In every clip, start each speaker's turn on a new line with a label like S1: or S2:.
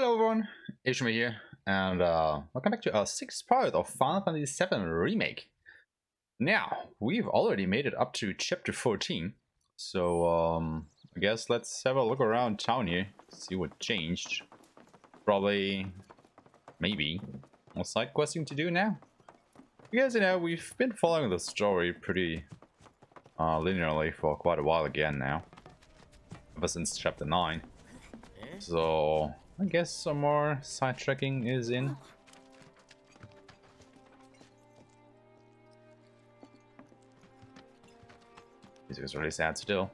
S1: Hello everyone, Aeshmah here, and welcome back to our 6th part of Final Fantasy VII Remake. Now, we've already made it up to chapter 14, so I guess let's have a look around town here, see what changed. Probably, maybe, more side questing to do now. Because, you know, we've been following the story pretty linearly for quite a while again now, ever since chapter 9. So I guess some more side tracking is in. Music is really sad still.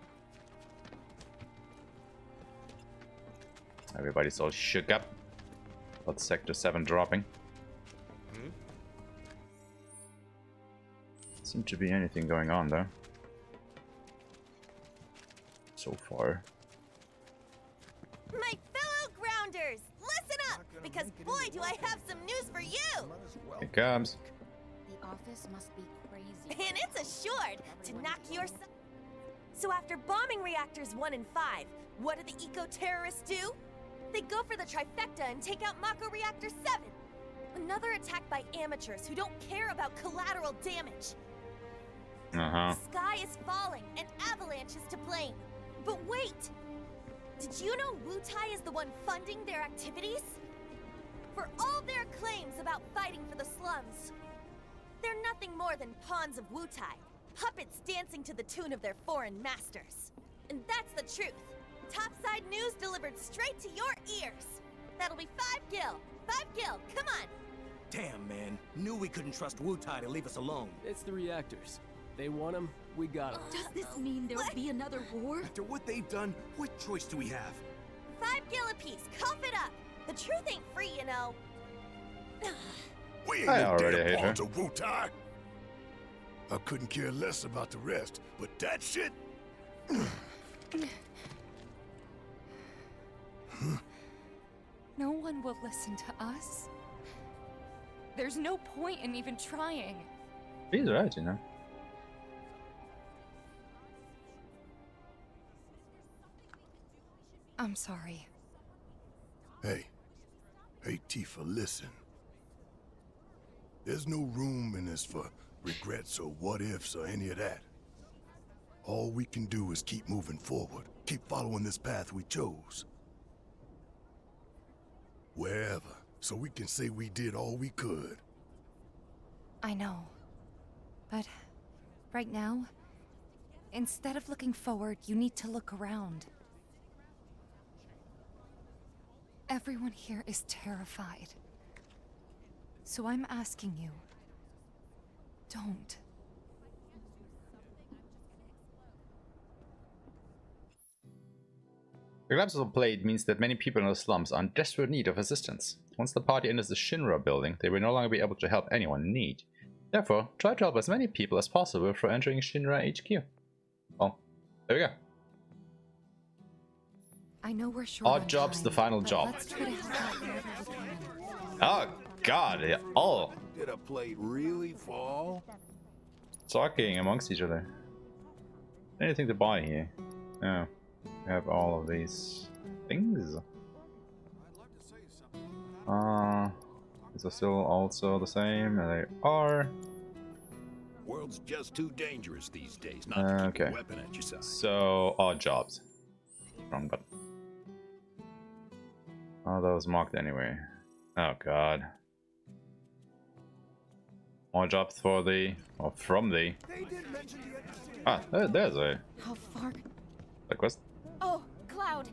S1: Everybody's all shook up about Sector 7 dropping. Seems to be anything going on though. So far.
S2: My fellow grounders, listen up, because boy do I have some news for you!
S1: Here it comes.
S3: The office must be crazy.
S2: And it's assured to knock your... So after bombing reactors 1 and 5, what do the eco-terrorists do? They go for the trifecta and take out Mako Reactor 7. Another attack by amateurs who don't care about collateral damage. The sky is falling and Avalanche is to blame. But wait! Did you know Wutai is the one funding their activities? For all their claims about fighting for the slums, they're nothing more than pawns of Wutai, puppets dancing to the tune of their foreign masters. And that's the truth. Topside news delivered straight to your ears. That'll be 5 gil. 5 gil, come on.
S4: Damn, man. Knew we couldn't trust Wutai to leave us alone.
S5: It's the reactors. They want them, we got them.
S3: Does this mean there'll be another war?
S4: After what they've done, what choice do we have?
S2: 5 gil apiece, cough it up. The truth ain't free, you know.
S6: We ain't
S1: I
S6: no
S1: already hate
S6: damn
S1: her.
S6: pawns of Wutai. I couldn't care less about the rest, but that shit.
S7: No one will listen to us. There's no point in even trying.
S1: He's right, you know.
S7: I'm sorry.
S6: Hey, Tifa, listen. There's no room in this for regrets or what ifs or any of that. All we can do is keep moving forward, keep following this path we chose. Wherever, so we can say we did all we could.
S7: I know. But right now, instead of looking forward, you need to look around. Everyone here is terrified. So I'm asking you, don't.
S1: The collapse of the blade means that many people in the slums are in desperate need of assistance. Once the party enters the Shinra building, they will no longer be able to help anyone in need. Therefore, try to help as many people as possible through entering Shinra HQ. Well, there we go.
S7: I know we're short
S1: Odd
S7: on
S1: job's
S7: time,
S1: the final
S7: but
S1: job.
S7: Let's try to help out wherever we can.
S1: Oh god, they all
S6: Did a plate really fall?
S1: talking amongst each other. Anything to buy here? No. We have all of these things. These are still also the same, and they are.
S8: World's just too dangerous these days not to keep
S1: Okay.
S8: a weapon at your side.
S1: So, odd jobs. Wrong button. Oh, that was marked anyway. Oh god. More jobs for the, or from the. Ah, there's a
S3: How far?
S1: quest.
S3: Oh, Cloud.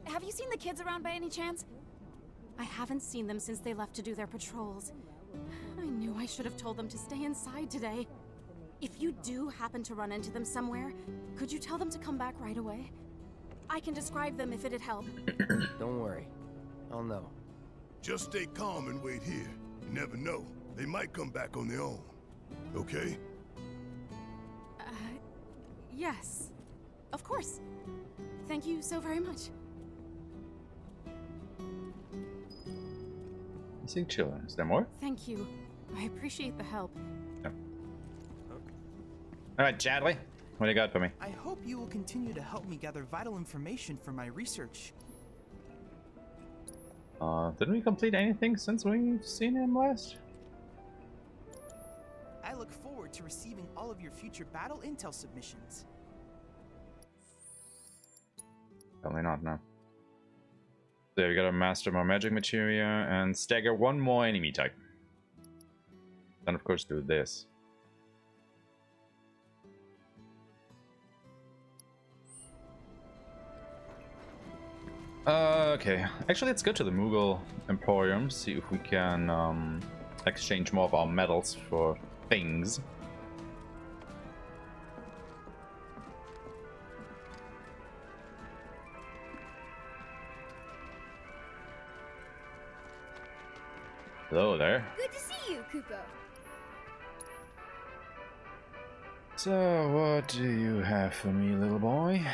S3: Have you seen the kids around by any chance? I haven't seen them since they left to do their patrols. I knew I should have told them to stay inside today. If you do happen to run into them somewhere, could you tell them to come back right away? I can describe them if it'd help.
S5: Don't worry. I'll know.
S6: Just stay calm and wait here. You never know. They might come back on their own. Okay?
S3: Yes. Of course. Thank you so very much.
S1: Missing children. Is there more?
S3: Thank you. I appreciate the help.
S1: Alright, Chadley. What do you got for me?
S9: I hope you will continue to help me gather vital information for my research.
S1: Didn't we complete anything since we've seen him last?
S9: I look forward to receiving all of your future battle intel submissions.
S1: Probably not, no. So we gotta master more magic materia and stagger one more enemy type. Then of course do this. Okay, actually let's go to the Mughal Emporium, see if we can exchange more of our metals for things. Hello there.
S2: Good to see you, Kupo.
S1: So, what do you have for me, little boy?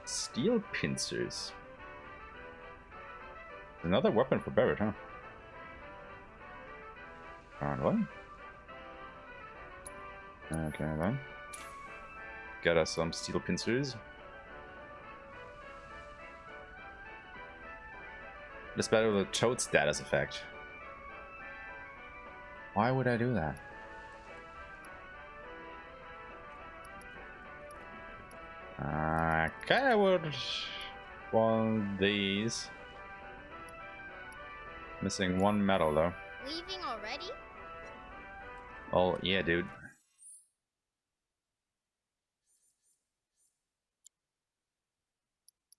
S1: Steel pincers. Another weapon for Barrett, huh? Alright, what? Okay, then. Get us some steel pincers. It's better with a toad status effect. Why would I do that? I kinda would want these. Missing one metal though.
S2: Leaving already?
S1: Oh yeah, dude.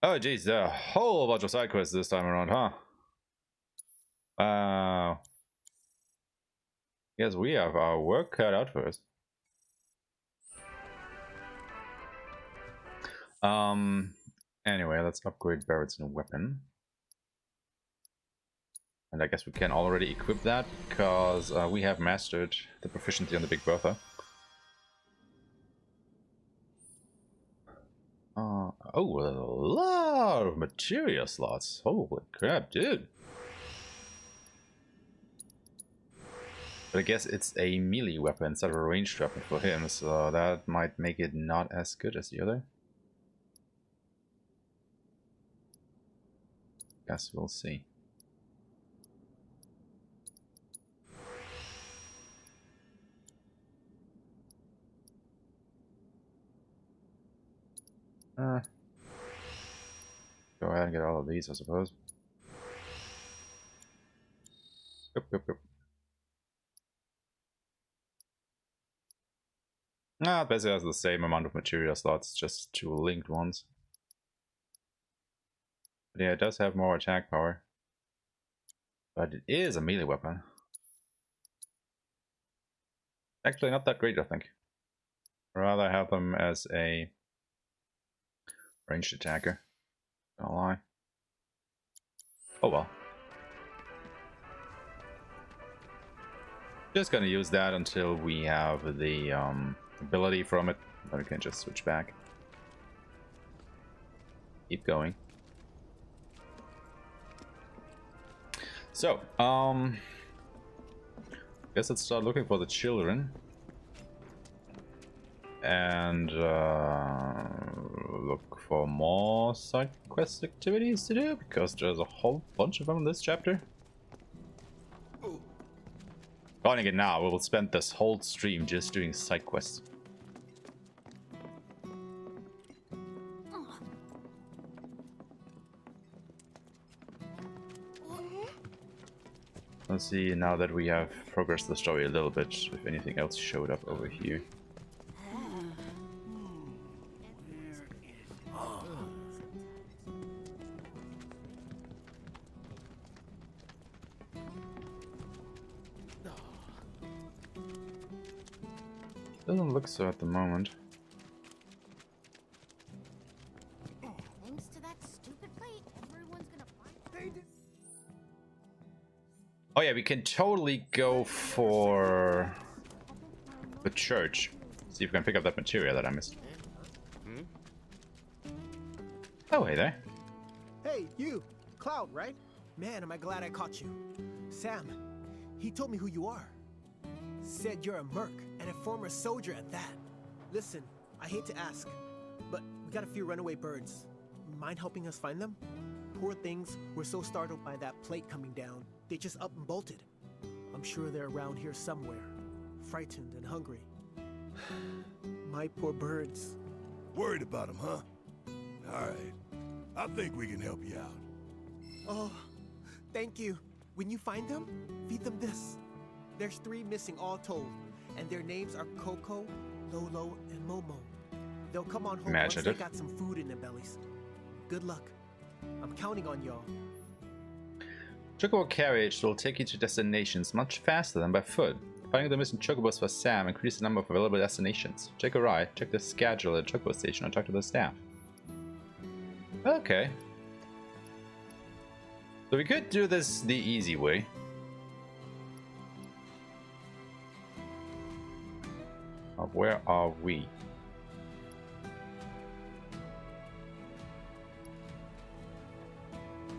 S1: Oh geez, a whole bunch of side quests this time around, huh? Wow. Yes, we have our work cut out for us. Anyway, let's upgrade Barrett's new weapon. And I guess we can already equip that because we have mastered the proficiency on the Big Bertha. Oh, a lot of materia slots. Holy crap, dude. But I guess it's a melee weapon instead of a ranged weapon for him, so that might make it not as good as the other. Guess we'll see. Go ahead and get all of these, I suppose. Yep. It basically has the same amount of material slots, just two linked ones. But yeah, it does have more attack power. But it is a melee weapon. Actually not that great, I think. I'd rather have them as a ranged attacker. Don't lie. Oh well. Just gonna use that until we have the ability from it. Then we can just switch back. Keep going. So, guess let's start looking for the children. And look for more side quest activities to do, because there's a whole bunch of them in this chapter. Calling it now, we will spend this whole stream just doing side quests. Let's see, now that we have progressed the story a little bit, if anything else showed up over here. Doesn't look so at the moment.
S2: Thanks to that stupid plate, everyone's gonna find.
S1: Oh yeah, we can totally go for the church. See if we can pick up that materia that I missed. Oh, hey there.
S9: Hey, you! Cloud, right? Man, am I glad I caught you. Sam, he told me who you are. Said you're a merc, and a former soldier at that. Listen, I hate to ask, but we got a few runaway birds. Mind helping us find them? poor things were so startled by that plate coming down, they just up and bolted. I'm sure they're around here somewhere, frightened and hungry. My poor birds.
S6: Worried about them, huh? All right. I think we can help you out.
S9: Oh, thank you. When you find them, feed them this. There's 3 missing all told, and their names are Coco, Lolo, and Momo. They'll come on home once they got some food in their bellies. Good luck. I'm counting on y'all.
S1: Chocobo carriage will take you to destinations much faster than by foot. Finding the missing chocobos for Sam increases the number of available destinations. Take a ride, check the schedule at the chocobo station, or talk to the staff. Okay. So we could do this the easy way. Where are we?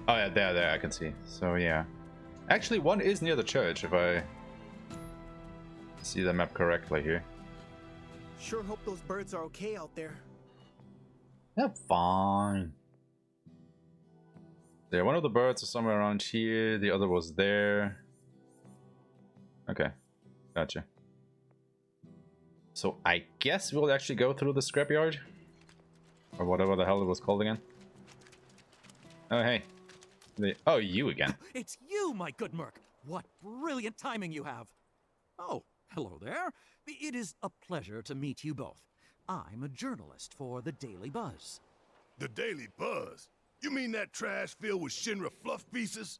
S1: Oh yeah, there, I can see. So yeah. Actually, one is near the church, if I see the map correctly here.
S9: Sure hope those birds are okay out there.
S1: They're fine. There, one of the birds is somewhere around here, the other was there. Okay, gotcha. So I guess we'll actually go through the scrapyard? Or whatever the hell it was called again. Oh, hey. Oh, you again.
S10: It's you, my good Merc. What brilliant timing you have. Oh, hello there. It is a pleasure to meet you both. I'm a journalist for the Daily Buzz.
S6: The Daily Buzz? You mean that trash filled with Shinra fluff pieces?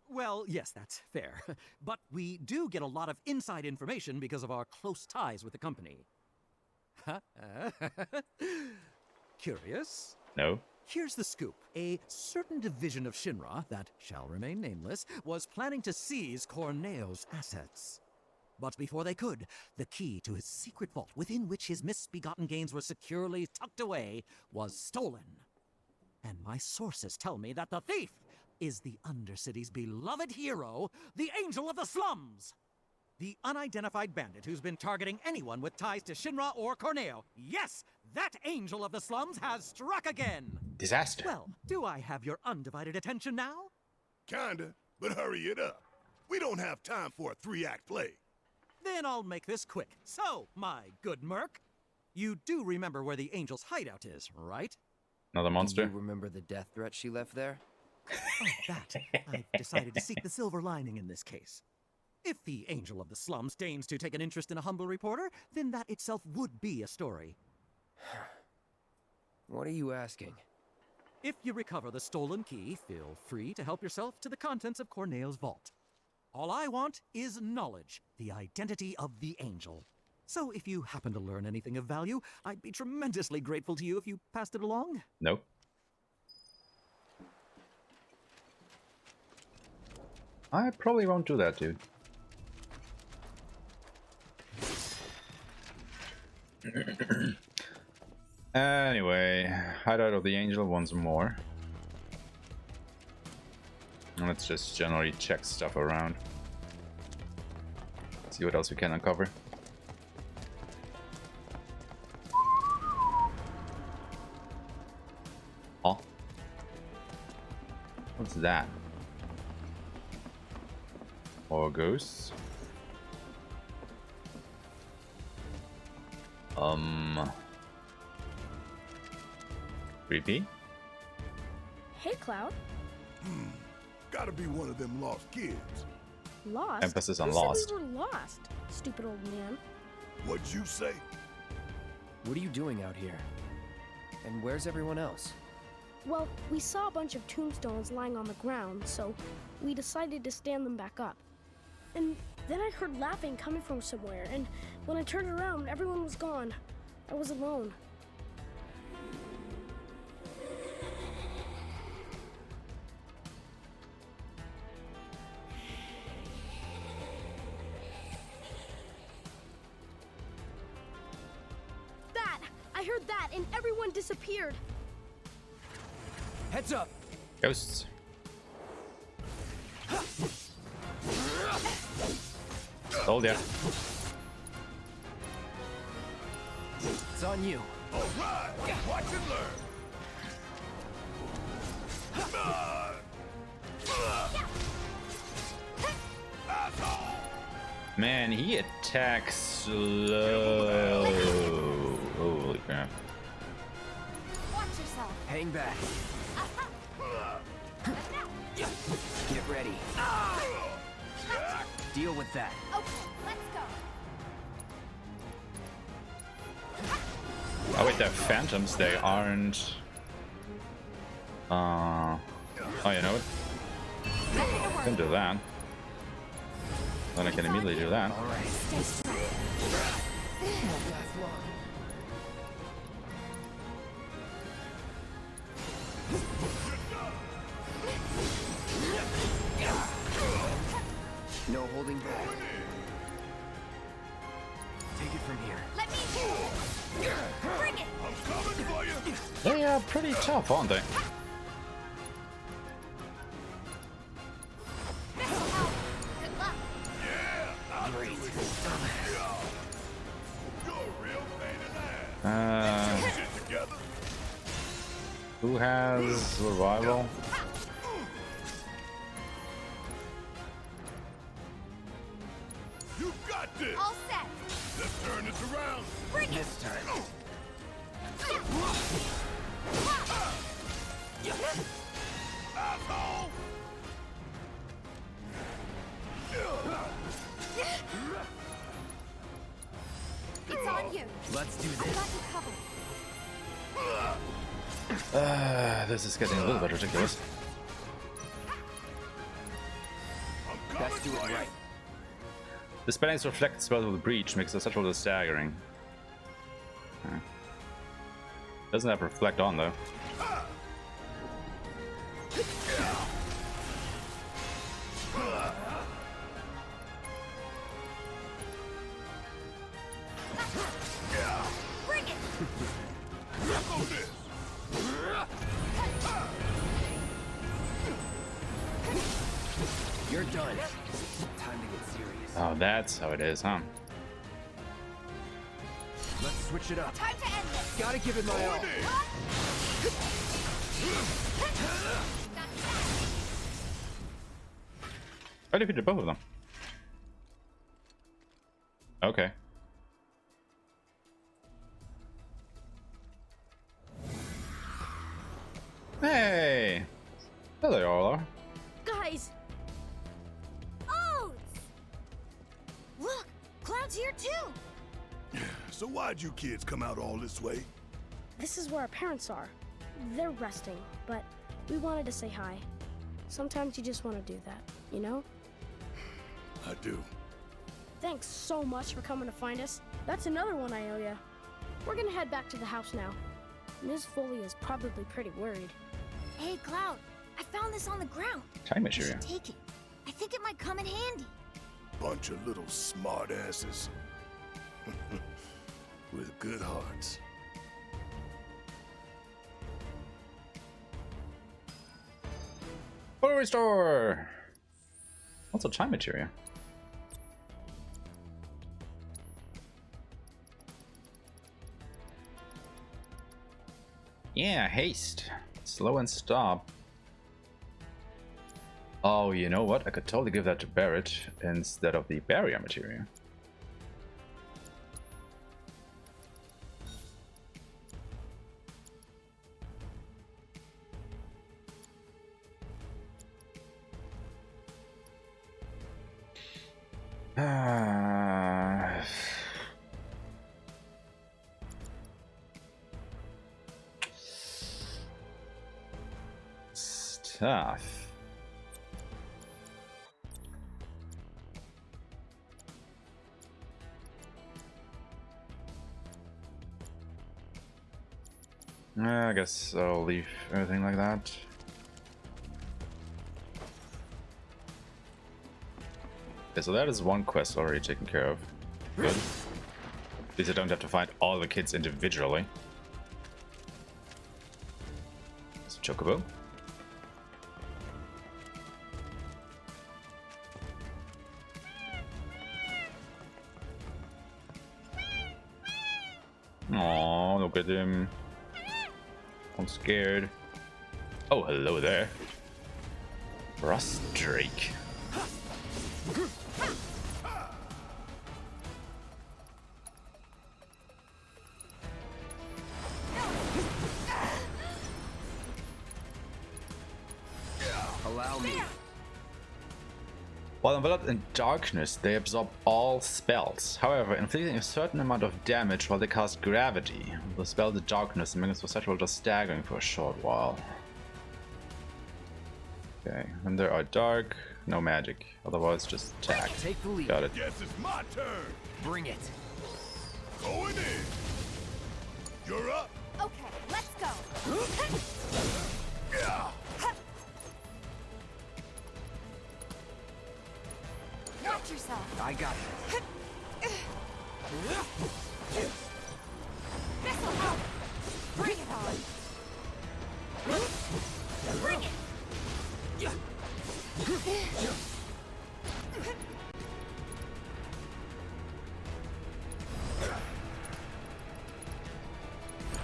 S10: Well, yes, that's fair. But we do get a lot of inside information because of our close ties with the company. Curious?
S1: No.
S10: Here's the scoop. A certain division of Shinra, that shall remain nameless, was planning to seize Corneo's assets. But before they could, the key to his secret vault, within which his misbegotten gains were securely tucked away, was stolen. And my sources tell me that the thief is the Undercity's beloved hero, the Angel of the Slums! The unidentified bandit who's been targeting anyone with ties to Shinra or Corneo. Yes, that Angel of the Slums has struck again!
S1: Disaster.
S10: Well, do I have your undivided attention now?
S6: Kinda, but hurry it up. We don't have time for a 3-act play.
S10: Then I'll make this quick. So, my good Merc, you do remember where the Angel's hideout is, right?
S1: Another monster?
S5: Do you remember the death threat she left there?
S10: Oh, that. I've decided to seek the silver lining in this case. If the Angel of the Slums deigns to take an interest in a humble reporter, then that itself would be a story.
S5: What are you asking?
S10: If you recover the stolen key, feel free to help yourself to the contents of Corneo's vault. All I want is knowledge, the identity of the Angel. So if you happen to learn anything of value, I'd be tremendously grateful to you if you passed it along.
S1: Nope. I probably won't do that, dude. Anyway, hideout of the Angel once more. Let's just generally check stuff around. See what else we can uncover. Oh. What's that? Or ghosts? Creepy?
S11: Hey, Cloud.
S6: Gotta be one of them lost kids.
S11: Lost?
S1: Emphasis on
S11: Who
S1: lost.
S11: said we were lost, stupid old man?
S6: What'd you say?
S5: What are you doing out here? And where's everyone else?
S11: Well, we saw a bunch of tombstones lying on the ground, so we decided to stand them back up. And then I heard laughing coming from somewhere, and when I turned around, everyone was gone. I was alone. I heard that, and everyone disappeared.
S5: Heads up!
S1: Ghosts. Told ya.
S5: It's on you.
S6: All right, watch and learn.
S1: Man, he attacks slow. Holy crap.
S3: Watch yourself.
S5: Hang back. Get ready. Deal with that.
S3: Okay, let's go.
S1: Oh wait, they're phantoms. They aren't. Oh, you know what? I can do that. Then I can immediately do that.
S5: All right.
S3: Stay strong.
S5: No holding back. Take it from here.
S3: Let me bring it.
S8: I'm coming for you!
S1: They are pretty tough, aren't they?
S3: This'll help. Good luck.
S5: Great.
S8: You're a real pain in the ass. Shit together.
S1: Who has survival?
S8: You got this!
S3: All set.
S8: Let's turn this around!
S3: Bring it.
S5: This time.
S8: Asshole!
S3: It's on you.
S5: Let's do
S3: I
S5: this.
S3: got you covered.
S1: This is getting a little bit ridiculous.
S8: I'm coming
S5: Let's do it
S8: for you!
S5: right.
S1: The spellings reflect spells of the breach makes the such a staggering. Doesn't have reflect on though.
S3: Bring it.
S8: Circle this!
S5: You're done. Time to get serious.
S1: Oh, that's how it is, huh?
S5: Let's switch it up.
S3: Time to end this.
S5: Gotta give it my all.
S1: I defeated both of them. Okay. Hey! There they all are.
S11: Guys,
S2: Oh! Look! Cloud's here too!
S6: So why'd you kids come out all this way?
S11: this is where our parents are. They're resting, but we wanted to say hi. Sometimes you just want to do that, you know?
S6: I do.
S11: Thanks so much for coming to find us. That's another one I owe ya. We're gonna head back to the house now. Ms. Foley is probably pretty worried.
S2: Hey, Cloud! I found this on the ground.
S1: Time
S2: You should
S1: material.
S2: take it. I think it might come in handy.
S6: Bunch of little smartasses. With good hearts.
S1: Full restore! Also time material. Yeah, haste. Slow and stop. Oh, you know what? I could totally give that to Barrett instead of the barrier material. Stuff. I guess I'll leave everything like that. Okay, so that is one quest already taken care of. Good. At least I don't have to find all the kids individually. It's a chocobo. Aw, look at him. I'm scared. Oh, hello there. Rust Drake.
S5: Allow me.
S1: While enveloped in darkness, they absorb all spells. However, inflicting a certain amount of damage while they cast gravity. The spell the darkness makes perceptible just staggering for a short while. Okay, when they are dark, no magic. Otherwise, just attack.
S5: Take the lead.
S1: Got it.
S6: Guess it's my turn.
S5: Bring it.
S6: Going in. You're up.
S2: Okay, let's go.
S6: Yeah.
S2: Watch yourself.
S5: I got it.
S2: This'll help. Bring it on. Bring it.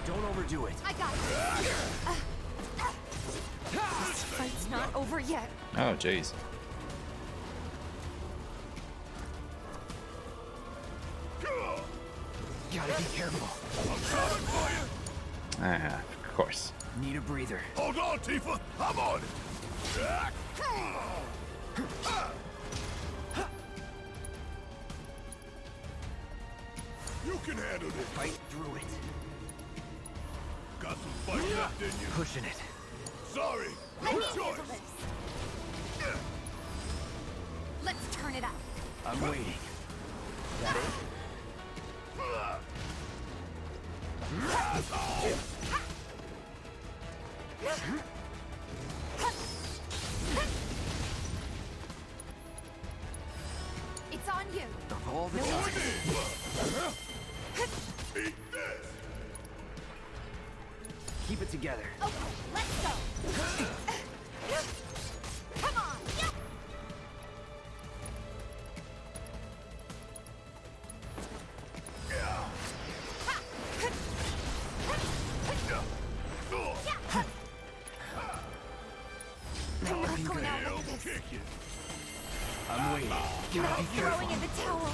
S5: Don't overdo it.
S2: I got it. This fight's not over yet.
S1: Oh, jeez.
S5: Gotta be careful.
S6: I'm coming for you.
S1: Ah, of course.
S5: Need a breather.
S6: Hold on, Tifa. I'm on it. You can handle this.
S5: Fight through it.
S6: Got some fight left in you.
S5: Pushing it.
S6: Sorry.
S2: Let
S6: No
S2: me handle
S6: choice.
S2: this. Let's turn it up.
S5: I'm waiting. That it?
S2: It's on you.
S5: Of all the time.
S6: Eat this.
S5: Keep it together.
S2: Okay, let's go. Come on. Yep. I'm not going out
S6: He'll
S2: like this.
S6: kick you.
S5: I'm waiting. Gotta be
S2: Throwing
S5: careful.
S2: in the towel.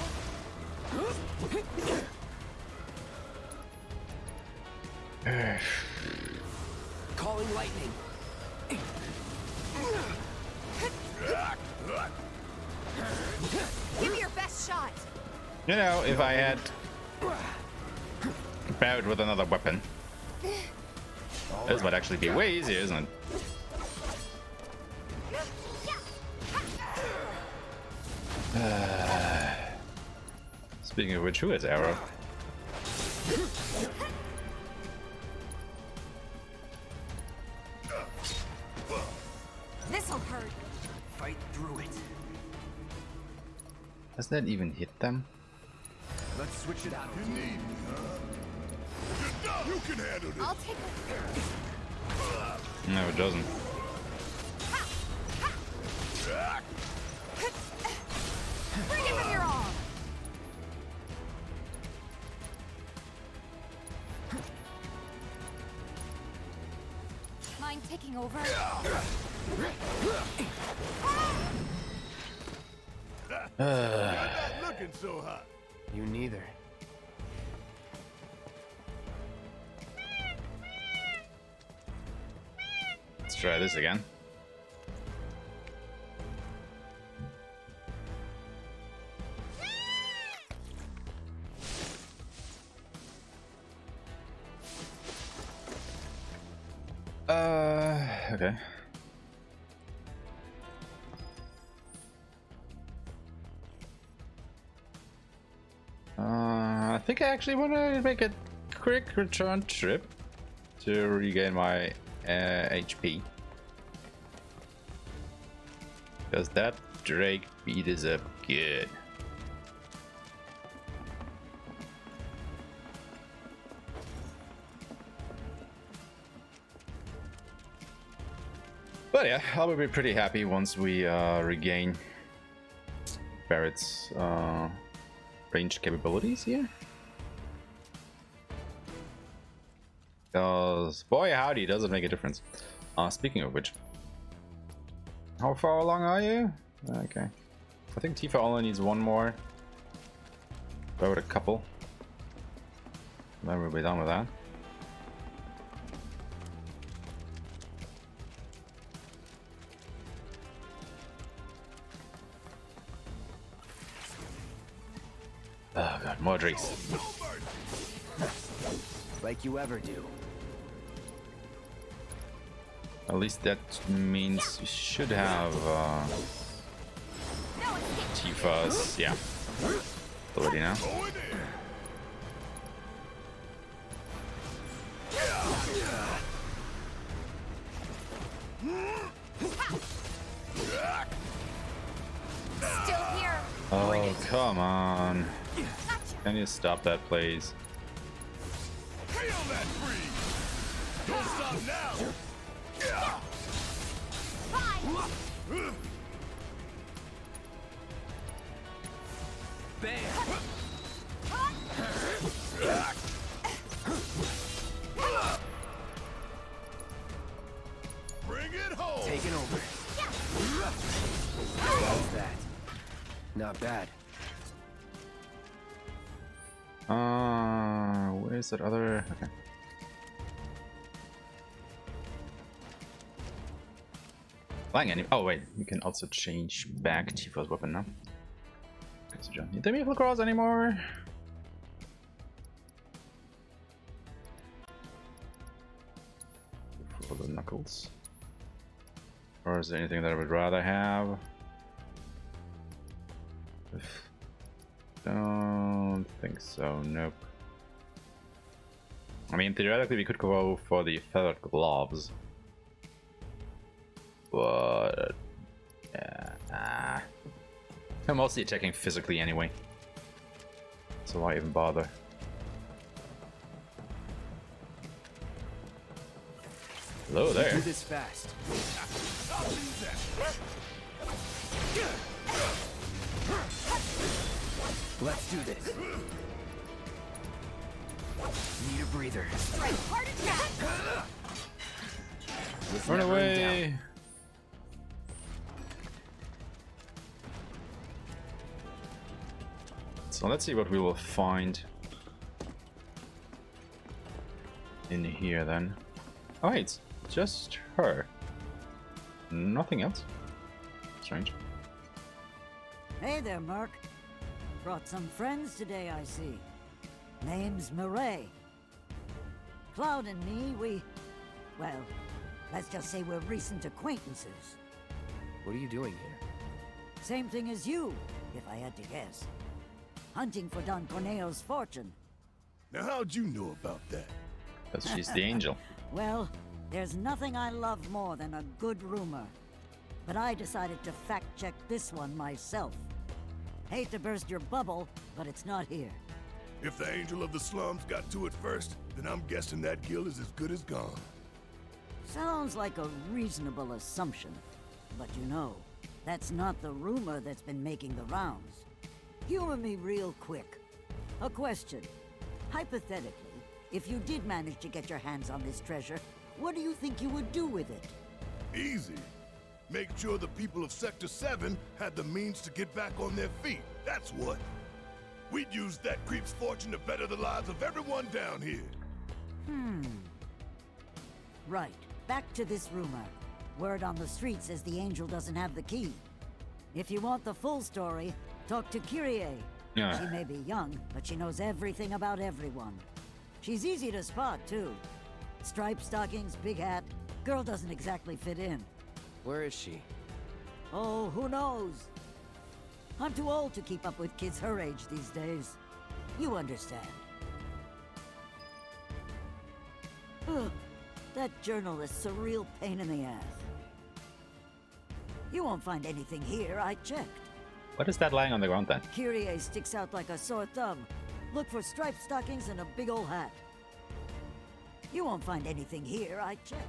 S5: Calling lightning.
S2: Give me your best shot.
S1: You know, if I had battled with another weapon, this might actually be way easier, isn't it? Speaking of which, who has arrow?
S2: This'll hurt.
S5: Fight through it.
S1: Does that even hit them?
S5: Let's switch it out.
S6: You need me, huh? You can handle this.
S2: I'll take it.
S1: No, it doesn't.
S2: Bring it with your all. Mind taking over?
S6: You're not looking so hot.
S5: You neither.
S1: Let's try this again. Okay. I think I actually want to make a quick return trip to regain my HP. Because that Drake beat is up good. But yeah, I'll be pretty happy once we regain Barrett's range capabilities here. Because boy howdy, does it make a difference. Speaking of which, How far along are you? Okay. I think Tifa only needs one more. Go with a couple. Then we'll be done with that. Oh god, more drinks.
S5: Like you ever do.
S1: At least that means we should have Tifa's, yeah. Already now.
S2: Still here.
S1: Oh, come on. Can you stop that, please?
S6: Feel that freeze! Don't stop now! Bring it home!
S5: Taking over. How's that? Not bad.
S1: Where's that other? Okay. Flying enemy. Oh wait, you can also change back Tifa's weapon now. Okay, so John, you don't need to cross anymore. For the knuckles. Or is there anything that I would rather have? Don't think so. Nope. I mean, theoretically, we could go for the feathered gloves, but yeah, I'm mostly attacking physically anyway, so why even bother? Hello there.
S5: Do this fast. Let's do this. Need a breather.
S2: Heart attack.
S1: Run away! So let's see what we will find in here then. Oh wait, it's just her. Nothing else. Strange.
S12: Hey there, Merc. Brought some friends today, I see. Name's Murray. Cloud and me, well, let's just say we're recent acquaintances.
S5: What are you doing here?
S12: Same thing as you, if I had to guess. Hunting for Don Corneo's fortune.
S6: Now how'd you know about that?
S1: Because she's the angel.
S12: Well, there's nothing I love more than a good rumor. But I decided to fact-check this one myself. Hate to burst your bubble, but it's not here.
S6: If the Angel of the Slums got to it first, then I'm guessing that guild is as good as gone.
S12: Sounds like a reasonable assumption. But you know, that's not the rumor that's been making the rounds. Humor me real quick. A question. Hypothetically, if you did manage to get your hands on this treasure, what do you think you would do with it?
S6: Easy. Make sure the people of Sector 7 had the means to get back on their feet. That's what. We'd use that creep's fortune to better the lives of everyone down here.
S12: Right. Back to this rumor. Word on the street says the Angel doesn't have the key. If you want the full story, talk to Kyrie.
S1: Yeah.
S12: She may be young, but she knows everything about everyone. She's easy to spot, too. Striped stockings, big hat. Girl doesn't exactly fit in.
S5: Where is she?
S12: Oh, who knows? I'm too old to keep up with kids her age these days. You understand. Ugh, that journalist's a real pain in the ass. You won't find anything here, I checked.
S1: What is that lying on the ground then?
S12: Kyrie sticks out like a sore thumb. Look for striped stockings and a big old hat. You won't find anything here, I checked.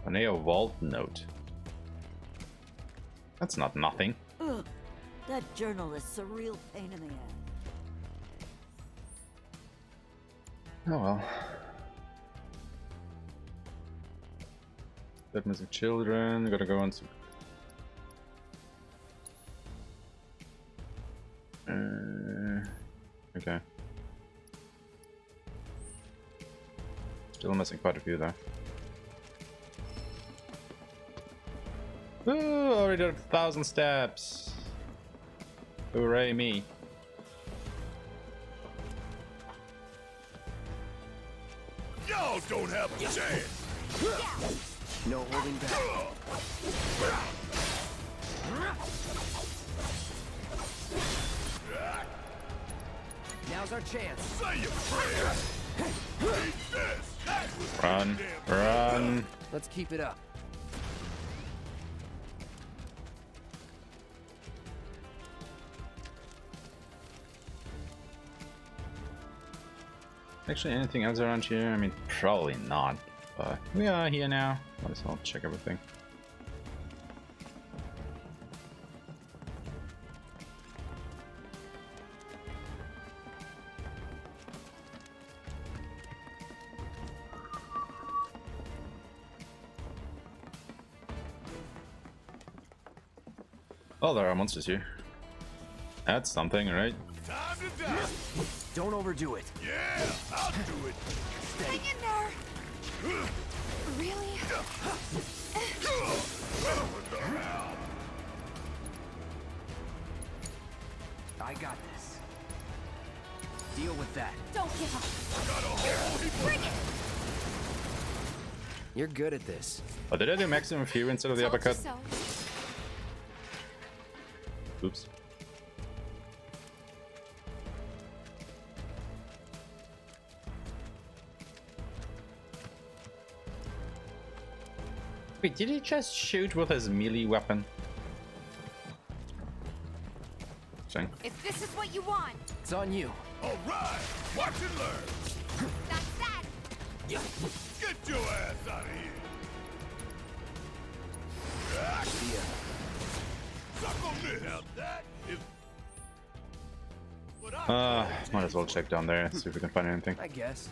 S1: Corneo vault note. That's not nothing.
S12: Ugh, that journalist's a real pain in the ass.
S1: Oh well. Dead missing children. Gotta go on some. Okay. Still missing quite a few there. Ooh, already did 1,000 steps. Hooray me.
S6: Y'all don't have a chance.
S5: No holding back. Now's our chance.
S6: Say your prayers. Eat this. That was
S1: Run, run.
S5: Let's keep it up.
S1: Actually, anything else around here? I mean, probably not. But we are here now. Might as well check everything. Oh, there are monsters here. That's something, right?
S6: time to die.
S5: Don't overdo it.
S6: Yeah, I'll do it.
S7: Hang in there! Really?
S6: What the hell?
S5: I got this. Deal with that.
S7: Don't give up.
S6: Got a whole heap of
S7: Bring it!
S5: You're good at this.
S1: Oh, did I do maximum fear instead of the
S7: Told you
S1: uppercut?
S7: so.
S1: Oops. Wait, did he just shoot with his melee weapon? Sorry.
S7: If this is what you want,
S5: It's on you.
S6: All right, watch and learn.
S7: that's that.
S6: Get your ass out of here. Suck on this. Now that is what I
S1: Might as well check down there, see if we can find anything.
S5: I guess.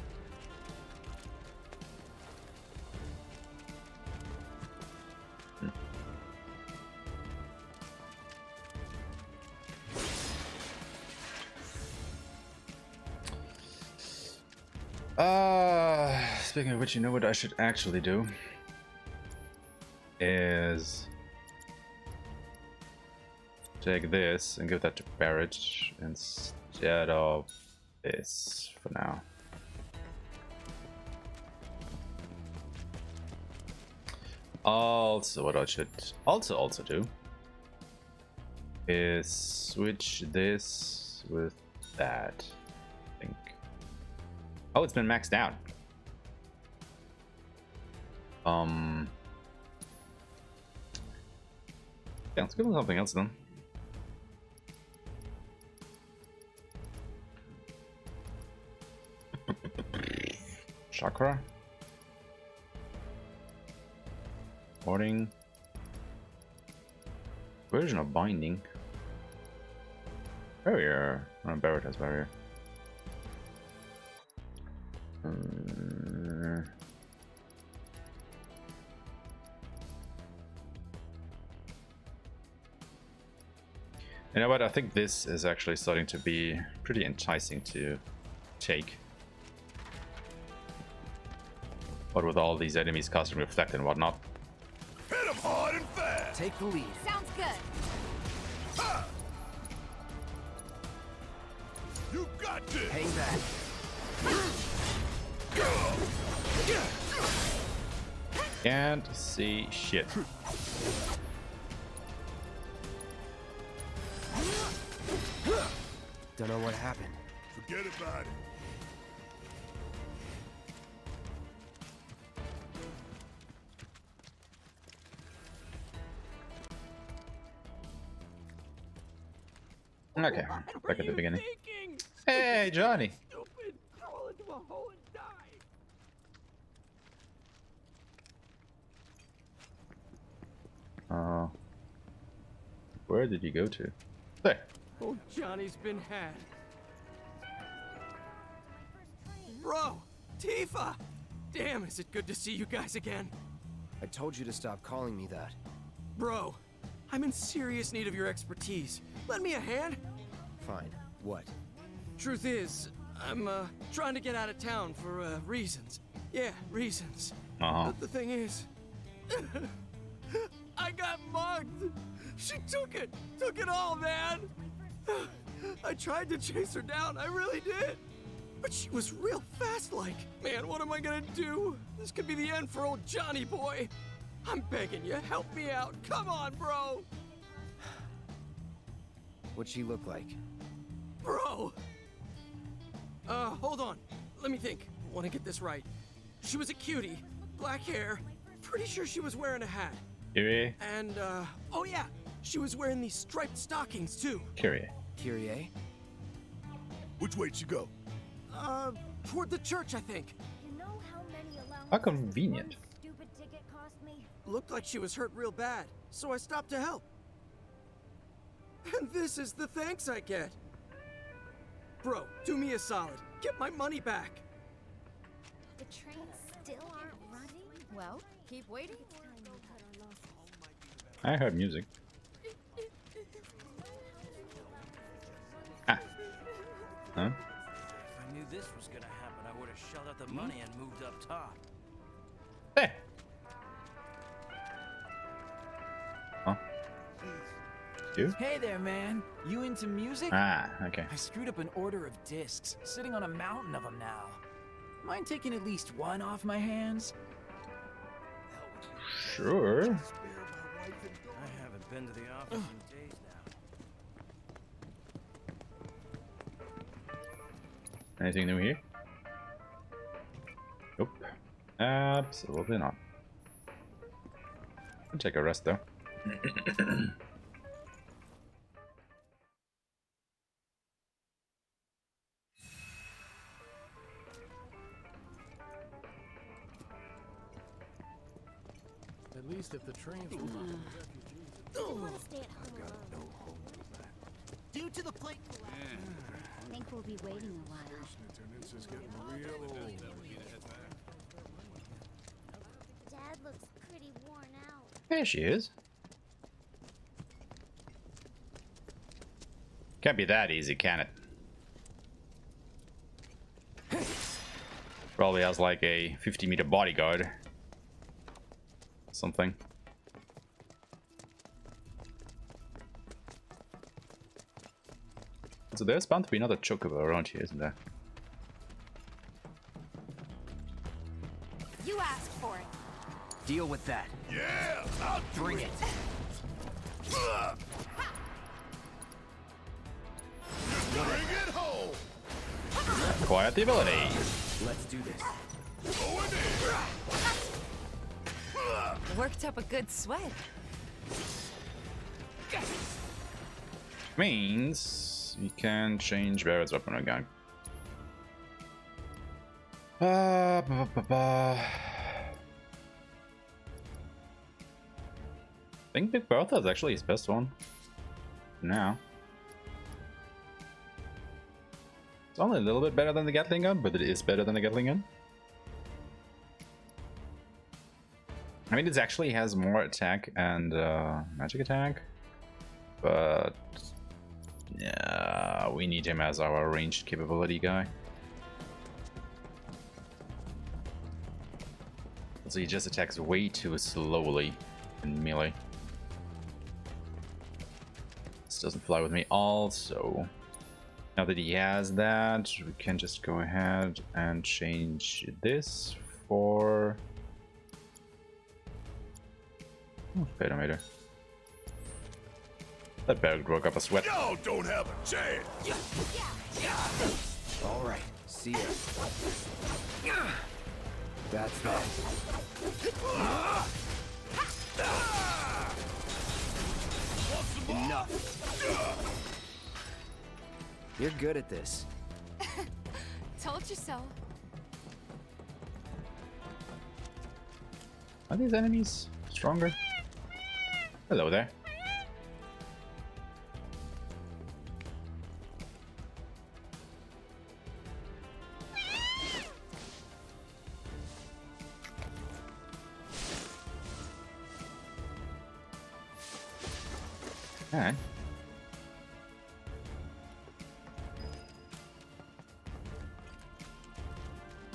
S1: Speaking of which, you know what I should actually do? Is take this and give that to Barrett instead of this for now. Also, what I should also do is switch this with that, I think. Oh, it's been maxed out. Yeah, let's give him something else then. Chakra. Warding. Version of binding. Barrier. Oh, Barrett has barrier. You know what? I think this is actually starting to be pretty enticing to take. What with all these enemies casting reflect and whatnot.
S6: hit him hard and fast.
S5: Take the lead.
S7: Sounds good.
S6: Ha! You got this.
S5: Hang back.
S1: Can't see shit.
S5: Don't know what happened.
S6: Forget about it.
S1: Okay, back at the beginning. Hey, Johnny.
S9: Stupid! Crawl into a hole and die!
S1: Where did you go to? There.
S9: Oh, Johnny's been had. Bro! Tifa! Damn, is it good to see you guys again.
S5: I told you to stop calling me that.
S4: Bro, I'm in serious need of your expertise. Lend me a hand?
S5: Fine. What?
S4: Truth is, I'm trying to get out of town for reasons. Yeah, reasons. But the thing is, I got mugged. She took it all, man. I tried to chase her down, I really did. But she was real fast like. Man, what am I gonna do? This could be the end for old Johnny boy. I'm begging you, help me out. Come on, bro.
S5: What'd she look like?
S4: Bro! Hold on. Let me think. I want to get this right. She was a cutie. Black hair. Pretty sure she was wearing a hat.
S1: Kyrie?
S4: And, oh yeah! She was wearing these striped stockings, too.
S1: Kyrie.
S5: Kyrie?
S6: Which way'd she go?
S4: Toward the church, I think.
S11: You know how many allowances
S1: How convenient.
S11: one stupid ticket cost me?
S4: Looked like she was hurt real bad, so I stopped to help. And this is the thanks I get. Bro, do me a solid. Get my money back.
S3: The trains still aren't running? Well, keep waiting.
S1: I heard music. Ah. Huh?
S13: If I knew this was gonna happen, I would have shelled out the money and moved up top.
S1: Hey. Huh? You?
S14: Hey there, man. You into music?
S1: Ah, okay.
S14: I screwed up an order of discs, sitting on a mountain of them now. Mind taking at least one off my hands?
S1: Sure.
S13: I haven't been to the office in days now.
S1: Anything new here? Nope. Absolutely not. I'll take a rest though.
S15: At least if the trains will not
S11: Want to stay at home alone.
S9: Due to the plate
S16: I think we'll be waiting a while.
S15: attendance is getting real old.
S16: Dad looks pretty worn out.
S1: There she is. Can't be that easy, can it? Probably has like a 50-meter bodyguard. Something. So there's bound to be another chocobo around here, isn't there?
S3: You asked for it.
S5: Deal with that.
S6: Yeah, I'll
S5: Bring it.
S6: Bring it home.
S1: Quiet the ability.
S5: Let's do this.
S6: Going in.
S7: Worked up a good sweat.
S1: Means you can change Barrett's weapon again. I think Big Bertha is actually his best one. Now. It's only a little bit better than the Gatling gun, but it is better than the Gatling gun. I mean, it actually has more attack and magic attack, but yeah, we need him as our ranged capability guy. So he just attacks way too slowly in melee. This doesn't fly with me also. Now that he has that, we can just go ahead and change this for Petameter. That better broke up a sweat.
S6: Y'all don't have a chance.
S5: All right. See ya. That's that. Enough. You're good at this.
S3: Told you so.
S1: Are these enemies stronger? Hello there. Alright.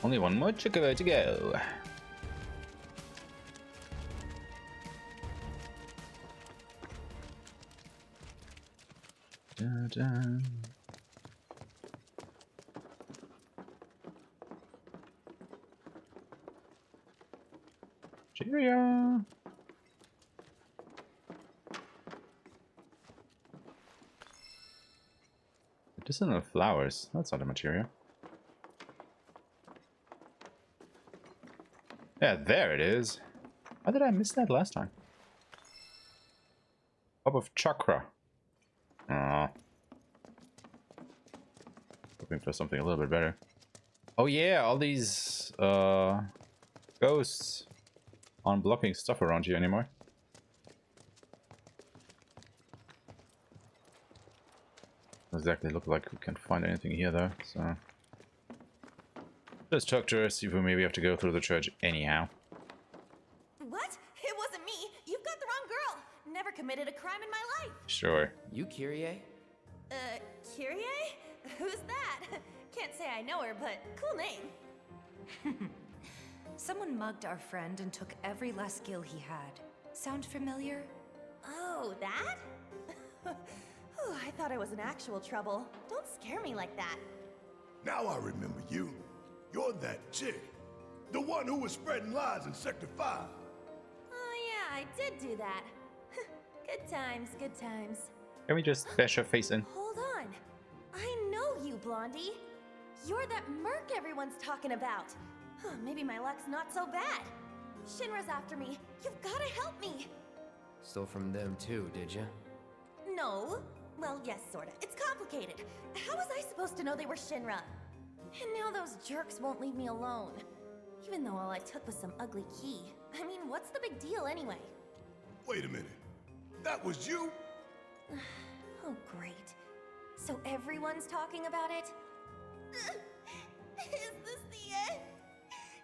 S1: Only one more chocobo to go. Da-da. Cheerio. Medicinal flowers. That's not a material. Yeah, there it is. Why did I miss that last time? Cup of chakra. Aww. Hoping for something a little bit better. Oh yeah, all these ghosts aren't blocking stuff around here anymore. Doesn't exactly look like we can find anything here though, so let's talk to her, see if we maybe have to go through the church anyhow.
S2: What? It wasn't me. You've got the wrong girl. Never committed a crime in my life.
S1: Sure.
S5: You Kyrie?
S2: Kyrie? Who's that? Can't say I know her, but cool name.
S7: Someone mugged our friend and took every last skill he had. Sound familiar?
S2: Oh, that? Oh, I thought I was in actual trouble. Don't scare me like that.
S6: Now I remember you. You're that chick. The one who was spreading lies in Sector 5.
S2: Oh yeah, I did do that. Good times, good times.
S1: Can we just bash her face in?
S2: Hold on. I know you, Blondie. You're that merc everyone's talking about. Maybe my luck's not so bad. Shinra's after me. You've gotta help me.
S5: Stole from them too, did you?
S2: No. Well, yes, sorta. It's complicated. How was I supposed to know they were Shinra? And now those jerks won't leave me alone. Even though all I took was some ugly key. I mean, what's the big deal anyway?
S6: Wait a minute. That was you?
S2: Oh, great. So everyone's talking about it? Is this the end?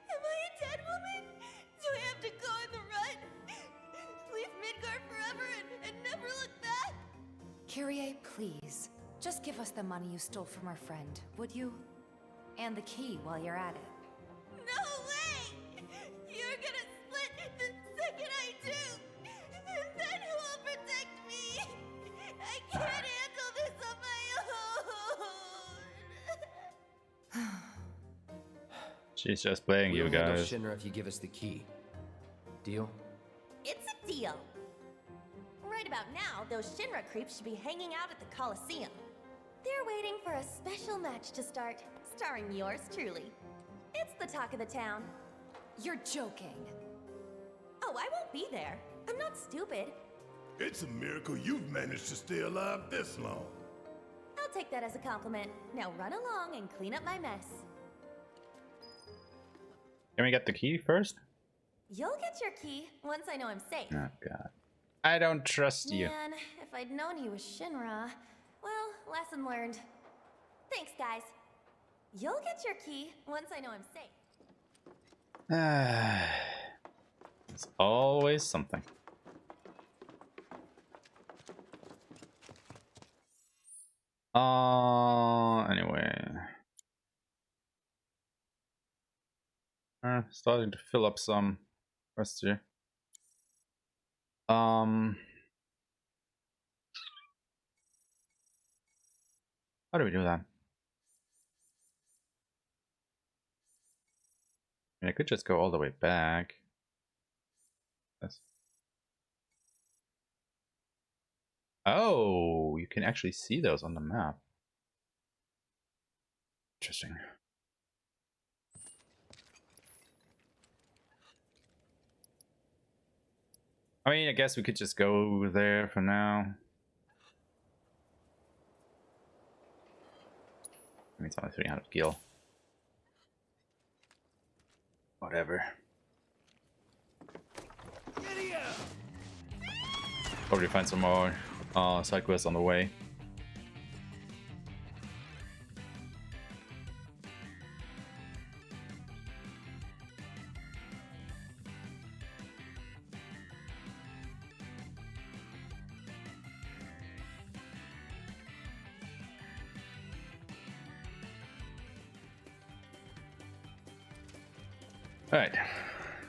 S2: Am I a dead woman? Do I have to go on the run? Leave Midgard forever and never look back?
S7: Kyrie, please. Just give us the money you stole from our friend, would you? And the key while you're at it.
S2: No way! You're gonna split the second I do! And then who will protect me? I can't handle this on my own!
S1: She's just playing you
S5: We'll handle
S1: guys.
S5: Shinra if you give us the key. Deal?
S2: It's a deal. Right about now, those Shinra creeps should be hanging out at the Coliseum. They're waiting for a special match to start, starring yours truly. It's the talk of the town.
S7: You're joking.
S2: Oh, I won't be there. I'm not stupid.
S6: It's a miracle you've managed to stay alive this long.
S2: I'll take that as a compliment. Now run along and clean up my mess.
S1: Can we get the key first?
S2: You'll get your key once I know I'm safe.
S1: Oh god. I don't trust you.
S2: Man, if I'd known he was Shinra, well, lesson learned. Thanks, guys. You'll get your key once I know I'm safe.
S1: It's always something. Anyway. Starting to fill up some quests here. How do we do that? I mean, I could just go all the way back. Yes. Oh, you can actually see those on the map. Interesting. I mean, I guess we could just go there for now. I mean, it's only 300 gil. Whatever. Probably find some more side quests on the way. Alright,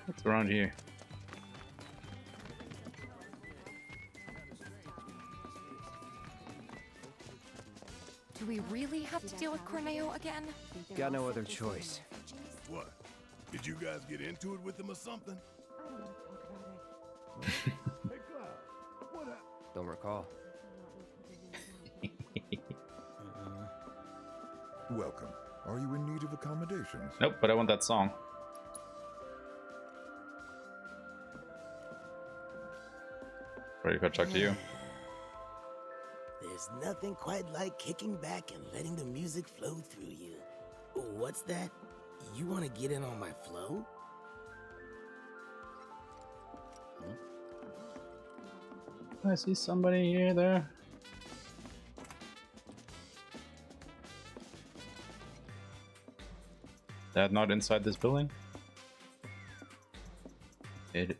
S1: what's around here?
S7: Do we really have to deal with Corneo again?
S5: Got no other choice.
S6: What? Did you guys get into it with him or something? Hey, Cloud, what happened?
S5: Don't recall.
S17: Welcome. Are you in need of accommodations?
S1: Nope, but I want that song. Ready to talk to you?
S18: There's nothing quite like kicking back and letting the music flow through you. What's that? You want to get in on my flow?
S1: I see somebody here there. That not inside this building? It.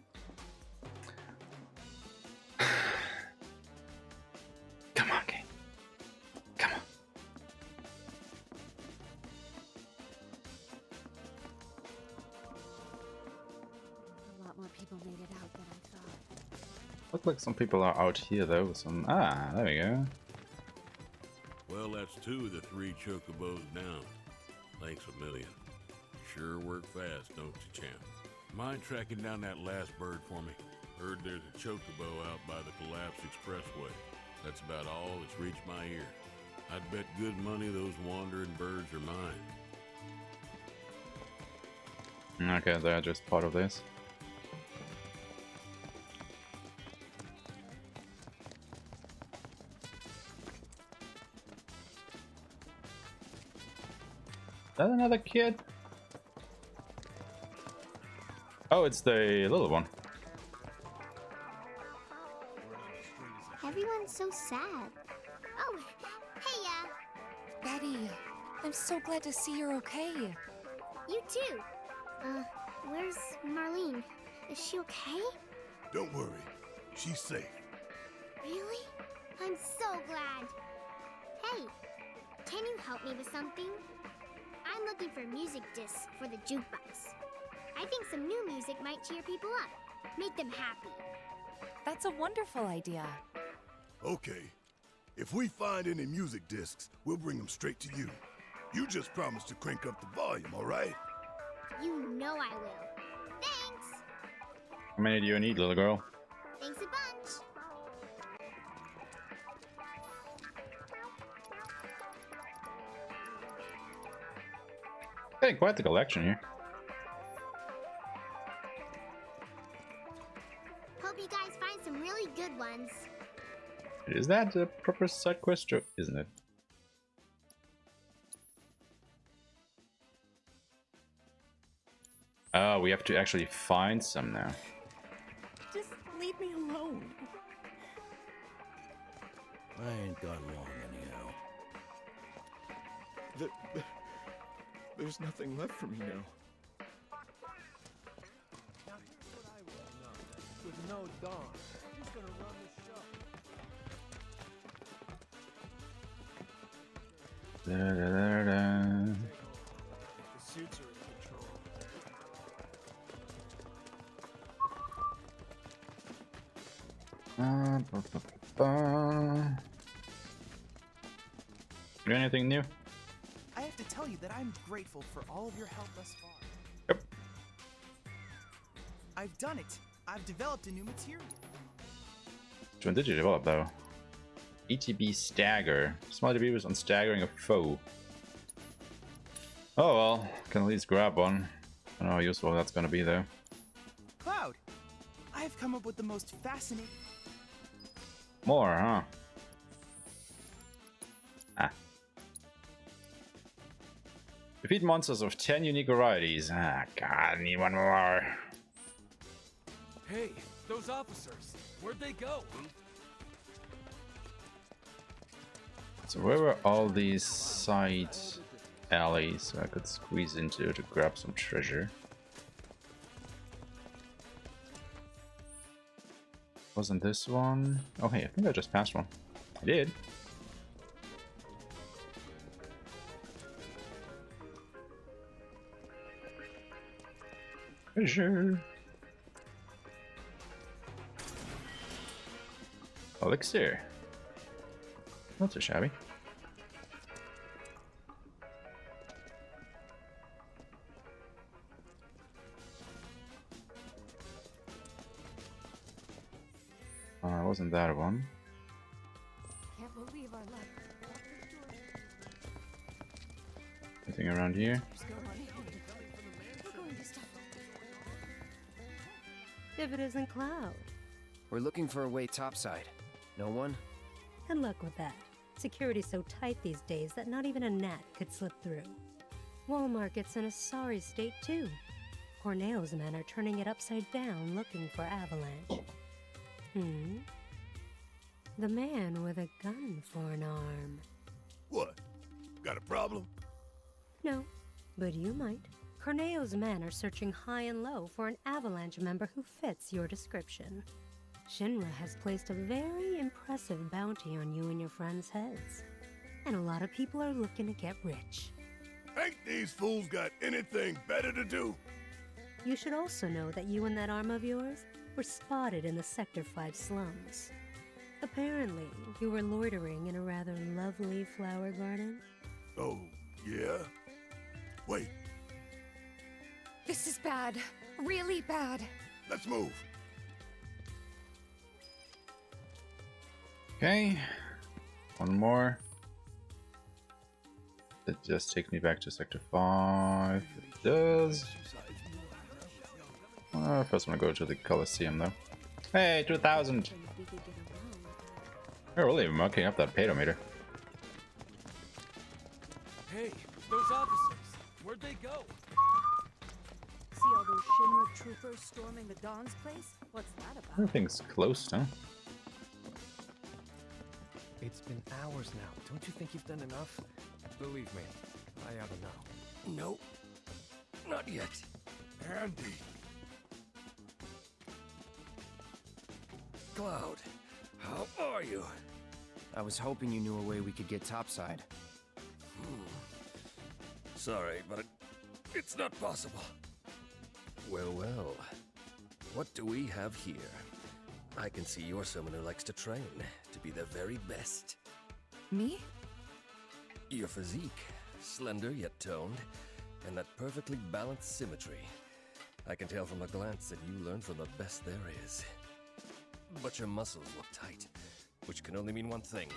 S1: Come on, game. Come on.
S16: A lot more people made it out than I thought.
S1: Look like some people are out here though. Some there we go.
S8: Well, that's 2 of the 3 chocobos down. Thanks a million. Sure work fast, don't you, champ? Mind tracking down that last bird for me? Heard there's a chocobo out by the collapsed expressway. That's about all that's reached my ear. I'd bet good money those wandering birds are mine.
S1: Okay, they're just part of this. Is that another kid? Oh, it's the little one.
S16: Everyone's so sad. Oh, hey,
S7: Betty, I'm so glad to see you're okay.
S16: you too. Where's Marlene? Is she okay?
S6: Don't worry. She's safe.
S16: Really? I'm so glad. Hey, can you help me with something? I'm looking for music discs for the jukebox. I think some new music might cheer people up, make them happy.
S7: That's a wonderful idea.
S6: Okay. If we find any music discs, we'll bring them straight to you. You just promise to crank up the volume, all right?
S16: You know I will. Thanks!
S1: How many do you need, little girl?
S16: Thanks a bunch.
S1: Getting quite the collection here.
S16: Hope you guys find some really good ones.
S1: Is that a proper side quest, or isn't it? Oh, we have to actually find some now.
S14: Just leave me alone.
S18: I ain't got long anyhow.
S4: There's nothing left for me now. With no dawn, who's gonna run the show?
S1: Da-da-da-da.
S4: The suits are in control.
S1: Do anything new?
S14: I have to tell you that I'm grateful for all of your help thus far.
S1: Yep.
S14: I've done it. I've developed a new material.
S1: Which one did you develop though? ETB Stagger. Small debris on staggering a foe. Oh well, can at least grab one. I don't know how useful that's gonna be though.
S14: Cloud, I have come up with the most fascinating.
S1: More, huh? Ah. Defeat monsters of 10 unique varieties. Ah, God, I need one more.
S13: Hey, those officers, where'd they go?
S1: So where were all these side alleys I could squeeze into to grab some treasure? Wasn't this one? Oh hey, I think I just passed one. I did. Treasure. Elixir. Not so shabby. Wasn't that one?
S3: Can't believe our luck.
S1: Anything around here?
S19: If it isn't Cloud.
S5: We're looking for a way topside. No one?
S19: Good luck with that. Security's so tight these days that not even a gnat could slip through. Wall Market's in a sorry state too. Corneo's men are turning it upside down looking for Avalanche. The man with a gun for an arm.
S6: What? Got a problem?
S19: No, but you might. Corneo's men are searching high and low for an Avalanche member who fits your description. Shinra has placed a very impressive bounty on you and your friends' heads. And a lot of people are looking to get rich.
S6: Ain't these fools got anything better to do?
S19: You should also know that you and that arm of yours were spotted in the Sector 5 slums. Apparently, you were loitering in a rather lovely flower garden.
S6: Oh, yeah? Wait.
S7: This is bad. Really bad.
S6: Let's move.
S1: Okay. One more. That just takes me back to Sector 5. It does. First I'm gonna go to the Colosseum though. Hey, 2000! We're really mucking up that pedometer.
S14: Hey, those officers, where'd they go?
S20: See all those Shinra troopers storming the Dawn's place? What's that about?
S1: Everything's close, huh?
S5: It's been hours now. Don't you think you've done enough? Believe me, I ought to know.
S18: No, not yet.
S6: Andy.
S18: Cloud, how are you?
S5: I was hoping you knew a way we could get topside.
S18: Sorry, but it's not possible. Well, well. What do we have here? I can see you're someone who likes to train, to be the very best.
S7: Me?
S18: Your physique, slender yet toned, and that perfectly balanced symmetry. I can tell from a glance that you learn from the best there is. But your muscles look tight, which can only mean one thing.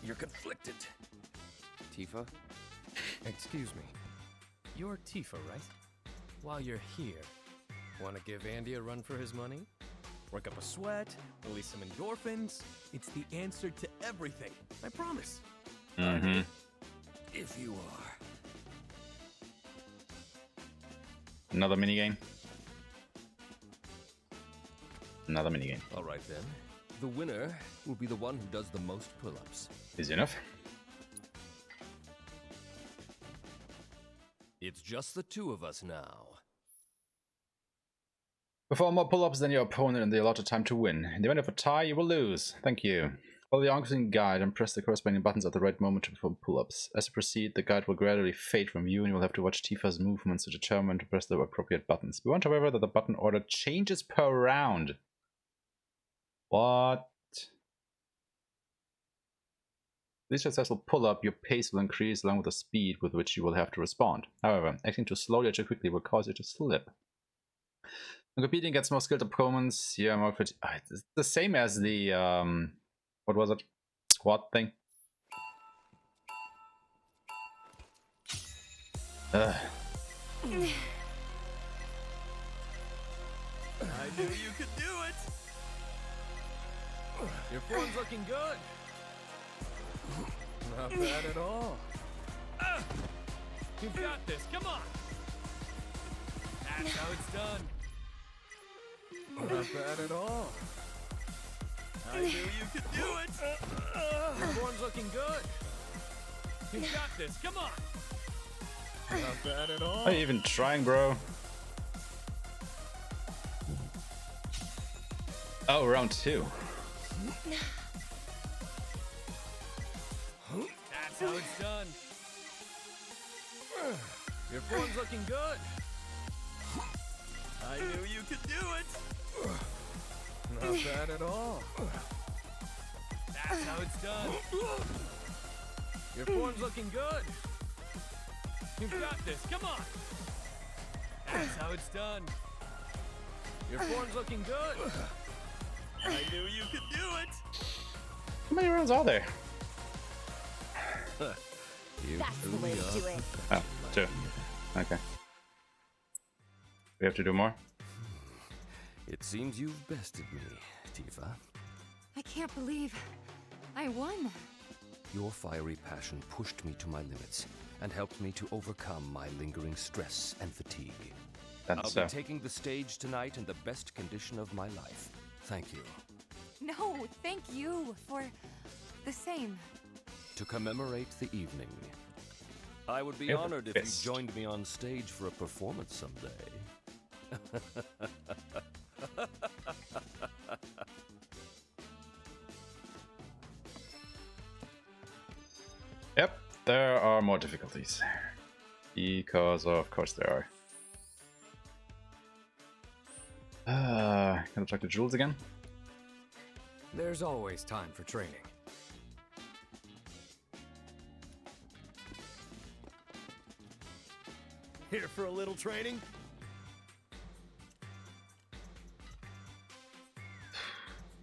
S18: You're conflicted.
S5: Tifa?
S21: Excuse me. You're Tifa, right? While you're here, want to give Andy a run for his money?
S4: Work up a sweat, release some endorphins. It's the answer to everything. I promise.
S1: Mm-hmm.
S18: If you are.
S1: Another minigame. Another minigame.
S18: All right then. The winner will be the one who does the most pull-ups.
S1: Easy enough.
S18: It's just the two of us now.
S1: Perform more pull-ups than your opponent in the allotted time to win. In the event of a tie, you will lose. Thank you. Follow the on-screen guide and press the corresponding buttons at the right moment to perform pull-ups. As you proceed, the guide will gradually fade from view and you will have to watch Tifa's movements to determine to press the appropriate buttons. We want, however, that the button order changes per round. What? With each successful pull-up, your pace will increase along with the speed with which you will have to respond. However, acting too slowly or too quickly will cause you to slip. When competing against more skilled opponents, yeah, more fit. It's the same as the what was it? Squad thing.
S4: I knew you could do it. Your form's looking good.
S14: Not bad at all. You've got this, come on! That's how it's done.
S21: Not bad at all.
S4: I knew you could do it.
S14: Your form's looking good. You've got this, come on!
S21: Not bad at all.
S1: Are you even trying, bro? Oh, round 2.
S14: That's how it's done. Your form's looking good.
S4: I knew you could do it!
S5: Not bad at all.
S14: That's how it's done. Your form's looking good. You've got this. Come on. That's how it's done. Your form's looking good.
S4: I knew you could do it!
S1: How many rounds are there?
S2: That's the way to do it.
S1: Oh, 2. Okay. We have to do more?
S18: It seems you've bested me, Tifa.
S7: I can't believe I won.
S18: Your fiery passion pushed me to my limits and helped me to overcome my lingering stress and fatigue. I'll be taking the stage tonight in the best condition of my life. Thank you.
S7: No, thank you for the same.
S18: To commemorate the evening, I would be honored if you joined me on stage for a performance someday.
S1: Yep, there are more difficulties. Because of course there are. Gonna talk to Jules again?
S5: There's always time for training.
S4: Here for a little training?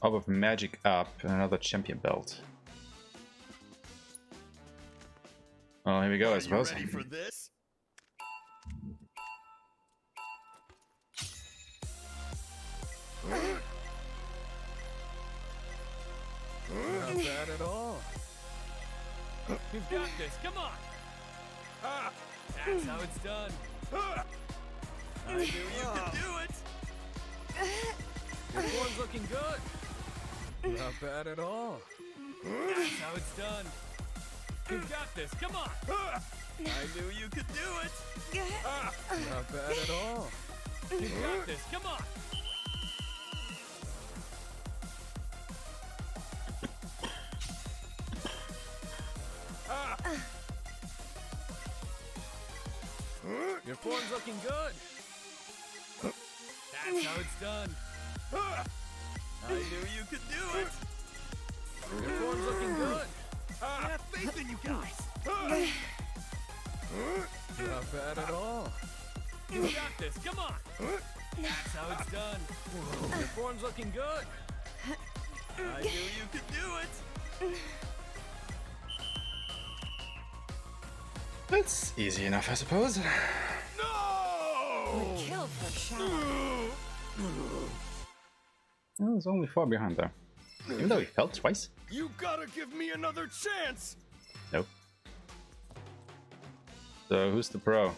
S1: Up with magic up, another champion belt. Oh, here we go, I suppose.
S4: Ready for this?
S5: Not bad at all.
S14: You've got this. Come on. That's how it's done.
S4: I knew you could do it!
S14: Your form's looking good.
S5: Not bad at all.
S14: That's how it's done. You've got this. Come on.
S4: I knew you could do it!
S5: Not bad at all.
S14: You've got this. Come on. Your form's looking good. That's how it's done.
S4: I knew you could do it!
S14: Your form's looking good.
S4: I have faith in you guys!
S5: Not bad at all.
S14: You got this. Come on. That's how it's done. Your form's looking good.
S4: I knew you could do it!
S1: That's easy enough, I suppose.
S4: No!
S7: Good kill for Shadow.
S1: I was only 4 behind there. Even though he fell twice?
S4: You gotta give me another chance!
S1: Nope. So, who's the pro?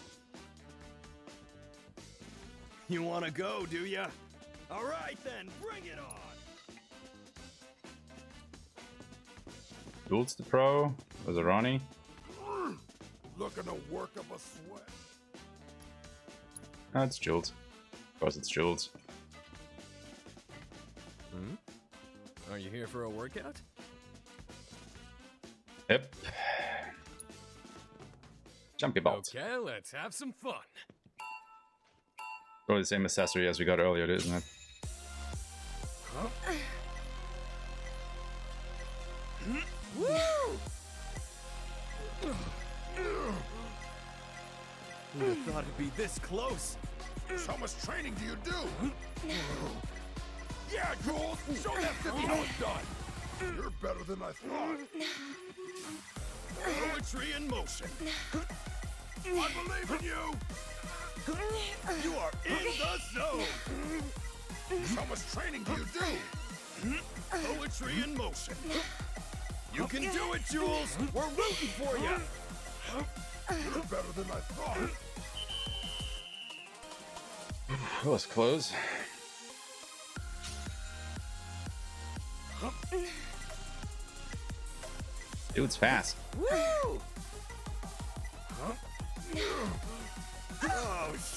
S4: You wanna go, do ya? Alright then, bring it on!
S1: Jules the pro? Was it Ronnie?
S6: Looking to work up a sweat.
S1: Ah, it's Jules. Of course it's Jules.
S5: Hmm? Are you here for a workout?
S1: Yep. Jumpy belt.
S5: Okay, let's have some fun.
S1: Probably the same accessory as we got earlier, isn't it?
S4: Woo! Who'd have thought it'd be this close?
S6: How much training do you do? Yeah, Jules, show that 50 how it's done. You're better than I thought.
S4: Poetry in motion.
S6: I believe in you.
S4: You are in the zone.
S6: How much training do you do?
S4: Poetry in motion. You can do it, Jules. We're rooting for you.
S6: You're better than I thought.
S1: That was close. Dude's fast.
S4: Woo!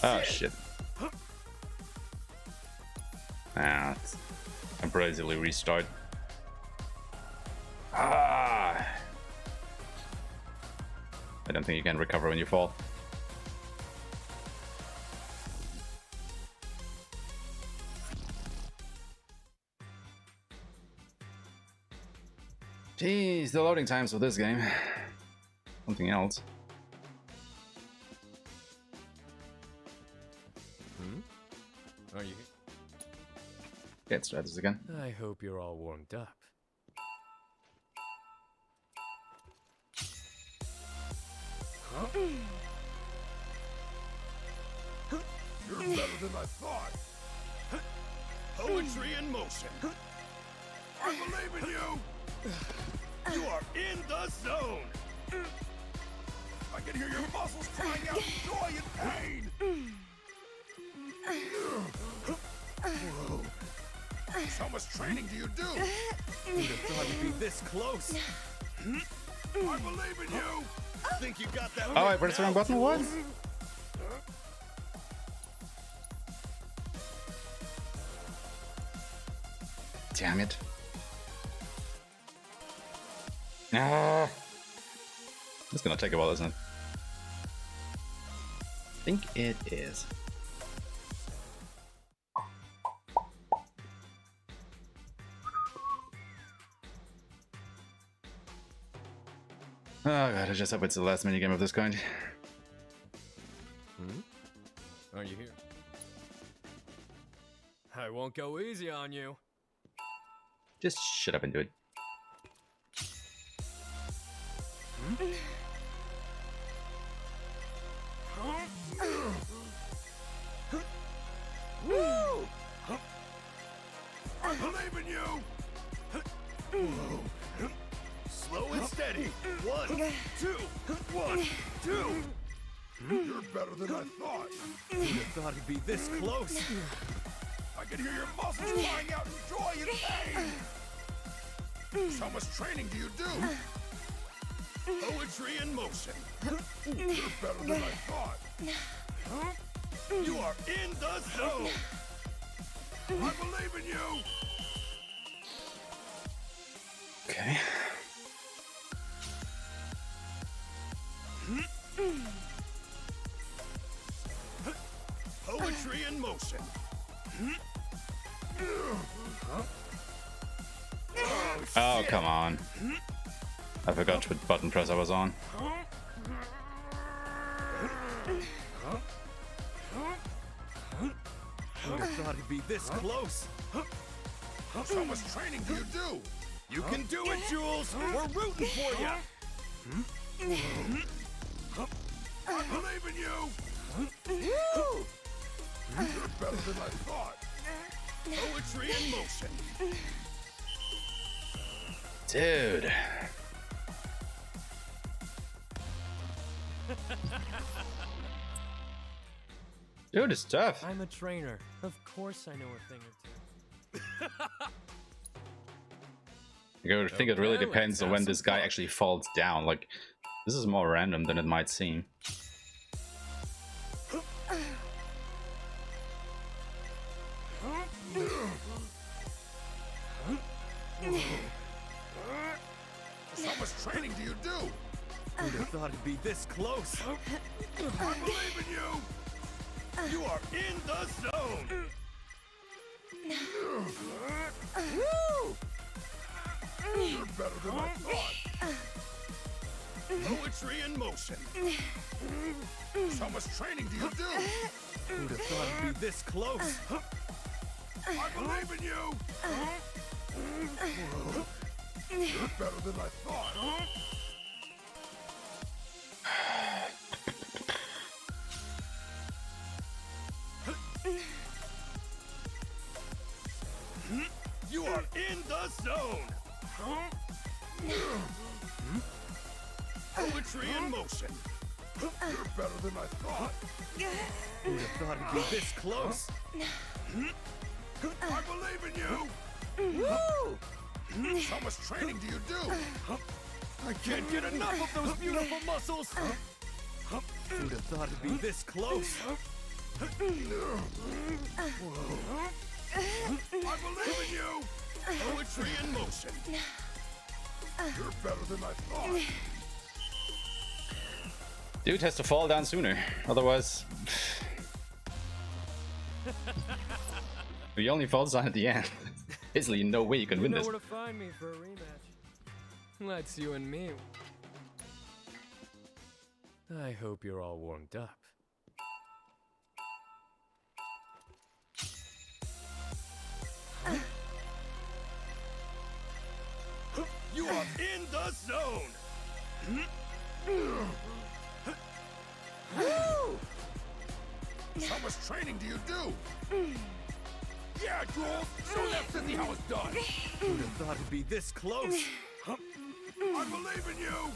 S1: Oh shit. Ah, temporarily restart. Ah! I don't think you can recover when you fall. Jeez, the loading times for this game. Something else.
S21: Are you?
S1: Let's try this again.
S21: I hope you're all warmed up.
S6: You're better than I thought. Poetry in motion. I believe in you. You are in the zone. I can hear your muscles crying out in joy and pain. Whoa. How much training do you do?
S14: Who'd have thought you'd be this close?
S6: I believe in you.
S14: Think you got that?
S1: Oh, I pressed the wrong button. What? Damn it. Ah. It's gonna take a while, isn't it? I think it is. Oh god, I just hope it's the last minigame of this kind.
S21: Are you here? I won't go easy on you.
S1: Just shut up and do it.
S6: Woo! I believe in you. Whoa. Slow and steady. 1, 2, 1, 2. You're better than I thought.
S14: Who'd have thought he'd be this close?
S6: I can hear your muscles crying out in joy and pain. How much training do you do? Poetry in motion. You're better than I thought. You are in the zone. I believe in you.
S1: Okay.
S6: Poetry in motion.
S1: Oh, come on. I forgot what button press I was on.
S14: Who'd have thought he'd be this close?
S6: How much training do you do?
S14: You can do it, Jules! We're rooting for you!
S6: I believe in you! You're better than I thought. Poetry in motion.
S1: Dude. Dude, it's tough.
S14: I'm a trainer. Of course I know a thing or two.
S1: I think it really depends on when this guy actually falls down. Like, this is more random than it might seem.
S6: How much training do you do?
S14: Who'd have thought it'd be this close?
S6: I believe in you! You are in the zone! You're better than I thought. Poetry in motion. How much training do you do?
S14: Who'd have thought it'd be this close?
S6: I believe in you! You're better than I thought. You are in the zone! Poetry in motion. You're better than I thought.
S14: Who'd have thought it'd be this close?
S6: I believe in you! How much training do you do?
S14: I can't get enough of those beautiful muscles! Who'd have thought it'd be this close?
S6: I believe in you! Poetry in motion. You're better than I thought.
S1: Dude has to fall down sooner, otherwise... He only falls down at the end. Basically, no way you can win this.
S14: You know where to find me for a rematch.
S21: Let's you and me. I hope you're all warmed up.
S6: You are in the zone! How much training do you do? Yeah, Jules! Show that sissy how it's done!
S14: Who'd have thought it'd be this close?
S6: I believe in you!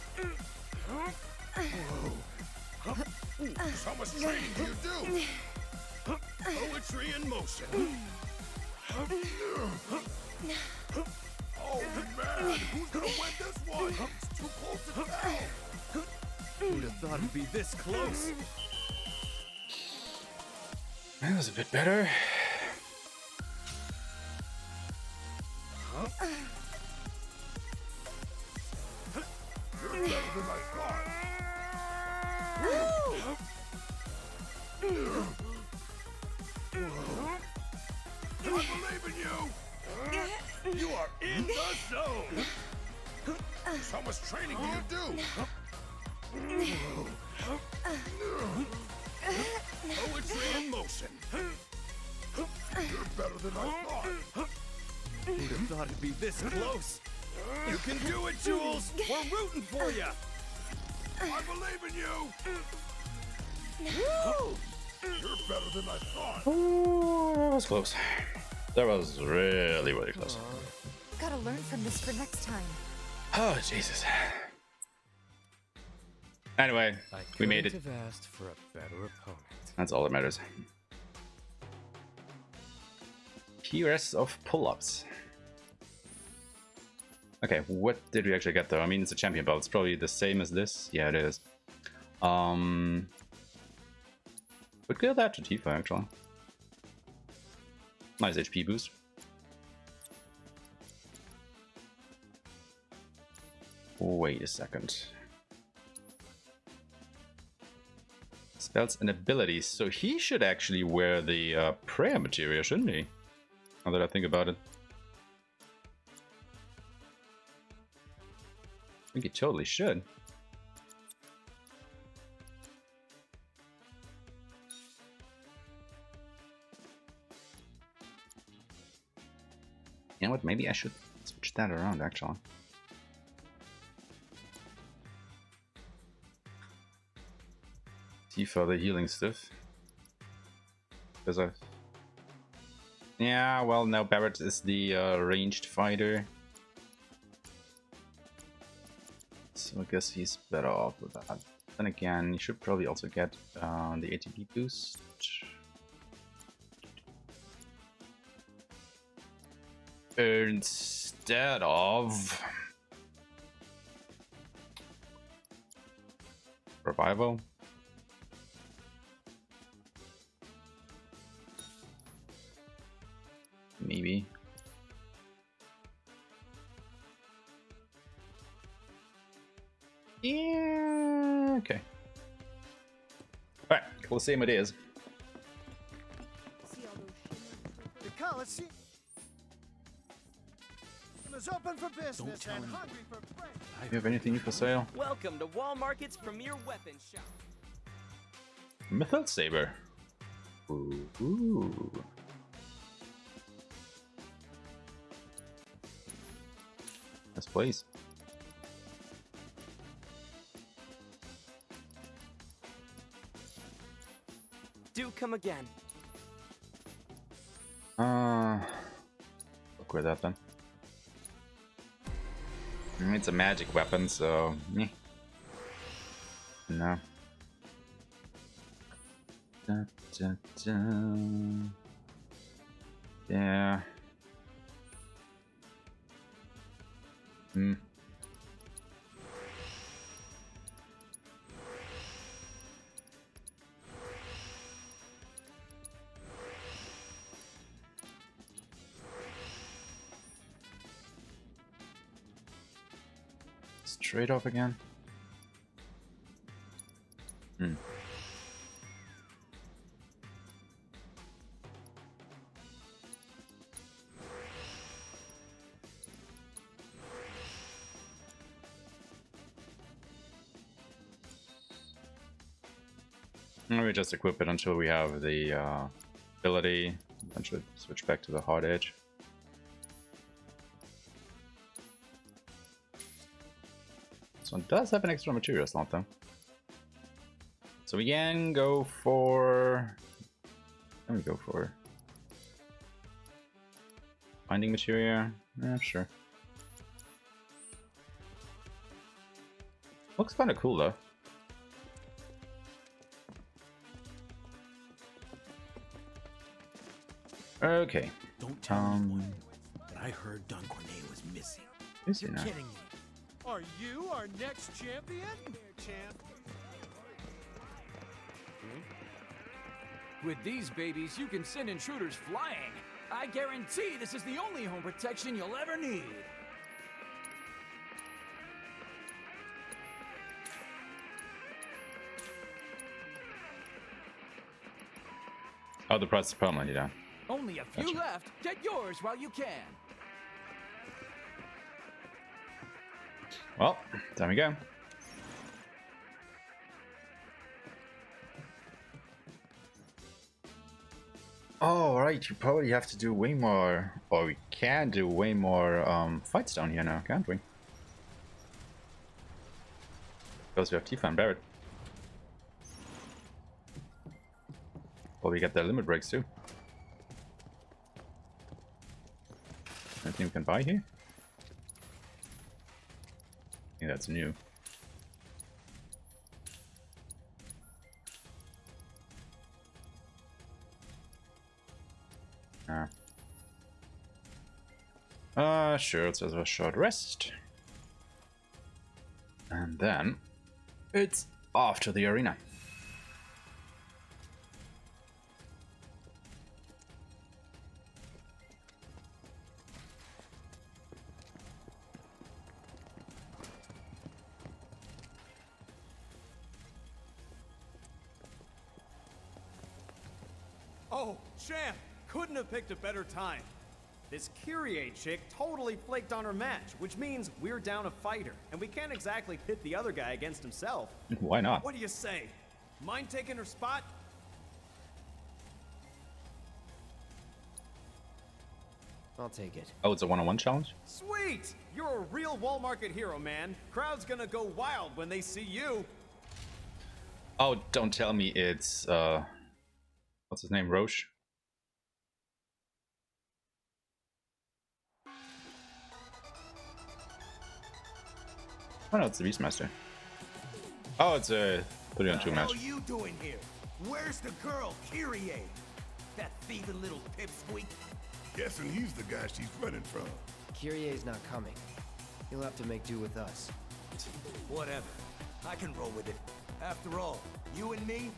S6: How much training do you do? Poetry in motion. Oh man, who's gonna win this one? It's too close to tell.
S14: Who'd have thought it'd be this close?
S1: That was a bit better.
S6: You're better than I thought. I believe in you. You are in the zone. How much training do you do? Poetry in motion. You're better than I thought.
S14: Who'd have thought it'd be this close? You can do it, Jules! We're rooting for you!
S6: I believe in you! You're better than I thought!
S1: Oh, that was close. That was really, really close.
S7: Gotta learn from this for next time.
S1: Oh, Jesus. Anyway, we made it.
S21: Have asked for a better opponent.
S1: That's all that matters. PRS of pull-ups. Okay, what did we actually get though? I mean, it's a champion belt. It's probably the same as this. Yeah, it is. Would give that to Tifa actually. Nice HP boost. Wait a second. Spells and abilities. So he should actually wear the prayer materia, shouldn't he? Now that I think about it. I think he totally should. You know what? Maybe I should switch that around actually. Tifa the healing stuff. Because I. Yeah, well, now Barrett is the ranged fighter. So I guess he's better off with that. Then again, you should probably also get the ATP boost. Instead of Revival. Maybe. Yeah, okay. Alright, Coliseum it is.
S10: The Coliseum is open for business and hungry for prey.
S1: Do you have anything new for sale?
S13: Welcome to Wall Market's premier weapon shop.
S1: Mythil Saber. Ooh. Yes, please.
S13: Do come again.
S1: Look with that then. It's a magic weapon, so no. Da, da, da. Yeah. Straight up again. Let me just equip it until we have the ability. Then should switch back to the hard edge. This one does have an extra material slot though. So we can go for... Let me go for... Binding material? Yeah, sure. Looks kind of cool though. Okay.
S4: Don't tell anyone, but I heard Don Corneo was missing.
S1: Is he
S4: You're
S1: now?
S4: kidding me.
S10: Are you our next champion? Champ.
S13: With these babies, you can send intruders flying. I guarantee this is the only home protection you'll ever need.
S1: Oh, the price is permanently down.
S13: Only a few left. Get yours while you can.
S1: Well, time we go. Oh, right, you probably have to do way more, or we can do way more fights down here now, can't we? Because we have Tifa and Barret. Well, we get the limit breaks too. Anything we can buy here? I think that's new. Sure, let's have a short rest. And then it's off to the arena.
S12: Oh, champ! Couldn't have picked a better time. This Kyrie chick totally flaked on her match, which means we're down a fighter, and we can't exactly pit the other guy against himself.
S1: Why not?
S12: What do you say? Mind taking her spot?
S5: I'll take it.
S1: Oh, it's a one-on-one challenge?
S12: Sweet! You're a real wall market hero, man. Crowd's gonna go wild when they see you.
S1: Oh, don't tell me it's, what's his name, Roche? Oh no, it's the Beastmaster. Oh, it's a 3-on-2 match.
S6: What are you doing here? Where's the girl, Kyrie? That thieving little pipsqueak? Guessing he's the guy she's running from.
S5: Kyrie's not coming. He'll have to make do with us.
S6: Whatever. I can roll with it. After all, you and me,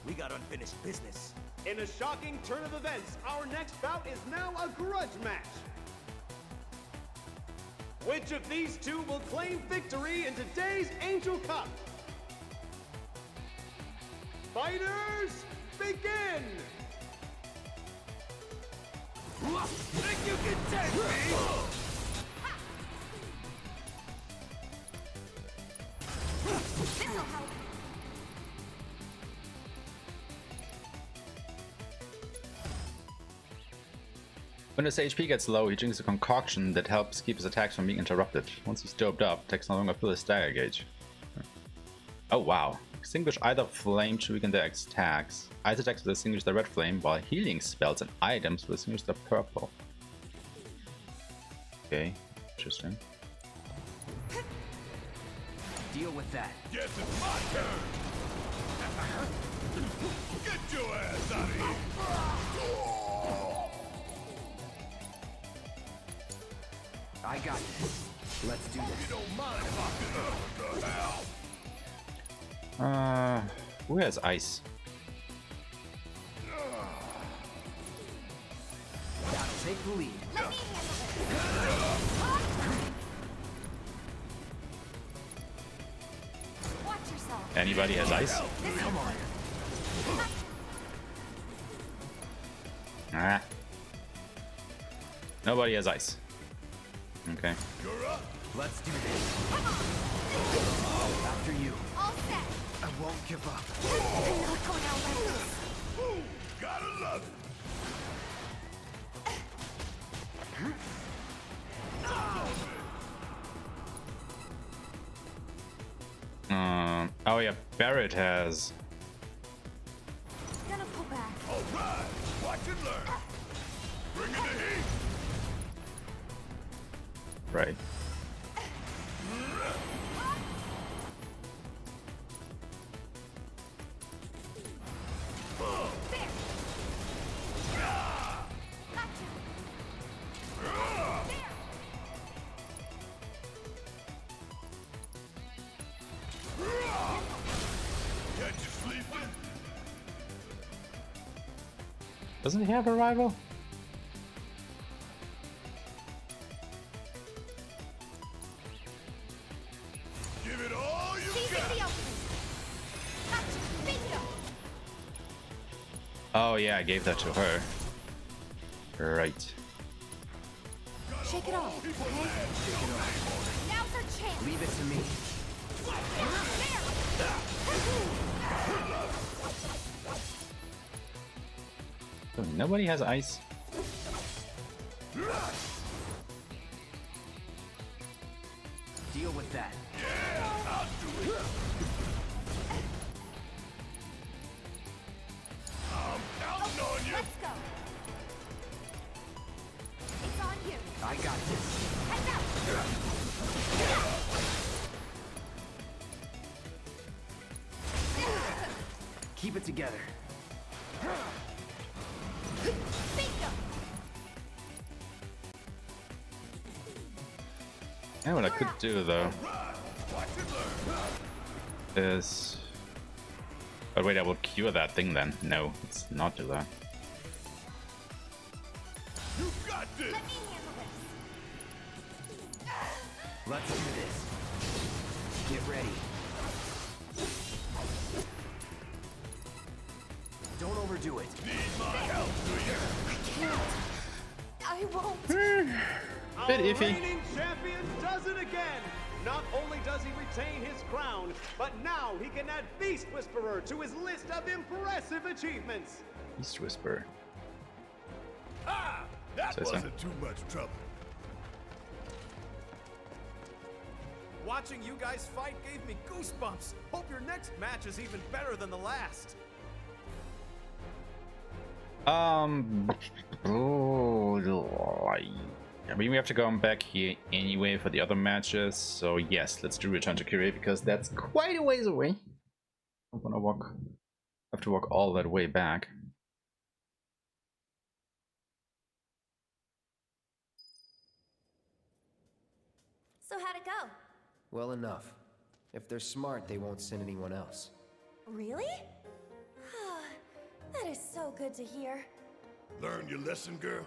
S6: we got unfinished business.
S12: In a shocking turn of events, our next bout is now a grudge match. Which of these two will claim victory in today's Angel Cup? Fighters, begin!
S6: Think you can take me?
S2: This'll help.
S1: When his HP gets low, he drinks a concoction that helps keep his attacks from being interrupted. Once he's doped up, attacks no longer fill his stagger gauge. Oh wow. Extinguish either flame to weaken their attacks. Ice attacks will extinguish the red flame, while healing spells and items will extinguish the purple. Okay, interesting.
S5: Deal with that.
S6: Guess it's my turn. Get your ass out of here.
S5: I got this. Let's do this.
S6: You don't mind if I can... What the hell?
S1: Who has ice?
S5: Gotta take the lead.
S2: Watch yourself.
S1: Anybody has ice?
S5: Come on.
S1: Ah. Nobody has ice. Okay.
S6: You're up.
S5: Let's do this.
S4: After you.
S2: All set.
S4: I won't give up.
S2: I'm not going out like this.
S6: Ooh, gotta love it.
S1: Oh yeah, Barrett has.
S2: Gonna pull back.
S6: All right, watch and learn. Bring in the heat.
S1: Right.
S6: Catch you sleeping.
S1: Doesn't he have a rival?
S6: Give it all you
S2: Seizing
S6: got.
S2: the opening. Gotcha. Bingo.
S1: Oh yeah, I gave that to her. Right.
S2: Shake it off, okay? Now's our chance.
S4: Leave it to me.
S1: So nobody has ice.
S4: Deal with that.
S6: Yeah, I'll do it. I'm counting on you.
S2: Let's go. It's on you.
S4: I got this.
S2: Heads up.
S4: Keep it together.
S2: Bingo.
S1: Yeah, what I could do though is. Oh wait, I will cure that thing then. No, let's not do that.
S6: You got this.
S2: Let me handle this.
S4: Let's do this. Get ready. Don't overdo it.
S6: Need my help, do you?
S2: I won't.
S1: Bit
S12: Our
S1: iffy.
S12: reigning champion does it again. Not only does he retain his crown, but now he can add Beast Whisperer to his list of impressive achievements.
S1: Beast Whisperer.
S6: Ah, that
S1: Say so.
S6: wasn't too much trouble.
S12: Watching you guys fight gave me goosebumps. Hope your next match is even better than the last.
S1: I mean, we have to go back here anyway for the other matches. So yes, let's do Return to Kyrie because that's quite a ways away. I'm gonna have to walk all that way back.
S2: So how'd it go?
S5: Well enough. If they're smart, they won't send anyone else.
S2: Really? That is so good to hear.
S6: Learn your lesson, girl?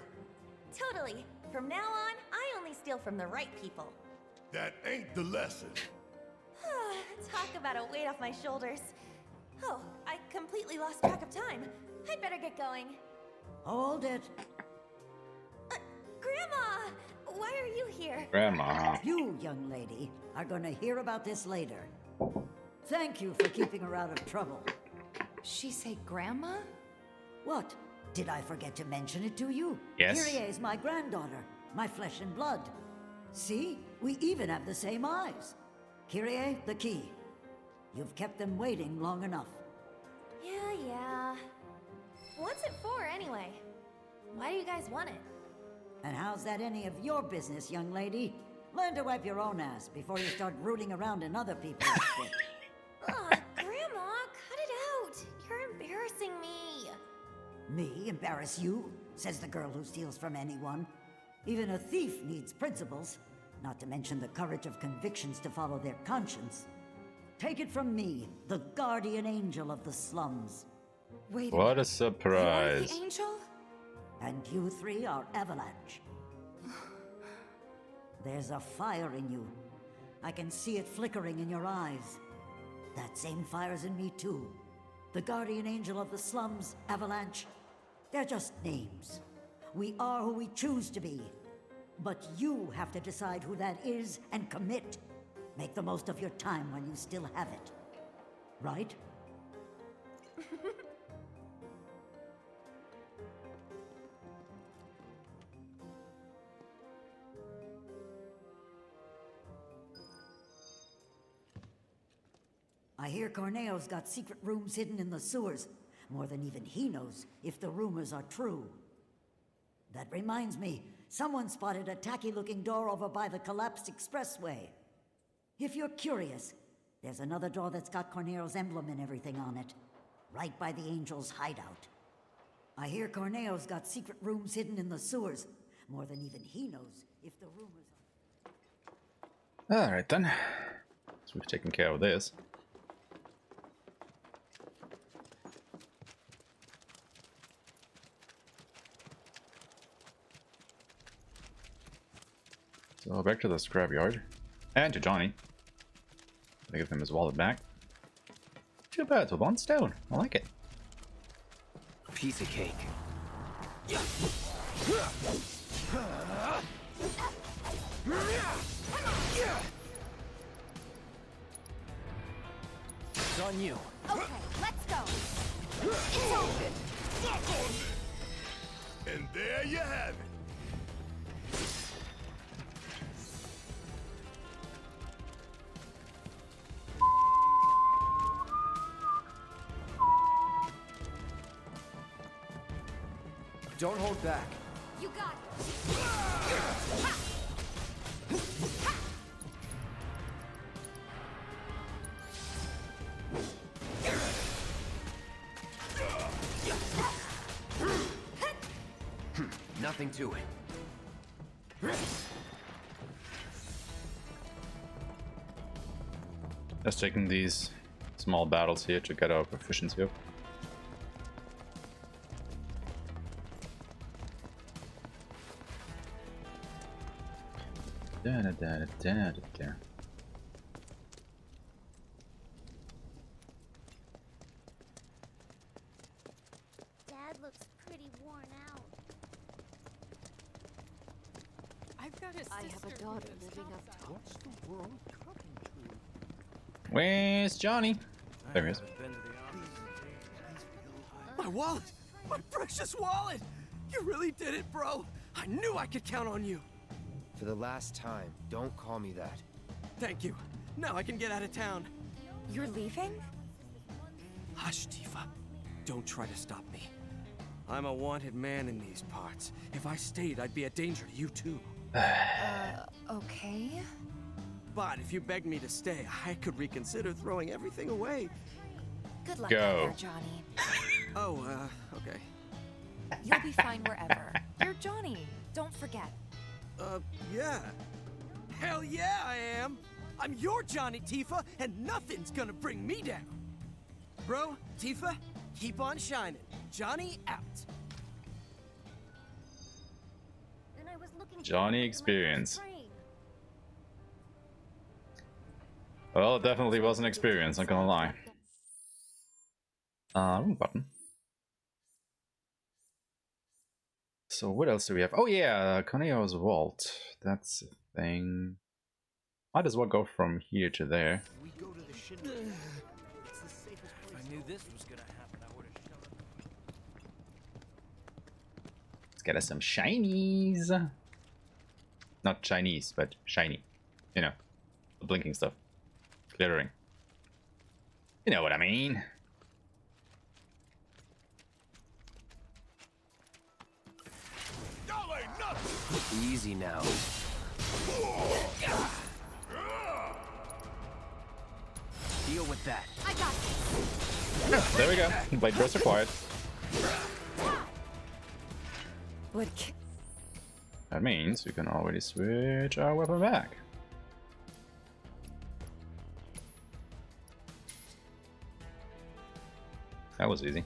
S2: Totally. From now on, I only steal from the right people.
S6: That ain't the lesson.
S2: Talk about a weight off my shoulders. Oh, I completely lost track of time. I'd better get going.
S11: Hold it.
S2: Grandma! Why are you here?
S1: Grandma.
S11: You, young lady, are gonna hear about this later. Thank you for keeping her out of trouble.
S7: She say grandma?
S11: What? Did I forget to mention it to you?
S1: Yes.
S11: Kyrie is my granddaughter, my flesh and blood. See? We even have the same eyes. Kyrie, the key. You've kept them waiting long enough.
S2: Yeah. What's it for, anyway? Why do you guys want it?
S11: And how's that any of your business, young lady? Learn to wipe your own ass before you start rooting around in other people's shit.
S2: Grandma, cut it out! You're embarrassing me!
S11: Me embarrass you? Says the girl who steals from anyone. Even a thief needs principles, not to mention the courage of convictions to follow their conscience. Take it from me, the guardian angel of the slums.
S7: Wait.
S1: What a surprise.
S7: The angel?
S11: And you three are Avalanche. There's a fire in you. I can see it flickering in your eyes. That same fire's in me too. The guardian angel of the slums, Avalanche. They're just names. We are who we choose to be. But you have to decide who that is and commit. Make the most of your time while you still have it. Right? I hear Corneo's got secret rooms hidden in the sewers. More than even he knows, if the rumors are true. That reminds me, someone spotted a tacky-looking door over by the collapsed expressway. If you're curious, there's another door that's got Corneo's emblem and everything on it. Right by the Angel's hideout. I hear Corneo's got secret rooms hidden in the sewers. More than even he knows, if the rumors are...
S1: Alright then. So we've taken care of this. So back to the scrapyard. And to Johnny. I give him his wallet back. 2 birds with 1 stone. I like it.
S5: Piece of cake. It's on you.
S2: Okay, let's go. It's open.
S6: And there you have it.
S5: Don't hold back.
S2: You got it.
S5: Nothing to it.
S1: Just taking these small battles here to get our proficiency up. Da, da, da, da, da, da.
S16: Dad looks pretty worn out.
S3: I've got a sister. I have a daughter living up top.
S15: What's the world coming to?
S1: Where's Johnny? There he is.
S4: My wallet! My precious wallet! You really did it, bro! I knew I could count on you!
S5: For the last time, don't call me that.
S4: Thank you. Now I can get out of town.
S7: You're leaving?
S4: Hush, Tifa. Don't try to stop me. I'm a wanted man in these parts. If I stayed, I'd be a danger to you too.
S7: Okay.
S4: But if you begged me to stay, I could reconsider throwing everything away.
S7: Good luck
S1: Go.
S7: out there, Johnny.
S4: Oh, okay.
S7: You'll be fine wherever. You're Johnny. Don't forget.
S4: Yeah. Hell yeah, I am! I'm your Johnny, Tifa, and nothing's gonna bring me down! Bro, Tifa, keep on shining. Johnny out.
S16: Then I was looking
S1: Johnny experience. Well, it definitely was an experience, not gonna lie. Wrong button. So what else do we have? Oh yeah, Corneo's vault. That's a thing. Might as well go from here to there.
S10: We go to the Shinra. It's the safest place. If I knew this was gonna happen, I would have shown up.
S1: Let's get us some shinies. Not Chinese, but shiny. You know, the blinking stuff. Glittering. You know what I mean.
S5: Easy now. Deal with that.
S2: I got this.
S1: Yeah, there we go. Blade burst required.
S7: Blink.
S1: That means we can already switch our weapon back. That was easy.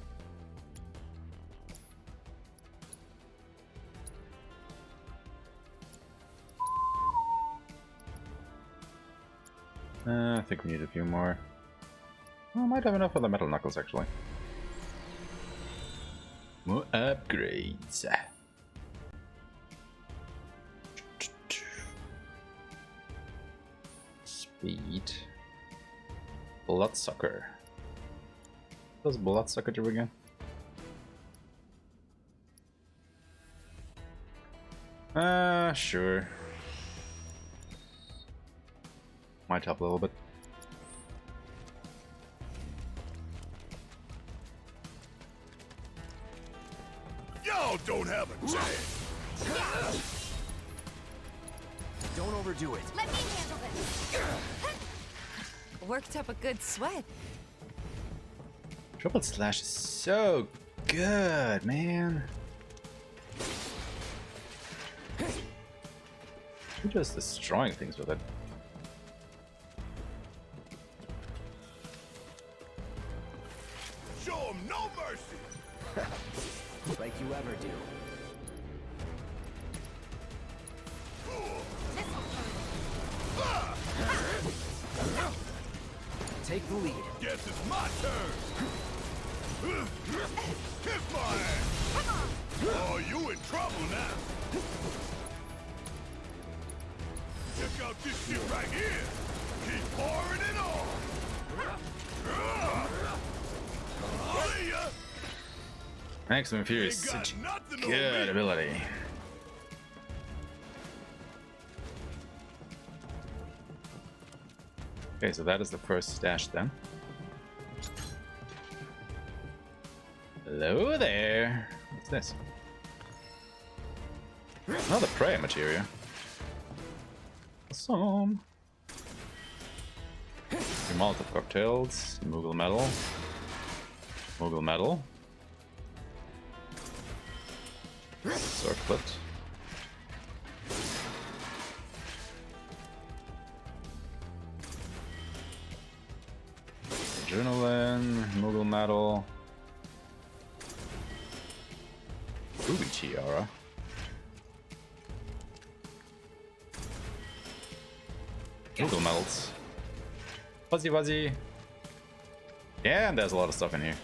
S1: I think we need a few more. Well, I might have enough for the metal knuckles actually. More upgrades. Speed. Bloodsucker. What does Bloodsucker do again? Sure. Might help a little bit.
S6: Y'all don't have a chance.
S10: Don't overdo it.
S7: Let me handle this. Worked up a good sweat.
S1: Triple Slash is so good, man. You're just destroying things with it.
S6: Show 'em no mercy.
S10: Like you ever do. Take the lead.
S6: Guess it's my turn. Kiss my ass. Oh, you in trouble now. Check out this shit right here. Keep pouring it on. See ya.
S1: Maximum Fury is such a good ability. Okay, so that is the first stash then. Hello there. What's this? Another prayer material. Awesome. Molotov cocktails, Moogle metal. Moogle metal. Circlet. Adrenaline, Moogle metal. Ruby tiara. Moogle metals. Fuzzy Wuzzy. Yeah, and there's a lot of stuff in here.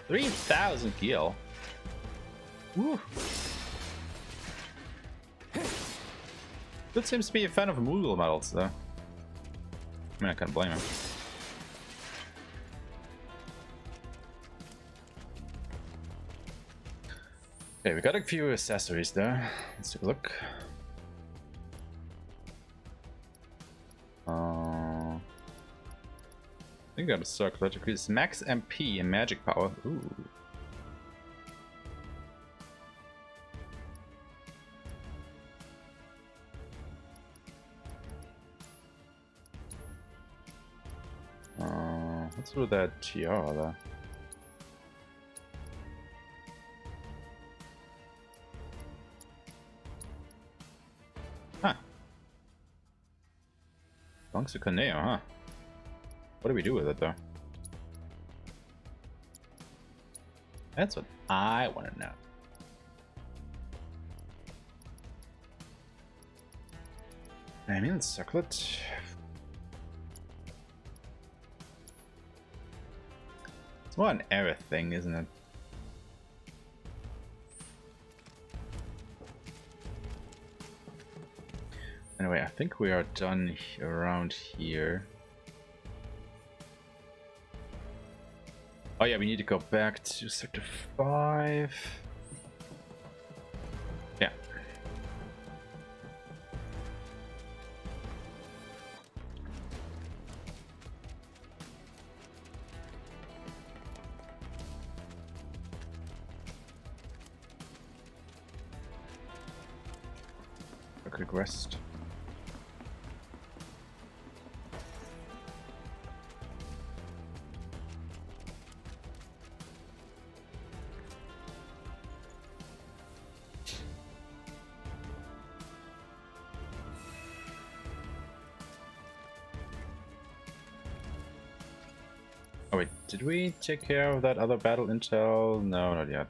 S1: $3,000 gil. Woo. Good seems to be a fan of Moogle medals, though. I mean, I can't blame him. Okay, we got a few accessories there. Let's take a look. I think I got a circlet. Increases max MP and magic power. Ooh. What's with that tiara there? Huh. Belongs to Corneo, huh? What do we do with it though? That's what I want to know. I mean, circlet. It's more an error thing, isn't it? Anyway, I think we are done around here. Oh yeah, we need to go back to Sector 5. Yeah. A quick rest. Oh wait, did we take care of that other battle intel? No, not yet.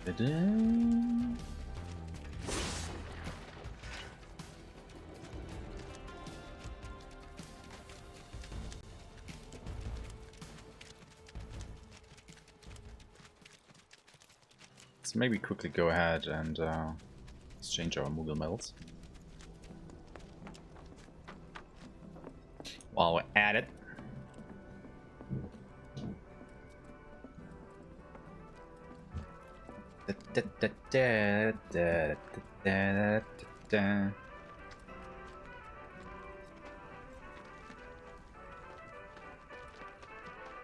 S1: Ta-da. Let's maybe quickly go ahead and exchange our Moogle medals. While we're at it.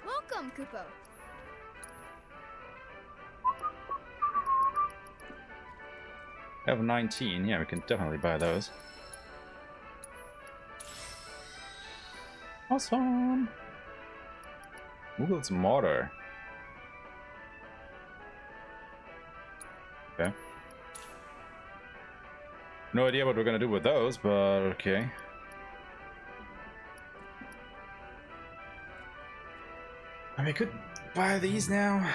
S9: Welcome, Kupo.
S1: I have 19, yeah, we can definitely buy those. Awesome! Moogle's Mortar. Okay. No idea what we're gonna do with those, but okay. I mean, I could buy these now.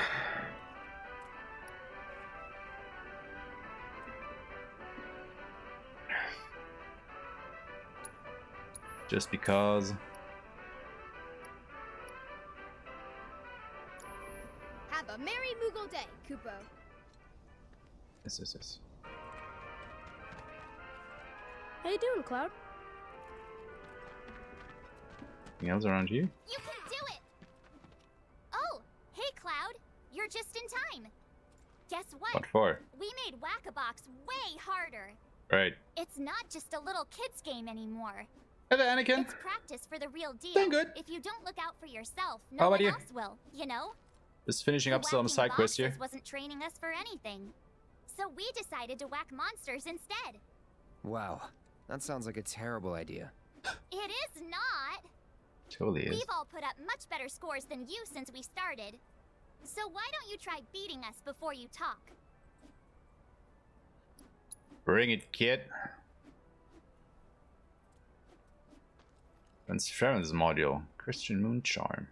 S1: Just because.
S9: Have a merry Moogle day, Kupo.
S1: Yes.
S22: How you doing, Cloud?
S1: Anything else around you?
S16: You can do it! Oh, hey Cloud. You're just in time. Guess what?
S1: What for?
S16: We made Whack-A-Box way harder.
S1: Right.
S16: It's not just a little kid's game anymore.
S1: Hello, Anakin.
S16: It's practice for the real deal.
S1: Doing good.
S16: If you don't look out for yourself,
S1: How
S16: no
S1: about
S16: one
S1: you?
S16: else will, you know?
S1: Just finishing up some
S16: Whacking
S1: side quests here.
S16: boxes wasn't training us for anything. So we decided to whack monsters instead.
S5: Wow, that sounds like a terrible idea.
S16: It is not.
S1: Totally is.
S16: We've all put up much better scores than you since we started. So why don't you try beating us before you talk?
S1: Bring it, kid. Transference module. Christian Moon Charm.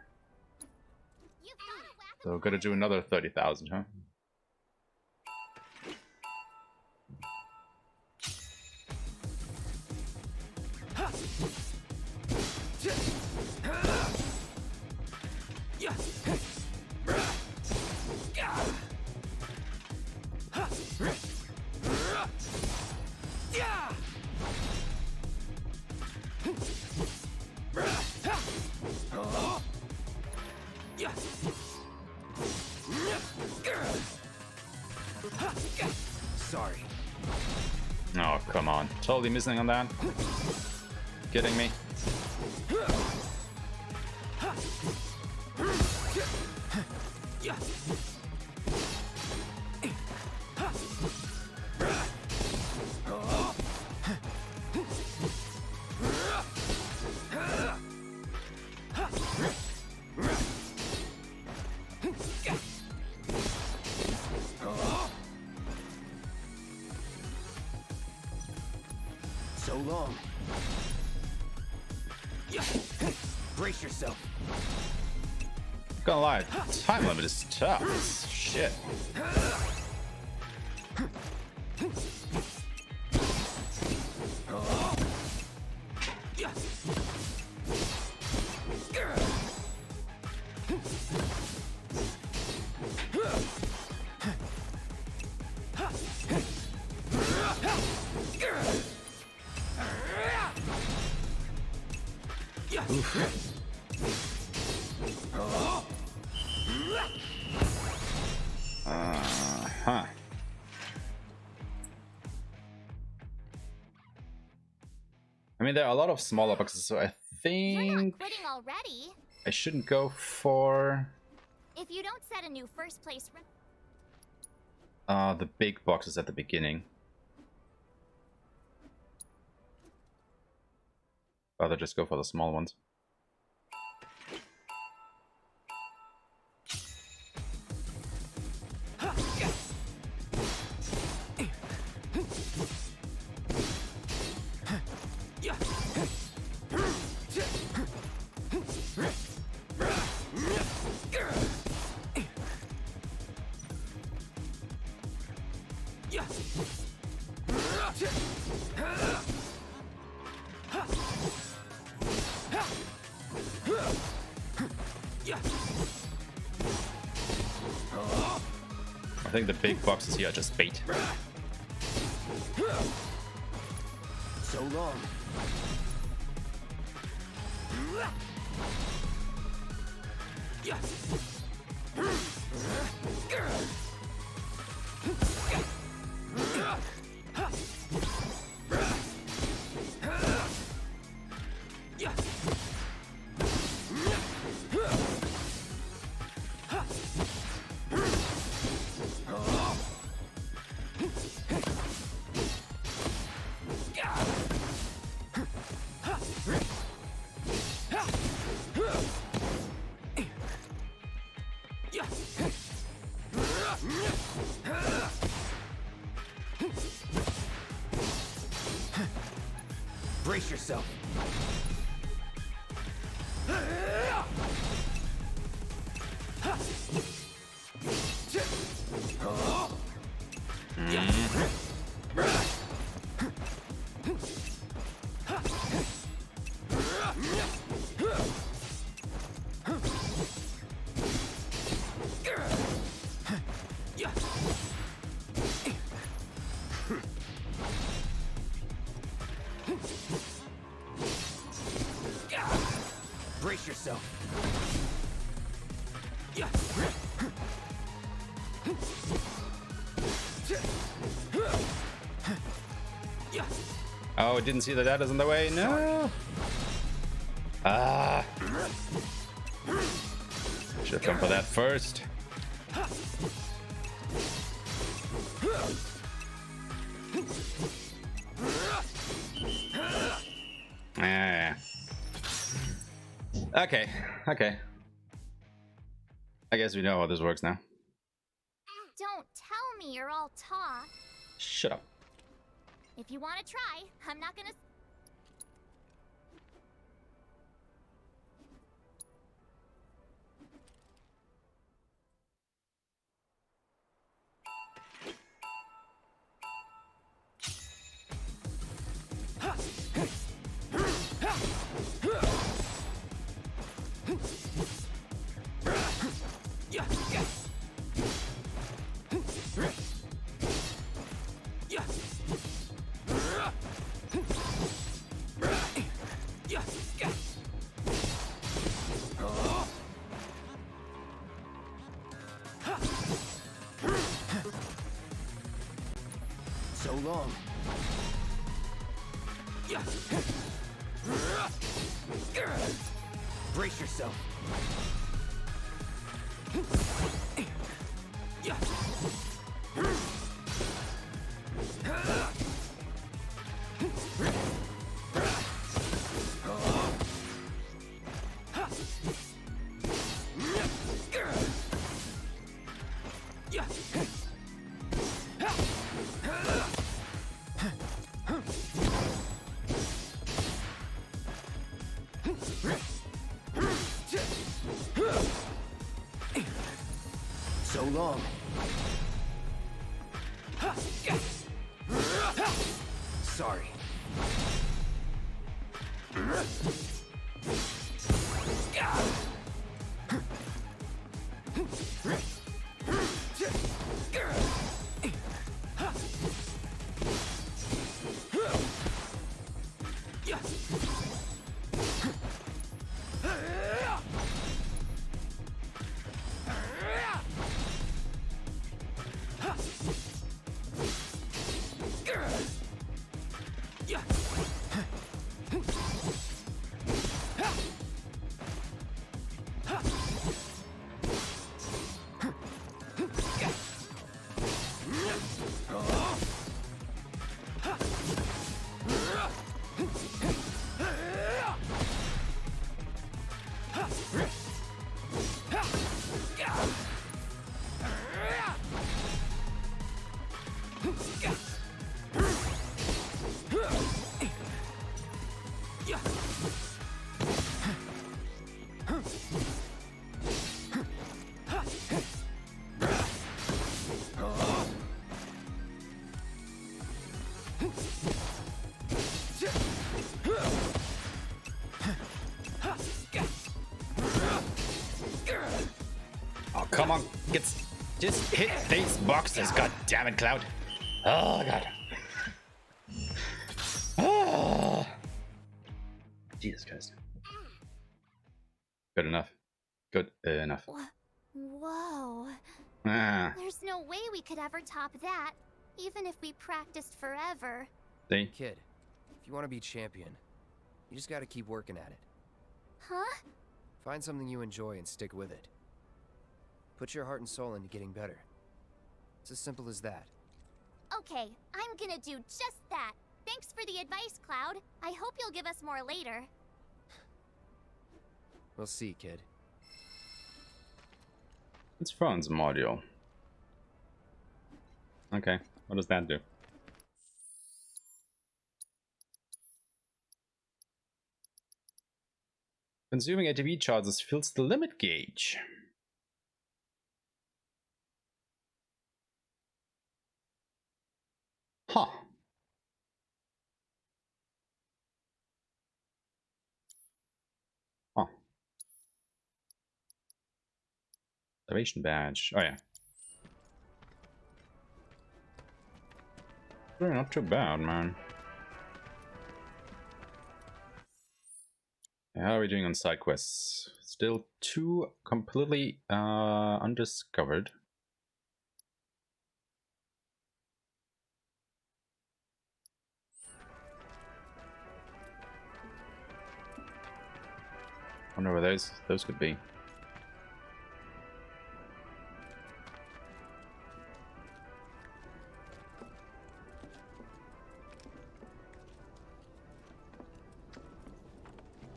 S1: So gotta do another 30,000, huh?
S5: Sorry.
S1: Oh, come on. Totally missing on that. Kidding me?
S5: So long. Brace yourself.
S1: Gonna lie, time limit is tough. Shit. I mean, there are a lot of smaller boxes, so I think
S16: Quitting already?
S1: I shouldn't go for
S16: If you don't set a new first place
S1: the big boxes at the beginning. Rather just go for the small ones. think the big boxes here are just bait.
S10: So long. Brace yourself. Brace yourself.
S1: Oh, didn't see that is in the way. No. Ah. Should have gone for that first. Ah. Okay, okay. I guess we know how this works now.
S16: Don't tell me you're all talk.
S1: Shut up.
S16: If you want to try, I'm not gonna...
S10: So long. Brace yourself. So long. Sorry.
S1: Oh, come on, get Just hit these boxes, god damn it, Cloud. Oh god. Oh. Jesus Christ. Good enough. Good enough.
S16: Whoa.
S1: Ah.
S16: There's no way we could ever top that, even if we practiced forever.
S1: See?
S5: Kid, if you want to be champion, you just gotta keep working at it.
S16: Huh?
S5: Find something you enjoy and stick with it. Put your heart and soul into getting better. It's as simple as that.
S16: Okay, I'm gonna do just that. Thanks for the advice, Cloud. I hope you'll give us more later.
S5: We'll see, kid.
S1: It's phones module. Okay, what does that do? Consuming ATV charges fills the limit gauge. Huh. Huh. Salvation badge. Oh yeah. Really not too bad, man. How are we doing on side quests? Still 2 completely undiscovered. Wonder where those could be.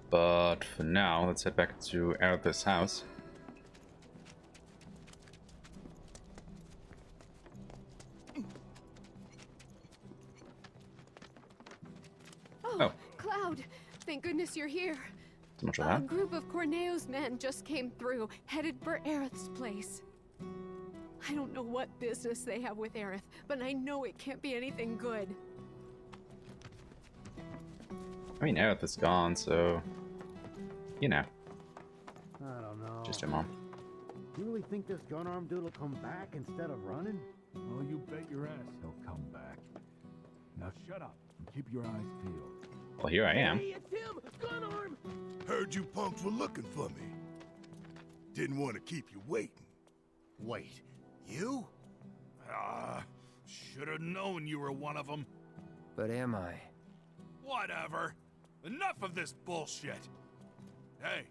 S1: But for now, let's head back to Aerith's house.
S3: Oh, Cloud! Thank goodness you're here.
S1: So much of
S3: A
S1: that.
S3: group of Corneo's men just came through, headed for Aerith's place. I don't know what business they have with Aerith, but I know it can't be anything good.
S1: I mean, Aerith is gone, so you know.
S15: I don't know.
S1: Just your mom.
S15: You really think this gun-armed dude will come back instead of running?
S6: Well, you bet your ass he'll come back. Now shut up and keep your eyes peeled.
S1: Well, here I am.
S6: Hey, it's him! Gun arm! Heard you punks were looking for me. Didn't want to keep you waiting. Wait, you? Should have known you were one of them.
S5: But am I?
S6: Whatever. Enough of this bullshit. Hey,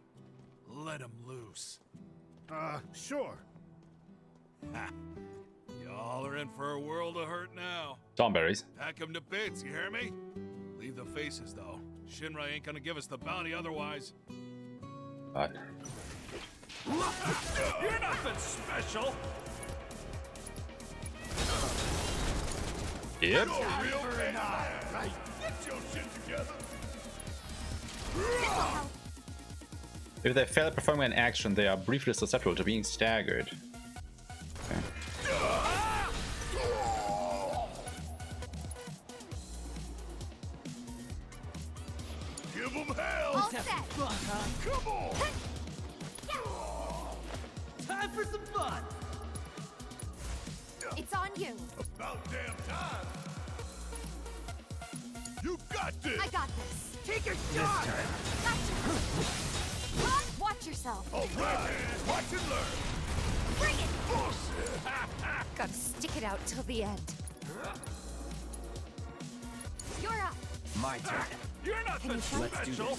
S6: let him loose. Sure. Ha. Y'all are in for a world of hurt now.
S1: Thornberries.
S6: Pack him to bits, you hear me? Leave the faces, though. Shinra ain't gonna give us the bounty otherwise.
S1: God.
S6: You're nothing special!
S1: Yep.
S6: You're real very nice, right? Get your shit together!
S1: If they fail at performing an action, they are briefly susceptible to being staggered. Okay.
S6: Give them hell!
S9: All set.
S6: Come on!
S10: Time for some fun!
S3: It's on you.
S6: About damn time! You got this!
S3: I got this.
S10: Take a shot!
S3: Gotcha. Watch yourself.
S6: All right, watch and learn!
S3: Bring it.
S6: Bullshit!
S7: Gotta stick it out till the end.
S3: You're up.
S5: My turn.
S6: You're nothing
S5: Let's do
S6: special!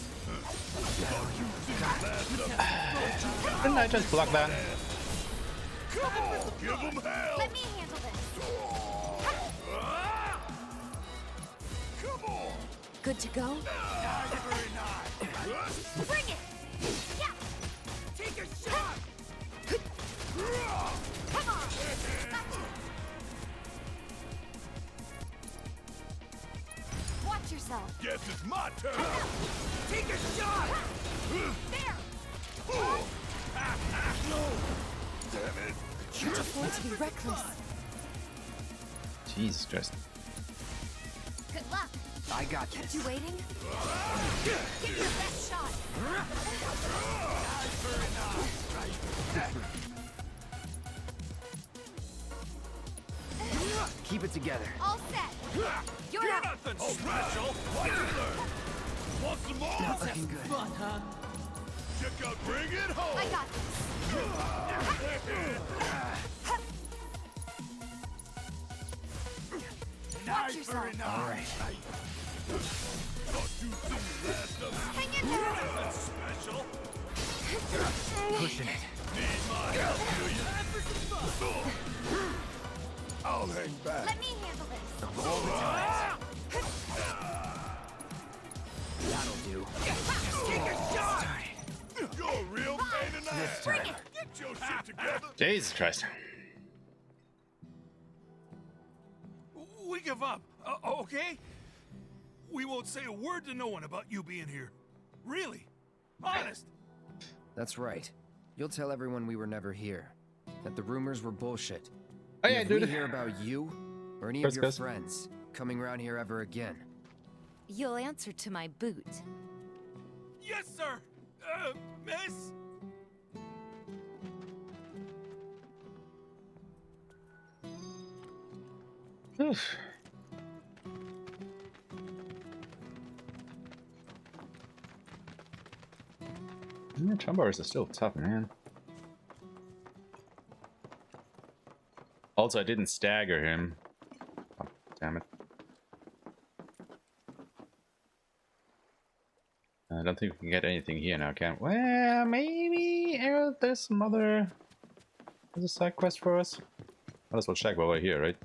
S1: Didn't I just block that?
S6: Come on! Give them hell!
S3: Let me handle this.
S6: Come on!
S7: Good to go?
S3: Bring it. Yeah.
S10: Take a shot!
S3: Come on. Gotcha. Watch yourself.
S6: Guess it's my turn!
S10: Take a shot!
S3: There.
S6: No! Damn it!
S7: Can't afford to be reckless.
S1: Jesus Christ.
S3: Good luck.
S5: I got
S3: Kept
S5: this.
S3: you waiting? Give your best shot.
S5: Keep it together.
S9: All set. You're up.
S6: Nothing special. What you learn? Want some more?
S5: Not looking good.
S13: Fun, huh?
S6: Check out, bring it home.
S9: I got this. Watch yourself.
S5: All right.
S6: Thought you'd see the last of it.
S9: Hang in there.
S6: Nothing special.
S5: Pushing it.
S6: Need my help, do you? I'll hang back.
S9: Let me handle this.
S5: All the time. That'll do.
S6: Take a shot. You're a real pain in the ass.
S9: Bring it.
S6: Get your shit together.
S1: Jesus Christ.
S6: We give up, okay? We won't say a word to no one about you being here. Really? Honest?
S5: That's right. You'll tell everyone we were never here. That the rumors were bullshit.
S1: Oh
S5: And
S1: yeah,
S5: if
S1: dude.
S5: we hear about you or any of your friends coming around here ever again,
S7: You'll answer to my boot.
S6: Yes, sir. Miss?
S1: Oof. Chumbars are still tough, man. Also, I didn't stagger him. Oh, damn it. I don't think we can get anything here now, can we? Well, maybe there's some other... There's a side quest for us. Might as well check while we're here, right?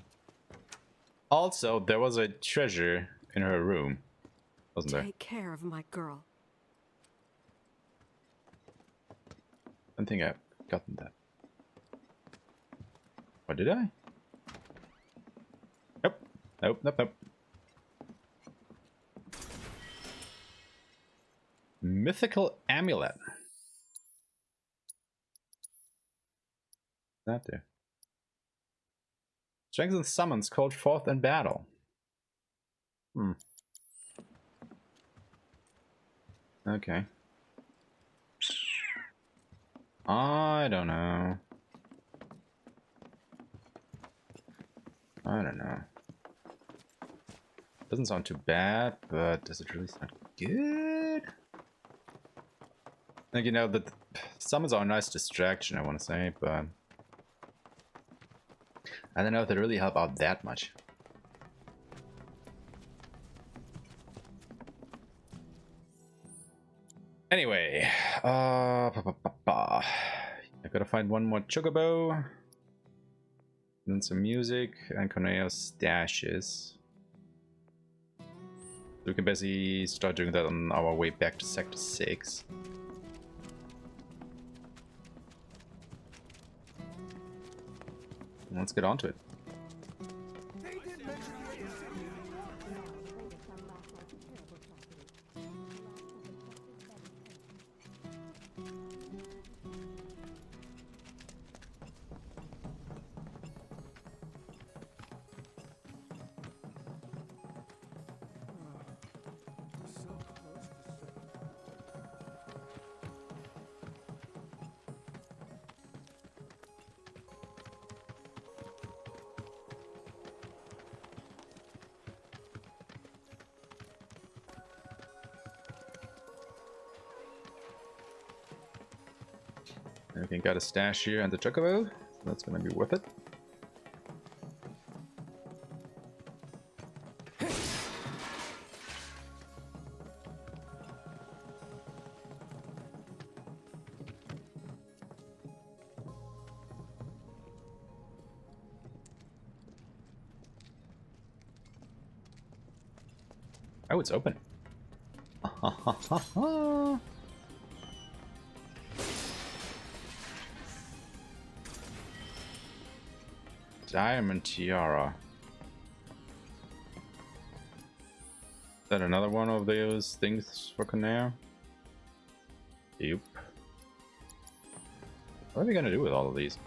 S1: Also, there was a treasure in her room, wasn't there?
S20: Take care of my girl.
S1: I don't think I've gotten that. Or did I? Nope. Nope, nope, nope. Mythical amulet. That there. Strengthens summons called forth in battle. Okay. I don't know. I don't know. Doesn't sound too bad, but does it really sound good? Like, you know, the summons are a nice distraction, I want to say, but I don't know if they really help out that much. Anyway, I gotta find one more chocobo, then some music, and Corneo's stashes. We can basically start doing that on our way back to Sector 6. Let's get on to it. Okay, got a stash here and the chocobo. That's gonna be worth it. Oh, it's open. Diamond tiara. Is that another one of those things for Corneo? Yep. What are we gonna do with all of these?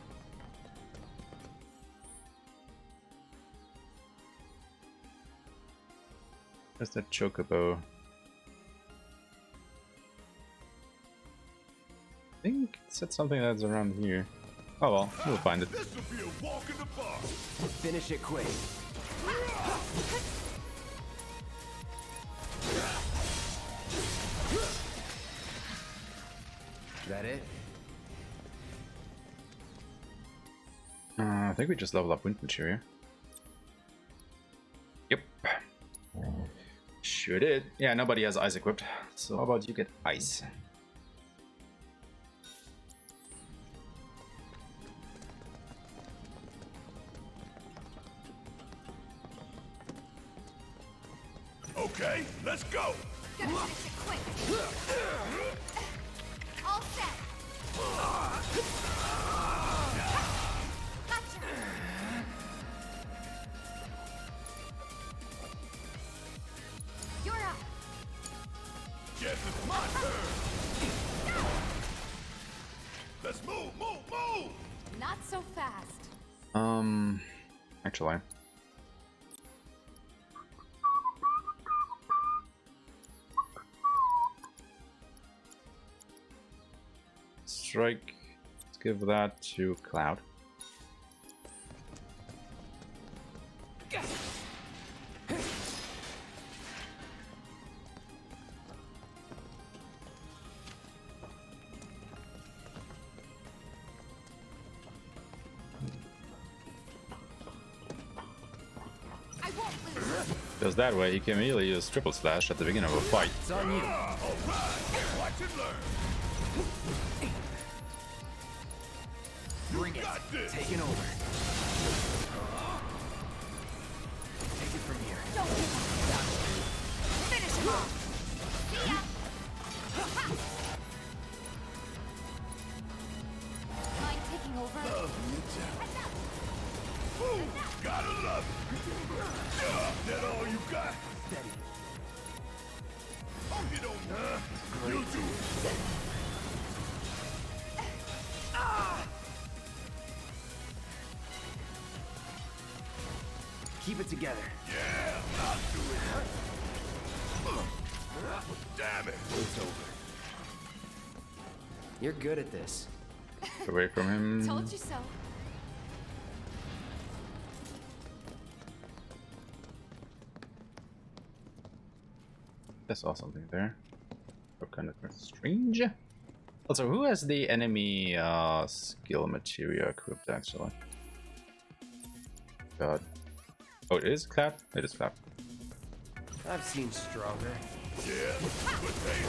S1: Where's that chocobo? I think it said something that's around here. Oh well, we'll find it.
S6: This will be a walk in the park.
S5: finish it quick. That it?
S1: I think we just leveled up wind material. Yep. Sure did. Yeah, nobody has ice equipped. So how about you get ice?
S6: Okay, let's go.
S9: Gotta finish it quick. All set. Gotcha. You're up.
S6: Guess it's my turn. Let's move, move, move.
S3: Not so fast.
S1: Actually. Strike. Let's give that to Cloud.
S9: I won't lose.
S1: Because that way he can immediately use triple slash at the beginning of a fight.
S5: It's on you.
S6: Watch and learn.
S13: Bring it. Taking over. Take it from here.
S9: Don't give up. Finish him off. See ya. Mind taking over?
S6: Ooh, gotta love it. That all you got?
S13: Steady.
S6: Oh, you don't. You do it.
S13: Keep it together.
S6: Yeah, I'll do it. Damn it.
S5: It's over. You're good at this.
S1: Away from him.
S3: Told you so.
S1: I saw something there. What kind of strange? Also, who has the enemy skill material equipped actually? God. Oh, it is Cloud? It is Cloud.
S5: I've seen stronger.
S6: Yeah, but they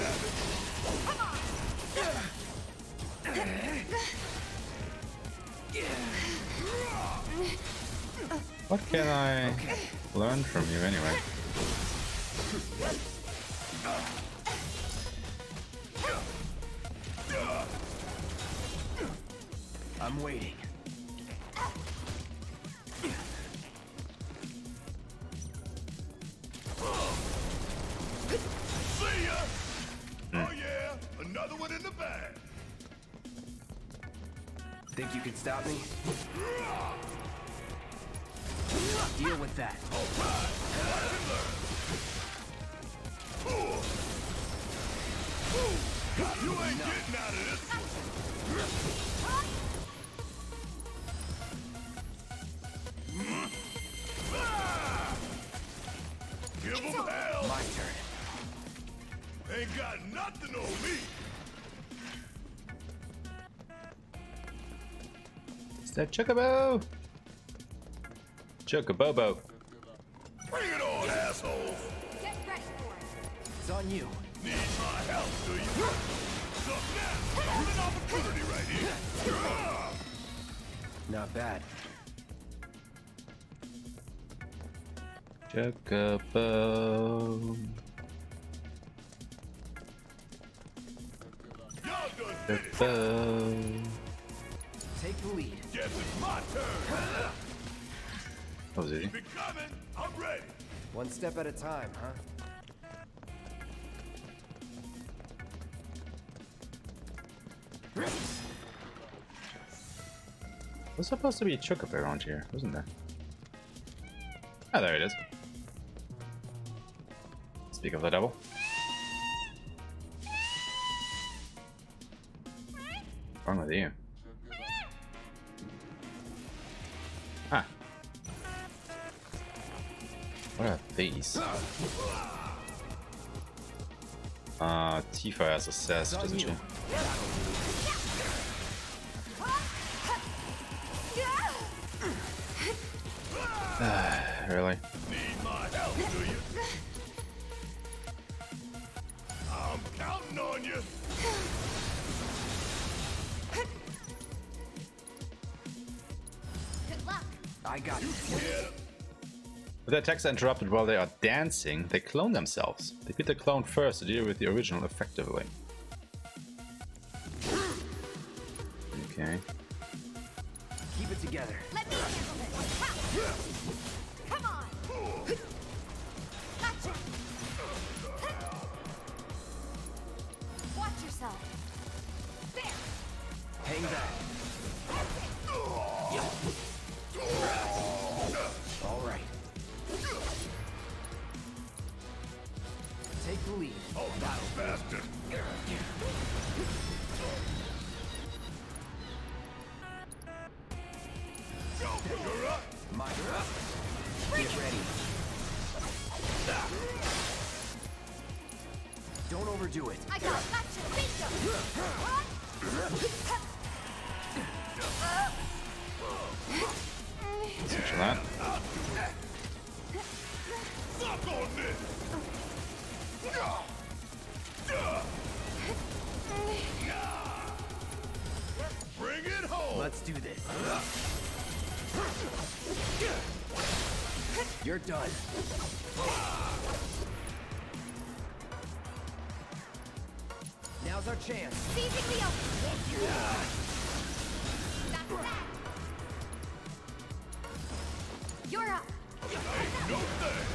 S1: What can I learn from you anyway?
S13: I'm waiting.
S6: See ya. Oh yeah, another one in the bag.
S13: Think you can stop me? Deal with that.
S6: You ain't getting out of this one. Give him hell.
S13: My turn.
S6: Ain't got nothing on me.
S1: Is that Chocobo? Chocobobo.
S6: Bring it on, assholes.
S9: Get ready for it.
S13: It's on you.
S6: Need my help, do you? Up now. Golden opportunity right here.
S5: Not bad.
S1: Chocobo. Chocobo.
S13: Take the lead.
S6: Guess it's my turn.
S1: That was easy.
S6: Keep it coming. I'm ready.
S5: One step at a time, huh?
S1: There's supposed to be a Chocobo around here, wasn't there? Ah, there it is. Speak of the devil. What's wrong with you? Ah. What are these? Tifa has a sass, doesn't she? Really?
S6: Need my help, do you? I'm counting on you.
S2: Good luck.
S5: I got you.
S1: With their attacks interrupted while they are dancing, they clone themselves. They beat the clone first to deal with the original effectively. Okay.
S5: Keep it together.
S2: Let me handle this. Ha! Come on. Gotcha. Watch yourself. There.
S5: Hang back. All right. Take the lead.
S6: Oh, that bastard. You're up.
S5: My turn. Get ready. Don't overdo it.
S2: I got gotcha.
S1: Such that.
S6: Suck on this. Bring it home.
S5: Let's do this. You're done. Now's our chance.
S2: Seizing the open. That's that. You're up.
S6: Ain't no thing.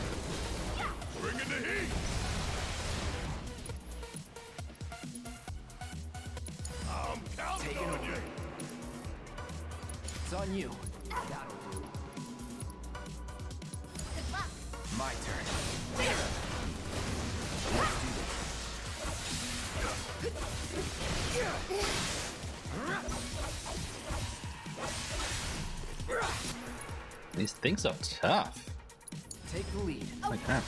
S6: Bring in the heat. I'm counting on you.
S5: It's on you. That'll do.
S2: Good luck.
S5: My turn.
S1: These things are tough.
S5: Take the lead.
S1: Like that.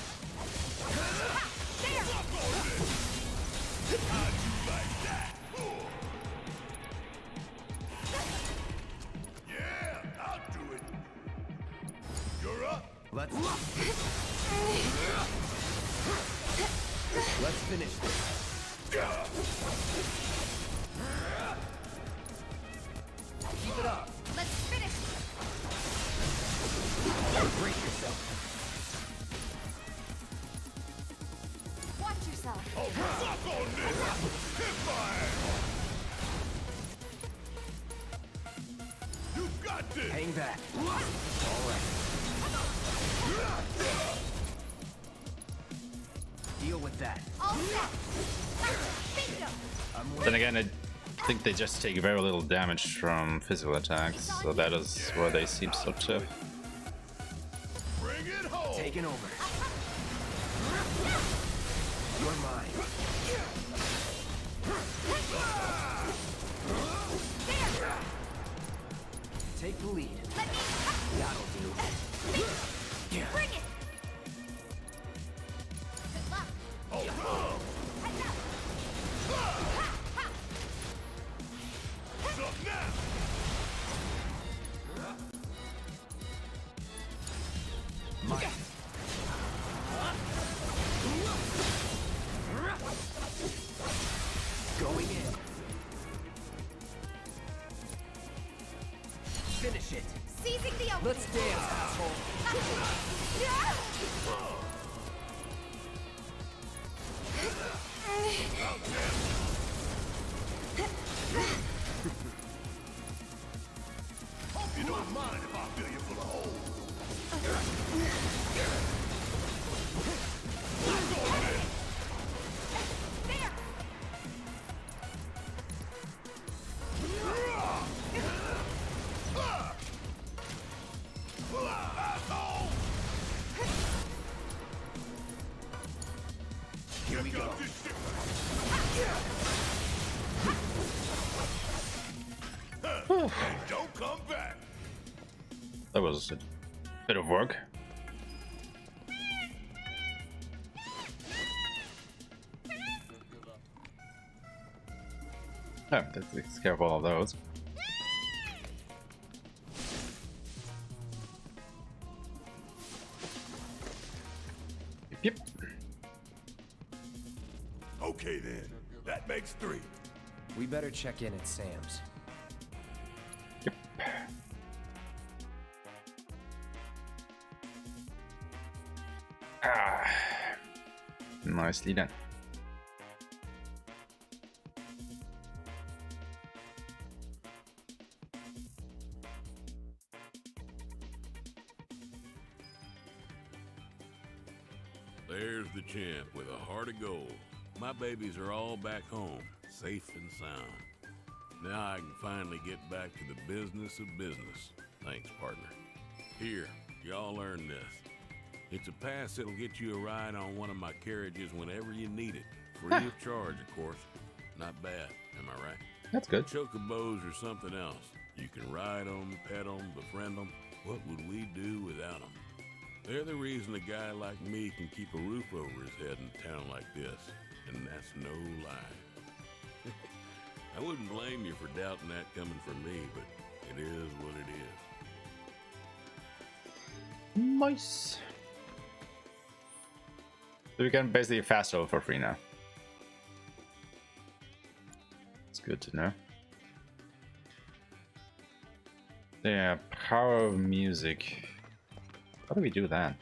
S6: Yeah, I'll do it. You're up.
S5: Let's finish this. Keep it up.
S2: Let's finish.
S5: Break yourself.
S2: Watch yourself.
S6: Oh, suck on this. Hit fire. You got this.
S5: Hang back. All right. Deal with that.
S2: All set. Bingo.
S1: Then again, I think they just take very little damage from physical attacks, so that is why they seem so tough.
S6: Bring it home.
S5: Taking over. You're mine. Take the lead. That'll do.
S2: Bring it. Good luck.
S6: Oh,
S2: Heads up.
S6: Suck now.
S5: Mine. Going in. Finish it.
S2: Seizing the opening.
S5: Let's dance, asshole.
S6: Hope you don't mind if I fill you full of holes.
S2: There.
S5: Here we go.
S6: Don't come back.
S1: That was a bit of work. Oh, let's careful of those. Yep.
S6: Okay then, that makes 3.
S5: We better check in at Sam's.
S1: Yep. Ah, nicely done.
S6: There's the champ with a heart of gold. My babies are all back home, safe and sound. Now I can finally get back to the business of business. Thanks, partner. Here, y'all earn this. It's a pass that'll get you a ride on one of my carriages whenever you need it. Free of charge, of course. Not bad, am I right?
S1: That's good.
S6: Chocobos or something else. You can ride them, pet them, befriend them. What would we do without them? They're the reason a guy like me can keep a roof over his head in a town like this. And that's no lie. I wouldn't blame you for doubting that coming from me, but it is what it is.
S1: Nice. So we can basically fast travel for free now. It's good to know. Yeah, power of music. How do we do that?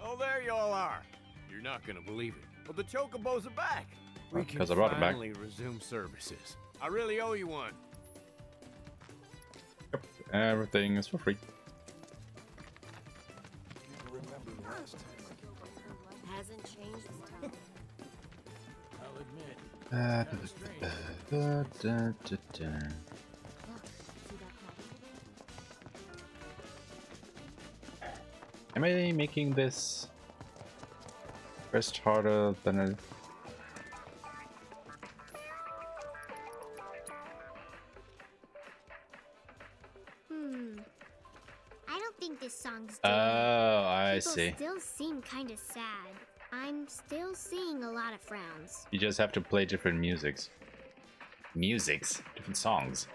S10: Oh, there you all are. You're not gonna believe it, but the Chocobos are back. We can
S1: Because I brought it back.
S10: finally resume services. I really owe you one.
S1: Yep, everything is for free.
S2: Hasn't changed this time.
S10: I'll admit.
S1: Am I making this quest harder than it?
S16: I don't think this song's
S1: Oh,
S16: doing
S1: I
S16: People
S1: see.
S16: still seem kind of sad. I'm still seeing a lot of frowns.
S1: You just have to play different musics. Different songs.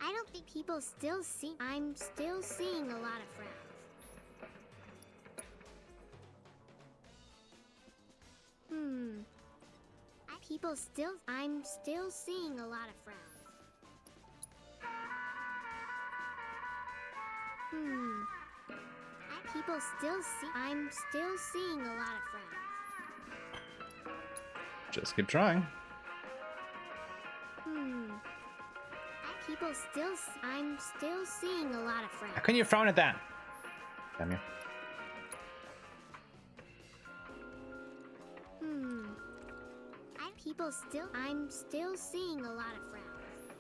S16: I don't think people still see. I'm still seeing a lot of frowns. People still. I'm still seeing a lot of frowns. People still see. I'm still seeing a lot of frowns.
S1: Just keep trying.
S16: People still. I'm still seeing a lot of frowns.
S1: How can you frown at that? Damn you.
S16: People still. I'm still seeing a lot of frowns.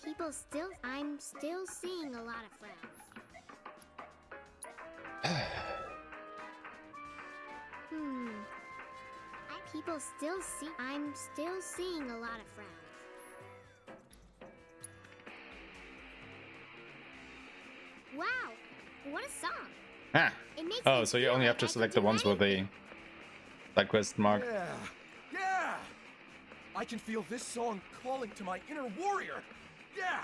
S16: People still. I'm still seeing a lot of frowns. People still see. I'm still seeing a lot of frowns. Wow, what a song!
S1: Ah.
S16: It makes
S1: Oh,
S16: me
S1: so you
S16: feel
S1: only
S16: like
S1: have to
S16: I can
S1: select the
S16: do
S1: ones with the side quest mark.
S4: Yeah! I can feel this song calling to my inner warrior. Yeah!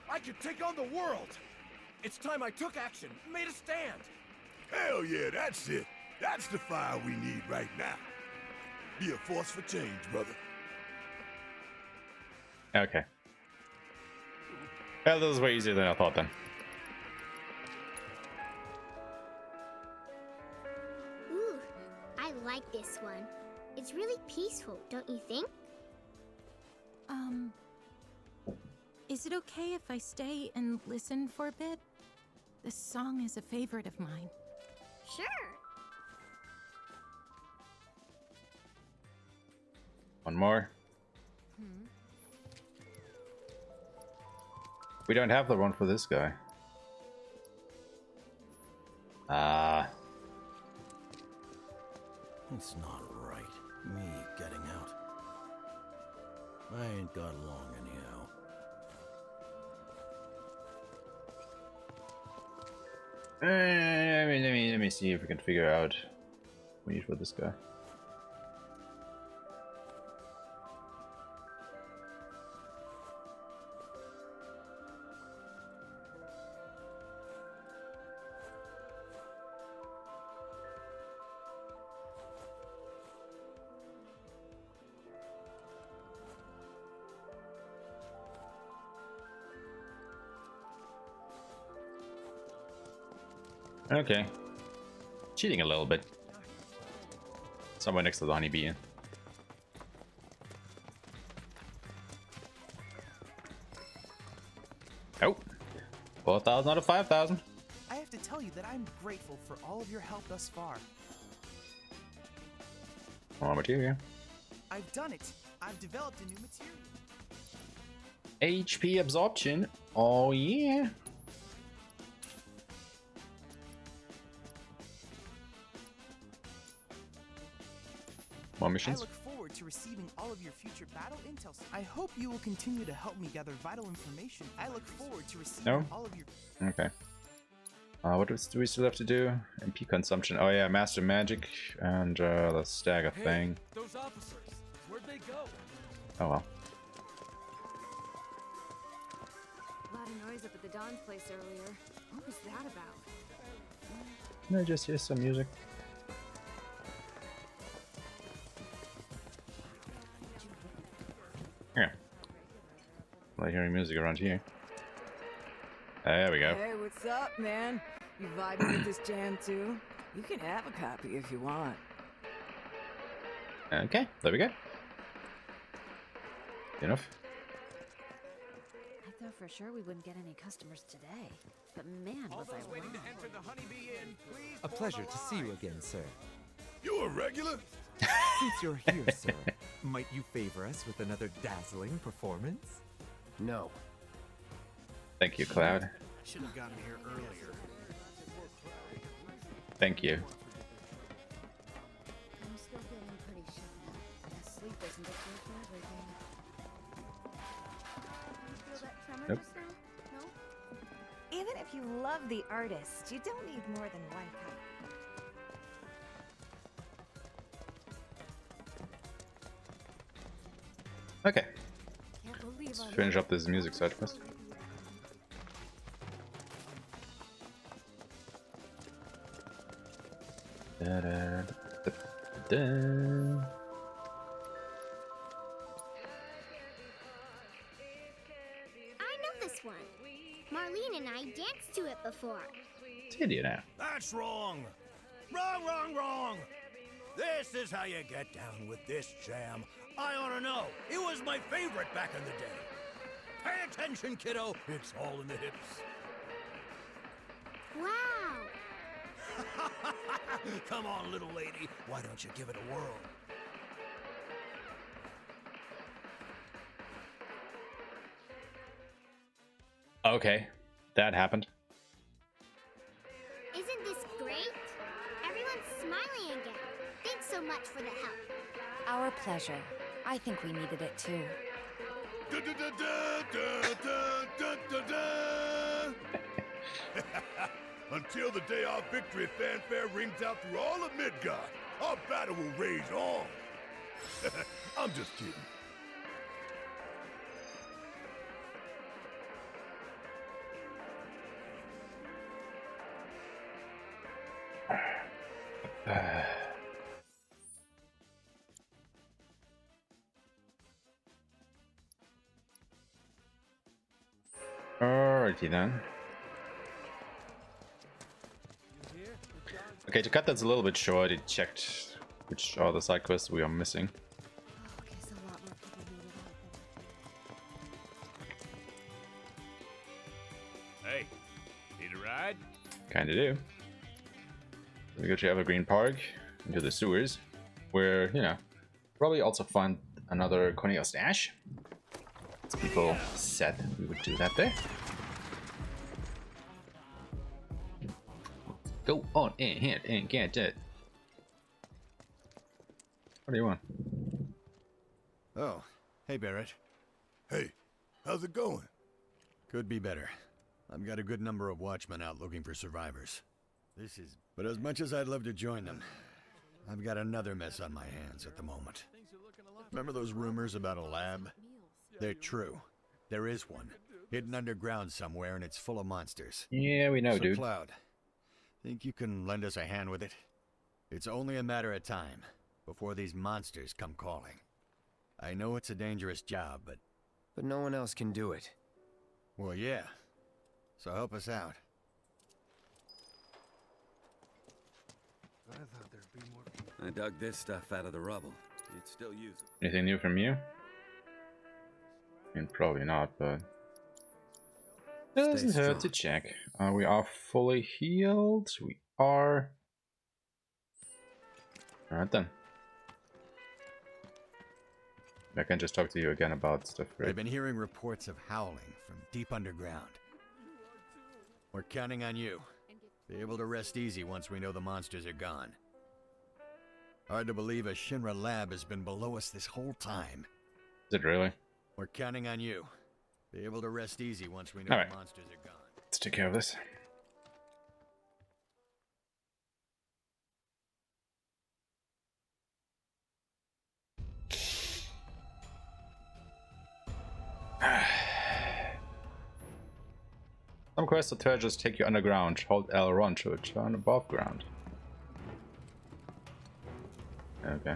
S4: I can take on the world. It's time I took action, made a stand.
S6: Hell yeah, that's it. That's the fire we need right now. Be a force for change, brother.
S1: Okay. Yeah, that was way easier than I thought then.
S16: Ooh, I like this one. It's really peaceful, don't you think?
S3: Is it okay if I stay and listen for a bit? This song is a favorite of mine.
S16: Sure.
S1: One more. We don't have the one for this guy.
S15: It's not right. Me getting out. I ain't got long anyhow.
S1: Let me see if we can figure out what we need for this guy. Okay. Cheating a little bit. Somewhere next to the honeybee. Oh. 4,000 out of 5,000.
S8: I have to tell you that I'm grateful for all of your help thus far.
S1: More material.
S8: I've done it. I've developed a new material.
S1: HP absorption. Oh yeah. More missions.
S8: I look forward to receiving all of your future battle intel. I hope you will continue to help me gather vital information. I look forward to receiving all of your...
S1: Okay. What do we still have to do? MP consumption. Oh yeah, master magic and the stagger thing.
S13: Those officers, where'd they go?
S1: Oh well.
S3: A lot of noise up at the Don's place earlier. What was that about?
S1: No, just hear some music. Here. I like hearing music around here. There we go.
S20: Hey, what's up, man? You vibing with this jam too? You can have a copy if you want.
S1: Okay, there we go. Enough.
S3: I thought for sure we wouldn't get any customers today. But man, was I wrong.
S17: A pleasure to see you again, sir.
S6: You a regular?
S17: Since you're here, sir, might you favor us with another dazzling performance?
S5: No.
S1: Thank you, Cloud.
S4: I should have gotten here earlier.
S1: Thank you.
S3: I'm still feeling pretty shot. Sleep isn't a cure for everything. You feel that tremor
S1: Nope.
S3: just now? No?
S2: Even if you love the artist, you don't need more than one cup.
S1: Okay.
S3: Can't believe
S1: Let's
S3: I
S1: finish up this music side quest. Da, da, da, da.
S16: I know this one. Marlene and I danced to it before.
S1: Did you now?
S6: That's wrong. Wrong, wrong, wrong. This is how you get down with this jam. I ought to know. It was my favorite back in the day. Pay attention, kiddo. It's all in the hips.
S16: Wow.
S6: Come on, little lady. Why don't you give it a whirl?
S1: Okay, that happened.
S16: Isn't this great? Everyone's smiling again. Thanks so much for the help.
S7: Our pleasure. I think we needed it too.
S6: Da, da, da, da, da, da, da, da. Until the day our victory fanfare rings out through all of Midgard, our battle will rage on. I'm just kidding.
S1: Alrighty then. Okay, to cut that's a little bit short, I checked which are the side quests we are missing.
S14: Hey, need a ride?
S1: Kinda do. We go to Evergreen Park, into the sewers, where, you know, probably also find another Corneo stash. As people said we would do that there. Go on ahead and get it. What do you want?
S15: Oh, hey Barrett.
S6: Hey, how's it going?
S15: Could be better. I've got a good number of watchmen out looking for survivors.
S6: This is... But as much as I'd love to join them, I've got another mess on my hands at the moment. Remember those rumors about a lab? They're true. There is one. Hidden underground somewhere, and it's full of monsters.
S1: Yeah, we know,
S6: so,
S1: dude.
S6: Cloud, think you can lend us a hand with it? It's only a matter of time before these monsters come calling. I know it's a dangerous job, but...
S5: But no one else can do it.
S6: Well, yeah. So help us out.
S18: I thought there'd be more. I dug this stuff out of the rubble. It's still usable.
S1: Anything new from you? I mean, probably not, but... Doesn't hurt to check. We are fully healed. We are... Alright then. I can just talk to you again about stuff, right?
S6: I've been hearing reports of howling from deep underground. We're counting on you. Be able to rest easy once we know the monsters are gone. Hard to believe a Shinra lab has been below us this whole time.
S1: Is it really?
S6: We're counting on you. Be able to rest easy once we know the monsters are gone.
S1: Let's take care of this. Some quests or treasures take you underground. Hold L1 to return above ground. Okay.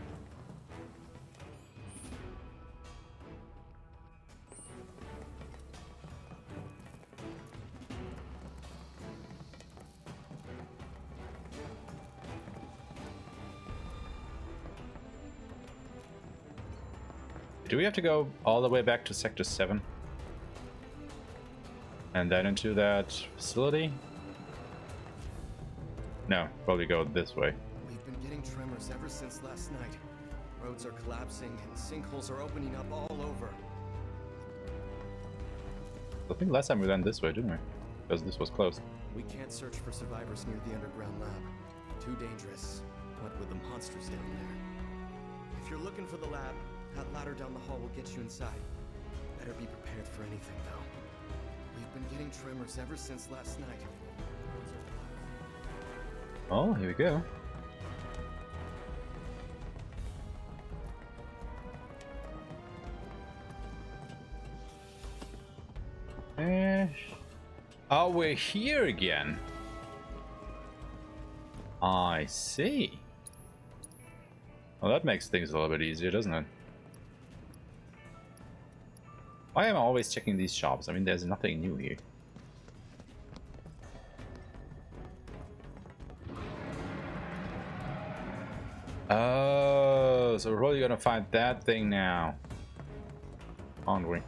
S1: Do we have to go all the way back to Sector 7? And then into that facility? No, probably go this way.
S5: We've been getting tremors ever since last night. Roads are collapsing and sinkholes are opening up all over.
S1: I think last time we went this way, didn't we? Because this was closed.
S5: We can't search for survivors near the underground lab. Too dangerous. What with the monsters down there? If you're looking for the lab, that ladder down the hall will get you inside. Better be prepared for anything, though. We've been getting tremors ever since last night.
S1: Oh, here we go. Oh, we're here again. I see. Well, that makes things a little bit easier, doesn't it? Why am I always checking these shops? I mean, there's nothing new here. Oh, so we're probably gonna find that thing now, aren't we?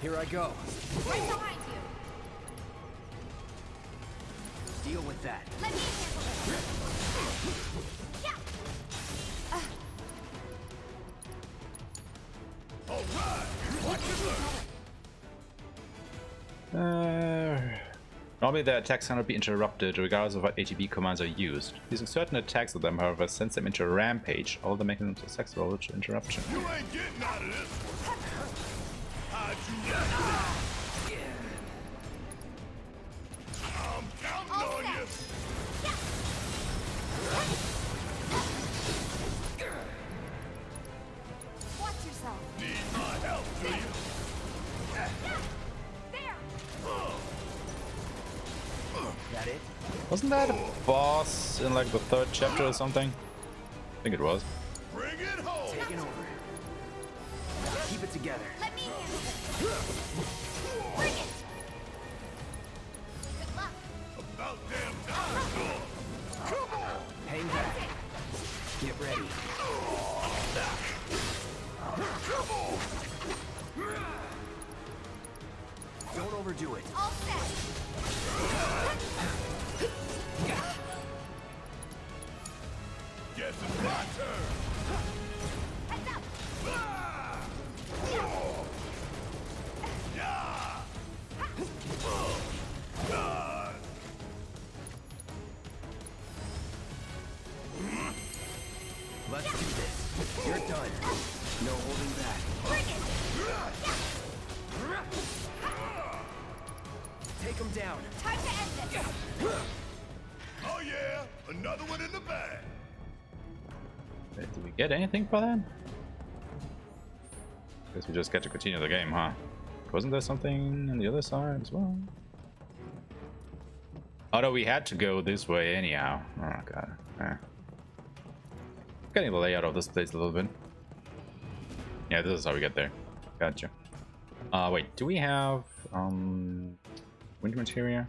S5: Here I go.
S9: Right behind you.
S5: Deal with that.
S9: Let me handle it. Yeah.
S6: All right. Watch it learn.
S1: Normally their attacks cannot be interrupted regardless of what ATB commands are used. Using certain attacks of them, however, sends them into a rampage, all the making them susceptible to interruption.
S6: You ain't getting out of this one. How'd you I'm counting on you.
S9: Watch yourself.
S6: Need my help, do you?
S9: There.
S5: That it?
S1: Wasn't that a boss in like the 3rd chapter or something? I think it was.
S6: Bring it home.
S5: Taking over. Keep it together.
S9: Let me handle it. Bring it. Good luck.
S6: About damn time. Come on.
S5: Hang back. Get ready.
S6: Come on.
S5: Don't overdo it.
S9: All set.
S6: Guess it's my turn.
S9: Heads up.
S5: Let's do this. You're done.
S4: No holding back.
S2: Bring it!
S4: Take him down.
S2: Time to end this!
S6: Oh yeah, another one in the bag.
S1: Wait, did we get anything for that? Guess we just get to continue the game, huh? Wasn't there something on the other side as well? Although we had to go this way anyhow. Oh god. Getting the layout of this place a little bit. Yeah, this is how we get there. Gotcha. Wait, do we have wind materia?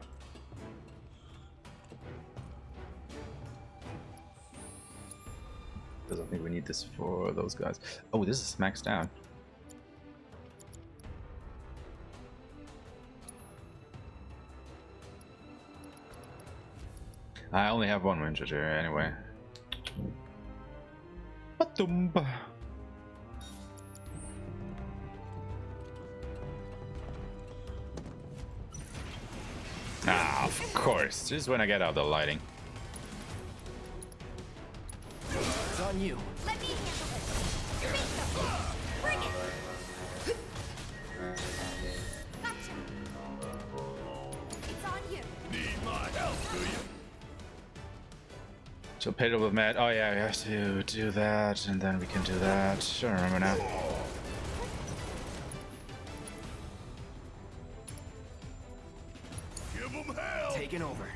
S1: Because I think we need this for those guys. Oh, this is maxed out. I only have one wind materia anyway. Ba-dum-ba. Ah, of course. Just when I get out the lighting.
S4: It's on you.
S2: Let me handle this! Bring it! Gotcha! It's on you!
S6: Need my help, do you?
S1: So pit with Matt. Oh yeah, we have to do that, and then we can do that. I don't remember now.
S6: Give them hell.
S4: Taking over.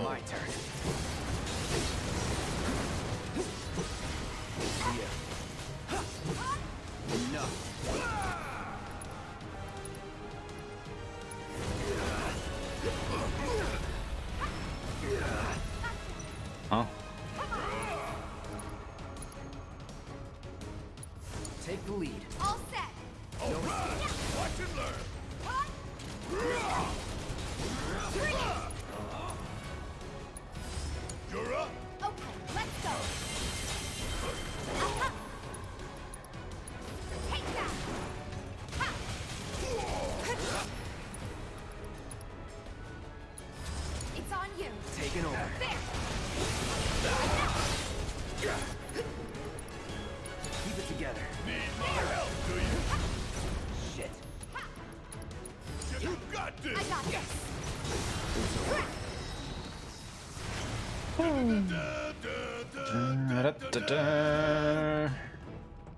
S4: My turn.
S1: Huh?
S4: Take the lead.
S2: All set!
S6: All right. Watch and learn. You're up.
S2: Okay, let's go! Take that! Ha! It's on you!
S4: Taking over.
S2: There!
S4: Keep it together.
S6: Need my help, do you?
S4: Shit.
S6: You got this.
S2: I got this!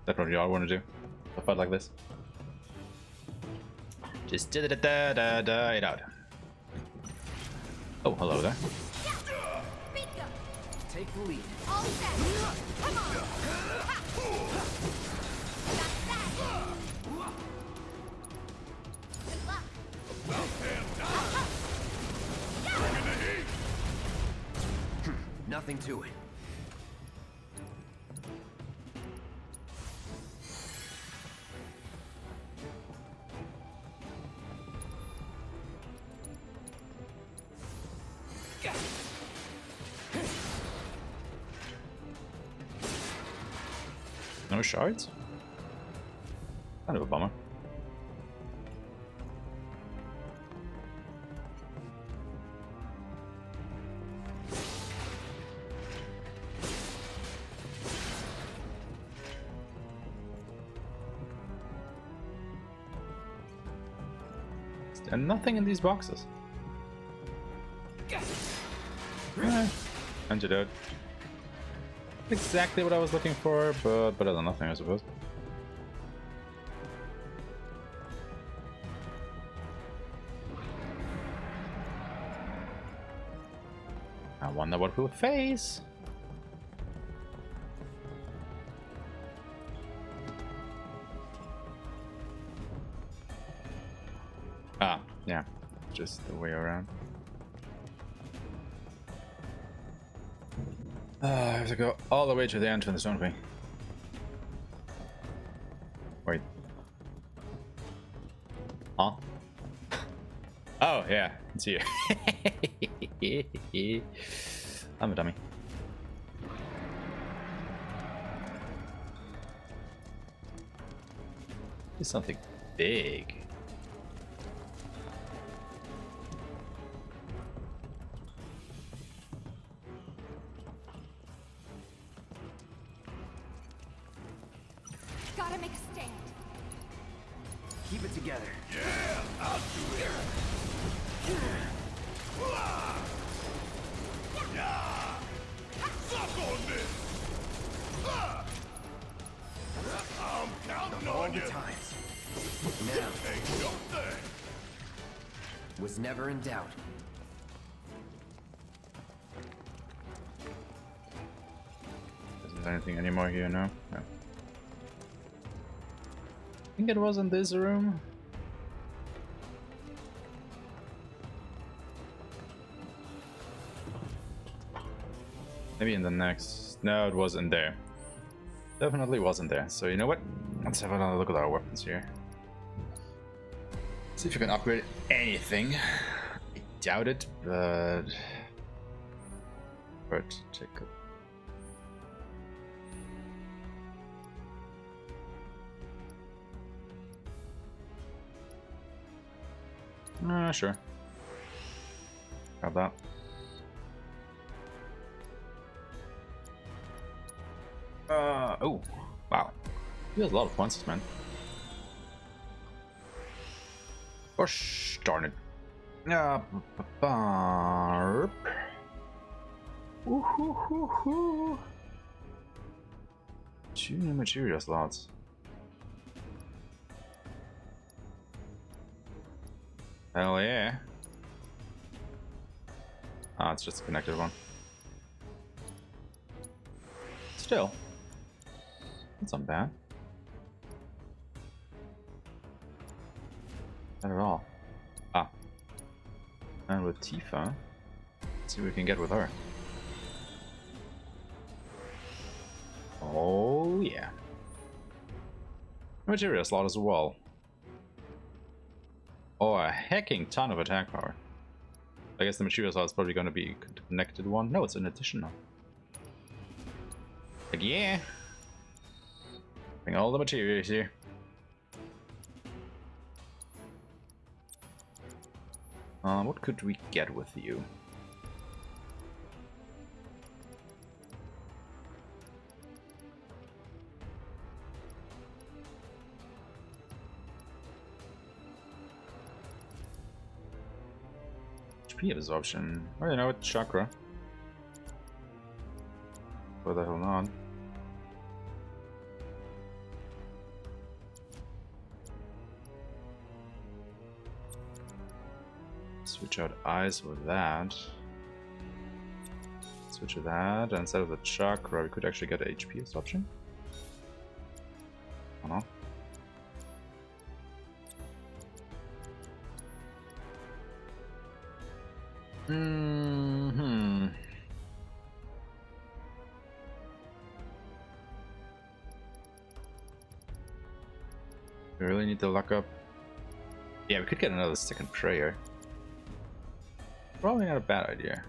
S1: That's what y'all want to do. A fight like this. Just da da da da da it out. Oh, hello there.
S2: Bingo!
S4: Take the lead.
S2: All set! Come on! Ha! Got that! Good luck!
S6: About damn time. Bring in the heat.
S4: Nothing to it.
S1: No shards? Kind of a bummer. Is there nothing in these boxes? Antidote. Exactly what I was looking for, but better than nothing, I suppose. I wonder what we'll face. Ah, yeah, just the way around. I have to go all the way to the entrance, don't we? Wait. Huh? Oh, yeah. It's here. I'm a dummy. It's something big.
S9: Gotta make a stand.
S10: Keep it together.
S6: Yeah, I'll do it. Yeah. Suck on this. I'm counting
S10: All
S6: on
S10: the
S6: you.
S10: times. Now.
S6: Ain't no thing.
S10: Was never in doubt.
S1: Isn't there anything anymore here? No? No. I think it was in this room. Maybe in the next. No, it wasn't there. Definitely wasn't there. So you know what? Let's have another look at our weapons here. See if you can upgrade anything. I doubt it, but take a sure. Got that. Oh, wow. He has a lot of points, man. Gosh darn it. Two new material slots. Hell yeah. Ah, it's just a connected one. Still. That's not bad. Not at all. Ah. And with Tifa, let's see what we can get with her. Oh yeah. Material slot as well. Oh, a hecking ton of attack power. I guess the material slot is probably going to be a connected one. No, it's an additional. Like, yeah. Bring all the materials here. What could we get with you? HP absorption. Oh, you know what? Chakra. What the hell not? Switch out eyes with that. Switch to that. And instead of the chakra, we could actually get HP absorption. Oh no. We really need to lock up. Yeah, we could get another second prayer. Probably not a bad idea.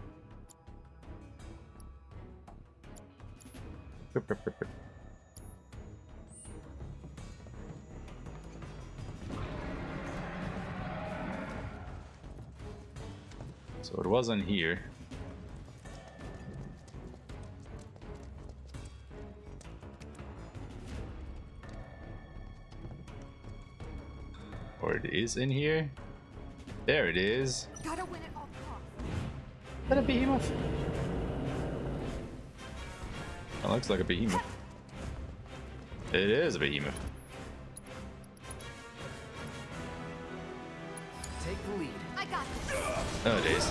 S1: So it wasn't here. Or it is in here. There it is.
S9: Gotta win at all costs.
S1: Is that a behemoth? That looks like a behemoth. It is a behemoth.
S10: Take the lead.
S9: I got this.
S1: Oh, it is.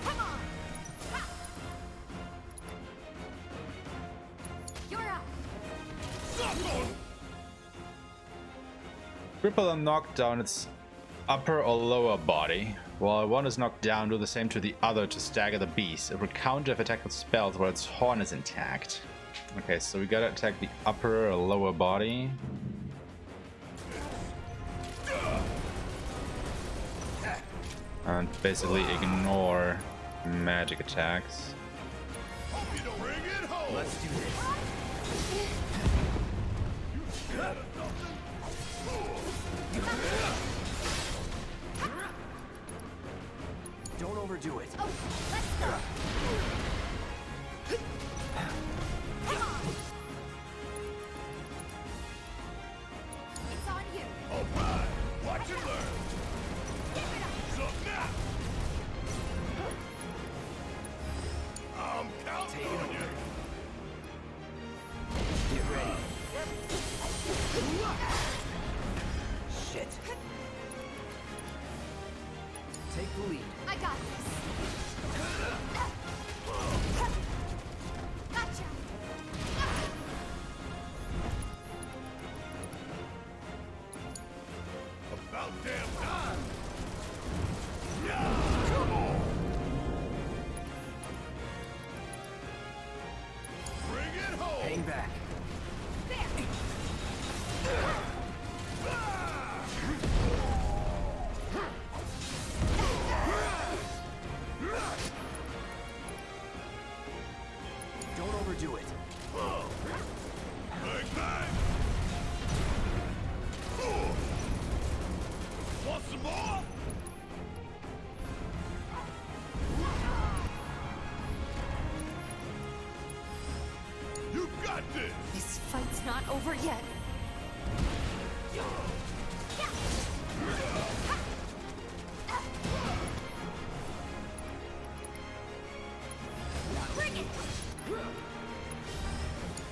S9: Come on. Ha. You're up.
S1: Cripple and knock down its upper or lower body. While one is knocked down, do the same to the other to stagger the beast. It will counter if attacked with spells while its horn is intact. Okay, so we gotta attack the upper or lower body. And basically ignore magic attacks.
S4: Let's do this. Don't overdo it.
S9: Oh, let's go. Come on. It's on you.
S6: All right, watch and learn.
S9: Give it up.
S6: So now, I'm counting on you.
S4: Get ready. Shit. Take the lead.
S9: I got this. Gotcha.
S6: About damn time. Yeah, come on. Bring it home.
S4: Hang back. Don't overdo it.
S6: Bang, bang. Want some more? You got this.
S3: This fight's not over yet.
S9: Bring it.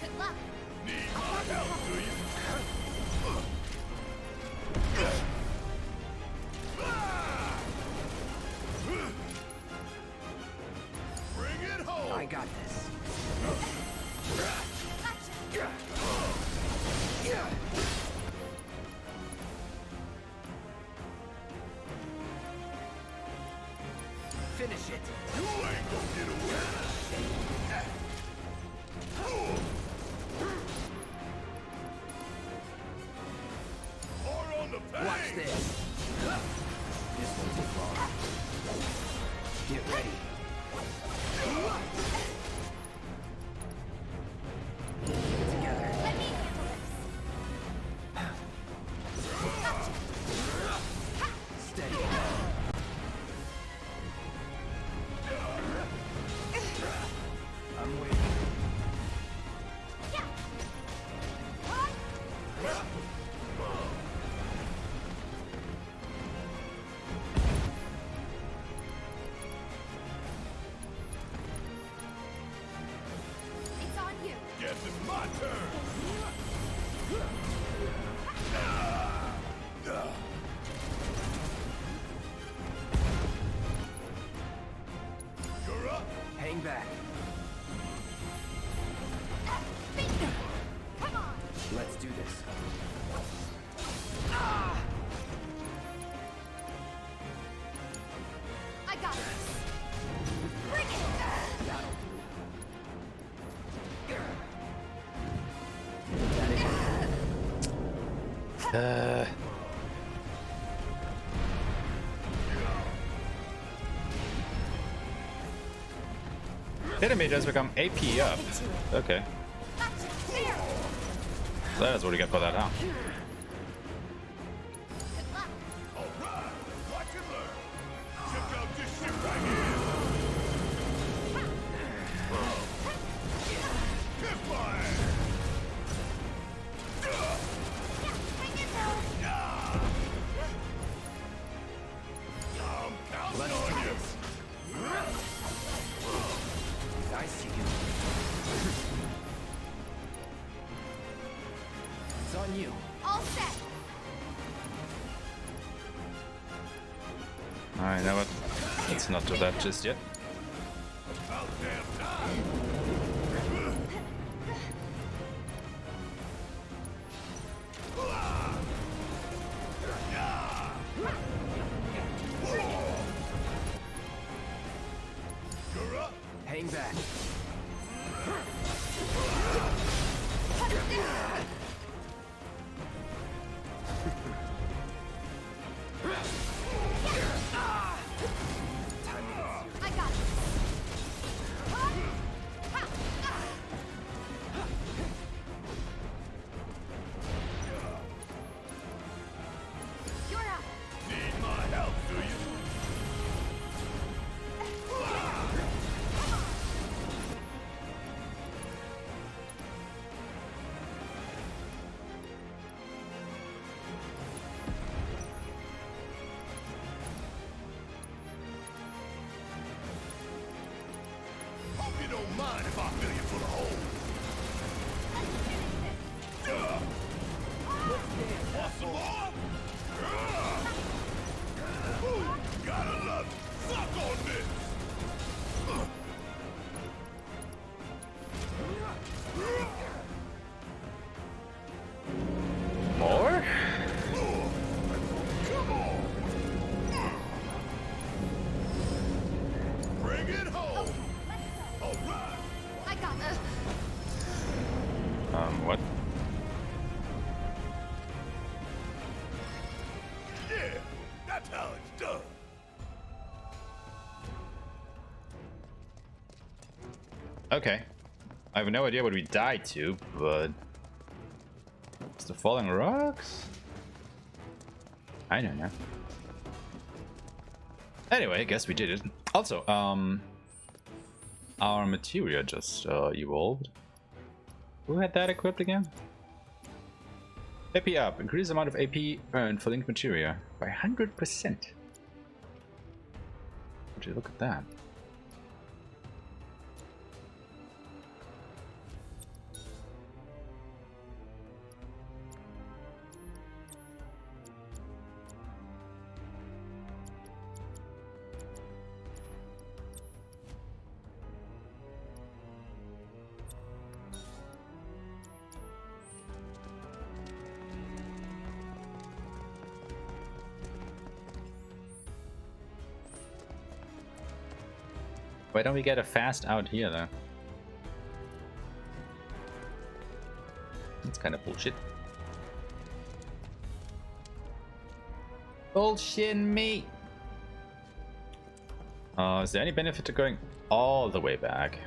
S9: Good luck.
S6: Need my help, do you? Bring it home.
S4: I got this. Finish it.
S6: You ain't gonna get away. Hard on the pain.
S4: Watch this. This won't take long. Get ready. Together.
S9: Let me handle this.
S4: Steady. I'm waiting.
S9: It's on you.
S6: Guess it's my turn. You're up.
S4: Hang back.
S9: Come on.
S4: Let's do this.
S9: I got this. Bring it.
S4: That'll
S1: Enemy does become AP up. Okay. That is what you get for that, huh?
S6: All right, watch and learn. Check out this shit right here. Kiss my ass. I'm counting on you.
S4: I see you. It's on you.
S9: All set.
S1: Alright, now what? Let's not do that just yet.
S6: About damn time.
S10: Hang back.
S9: I got this. You're out.
S6: Need my help, do you? Hope you don't mind if I fill you full of holes. Want some more? Ooh, gotta love it. Suck on this.
S1: More?
S6: Come on. Bring it home. All right.
S9: I got this.
S1: What?
S6: Yeah, that's how it's done.
S1: Okay. I have no idea what we died to, but... It's the falling rocks? I don't know. Anyway, I guess we did it. Also, our materia just evolved. Who had that equipped again? AP up. Increase the amount of AP earned for linked materia by 100%. Would you look at that? Why don't we get a fast out here though? That's kind of bullshit. Bullshit me! Is there any benefit to going all the way back?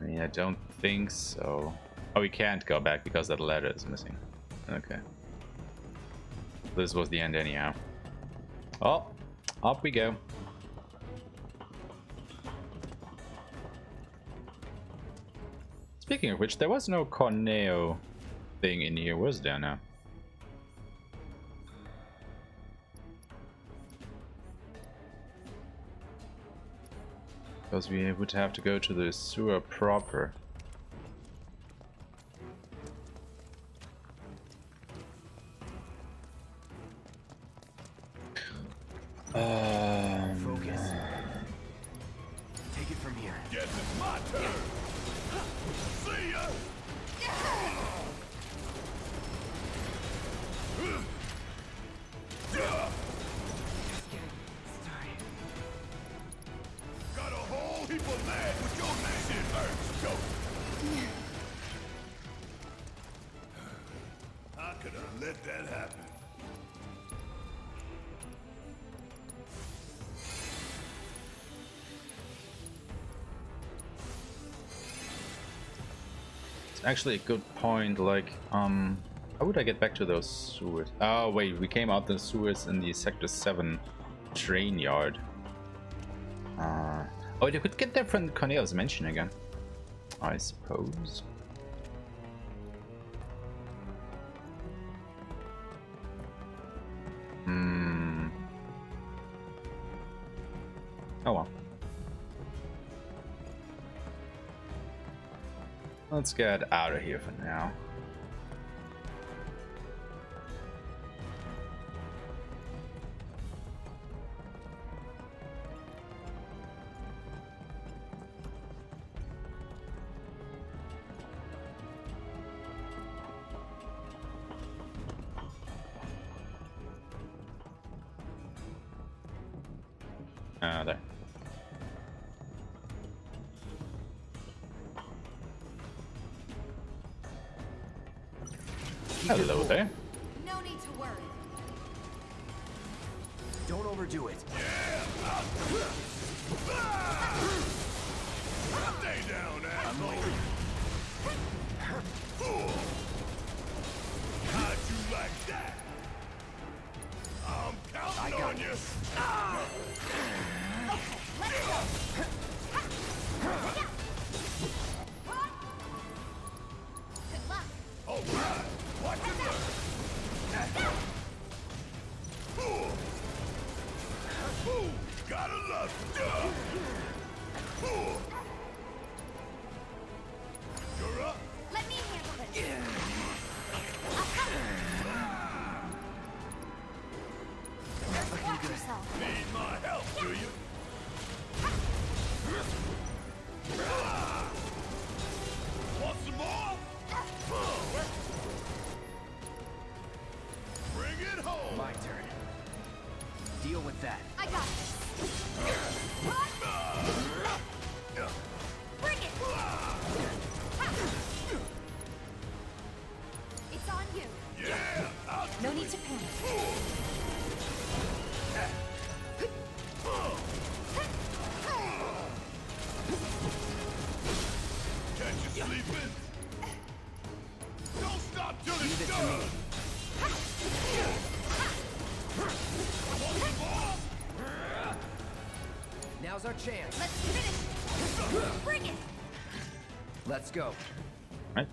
S1: I mean, I don't think so. Oh, we can't go back because that ladder is missing. Okay. This was the end anyhow. Oh, up we go. Speaking of which, there was no Corneo thing in here, was there now? Because we would have to go to the sewer proper.
S10: Focus. Take it from here.
S6: Guess it's my turn. See ya. Got a whole heap of land with your name in first, Joe. I could have let that happen.
S1: It's actually a good point, like, how would I get back to those sewers? Oh wait, we came out the sewers in the Sector 7 train yard. Oh, you could get there from Corneo's mansion again, I suppose. Oh well. Let's get out of here for now. There. Hello there.
S9: No need to worry.
S4: Don't overdo it.
S6: Stay down, asshole! How'd you like that? I'm counting on you!
S9: Let's go. Good luck.
S6: All right, watch it learn! Ooh, gotta love it! You're up!
S9: Let me handle this. Watch yourself.
S6: Need my help, do you? Want some more? Bring it home!
S4: My turn. Deal with that.
S9: I got this. Bring it. It's on you.
S6: Yeah!
S9: No need to panic.
S6: Catch you sleeping? Don't stop till
S4: Leave
S6: it's
S4: it to
S6: done!
S4: me.
S6: Want some more?
S4: Now's our chance.
S9: Let's finish. Bring it.
S4: Let's go.
S1: Right.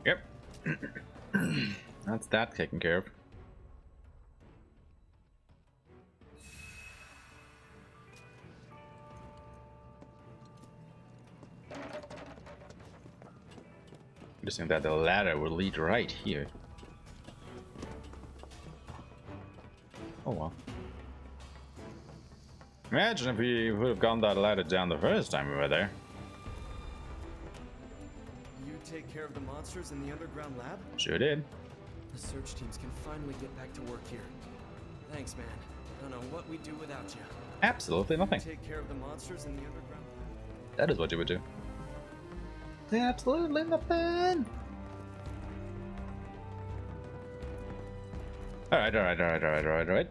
S1: Yep. That's that taken care of. Interesting that the ladder will lead right here. Oh well. Imagine if we would have gone that ladder down the first time we were there.
S5: You take care of the monsters in the underground lab?
S1: Sure did.
S5: The search teams can finally get back to work here. Thanks, man. I don't know what we'd do without you.
S1: Absolutely nothing.
S5: Take care of the monsters in the underground lab?
S1: That is what you would do. Absolutely nothing. Alright.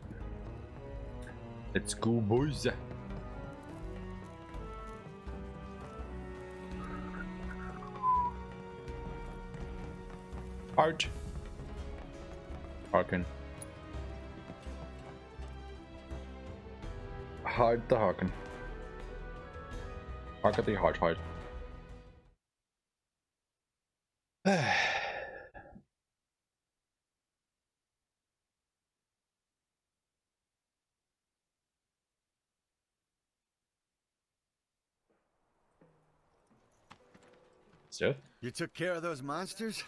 S1: Let's go, boys. Heart. Harken. Heart the Harken. Hark at the heart. So?
S15: You took care of those monsters?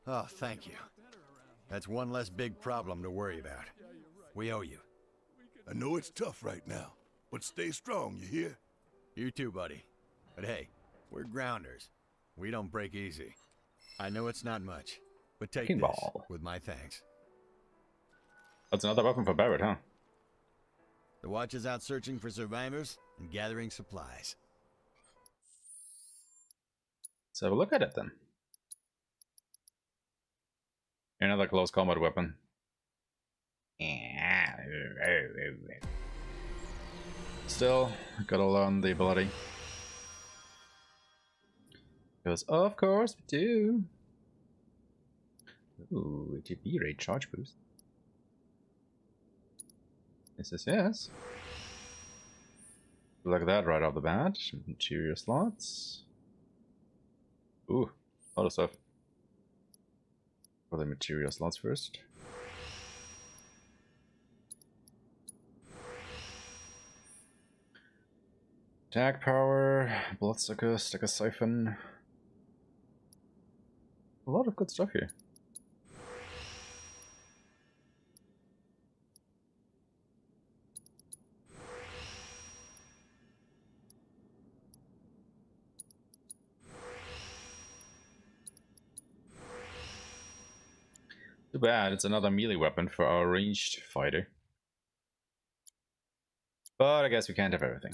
S15: Oh, thank you. That's one less big problem to worry about. We owe you.
S6: I know it's tough right now, but stay strong, you hear?
S15: You too, buddy. But hey, we're grounders. We don't break easy. I know it's not much, but take this with my thanks.
S1: That's another weapon for Barrett, huh?
S15: The watch is out searching for survivors and gathering supplies.
S1: Let's have a look at it then. Another close combat weapon. Still, gotta learn the ability. Because of course we do. Ooh, ATB rate charge boost. Yes. Look at that right off the bat. Interior slots. Ooh, a lot of stuff. For the material slots first. Attack power, bloodsucker, sticker siphon. A lot of good stuff here. bad, it's another melee weapon for our ranged fighter. But I guess we can't have everything.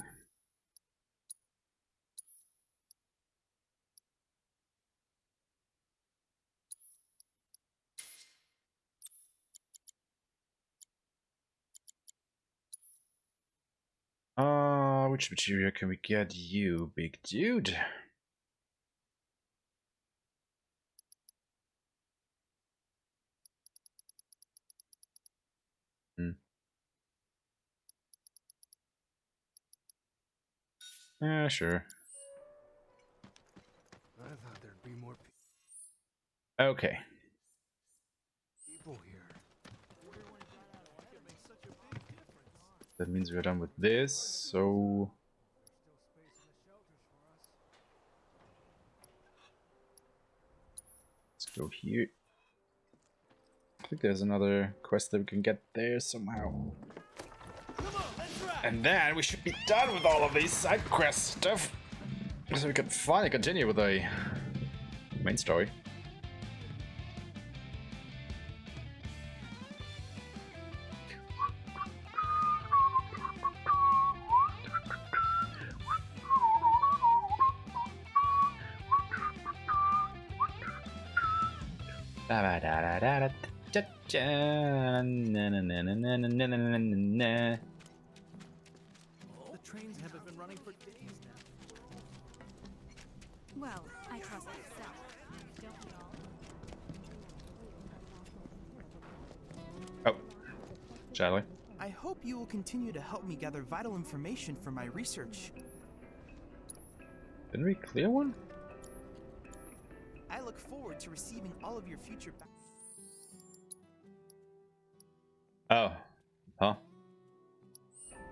S1: Which material can we get you, big dude? Yeah, sure.
S4: I thought there'd be more
S1: Okay.
S4: people here.
S1: That means we're done with this, so... let's go here. I think there's another quest that we can get there somehow. And then we should be done with all of these side quest stuff. So we can finally continue with the main story.
S3: The
S8: trains haven't been running for days now.
S3: Well, I trust myself. Don't we all?
S1: Oh, Charlie.
S8: I hope you will continue to help me gather vital information for my research.
S1: Didn't we clear one?
S8: I look forward to receiving all of your future.
S1: Oh, huh?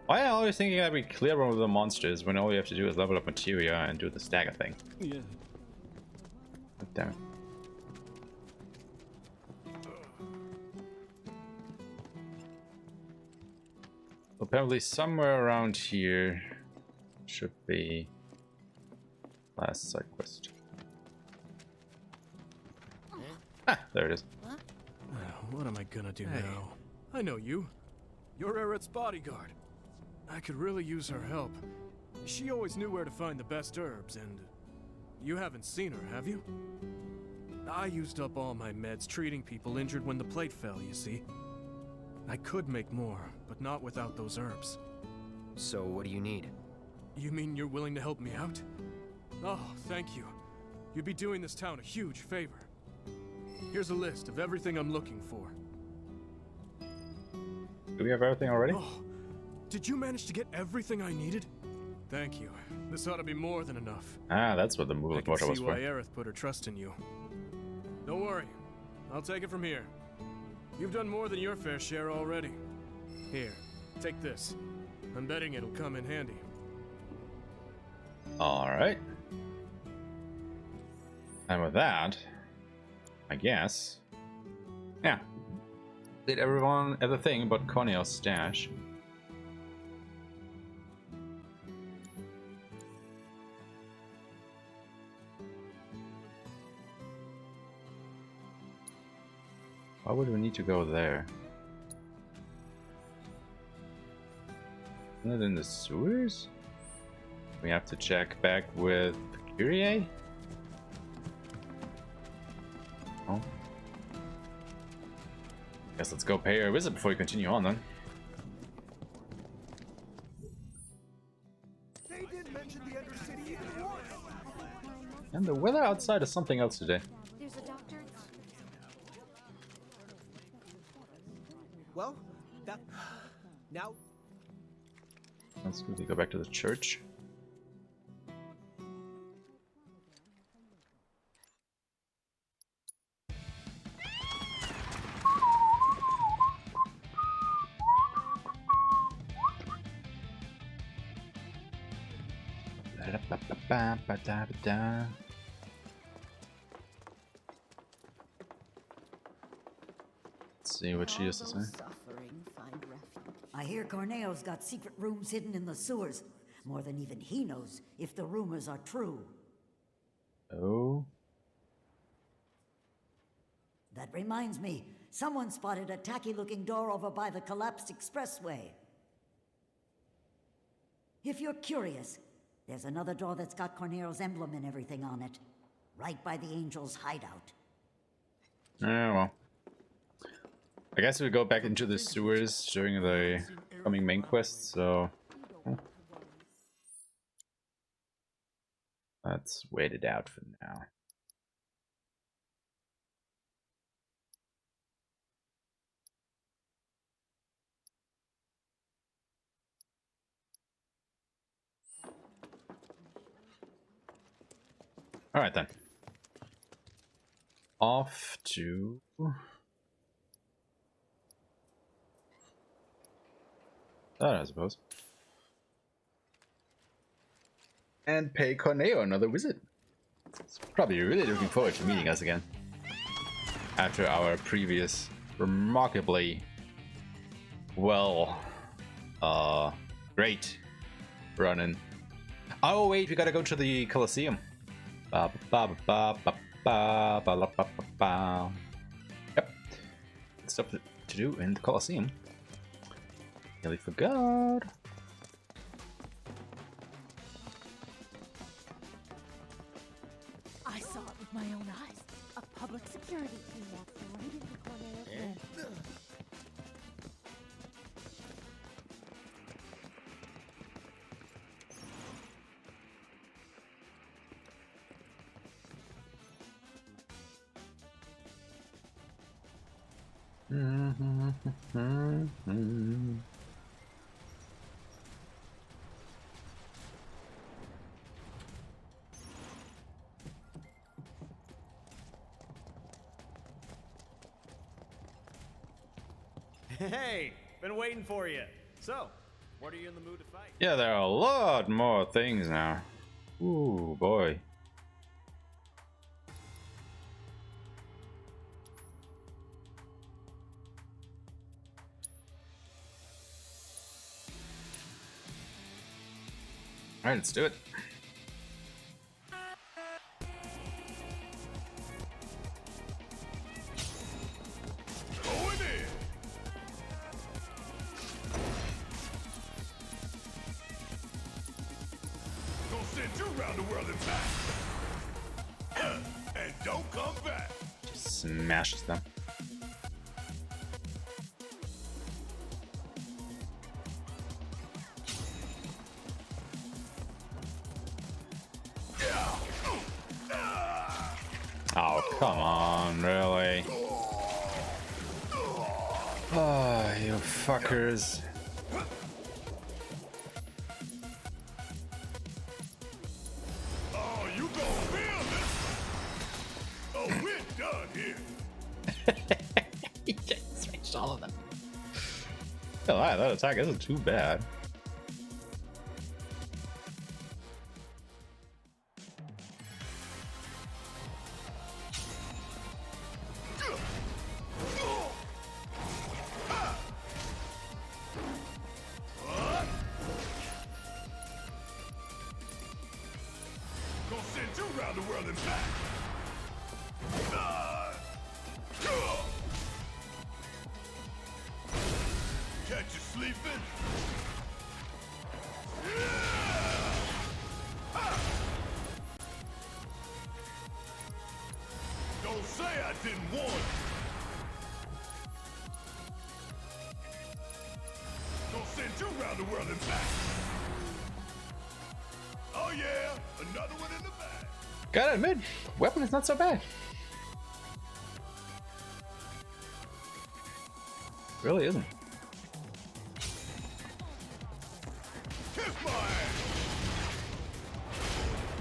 S1: Why am I always thinking that we clear one of the monsters when all we have to do is level up materia and do the stagger thing?
S8: Yeah.
S1: God damn it. Apparently somewhere around here should be last side quest. Ah, there it is.
S14: What am I gonna do now? I know you. You're Aerith's bodyguard. I could really use her help. She always knew where to find the best herbs, and you haven't seen her, have you? I used up all my meds treating people injured when the plate fell, you see. I could make more, but not without those herbs.
S10: So what do you need?
S14: You mean you're willing to help me out? Oh, thank you. You'd be doing this town a huge favor. Here's a list of everything I'm looking for.
S1: Do we have everything already?
S14: Oh, did you manage to get everything I needed? Thank you. This ought to be more than enough.
S1: Ah, that's what the movement motor was
S14: I
S1: for.
S14: can see why Aerith put her trust in you. Don't worry. I'll take it from here. You've done more than your fair share already. Here, take this. I'm betting it'll come in handy.
S1: Alright. And with that, I guess... yeah. Did everyone ever think about Corneo's stash? Why would we need to go there? Isn't it in the sewers? We have to check back with Kyrie? Oh. Guess let's go pay her a visit before we continue on then.
S4: They didn't mention the Undercity even once.
S1: And the weather outside is something else today.
S3: There's a doctor.
S4: Well, that now.
S1: Let's quickly go back to the church. Let's see what she has to say.
S11: I hear Corneo's got secret rooms hidden in the sewers. More than even he knows, if the rumors are true.
S1: Oh.
S11: That reminds me, Someone spotted a tacky-looking door over by the collapsed expressway. If you're curious, there's another door that's got Cornero's emblem and everything on it. Right by the Angel's hideout.
S1: Oh, well. I guess we'll go back into the sewers during the coming main quest, so... let's wait it out for now. Alright then. Off to... that, I suppose. And pay Corneo another visit. He's probably really looking forward to meeting us again. After our previous remarkably well, great run-in. Oh wait, we gotta go to the Colosseum. Yep. Stuff to do in the Colosseum. Nearly forgot.
S20: I saw it with my own eyes. A public security team walked right into Cornero's mansion.
S12: Hey, been waiting for you. So, what are you in the mood to fight?
S1: Yeah, there are a lot more things now. Ooh, boy. Alright, let's do it.
S6: Going in. Gonna send you around the world and back. And don't come back.
S1: Smashes them. Oh, come on, really? Oh, you fuckers.
S6: Oh, you gonna feel this? Oh, we're done here.
S1: He just switched all of them. Oh, that attack isn't too bad.
S6: Gonna send you around the world and back. Catch you sleeping? Don't say I didn't warn you. Gonna send you around the world and back. Oh yeah, another one in the bag.
S1: Gotta admit, weapon is not so bad. Really isn't.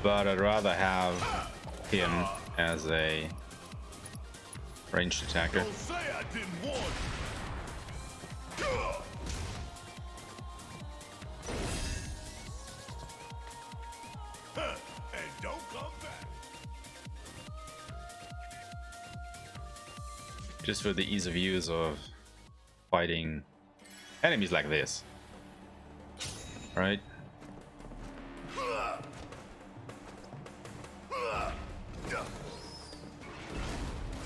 S1: But I'd rather have him as a ranged attacker.
S6: Don't say I didn't warn you. And don't come back.
S1: Just for the ease of use of fighting enemies like this. Right?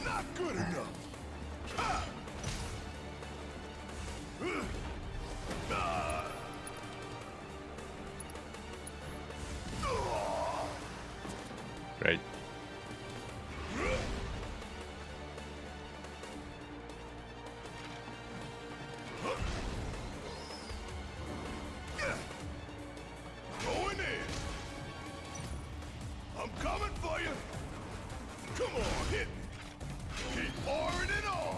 S6: Not good enough.
S1: Great.
S6: Going in. I'm coming for you. Come on, hit me. Keep pouring it on.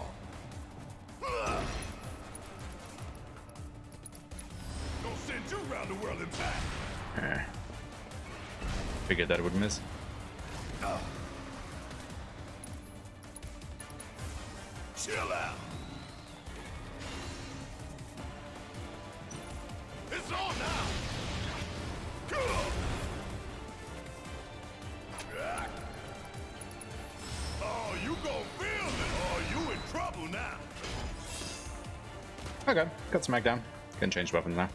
S6: Gonna send you around the world and back.
S1: Figured that would miss.
S6: Chill out. It's on now. Come. Oh, you gon' feel it. Oh, you in trouble now.
S1: Okay, got Smackdown. Can change weapons now.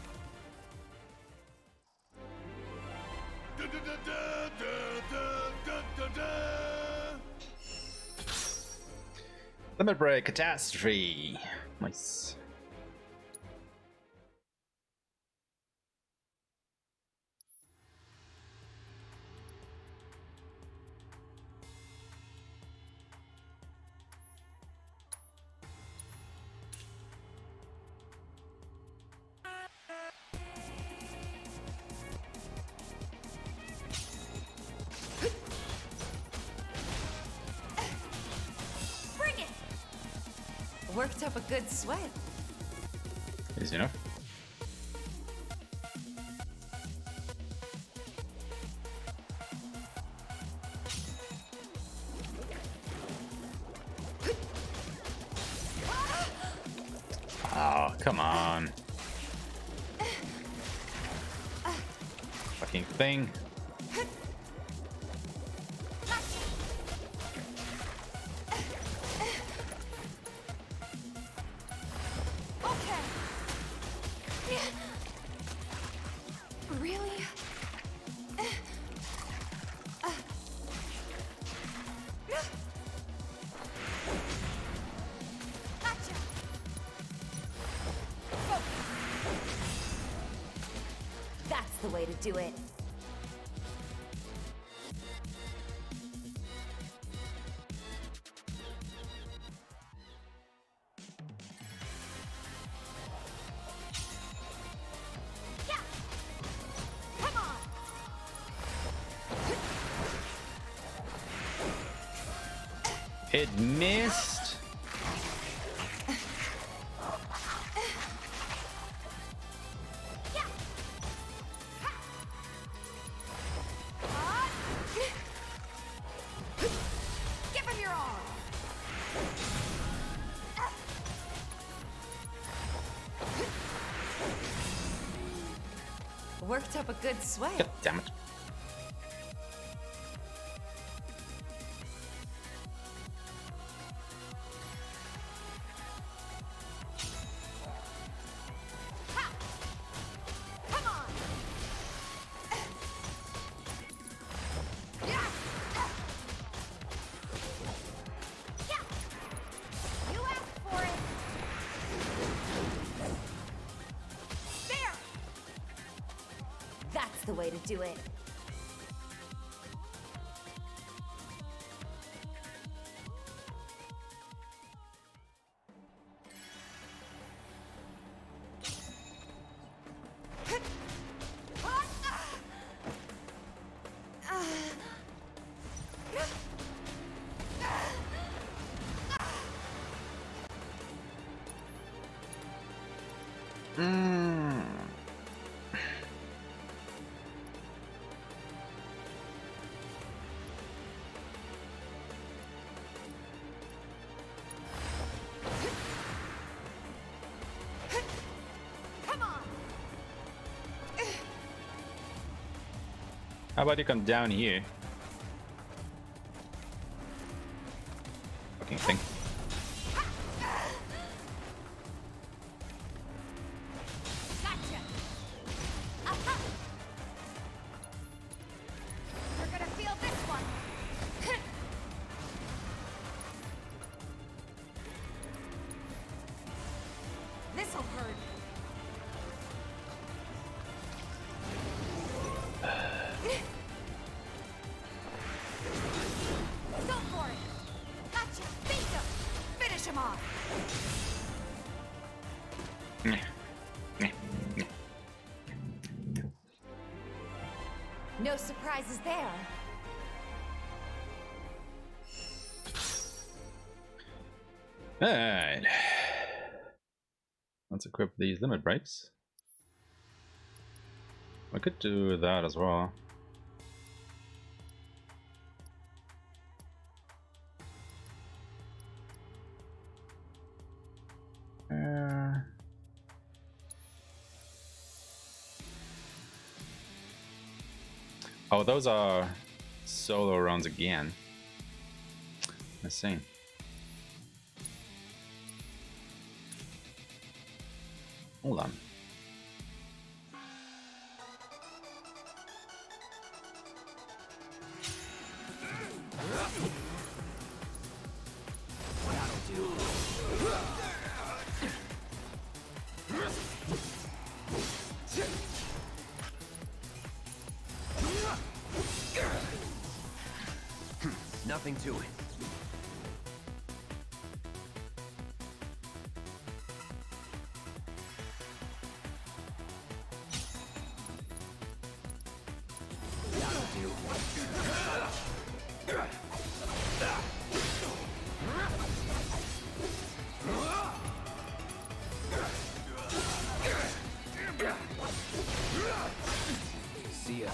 S1: Limit break catastrophe. Nice.
S7: Worked up a good sweat.
S1: Easy enough. Oh, come on. Fucking thing.
S2: The way to do it. Yeah. Come on.
S1: It missed.
S7: Worked up a good sweat.
S1: God damn it.
S2: The way to do it.
S1: How about you come down here? Fucking thing.
S2: Gotcha. We're gonna feel this one. This'll hurt. No surprises there.
S1: Alright. Let's equip these limit breaks. I could do that as well. Oh, those are solo runs again. I see. Hold on.
S10: Nothing to it. That'll do. See ya.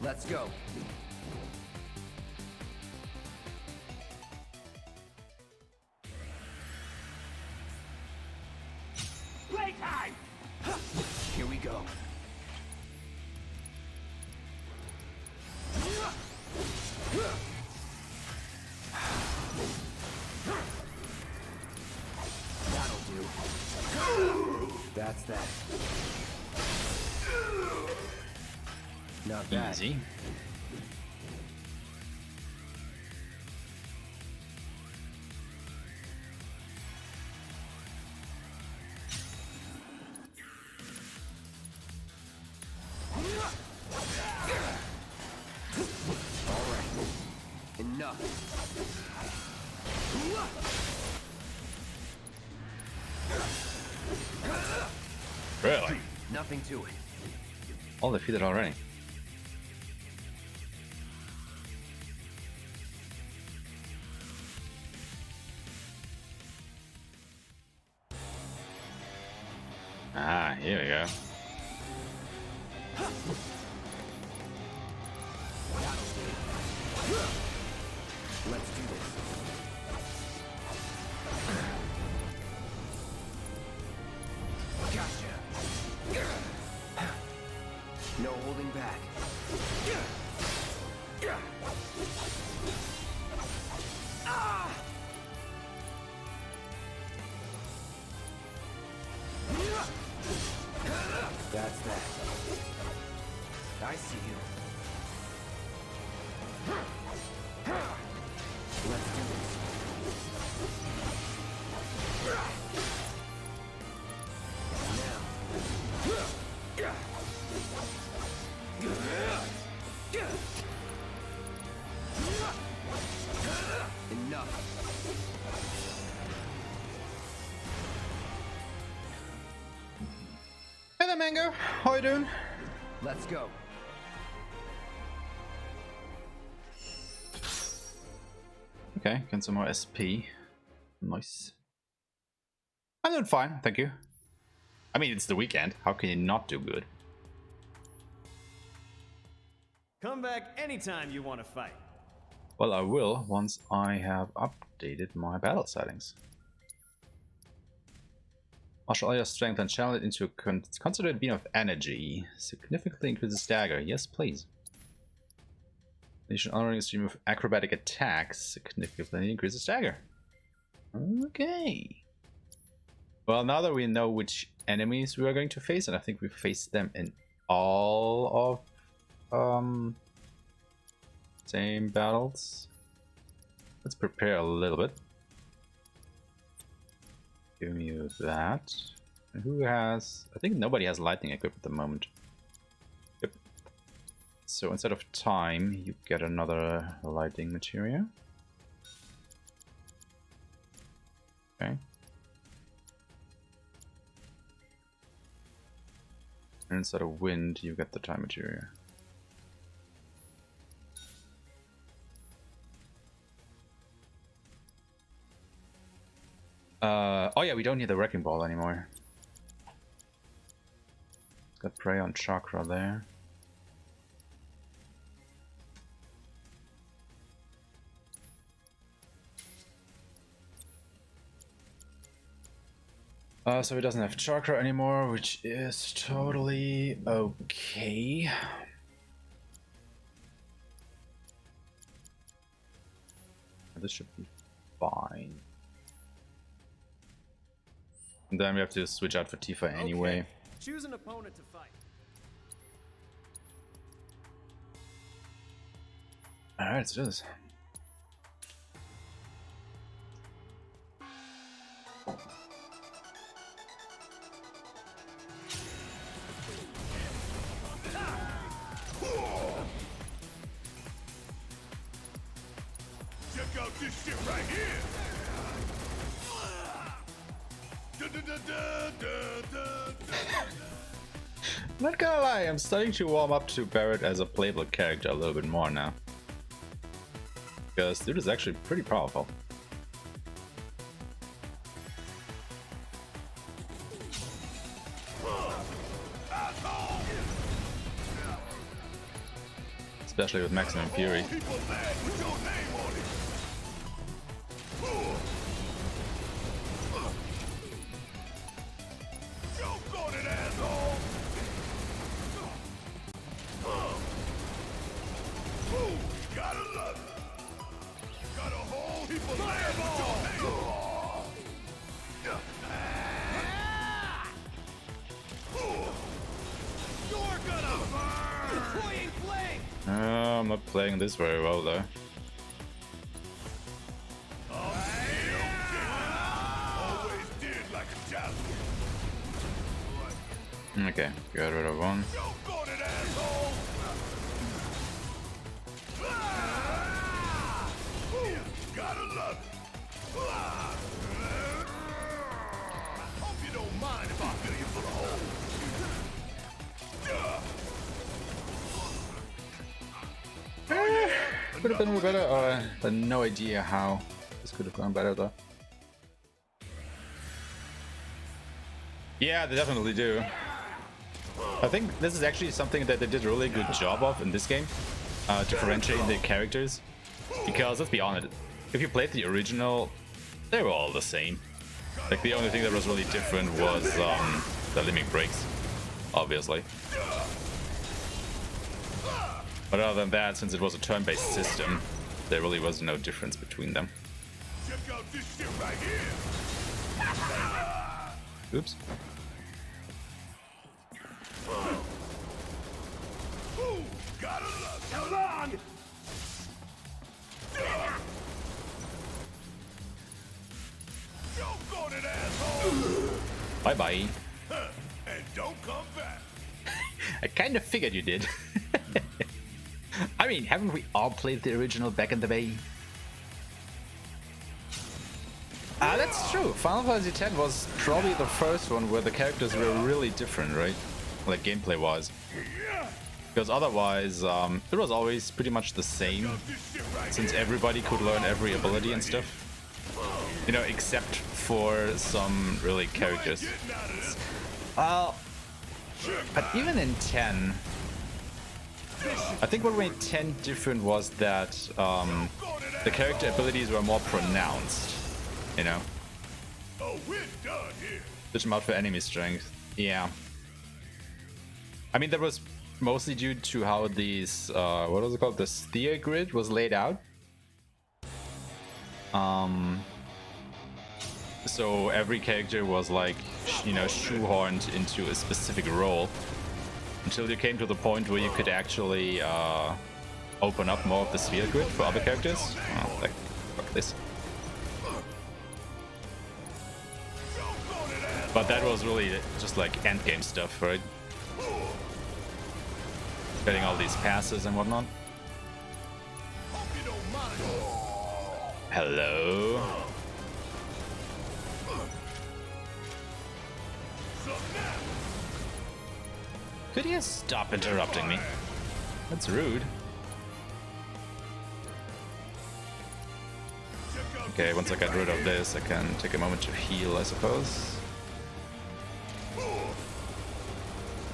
S10: Let's go. Playtime! Here we go. That'll do. That's that. Not bad.
S1: Easy.
S10: Enough.
S1: Really?
S10: Nothing to it.
S1: All defeated already. Ah, here we go.
S10: Let's do this. Gotcha. No holding back. Ah! That's that. I see you. Let's do this. Enough.
S1: Hey there, Mango. How you doing?
S10: Let's go.
S1: Okay, get some more SP. Nice. I'm doing fine, thank you. I mean, it's the weekend. How can you not do good?
S12: Come back anytime you want to fight.
S1: Well, I will once I have updated my battle settings. Marshal all your strength and channel it into a concentrated beam of energy. Significantly increases stagger. Yes, please. Addition honoring a stream of acrobatic attacks. Significantly increases stagger. Okay. Well, now that we know which enemies we are going to face, and I think we faced them in all of same battles. Let's prepare a little bit. Give you that. And who has... I think nobody has lightning equipped at the moment. Yep. So instead of time, you get another lightning material. Okay. And instead of wind, you get the time materia. Oh yeah, we don't need the wrecking ball anymore. Got prey on chakra there. So he doesn't have chakra anymore, which is totally okay. This should be fine. And then we have to switch out for Tifa anyway.
S12: Okay. Choose an opponent to fight.
S1: Alright, let's do this.
S6: Check out this shit right here.
S1: Not gonna lie, I'm starting to warm up to Barret as a playable character a little bit more now. Because dude is actually pretty powerful. Especially with Maximum Fury. I'm not playing this very well though. Okay, got rid of one.
S6: Hope you don't mind if I fill you full of holes.
S1: Could have been better, or I have no idea how this could have gone better though. Yeah, they definitely do. I think this is actually something that they did a really good job of in this game, differentiating the characters. Because let's be honest, if you played the original, they were all the same. Like the only thing that was really different was the limit breaks, obviously. But other than that, since it was a turn-based system, there really was no difference between them.
S6: Check out this shit right here.
S1: Oops.
S6: Gotta love it. Come on. Don't go to that asshole.
S1: Bye bye.
S6: And don't come back.
S1: I kind of figured you did. I mean, haven't we all played the original back in the day? That's true. Final Fantasy X was probably the first one where the characters were really different, right? Like gameplay wise. Because otherwise, it was always pretty much the same, since everybody could learn every ability and stuff. You know, except for some really characters. But even in 10, I think what made 10 different was that the character abilities were more pronounced, you know? Switch them out for enemy strength. Yeah. I mean, that was mostly due to how these, what was it called? The Steer grid was laid out. So every character was like, you know, shoehorned into a specific role. Until you came to the point where you could actually open up more of the sphere grid for other characters. Oh, like, fuck this. But that was really just like endgame stuff, right? Getting all these passes and whatnot. Hello. Could you stop interrupting me? That's rude. Okay, once I get rid of this, I can take a moment to heal, I suppose.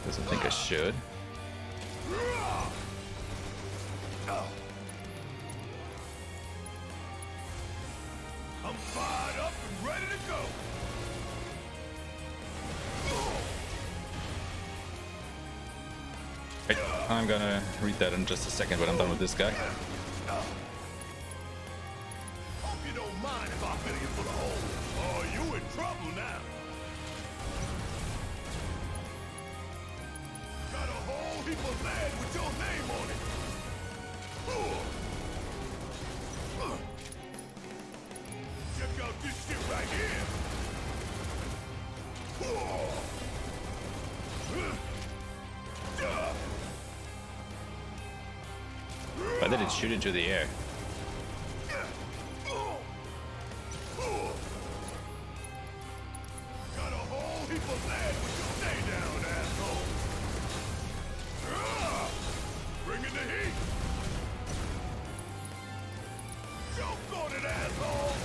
S1: Because I think I should.
S6: I'm fired up and ready to go.
S1: Right, I'm gonna read that in just a second when I'm done with this guy.
S6: Hope you don't mind if I fill you full of holes. Oh, you in trouble now. Got a whole heap of land with your name on it. Check out this shit right here.
S1: Why did it shoot into the air?
S6: Got a whole heap of land with your name down, asshole. Bringing the heat. Choke on it, asshole.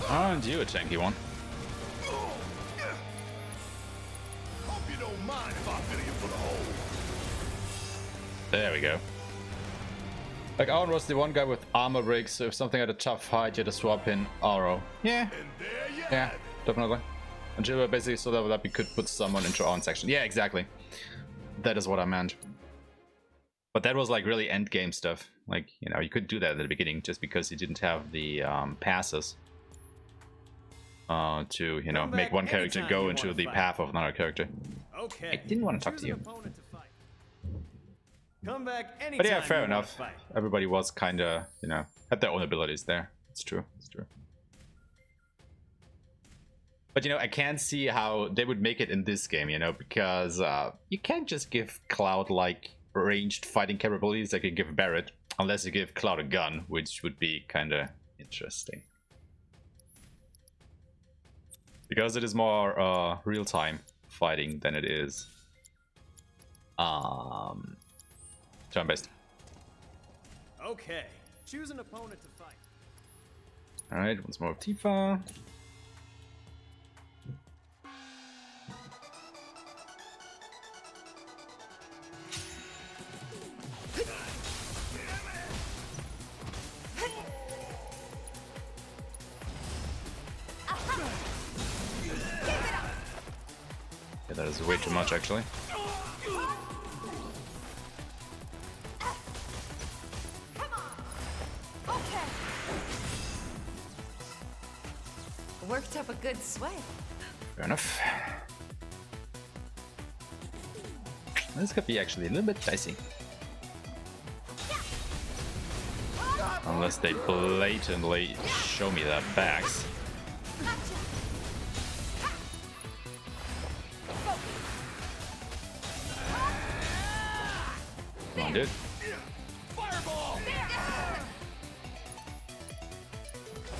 S1: Aren't you a tanky one?
S6: Hope you don't mind if I fill you full of holes.
S1: There we go. Like, Aaron was the one guy with armor breaks, so if something had a tough fight, you had to swap in Aro. Yeah. Yeah, definitely. And Jill basically so that we could put someone into Aaron's section. Yeah, exactly. That is what I meant. But that was like really end game stuff. Like, you know, you could do that at the beginning just because you didn't have the passes to, you know, make one character go into the path of another character.
S12: Okay.
S1: I didn't want to talk to you.
S12: Come back anytime.
S1: But yeah, fair enough. Everybody was kind of, you know, had their own abilities there. It's true. It's true. But, you know, I can't see how they would make it in this game, you know, because you can't just give Cloud, like, ranged fighting capabilities like you give Barret, unless you give Cloud a gun, which would be kind of interesting. Because it is more real-time fighting than it is turn-based.
S12: Okay, choose an opponent to fight.
S1: Alright, once more of Tifa. Yeah, that is way too much, actually.
S2: Worked up a good sweat.
S1: Fair enough. This could be actually a little bit dicey. Unless they blatantly show me that backs. Come on, dude.
S9: Fireball!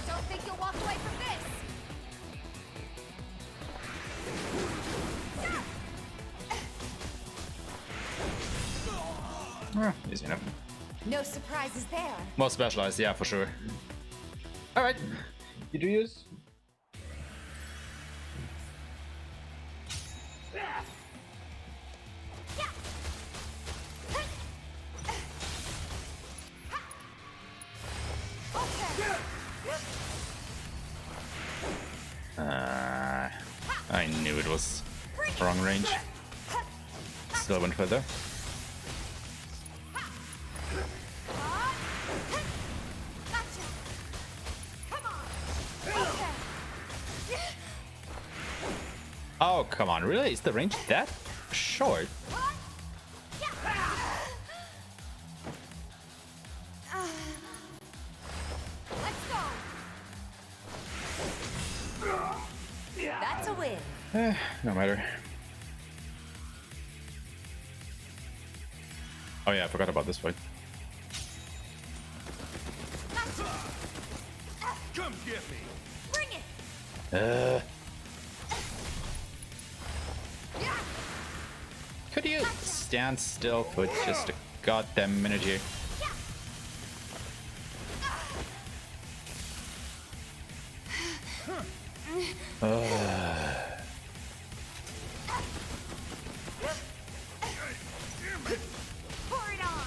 S9: Don't think you'll walk away from this.
S1: Easy enough.
S2: No surprises there.
S1: More specialized, yeah, for sure. Alright. You do use? I knew it was wrong range. Still went further. Oh, come on, really? Is the range that short?
S2: That's a win.
S1: No matter. Oh yeah, I forgot about this fight.
S6: Come get me.
S2: Bring it.
S1: Could you stand still for just a goddamn minute here?
S2: Pour it on.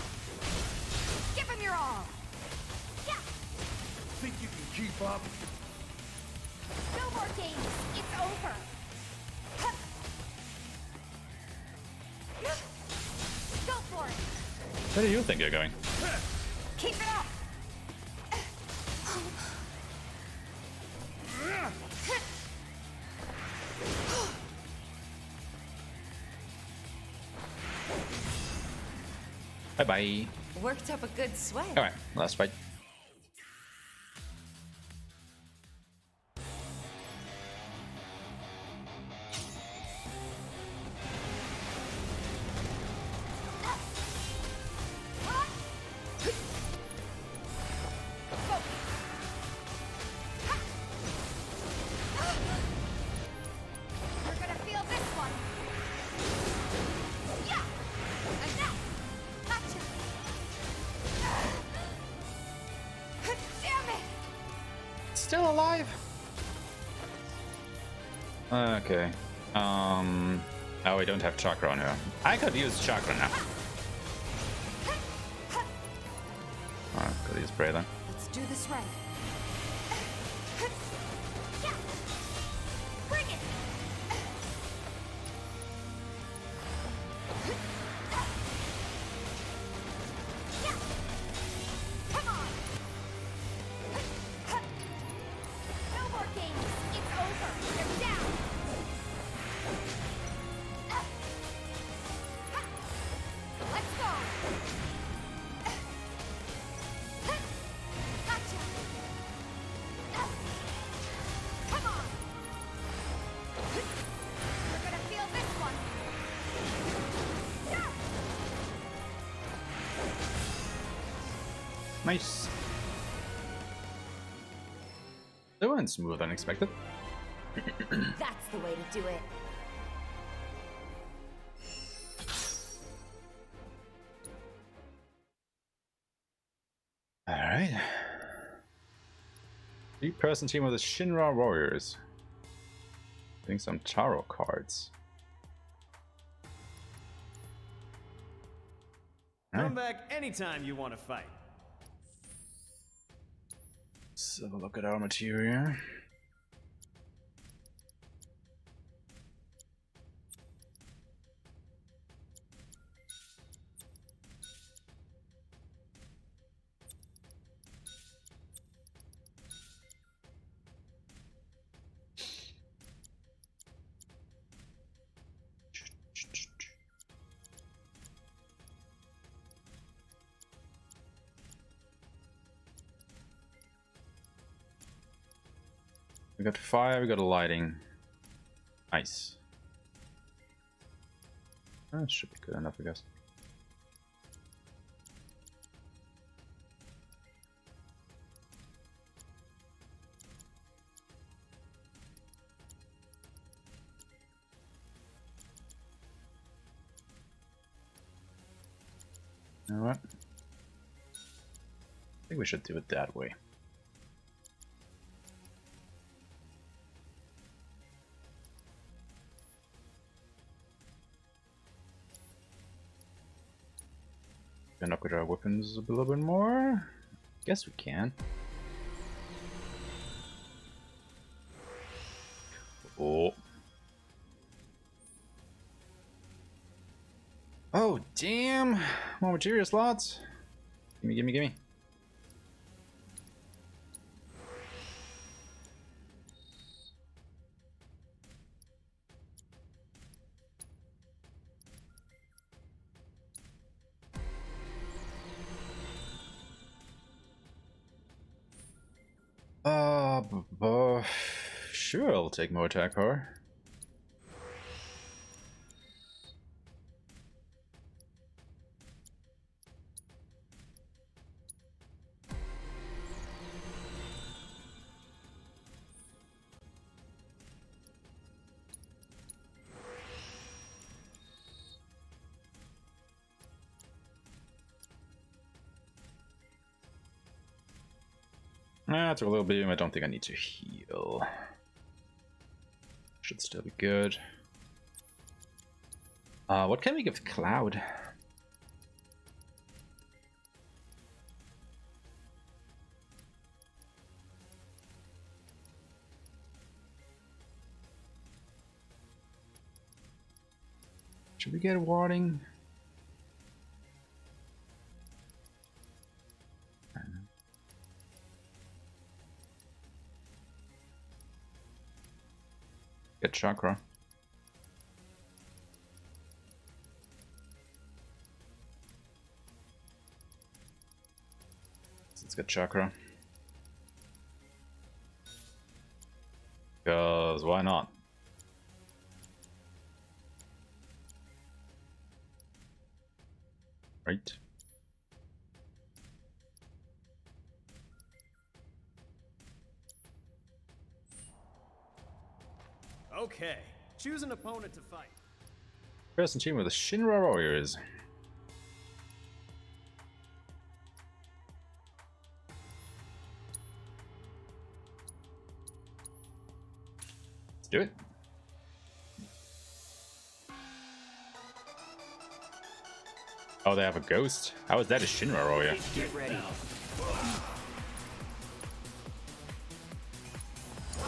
S2: Give him your all.
S6: Think you can keep up?
S2: No more games. It's over. Go for it.
S1: Where do you think you're going?
S2: Keep it up.
S1: Bye bye.
S2: Worked up a good sweat.
S1: All right, last fight.
S2: You're gonna feel this one. Yeah. Enough. Gotcha. Damn it.
S1: Still alive? Okay. Oh, we don't have chakra on her. I could use chakra now. Alright, could use spray then.
S2: Let's do this right. Yeah. Bring it. Yeah. Come on. No more games. It's over. They're down. Let's go. Gotcha. Come on. You're gonna feel this one. Yeah.
S1: Nice. That went smooth, unexpected.
S2: That's the way to do it.
S1: Alright. 3-person team of the Shinra Warriors. Getting some tarot cards.
S12: Come back anytime you want to fight.
S1: Let's have a look at our material. We got fire, we got a lighting. Nice. That should be good enough, I guess. You know what? I think we should do it that way. Can upgrade our weapons a little bit more? Guess we can. Oh. Oh, damn! More material slots. Gimme, gimme, gimme. Sure, I'll take more attack power. I took a little beam. I don't think I need to heal. Should still be good. What can we give Cloud? Should we get a warding? Get chakra. Let's get chakra. Because why not? Right.
S12: Okay, choose an opponent to fight.
S1: Person team with the Shinra Warriors. Let's do it. Oh, they have a ghost? How is that a Shinra Warrior?
S10: Get ready.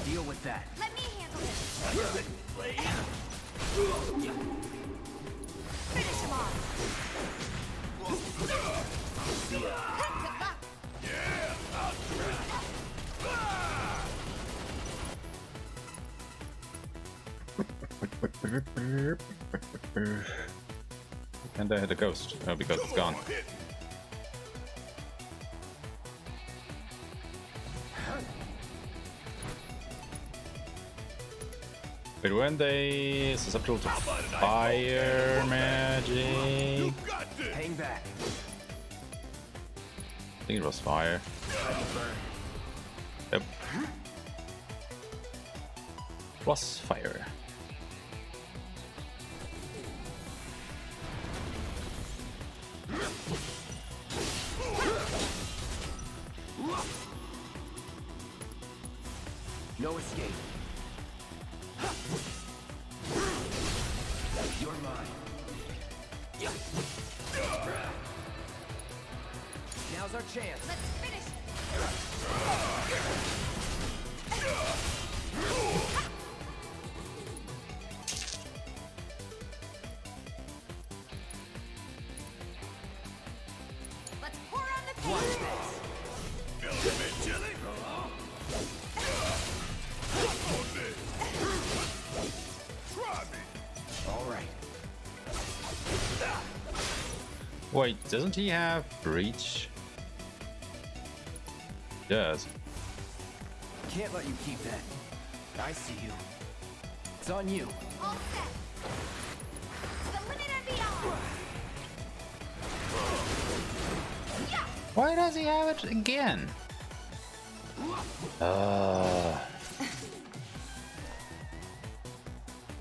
S10: Deal with that.
S9: Let me handle this. Finish him off. Good luck.
S6: Yeah, I'll try.
S1: And I had a ghost. Oh, because it's gone. But when they susceptible to fire magic,
S10: Hang back.
S1: I think it was fire. Yep. Plus fire.
S10: No escape. You're mine. Now's our chance.
S9: Let's finish. Let's pour on the
S10: Watch
S9: pain.
S6: Chili? Try me.
S10: All right.
S1: Wait, doesn't he have breach? He does.
S10: Can't let you keep that. I see you. It's on you.
S9: All set. To the limit and beyond.
S1: Why does he have it again?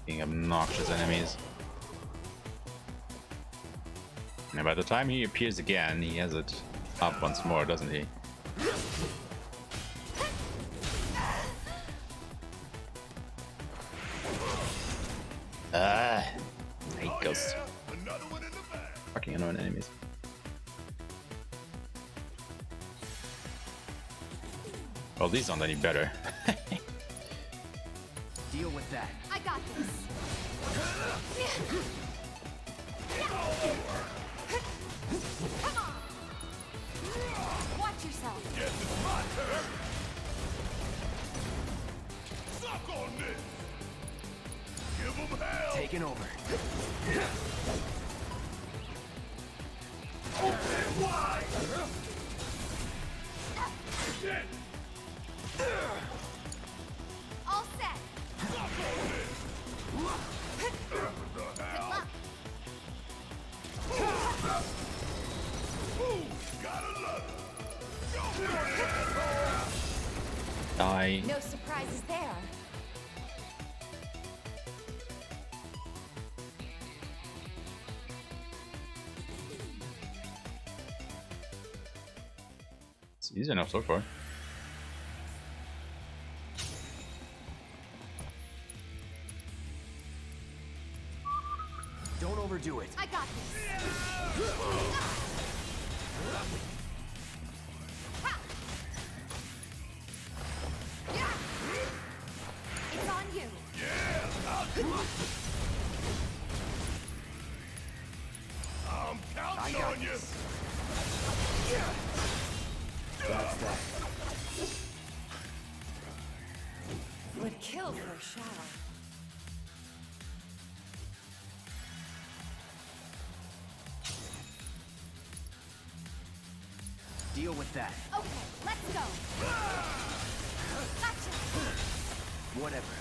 S1: Being obnoxious enemies. And by the time he appears again, he has it up once more, doesn't he? I hate ghosts. Fucking annoying enemies. Well, these aren't any better.
S10: Deal with that.
S9: I got this. Come on. Watch yourself.
S6: Guess it's my turn. Suck on this. Give them hell.
S10: Taking over.
S6: Open wide. Shit.
S9: All set.
S6: Suck on this.
S9: Good luck.
S6: Ooh, gotta love it. Go for it.
S1: Die.
S9: No surprises there.
S1: It's easy enough so far.
S10: overdo it.
S9: I got this. It's on you.
S6: I'm counting on you.
S10: That's that.
S9: Would kill for a shadow.
S10: Deal with that.
S9: Okay, let's go. Gotcha.
S10: Whatever.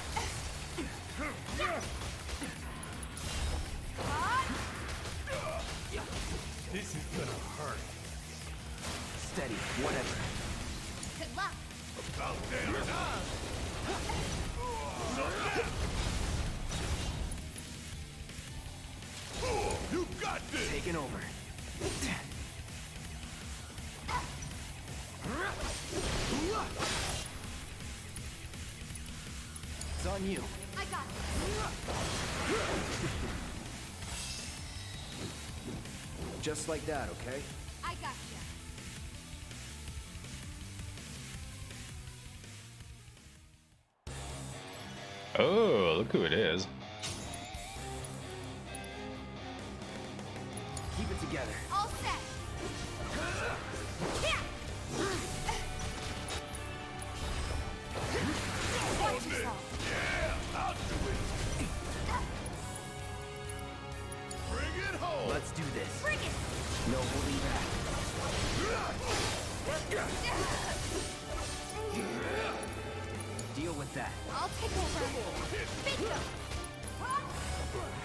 S6: This is gonna hurt.
S10: Steady. Whatever.
S9: Good luck.
S6: About damn time. You got this.
S10: Taking over. It's on you.
S9: I got this.
S10: Just like that, okay?
S9: I got you.
S1: Oh, look who it is.
S10: Keep it together.
S9: All set. Yeah. Watch yourself.
S6: Yeah, I'll do it. Bring it home.
S10: Let's do this.
S9: Bring it.
S10: No holding back. Deal with that.
S9: I'll take over. Bingo.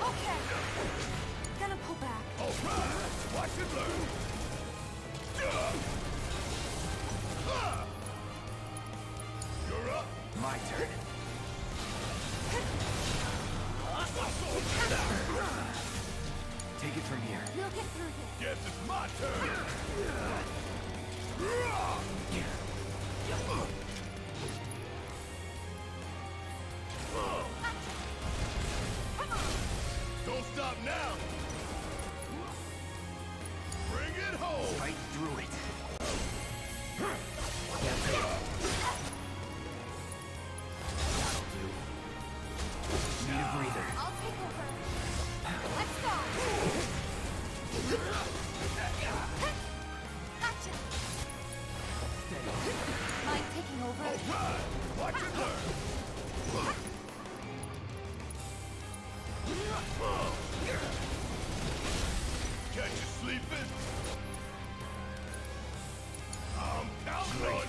S9: Okay. Gonna pull back.
S6: All right, watch and learn. You're up.
S10: My turn. Take it from here.
S9: We'll get through this.
S6: Guess it's my turn. Don't stop now. Bring it home.
S10: Fight through it. That'll do. Need a breather.
S9: I'll take over. Let's go. Gotcha.
S10: Steady.
S9: Mind taking over?
S6: All right, watch and learn. Catch you sleeping? I'm counting on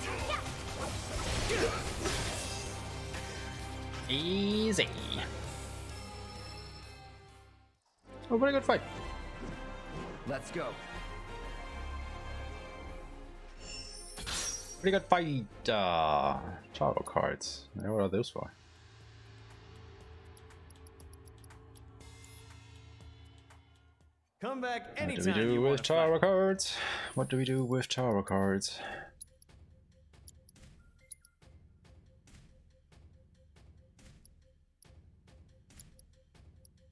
S6: you.
S1: Easy. Oh, pretty good fight.
S10: Let's go.
S1: Pretty good fight. Tarot cards. What are those for?
S12: Come back
S1: What
S12: anytime
S1: do we do
S12: you
S1: with
S12: want to
S1: tarot cards? What do we do with tarot cards?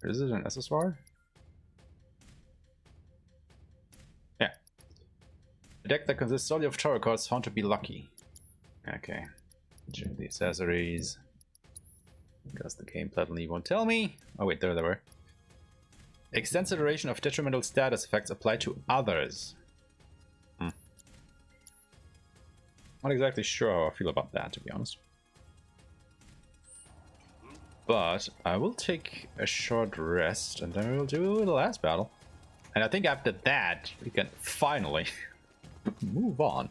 S1: Is it an accessoire? Yeah. A deck that consists solely of tarot cards found to be lucky. Okay. Check the accessories. Because the game plainly won't tell me. Oh wait, there they were. Extends the duration of detrimental status effects applied to others. Not exactly sure how I feel about that, to be honest. But I will take a short rest and then we'll do the last battle. And I think after that, we can finally move on.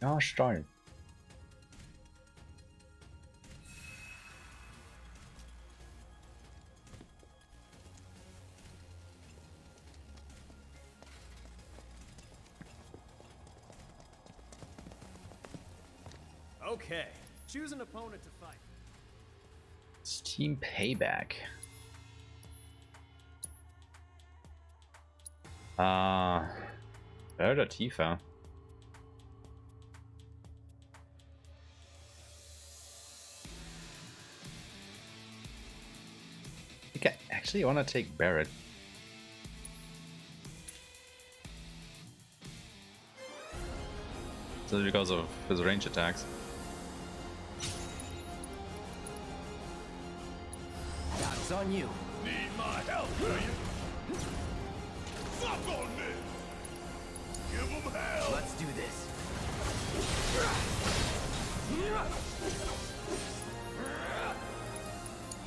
S1: Gosh darn.
S12: Okay, choose an opponent to fight.
S1: Steam Payback. Better Tifa. I actually want to take Barret. So because of his range attacks.
S10: That's on you.
S6: Need my help, do you? Suck on this! Give them hell!
S10: Let's do this.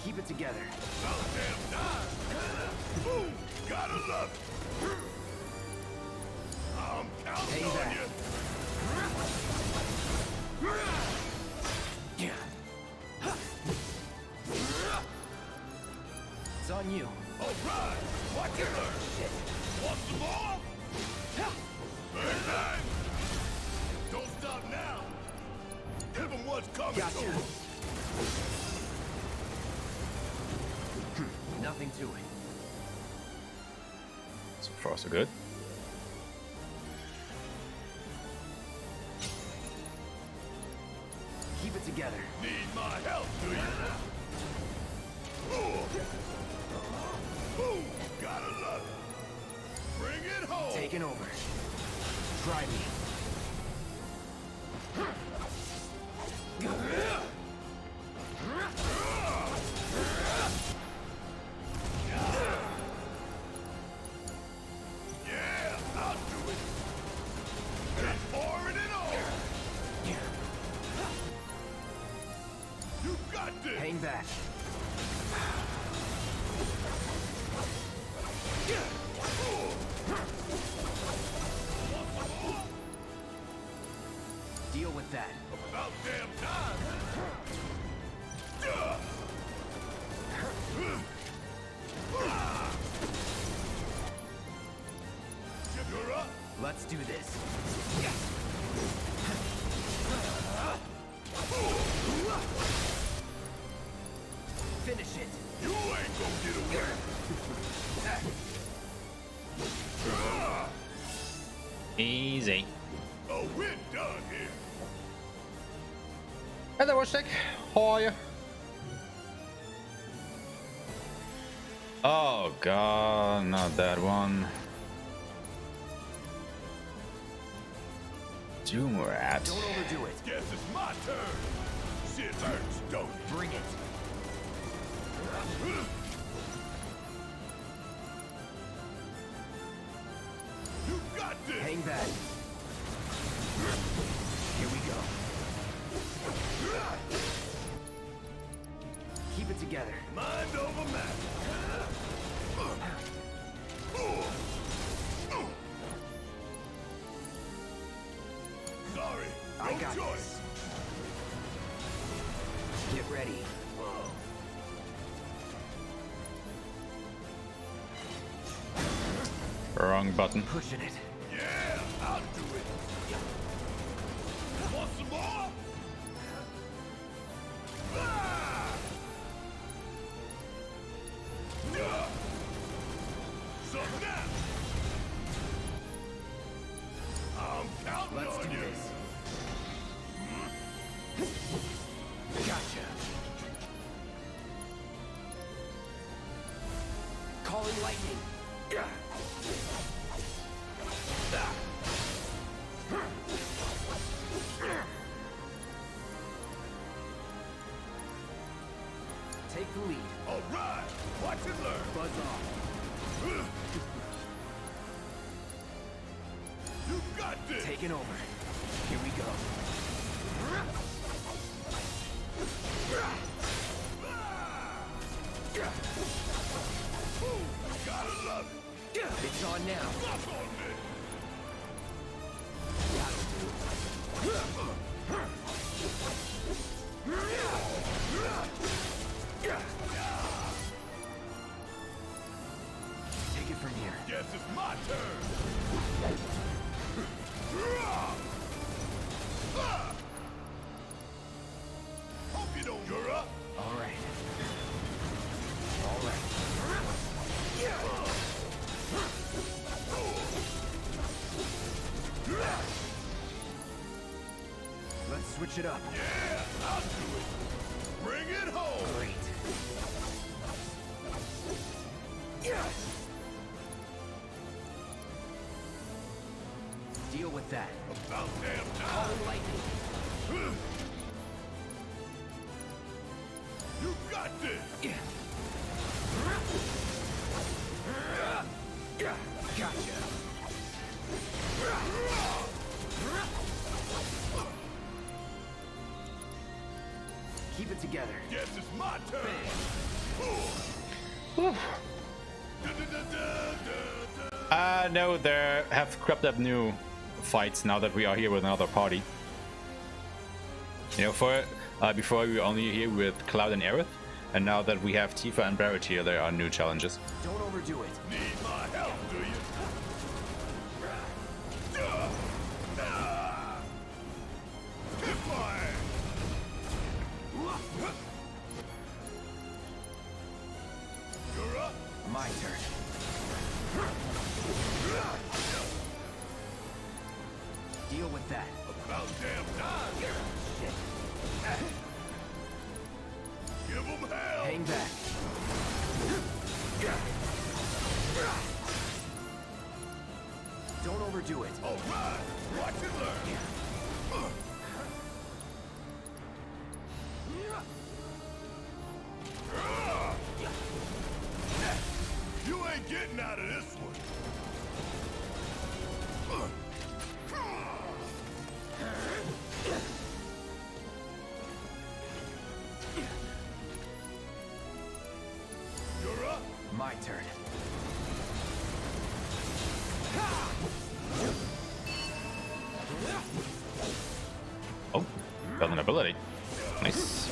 S10: Keep it together.
S6: About damn time! Ooh, gotta love it! I'm counting on you!
S10: It's on you.
S6: Alright! Watch it learn!
S10: Shit.
S6: Want some more? Bang bang! Don't stop now! Give them what's coming
S10: Gotcha.
S6: to them!
S10: Nothing to it.
S1: So far, so good.
S10: Keep it together.
S6: Need my help, do you? Ooh, gotta love it! Bring it home!
S10: Taking over. Try me.
S6: Yeah, I'll do it! Keep pouring it on! You got this!
S10: Hang back. Deal with that.
S6: About damn time! You're up!
S10: Let's do this. Finish it.
S6: You ain't gonna get away!
S1: Easy.
S6: Oh, we're done here!
S1: Hello, Watchdeck. How are you? Oh god, not that one. Doom rat.
S10: Don't overdo it.
S6: Guess it's my turn! Shit hurts, don't it?
S10: Bring it.
S6: You got this!
S10: Hang back. Here we go. Keep it together.
S6: Mind over matter. Sorry, no
S10: I got
S6: choice.
S10: this. Get ready.
S1: Wrong button.
S10: Pushing it.
S6: Yeah, I'll do it. Want some more? Ah! Yeah. So now, I'm counting
S10: Let's
S6: on
S10: do
S6: you.
S10: this. Gotcha. Calling lightning. Take the lead.
S6: All right, watch and learn.
S10: Buzz off.
S6: You got this.
S10: Taking over. Here we go.
S6: Gotta love it.
S10: It's on now.
S6: Suck on this.
S10: Take it from here.
S6: Guess it's my turn. Hope you don't. You're up.
S10: All right. All right. Let's switch it up.
S6: Yeah, I'll do it. Bring it home.
S10: Great. Deal with that.
S6: About damn time.
S10: Calling lightning.
S6: You got this.
S10: Gotcha. Keep it together.
S6: Guess it's my turn.
S1: No, there have crept up new fights now that we are here with another party. You know, before we were only here with Cloud and Aerith, and now that we have Tifa and Barrett here, there are new challenges.
S10: Don't overdo it.
S6: Need my help, do you? Hit my ass. You're up.
S10: My turn. Deal with that.
S6: About damn time.
S10: Shit.
S6: Give them hell.
S10: Hang back. Don't overdo it.
S6: All right. Watch and learn. You ain't getting out of this one. You're up.
S10: My turn.
S1: Oh, got an ability. Nice.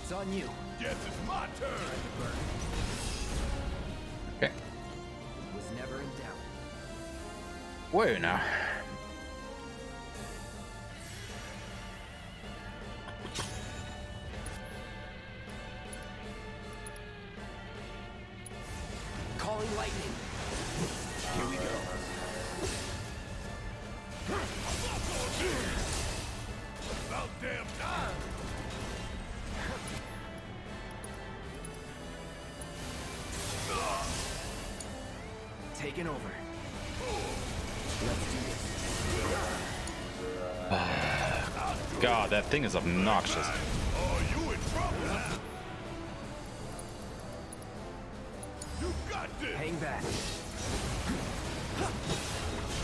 S10: It's on you.
S6: Guess it's my turn.
S1: Okay.
S10: Was never in doubt.
S1: Whoa now.
S10: Calling lightning. Here we go.
S6: About damn time.
S10: Taking over. Let's do this.
S1: God, that thing is obnoxious.
S6: Oh, you in trouble now. You got this.
S10: Hang back.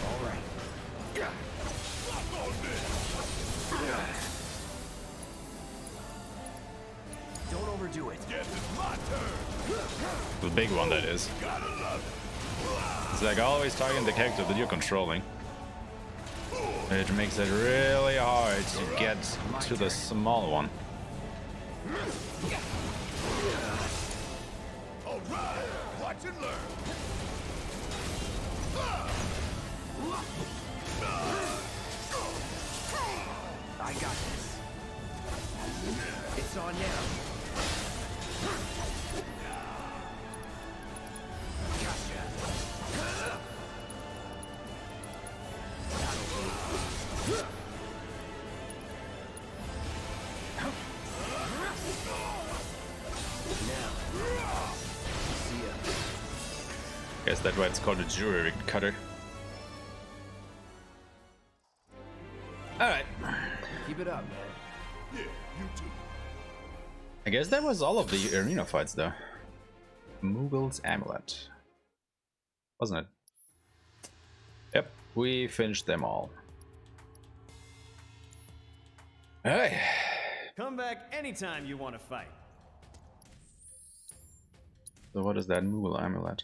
S10: All right.
S6: Fuck on this.
S10: Don't overdo it.
S6: Guess it's my turn.
S1: The big one, that is.
S6: Gotta love it.
S1: It's like always targeting the character that you're controlling. It makes it really hard to get to the small one.
S6: All right. Watch and learn.
S10: I got this. It's on now. Gotcha.
S1: Guess that's why it's called a jewelry cutter. Alright.
S10: Keep it up, man.
S6: Yeah, you too.
S1: I guess that was all of the arena fights though. Mughals Amulet. Wasn't it? Yep, we finished them all. Alright.
S12: Come back anytime you want to fight.
S1: So what is that Mughal Amulet?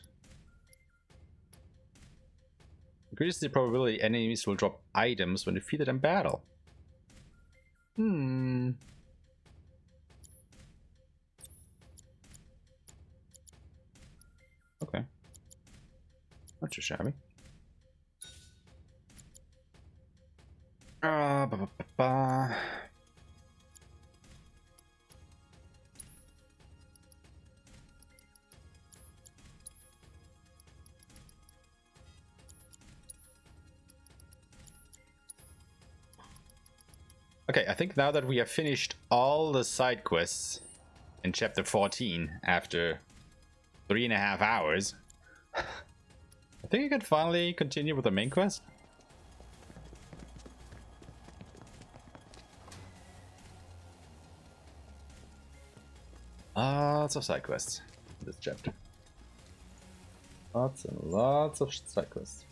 S1: Increases the probability enemies will drop items when defeated in battle. Okay. Not too shabby. Ba, ba, ba, ba. Okay, I think now that we have finished all the side quests in chapter 14 after 3.5 hours, I think I can finally continue with the main quest. Lots of side quests in this chapter. Lots and lots of side quests.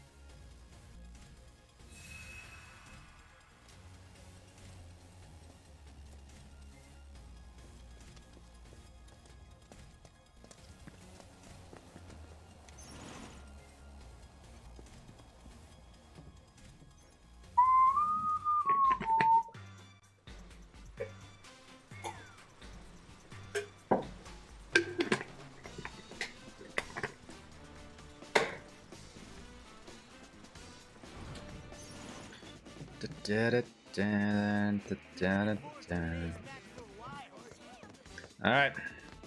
S1: Alright,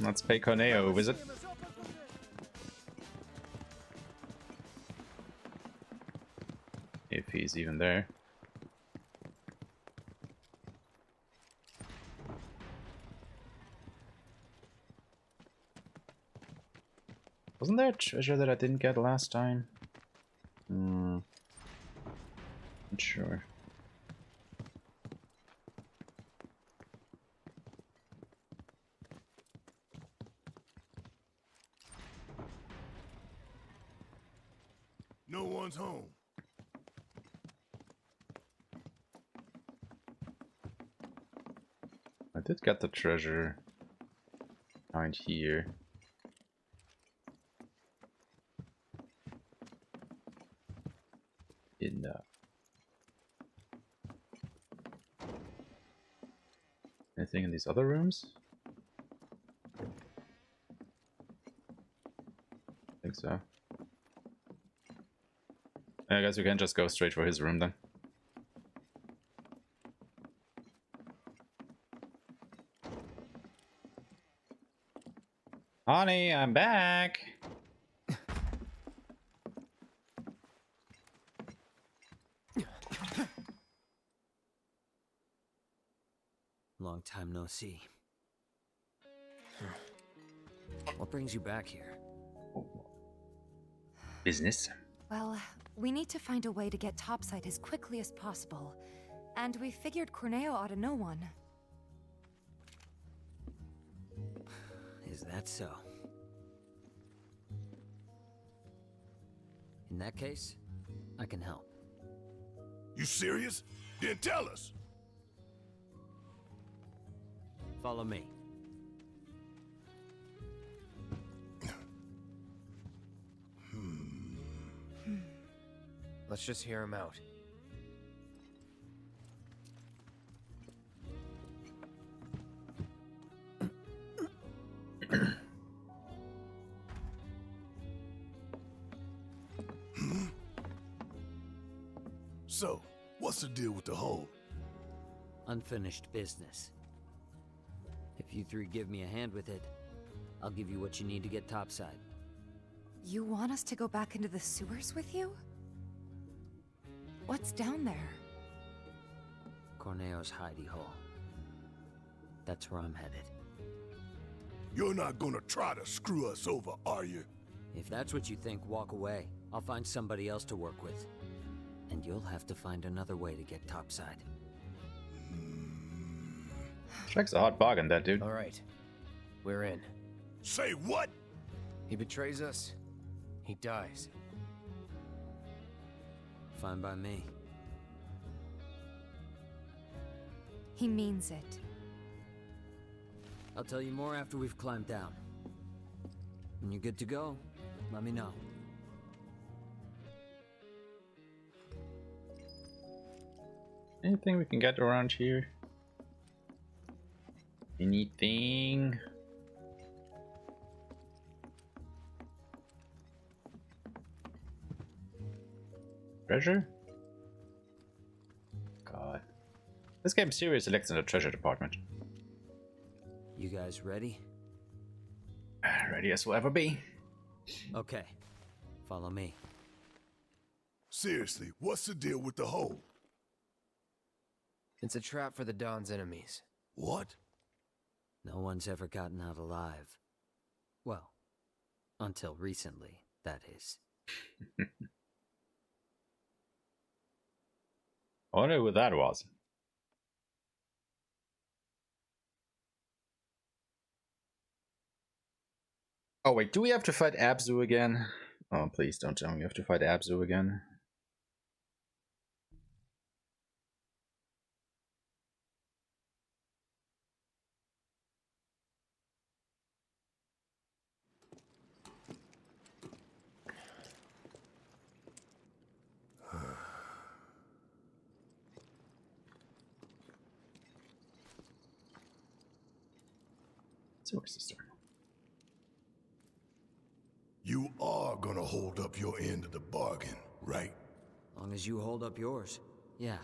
S1: let's pay Corneo a visit. If he's even there. Wasn't there a treasure that I didn't get last time? Not sure.
S6: No one's home.
S1: I did get the treasure behind here. Anything in these other rooms? I think so. I guess we can just go straight for his room then. Honey, I'm back!
S10: Long time no see. What brings you back here?
S1: Business.
S7: Well, we need to find a way to get topside as quickly as possible. And we figured Corneo ought to know one.
S10: Is that so? In that case, I can help.
S6: You serious? Then tell us.
S10: Follow me.
S19: Let's just hear him out.
S6: So, what's the deal with the hole?
S10: Unfinished business. If you three give me a hand with it, I'll give you what you need to get topside.
S7: You want us to go back into the sewers with you? What's down there?
S10: Corneo's hidey hole. That's where I'm headed.
S6: You're not gonna try to screw us over, are you?
S10: If that's what you think, walk away. I'll find somebody else to work with. And you'll have to find another way to get topside.
S1: Jack's a hot bargain, that dude.
S19: All right, we're in.
S6: Say what?
S19: He betrays us, he dies.
S10: Fine by me.
S7: He means it.
S10: I'll tell you more after we've climbed down. When you're good to go, let me know.
S1: Anything we can get around here? Anything? Treasure? God. This game seriously lacks in the treasure department.
S10: You guys ready?
S1: Ready as we'll ever be.
S10: Okay. Follow me.
S6: Seriously, what's the deal with the hole?
S19: It's a trap for the Dawn's enemies.
S6: What?
S10: No one's ever gotten out alive. Well, until recently, that is.
S1: I wonder who that was. Oh wait, do we have to fight Abzu again? Oh, please don't tell me we have to fight Abzu again. Sewer system.
S6: You are gonna hold up your end of the bargain, right?
S10: Long as you hold up yours, yeah.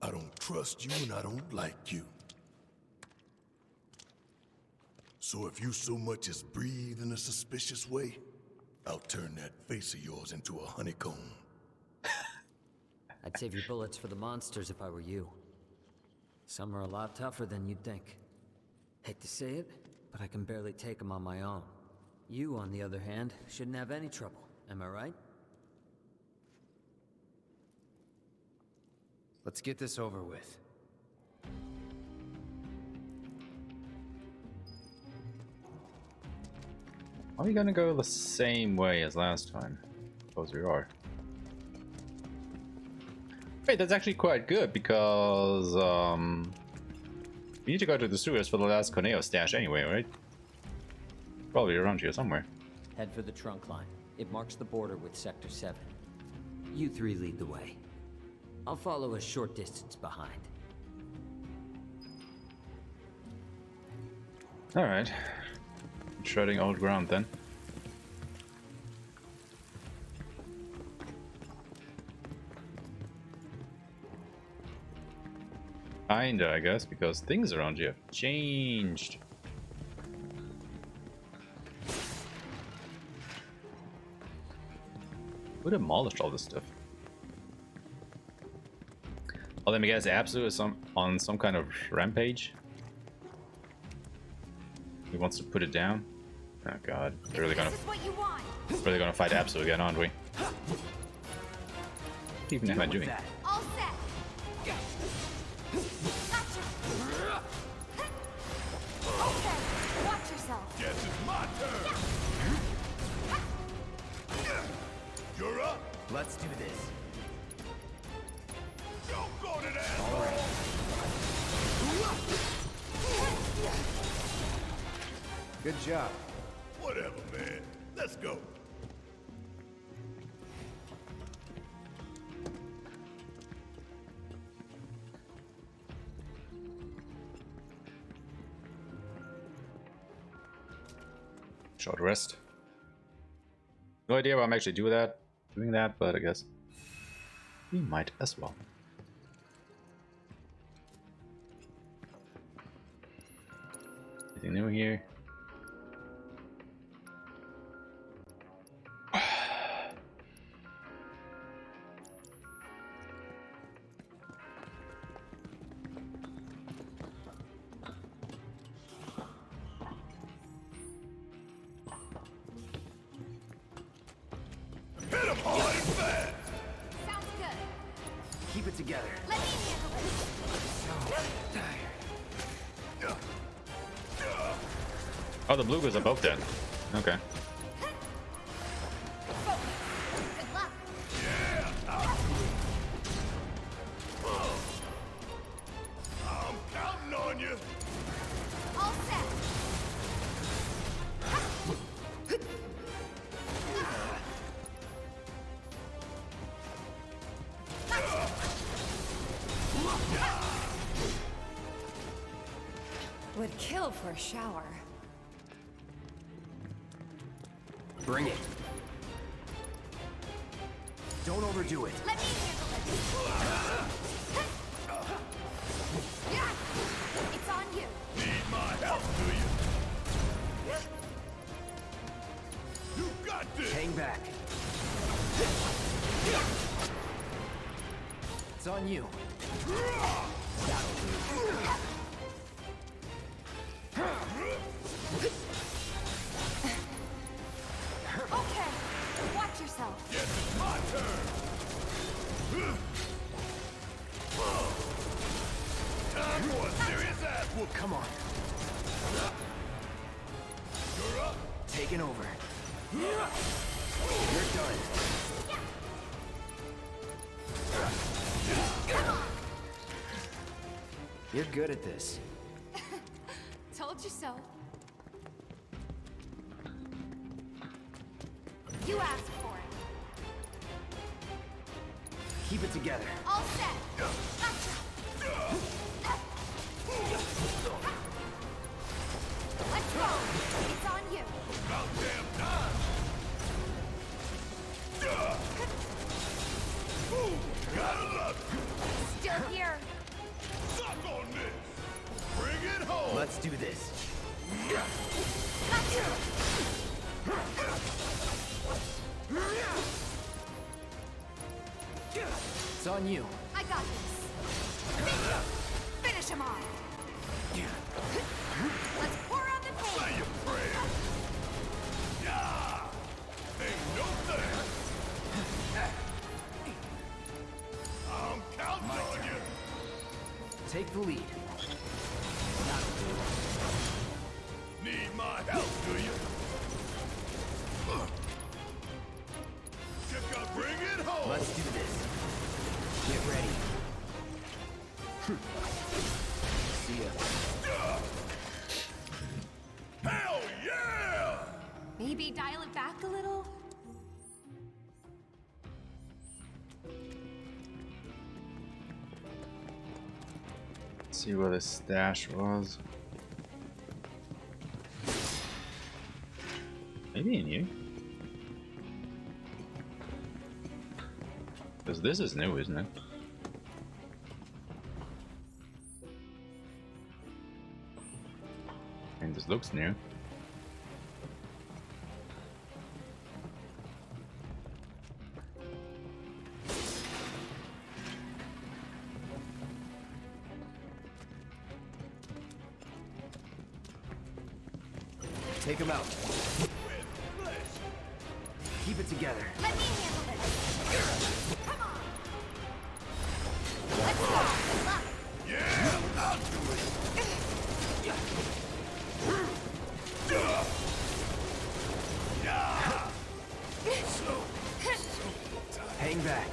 S6: I don't trust you and I don't like you. So if you so much as breathe in a suspicious way, I'll turn that face of yours into a honeycomb.
S10: I'd save your bullets for the monsters if I were you. Some are a lot tougher than you'd think. Hate to say it, but I can barely take them on my own. You, on the other hand, shouldn't have any trouble. Am I right?
S19: Let's get this over with.
S1: Are we gonna go the same way as last time? Suppose we are. Wait, that's actually quite good because we need to go to the sewers for the last Corneo stash anyway, right? Probably around here somewhere.
S10: Head for the trunk line. It marks the border with Sector 7. You three lead the way. I'll follow a short distance behind.
S1: Alright. Treading old ground then. Kinda, I guess, because things around here have changed. Who demolished all this stuff? Oh, let me guess, Abzu is on some kind of rampage. He wants to put it down. Oh god, they're really gonna fight Abzu again, aren't we? What even am I doing?
S2: All set. Gotcha. Okay, watch yourself.
S6: Guess it's my turn. You're up.
S19: Let's do this.
S6: Don't go to that.
S19: All right. Good job.
S6: Whatever, man. Let's go.
S1: Short rest. No idea why I'm actually doing that, but I guess we might as well. Anything new here?
S19: Keep it together.
S2: Let me handle it.
S1: Oh, the blue goes above that. Okay.
S2: Good luck.
S6: I'm counting on you.
S2: All set.
S7: Would kill for a shower.
S19: Bring it. Don't overdo it.
S2: Let me handle it. Yeah, it's on you.
S6: Need my help, do you? You got this.
S19: Hang back. It's on you.
S2: Okay, watch yourself.
S6: Yes, it's my turn. Time for a serious ass whoop.
S19: Come on.
S6: You're up.
S19: Taking over. You're done. You're good at this.
S3: Told you so.
S2: You asked for it.
S19: Keep it together.
S2: All set. Gotcha. Let's go. It's on you.
S6: About damn time. Ooh, gotta love it.
S2: Still here.
S6: Suck on this. Bring it home.
S19: Let's do this.
S2: Gotcha.
S19: It's on you.
S2: I got this. Finish him off. Let's pour out the pain.
S6: Say your prayers. Yeah. Ain't no thing. I'm counting on you.
S19: Take the lead.
S6: Need my help, do you? You gotta bring it home.
S19: Let's do this. Get ready. See ya.
S6: Hell yeah!
S3: Maybe dial it back a little?
S1: Let's see where the stash was. Maybe in you. Because this is new, isn't it? And this looks new.
S19: Take him out. Keep it together.
S2: Let me handle this. Come on. Let's go.
S6: Yeah, I'll do it. Yeah.
S19: Hang back.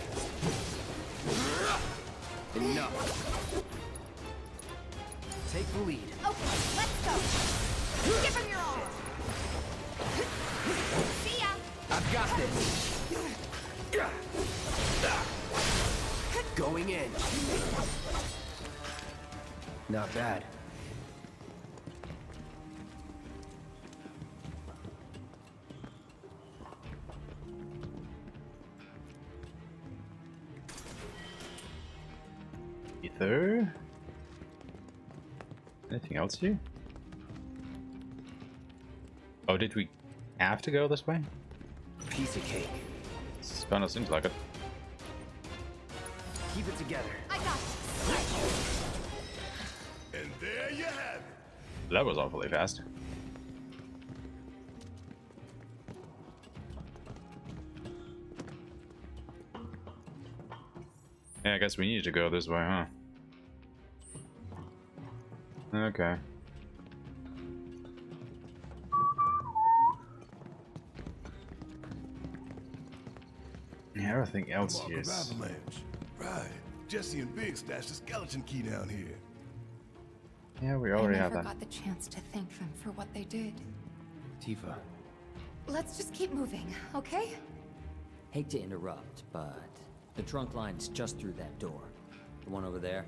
S19: Enough. Take the lead.
S2: Okay, let's go. Give him your all. See ya.
S19: I've got this. Going in. Not bad.
S1: Ether? Anything else here? Oh, did we have to go this way?
S19: Piece of cake.
S1: This kind of seems like it.
S19: Keep it together.
S2: I got this.
S6: And there you have it.
S1: That was awfully fast. Yeah, I guess we need to go this way, huh? Okay. Yeah, everything else
S6: Mark
S1: here
S6: of
S1: is...
S6: Avalanche. Right. Jesse and Big stashed the skeleton key down here.
S1: Yeah, we already have
S7: I
S1: that.
S7: never got the chance to thank them for what they did.
S19: Tifa.
S7: Let's just keep moving, okay?
S10: Hate to interrupt, but the trunk line's just through that door. The one over there.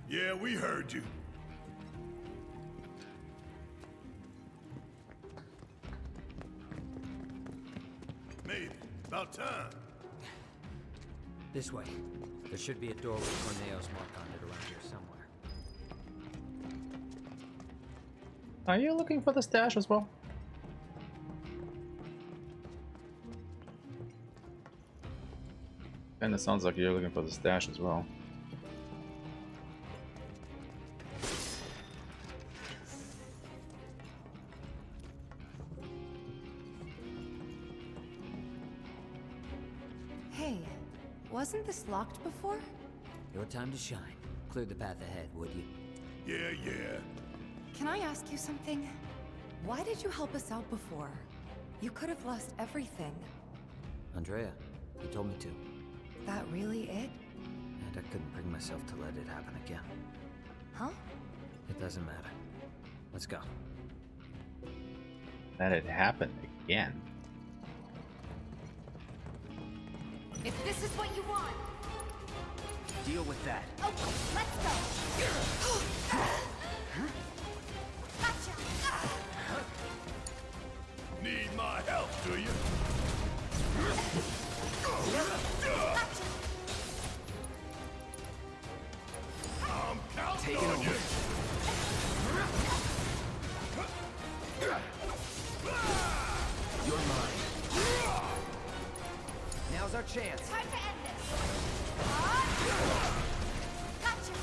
S6: Yeah, we heard you. Maybe. About time.
S10: This way. There should be a door with Corneo's mark on it around here somewhere.
S1: Are you looking for the stash as well? And it sounds like you're looking for the stash as well.
S7: Wasn't this locked before?
S10: Your time to shine. Clear the path ahead, would you?
S6: Yeah.
S7: Can I ask you something? Why did you help us out before? You could have lost everything.
S10: Andrea, you told me to.
S7: That really it?
S10: And I couldn't bring myself to let it happen again.
S7: Huh?
S10: It doesn't matter. Let's go.
S1: Let it happen again.
S7: If this is what you want,
S19: deal with that.
S7: okay, let's go. Gotcha.
S6: Need my help, do you?
S7: Gotcha.
S6: I'm counting
S19: Take it
S6: on
S19: over.
S6: you.
S19: You're mine. Now's our chance.
S7: Time to end this. Gotcha.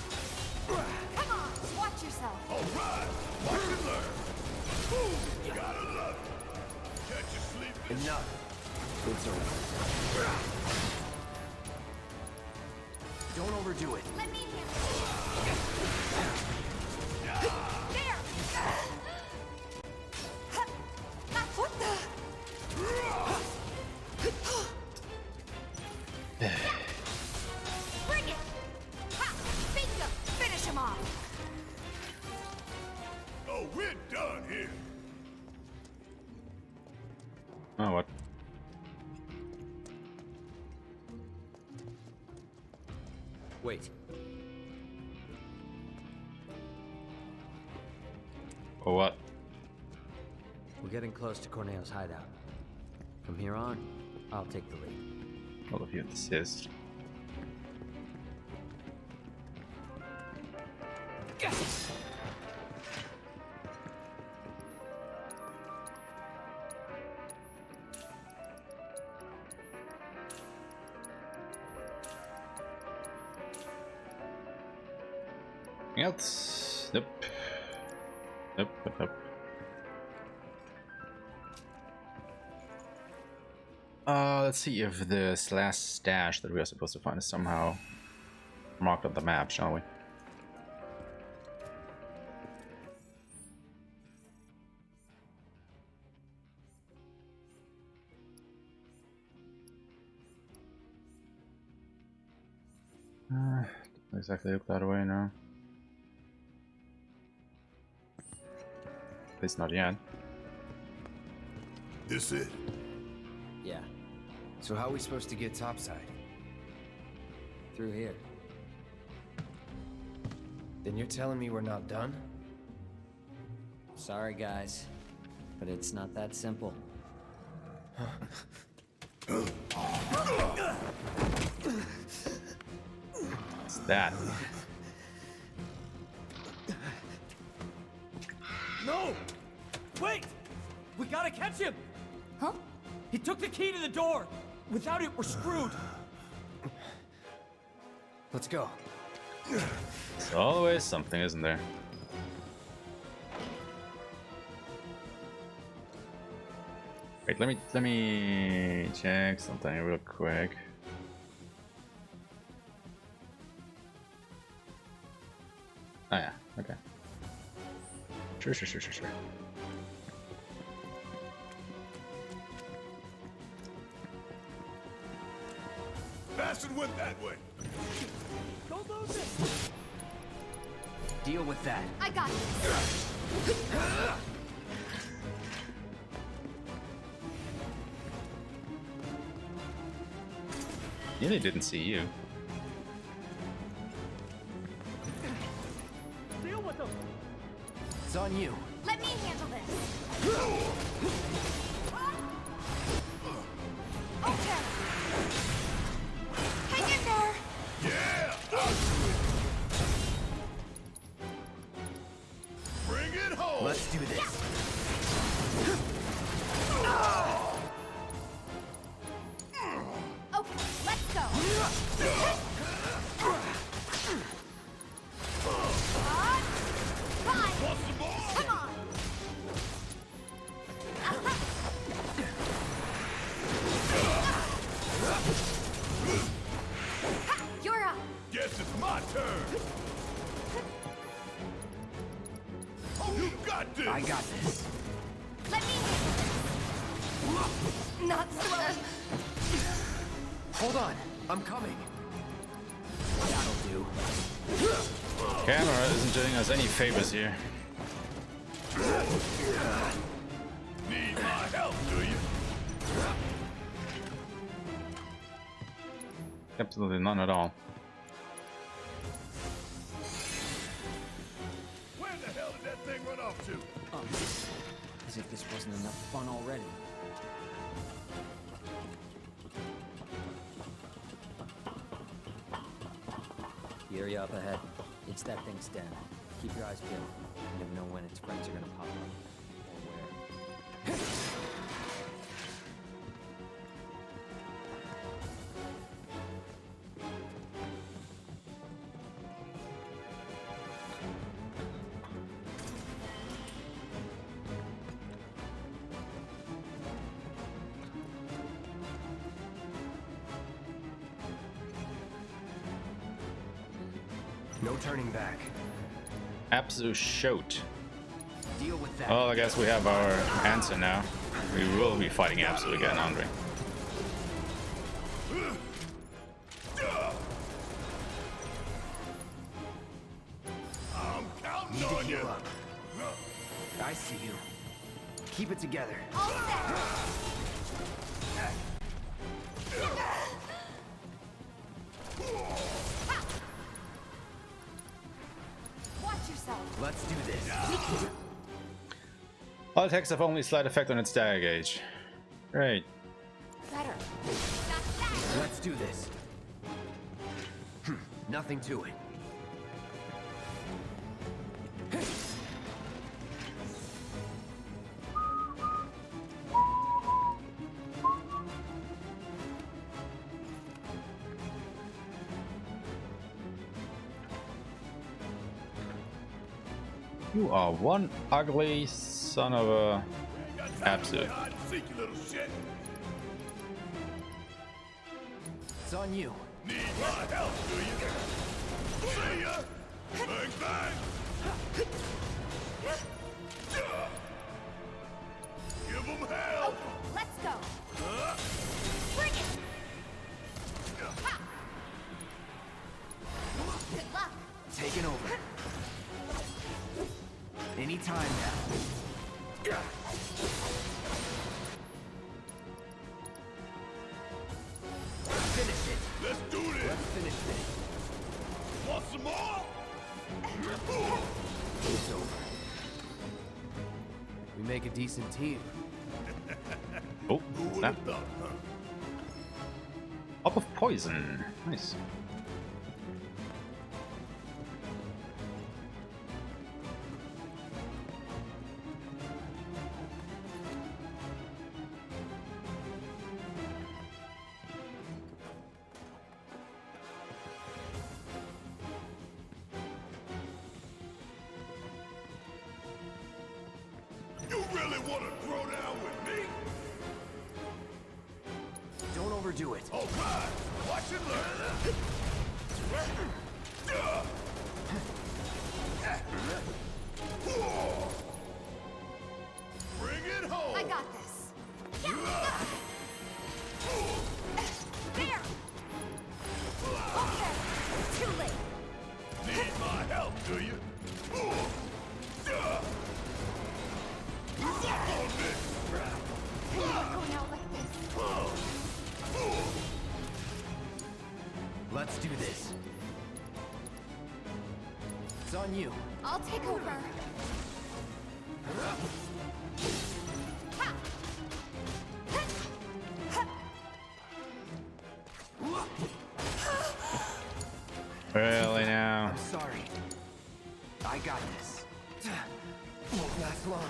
S7: Come on, watch yourself.
S6: All right, watch and learn. Ooh, gotta love it. Catch you sleeping.
S19: Enough. It's over. Don't overdo it.
S7: Let me handle it. There. What the? Bring it! Ha! Bingo! Finish him off!
S6: Oh, we're done here.
S1: Oh, what?
S10: Wait.
S1: Or what?
S10: We're getting close to Corneo's hideout. From here on, I'll take the lead.
S1: All of you insist. Anything else? Nope. Nope. Let's see if this last stash that we are supposed to find is somehow marked on the map, shall we? Doesn't exactly look that way now. At least not yet.
S6: This it?
S19: Yeah. So how are we supposed to get topside?
S10: Through here.
S19: Then you're telling me we're not done?
S10: Sorry, guys. But it's not that simple.
S1: What's that?
S13: No! Wait! We gotta catch him!
S7: Huh?
S13: He took the key to the door! Without it, we're screwed!
S19: Let's go.
S1: There's always something, isn't there? Wait, let me check something real quick. Oh yeah, okay. Sure.
S6: Bastard went that way.
S13: Don't lose it!
S19: Deal with that.
S7: I got it.
S1: Nearly didn't see you.
S13: Deal with them!
S19: It's on you.
S7: Let me handle this. Okay. Hang in there.
S6: Yeah, I'll do it. Bring it home.
S19: Let's do this.
S7: Okay, let's go. Fine. Come on.
S6: turn. Oh, you got this.
S19: I got this.
S9: Let me not slow.
S19: Hold on, I'm coming. That'll do.
S1: Camera isn't doing us any favors here.
S6: Need my help, do you?
S1: Absolutely none at all.
S6: Where the hell did that thing run off to?
S10: As if this wasn't enough fun already. Yuri up ahead. It's that thing's den. Keep your eyes peeled. You never know when its friends are gonna pop up. Or where.
S19: No turning back.
S1: Absolute shoot.
S19: Deal with that.
S1: Well, I guess we have our answer now. We will be fighting Absolute again, aren't we?
S6: I'm counting
S19: Need to
S6: on
S19: heal
S6: you.
S19: up. I see you. Keep it together.
S9: All set. Watch yourself.
S19: Let's do this.
S1: All attacks have only slight effect on its dagger gauge. Great.
S9: Better.
S19: Let's do this. Nothing to it.
S1: You are one ugly son of a Absolute.
S6: Seek you little shit.
S19: It's on you.
S6: Need my help, do you? See ya. Bang bang. Give them hell.
S9: Let's go. Bring it. Ha. Good luck.
S19: Taking over. Anytime now. Finish it.
S6: Let's do this.
S19: Let's finish this.
S6: Want some more?
S19: It's over. We make a decent team.
S1: Oh, snap. Up of poison. Nice.
S6: You really want to throw down with me?
S19: Don't overdo it.
S6: All right. Watch and learn. Bring it home.
S9: I got this. There. Okay. Too late.
S6: Need my help, do you? Suck on this.
S9: I'm not going out like this.
S19: Let's do this. It's on you.
S9: I'll take over. Ha.
S1: Really now?
S19: I'm sorry. I got this. Won't last long.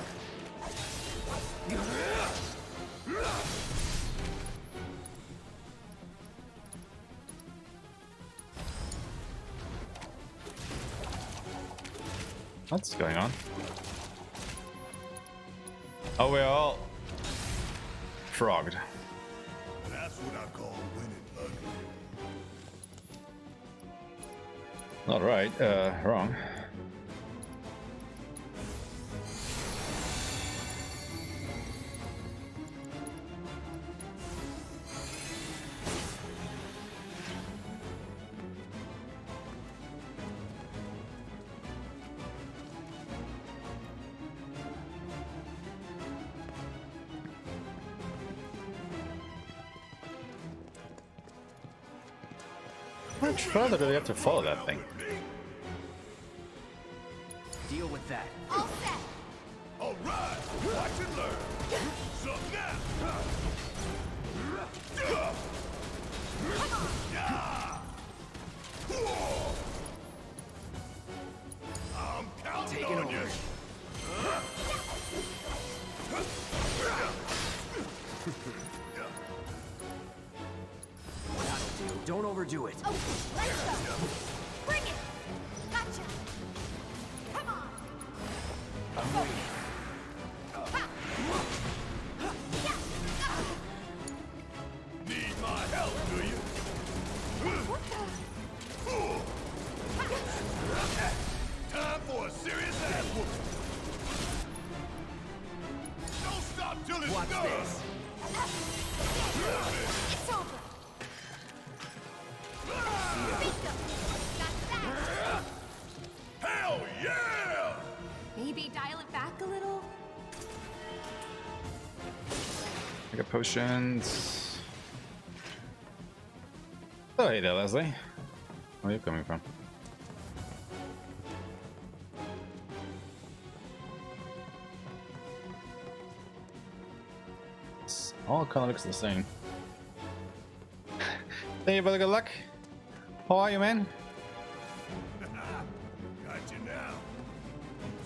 S1: What's going on? Oh, we're all frogged.
S6: That's what I call winning ugly.
S1: Not right, wrong. How much further do we have to follow that thing?
S19: Deal with that.
S16: All set.
S6: All right, watch and learn. So now.
S16: Come on.
S6: I'm counting
S19: Taking
S6: on
S19: over.
S6: you.
S19: Don't overdo it.
S16: Okay, let's go. Bring it. Gotcha. Come on.
S19: I'm waiting.
S6: Need my help, do you? Time for a serious ass whooping. Don't stop till it's
S19: Watch
S6: done.
S19: this.
S16: It's over. Bingo. Got that.
S6: Hell yeah!
S3: Maybe dial it back a little?
S1: I got potions. Oh, hey there, Leslie. Where are you coming from? This all kind of looks the same. Thank you for the good luck. How are you, man?
S6: Got you now.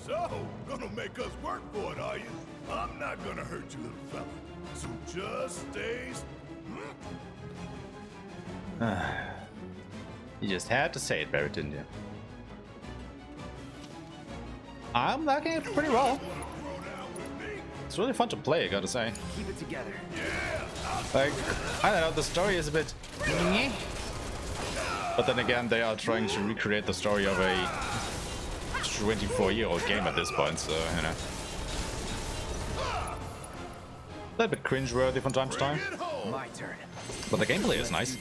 S6: So, gonna make us work for it, are you? I'm not gonna hurt you, little fella. So just stay.
S1: You just had to say it, Barrett, didn't you? I'm liking it pretty well. It's really fun to play, I gotta say.
S19: Keep it together.
S1: Like, I don't know, the story is a bit meh. But then again, they are trying to recreate the story of a 24-year-old game at this point, so, you know. A little bit cringe-worthy from time to time.
S19: My turn.
S1: But the gameplay is nice.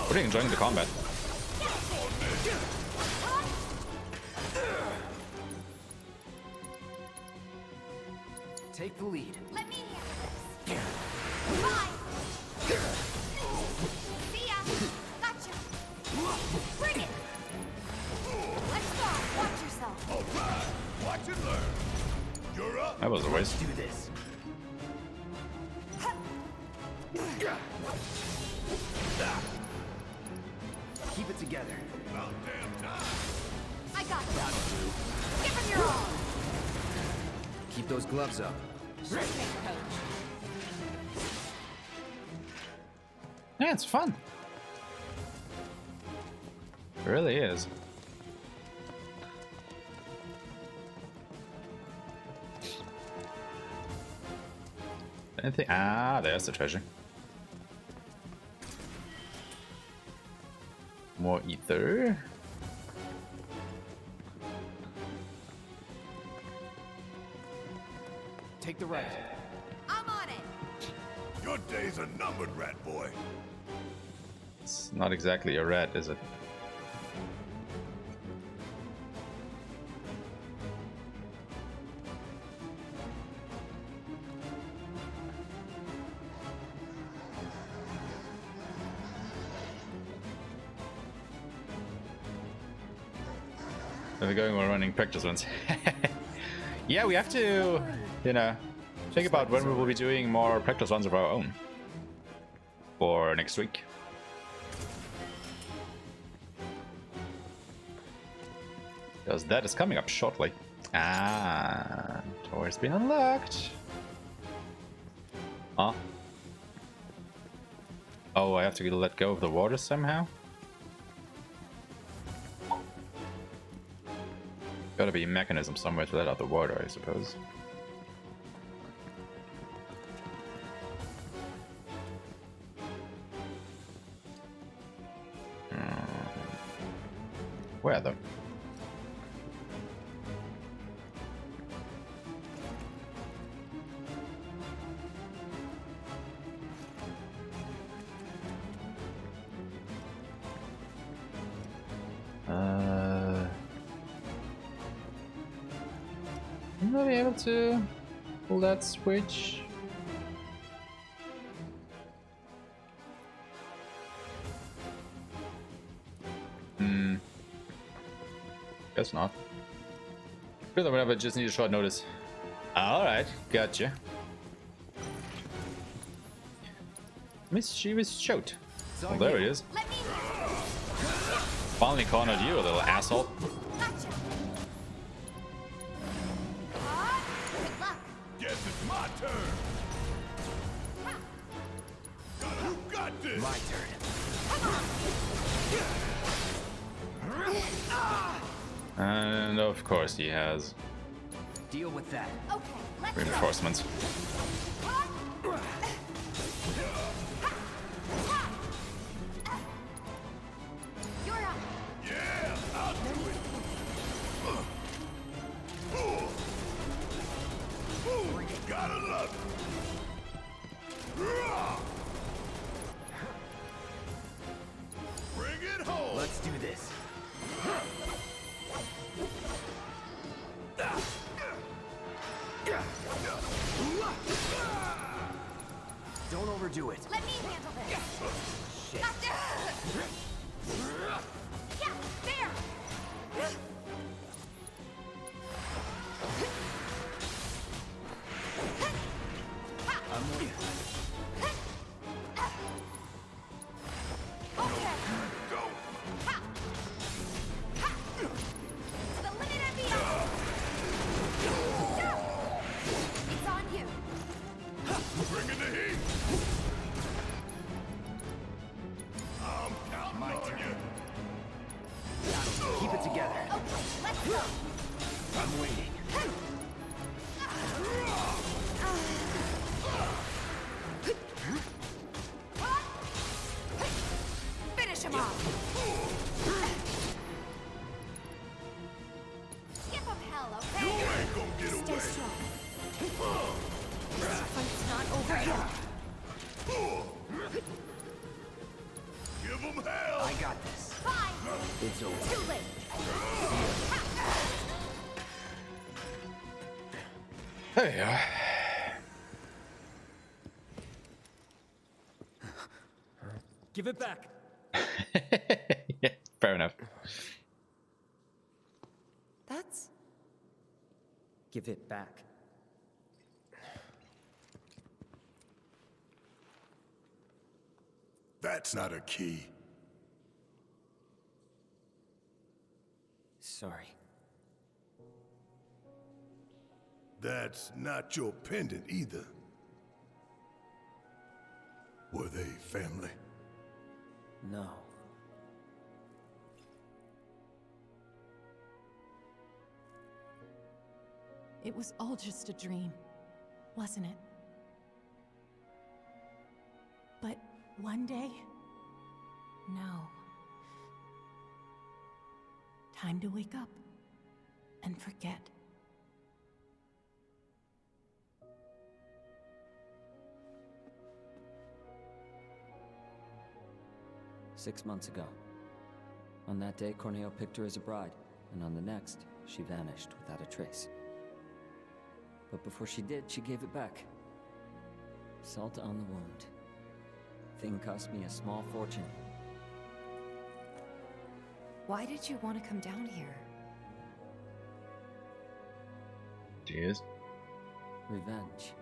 S1: Really enjoying the combat.
S19: Take the lead.
S16: Let me handle this. Bye. See ya. Gotcha. Bring it. Let's go. Watch yourself.
S6: All right, watch and learn. You're up.
S1: That was a waste.
S19: Do this. Keep it together.
S6: About damn time.
S16: I got this. Give him your all.
S19: Keep those gloves up.
S3: Sure thing, coach.
S1: Yeah, it's fun. It really is. Anything? Ah, there's the treasure. More ether.
S8: Take the right.
S16: I'm on it.
S6: Your days are numbered, rat boy.
S1: It's not exactly a rat, is it? We're going, we're running practice runs. Yeah, we have to, you know, think about when we will be doing more practice runs of our own for next week. Because that is coming up shortly. Ah, door's been unlocked. Huh? Oh, I have to let go of the water somehow? Gotta be a mechanism somewhere to let out the water, I suppose. Where Will I be able to pull that switch? Guess not. Feel like whatever, just need a short notice. Alright, gotcha. Mischievous shout. Well, there it is. Finally cornered you, little asshole.
S6: Guess it's my turn. You got this.
S19: My turn.
S1: And of course he has
S19: Deal with that.
S2: Okay, let's
S1: reinforcements.
S2: You're up.
S6: Yeah, I'll do it. Gotta love it. Bring it home.
S19: Let's do this. Don't overdo it.
S2: Let me handle this.
S19: Shit.
S2: Yeah, there.
S19: I'm with
S2: Okay.
S6: Go.
S2: To the limit and beyond. It's on you.
S6: Bring in the heat. I'm counting on you.
S19: Keep it together.
S2: Okay, let's go.
S19: I'm waiting.
S2: Finish him off. Give him hell, okay?
S6: You ain't gonna get
S2: Stay
S6: away.
S2: strong. This fight's not over yet.
S6: Give them hell.
S19: I got this.
S2: Fine.
S19: It's over.
S2: Too late.
S1: There you are.
S10: Give it back.
S1: Yeah, fair enough.
S7: That's...
S10: Give it back.
S6: That's not a key.
S10: Sorry.
S6: That's not your pendant either. Were they family?
S10: No.
S3: It was all just a dream, wasn't it? But one day, no. Time to wake up and forget.
S10: "6 months ago. On that day, Corneo picked her as a bride, and on the next, she vanished without a trace. But before she did, she gave it back. Salt on the wound. Thing cost me a small fortune.
S7: Why did you want to come down here?
S1: Cheers.
S10: Revenge.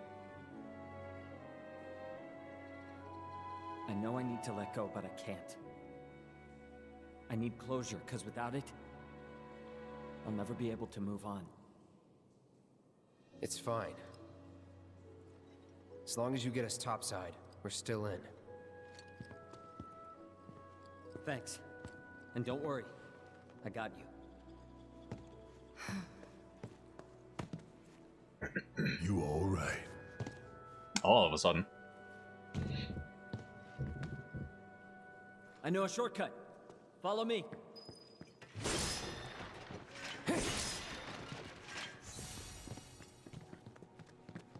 S10: I know I need to let go, but I can't. I need closure, because without it, I'll never be able to move on.
S21: It's fine. As long as you get us topside, we're still in.
S10: Thanks. And don't worry. I got you.
S6: You all right?
S1: All of a sudden.
S10: I know a shortcut. Follow me.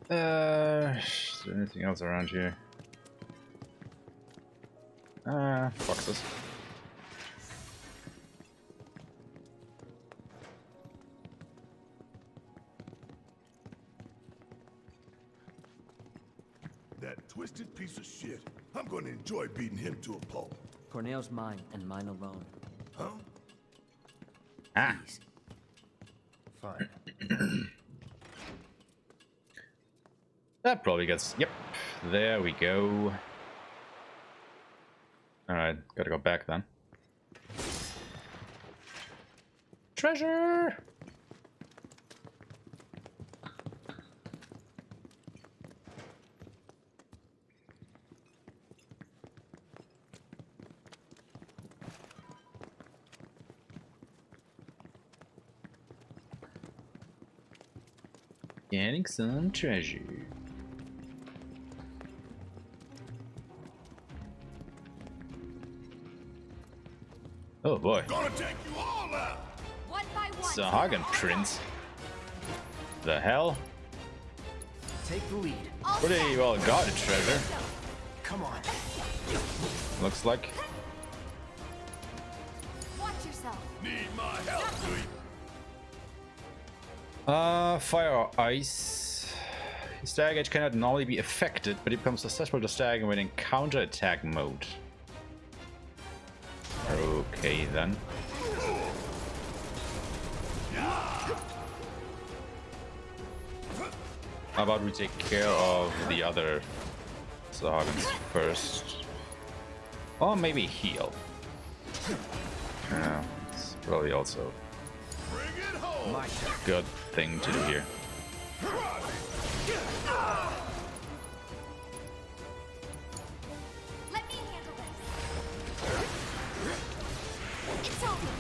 S1: Is there anything else around here? Boxes.
S6: that twisted piece of shit. I'm gonna enjoy beating him to a pulp.
S10: Corneo's mine, and mine alone.
S6: Huh?
S1: Ah.
S21: Fine.
S1: That probably gets... Yep. There we go. Alright, gotta go back then. Treasure! Getting some treasure. Oh boy.
S6: Gonna take you all out.
S2: One by one.
S1: Sahagin Prince. The hell?
S21: Take the lead.
S1: Pretty well guarded treasure.
S21: Come on.
S1: Looks like.
S2: Watch yourself.
S6: Need my help, do you?
S1: Fire or ice. Stag Edge cannot normally be affected, but it becomes susceptible to stag when in counter-attack mode. Okay then. How about we take care of the other Sahagins first? Or maybe heal. Yeah, it's probably also a good thing to do here.
S2: Let me handle this. It's over.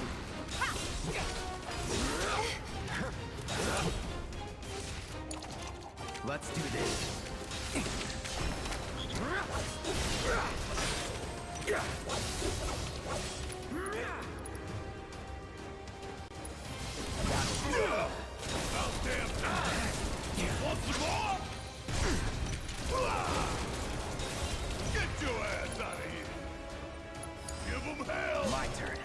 S21: Let's do this.
S6: About damn time. Want some more? Get your ass out of here. Give them hell.
S21: My turn.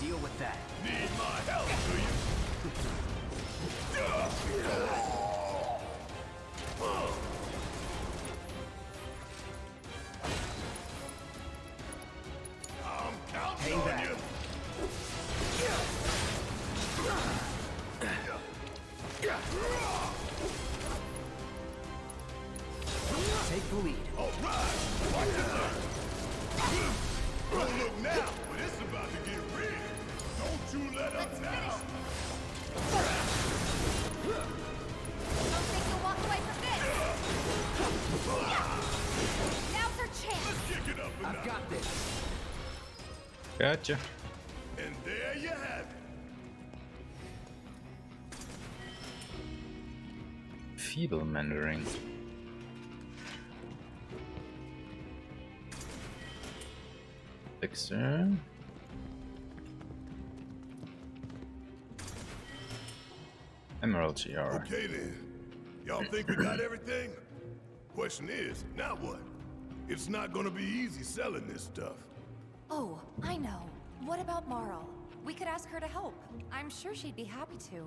S21: Deal with that.
S6: Need my help, do you? I'm counting on you.
S21: Take the lead.
S6: All right. Watch it there. Don't look now, but it's about to get real. Don't you let up now.
S2: Don't think you'll walk away from this. Now's our chance.
S6: Let's kick it up a
S21: I've
S6: notch.
S21: got this.
S1: Gotcha.
S6: And there you have it.
S1: Feeble Mandarin. Fixer. Emerald Tiara.
S6: Okay then. Y'all think we got everything? Question is, now what? It's not gonna be easy selling this stuff.
S7: Oh, I know. What about Marl? We could ask her to help. I'm sure she'd be happy to.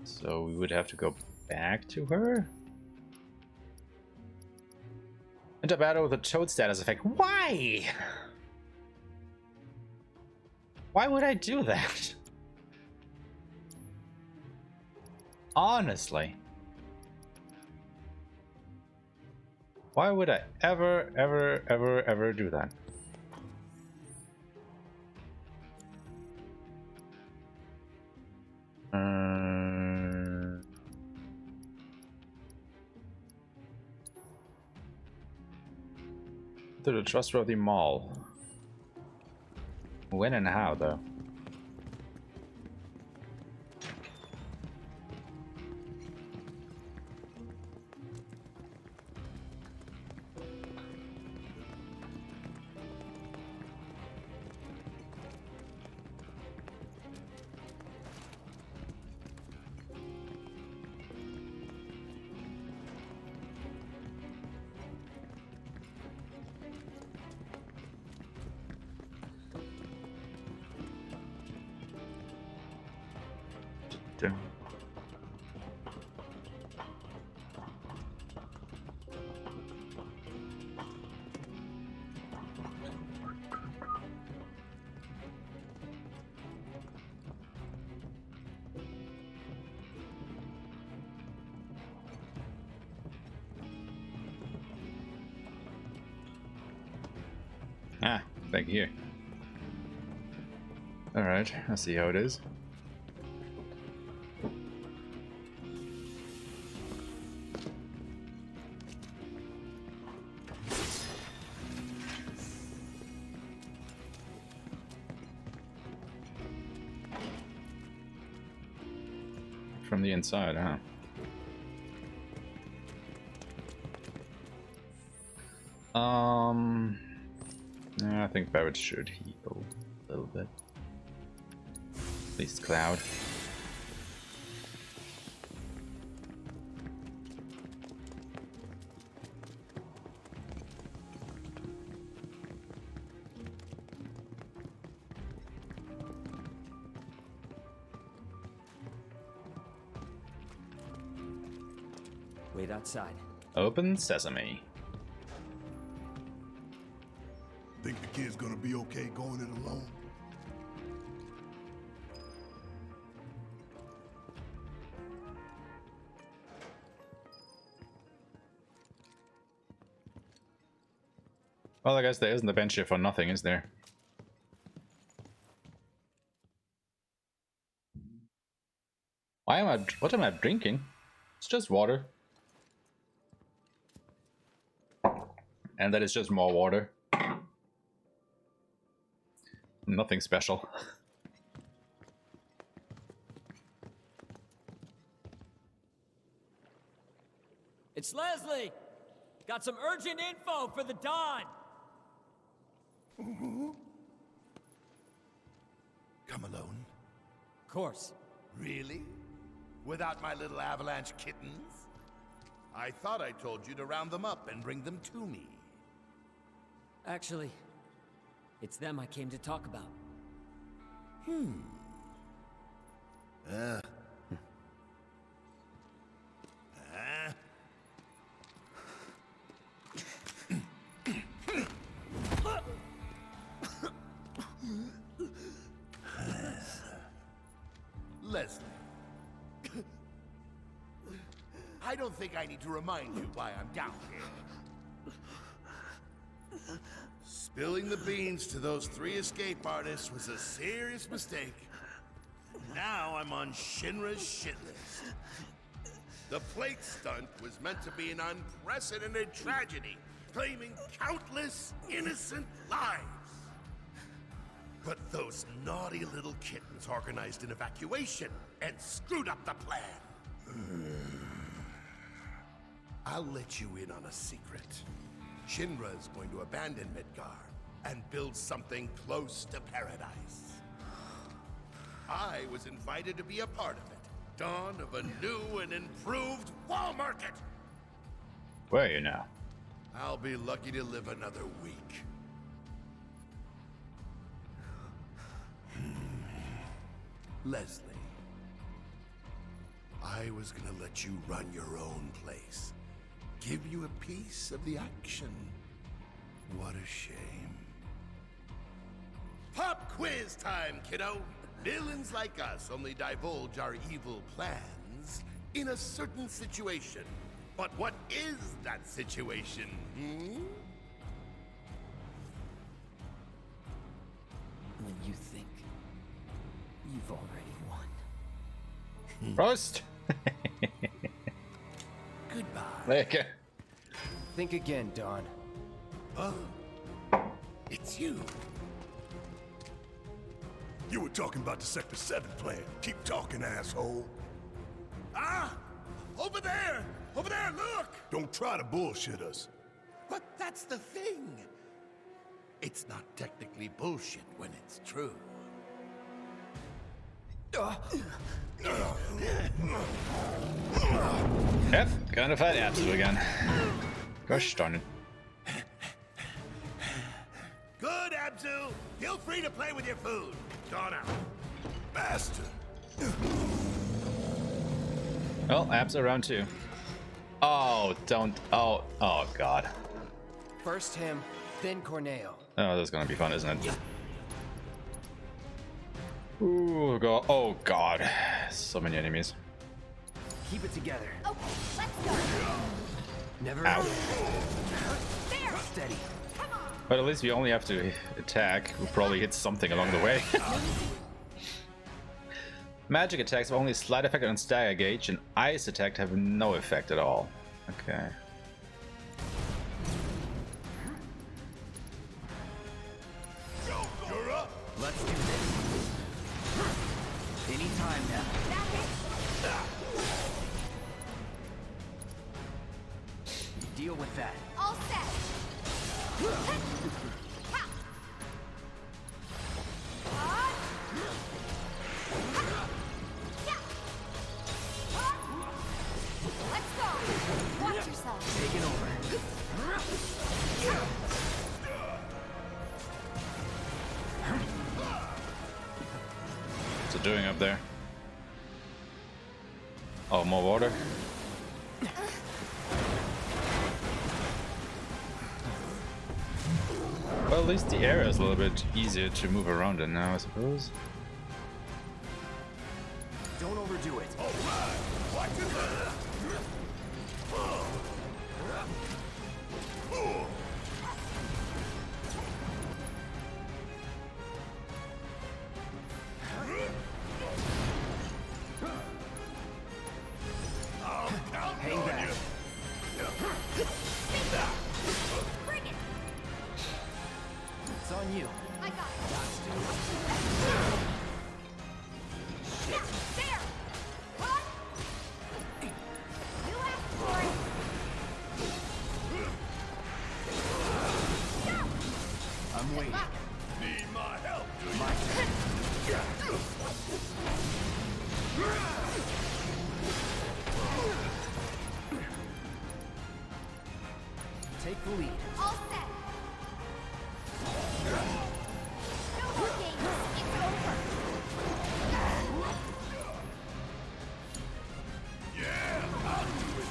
S1: So we would have to go back to her? Enter battle with a toad status effect. Why? Why would I do that? Honestly. Why would I ever do that? To the trustworthy mall. When and how, though? too. Ah, back here. Alright, let's see how it is. From the inside, huh? I think Barrett should heal a little bit. At least Cloud.
S10: Wait outside.
S1: Open sesame.
S6: Think the kid's gonna be okay going it alone?
S1: Well, I guess there isn't a bench here for nothing, is there? What am I drinking? It's just water. And that is just more water. Nothing special.
S13: It's Leslie! Got some urgent info for the Dawn!
S6: Come alone?
S13: Of course.
S6: Really? Without my little avalanche kittens? I thought I told you to round them up and bring them to me.
S10: Actually, it's them I came to talk about.
S6: Leslie. I don't think I need to remind you why I'm down here. Spilling the beans to those 3 escape artists was a serious mistake. Now I'm on Shinra's shit list. The plate stunt was meant to be an unprecedented tragedy, claiming countless innocent lives. But those naughty little kittens organized an evacuation and screwed up the plan. I'll let you in on a secret. Shinra's going to abandon Midgar and build something close to paradise. I was invited to be a part of it. Dawn of a new and improved wall market.
S1: Where are you now?
S6: I'll be lucky to live another week. Leslie, I was gonna let you run your own place. Give you a piece of the action. What a shame. Pop quiz time, kiddo! Villains like us only divulge our evil plans in a certain situation. But what is that situation,
S21: When you think you've already won.
S1: Roast!
S6: Goodbye.
S1: Okay.
S21: Think again, Dawn.
S6: Oh, it's you. You were talking about the Sector 7 plan. Keep talking, asshole. Ah! Over there! Over there, look! Don't try to bullshit us. But that's the thing. It's not technically bullshit when it's true.
S1: Yep, gonna fight Absu again. Gosh darn it.
S6: Good, Abzu! Feel free to play with your food. Dawn out. Bastard!
S1: Well, apps are around too. Oh, don't. Oh, oh god.
S21: First him, then Corneo.
S1: Oh, that's gonna be fun, isn't it? Ooh, god. Oh god. So many enemies.
S21: Keep it together.
S2: Okay, let's go.
S21: Never.
S1: Ow.
S2: There.
S21: Steady.
S2: Come on.
S1: But at least we only have to attack. We'll probably hit something along the way. Magic attacks have only slight effect on stagger gauge, and ice attacks have no effect at all. Okay.
S6: You're up.
S21: Let's do this. Anytime now. Deal with that.
S2: All set. Let's go. Watch yourself.
S21: Taking over.
S1: What's it doing up there? Oh, more water. Well, at least the area is a little bit easier to move around in now, I suppose.
S21: Don't overdo it.
S6: All right. Watch it.
S21: Hang back.
S2: Bring it.
S21: It's on you.
S2: I got it.
S21: Shit.
S2: There. Huh? You asked for it. Go.
S21: I'm waiting.
S6: Need my help, do you?
S21: My turn. Take the lead.
S2: All set. No more games. It's over.
S6: Yeah, I'll do it.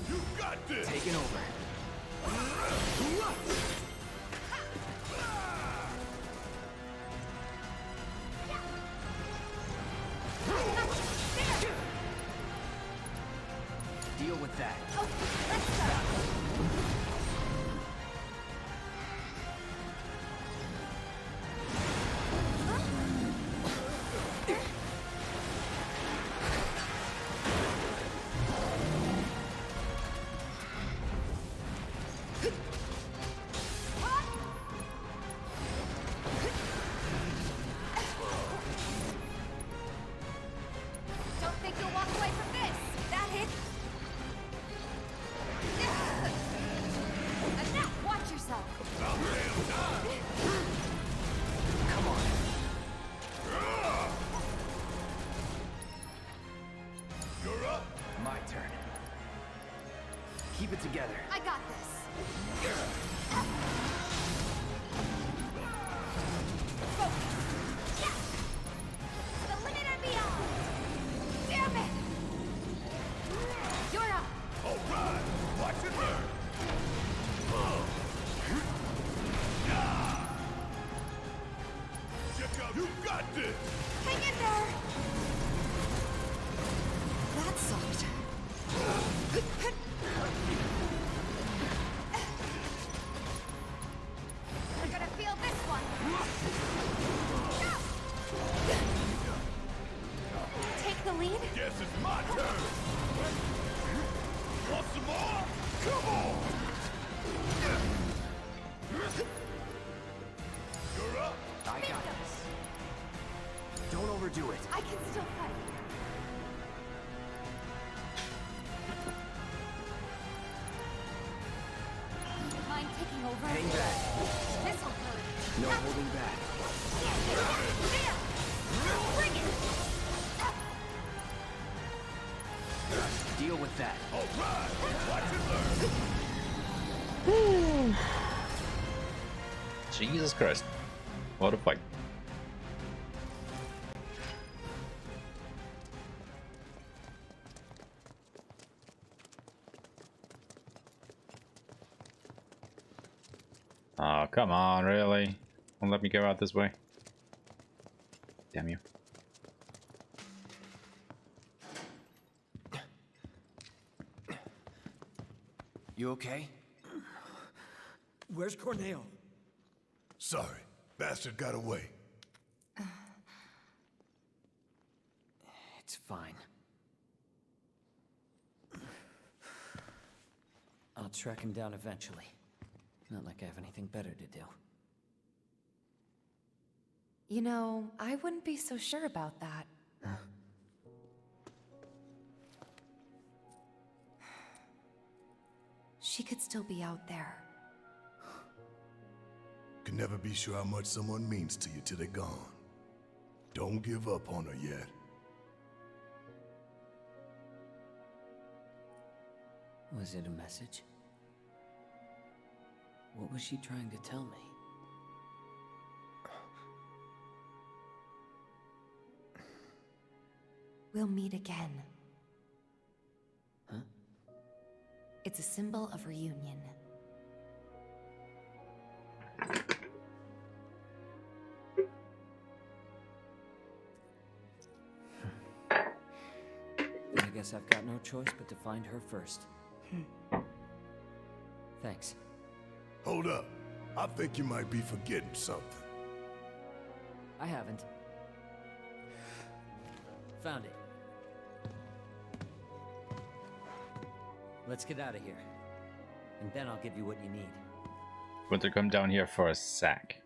S6: You got this.
S21: Taking over. Deal with that.
S2: Okay, let's go. Don't think you'll walk away from this. That hit. And now, watch yourself.
S6: About damn time.
S21: Come on.
S6: You're up.
S21: My turn. Keep it together.
S2: I got this. Focus. Yes. To the limit and beyond. Damn it. You're up.
S6: All right. Watch it burn. Check out. You got this.
S2: Hang in there. That sucked. You're gonna feel this one. Take the lead.
S6: Guess it's my turn. Want some more? Come on. You're up.
S21: I got this. Don't overdo it.
S2: I can still fight. Mind taking over?
S21: Hang back.
S2: This'll hurt.
S21: No holding back.
S2: There! Bring it!
S19: Deal with that.
S6: Alright, watch and learn.
S1: Jesus Christ. What a fight. Oh, come on, really? Won't let me go out this way. Damn you.
S19: You okay?
S4: Where's Corneo?
S6: Sorry, bastard got away.
S10: It's fine. I'll track him down eventually. Not like I have anything better to do.
S7: You know, I wouldn't be so sure about that. She could still be out there.
S6: Can never be sure how much someone means to you till they're gone. Don't give up on her yet.
S10: Was it a message? What was she trying to tell me?
S7: We'll meet again.
S10: Huh?
S7: It's a symbol of reunion.
S10: I guess I've got no choice but to find her first. Thanks.
S6: Hold up. I think you might be forgetting something.
S10: I haven't. Found it. Let's get out of here. And then I'll give you what you need.
S1: Want to come down here for a sack?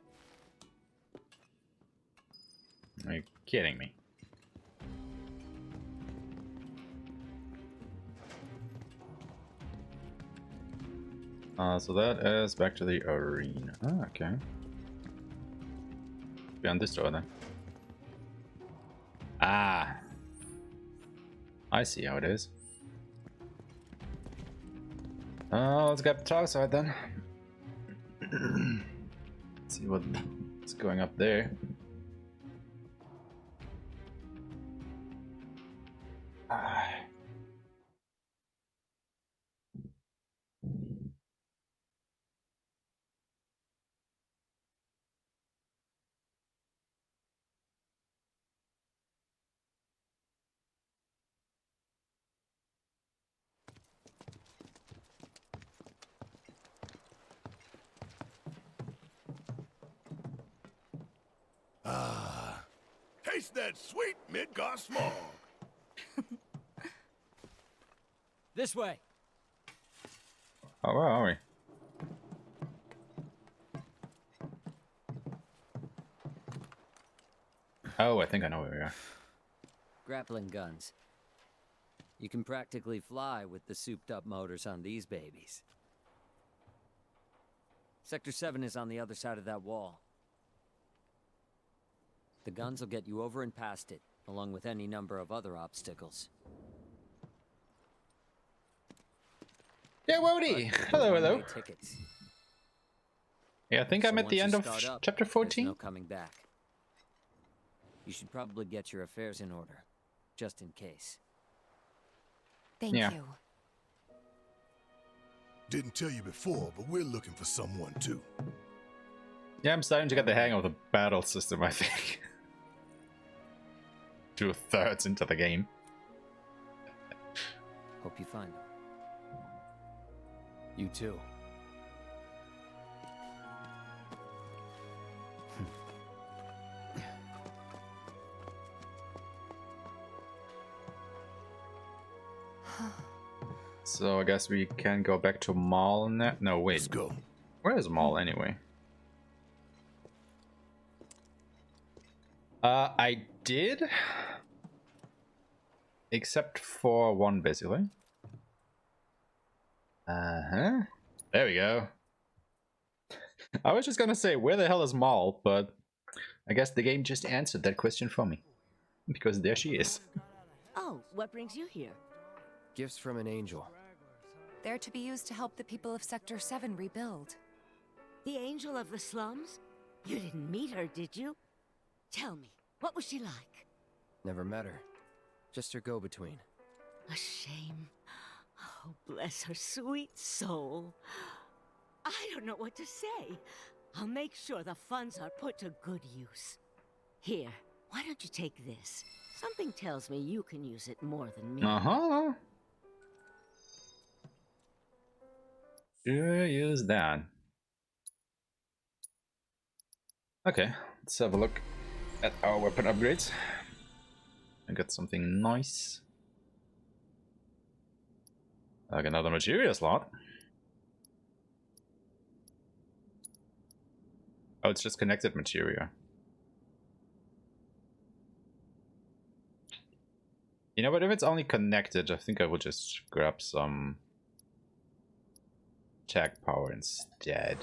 S1: Are you kidding me? So that is back to the arena. Oh, okay. Beyond this door then. Ah! I see how it is. Let's get the talk side then. See what's going up there. Ah.
S6: Taste that sweet Midgar smog.
S10: This way.
S1: Oh, where are we? Oh, I think I know where we are.
S10: Grappling guns. You can practically fly with the souped-up motors on these babies. Sector 7 is on the other side of that wall. The guns will get you over and past it, along with any number of other obstacles.
S1: Yeah, Wody! Hello, hello.
S10: Tickets.
S1: Yeah, I think I'm at the end of chapter 14.
S10: No coming back. You should probably get your affairs in order, just in case.
S7: Thank you.
S6: Didn't tell you before, but we're looking for someone too.
S1: Yeah, I'm starting to get the hang of the battle system, I think. 2/3 into the game.
S10: Hope you find them.
S19: You too.
S1: So I guess we can go back to Mall now. No, wait.
S6: Let's go.
S1: Where is Mall anyway? I did. Except for one, basically. There we go. I was just gonna say, where the hell is Mall? But I guess the game just answered that question for me. Because there she is.
S17: Oh, what brings you here?
S21: Gifts from an angel.
S7: They're to be used to help the people of Sector 7 rebuild.
S17: The angel of the slums? You didn't meet her, did you? Tell me, what was she like?
S21: Never met her. Just her go-between.
S17: A shame. Oh, bless her sweet soul. I don't know what to say. I'll make sure the funds are put to good use. Here, why don't you take this? Something tells me you can use it more than me.
S1: Uh-huh. Use that. Okay, let's have a look at our weapon upgrades. I got something nice. Like another materia slot. Oh, it's just connected materia. You know what, if it's only connected, I think I will just grab some attack power instead.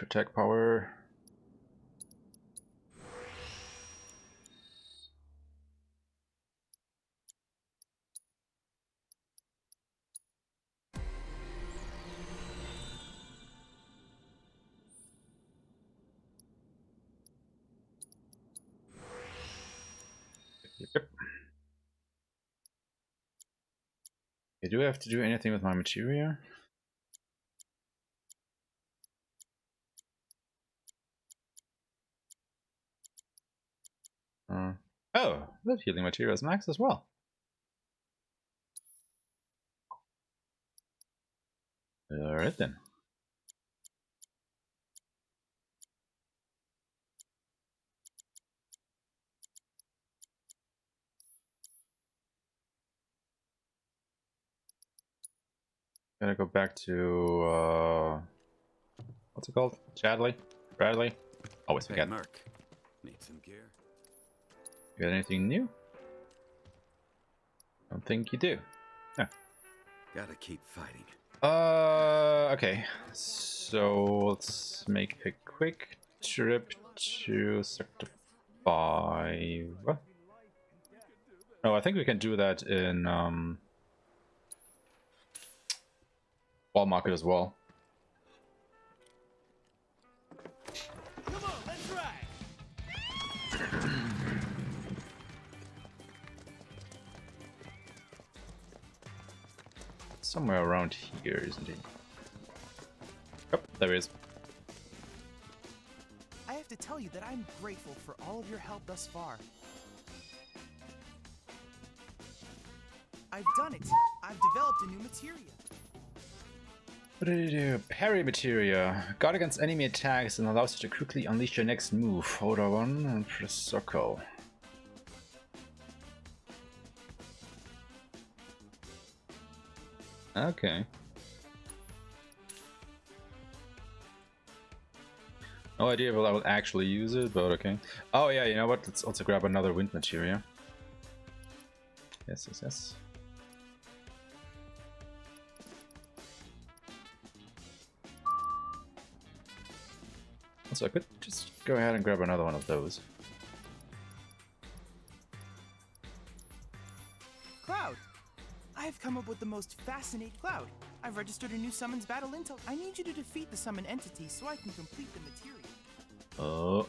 S1: Attack power. Yep. Do I have to do anything with my materia? Oh, that healing materia is max as well. Alright then. Gotta go back to what's it called? Chadley? Bradley? Always forget.
S18: Hey, Merc. Need some gear?
S1: You got anything new? Don't think you do. Yeah.
S18: Gotta keep fighting.
S1: Okay. So let's make a quick trip to Sector 5. Oh, I think we can do that in Wall Market as well.
S13: Come on, let's ride.
S1: Somewhere around here, isn't he? Yep, there he is.
S8: I have to tell you that I'm grateful for all of your help thus far. I've done it. I've developed a new materia.
S1: What did you do? Parry materia. Guard against enemy attacks and allows you to quickly unleash your next move. Hold R1 and press circle. Okay. No idea if I will actually use it, but okay. Oh yeah, you know what? Let's also grab another wind materia. Yes, yes, yes. So I could just go ahead and grab another one of those.
S8: Cloud! I've come up with the most fascinating Cloud. I've registered a new summons battle intel. I need you to defeat the summon entity so I can complete the materia.
S1: Oh.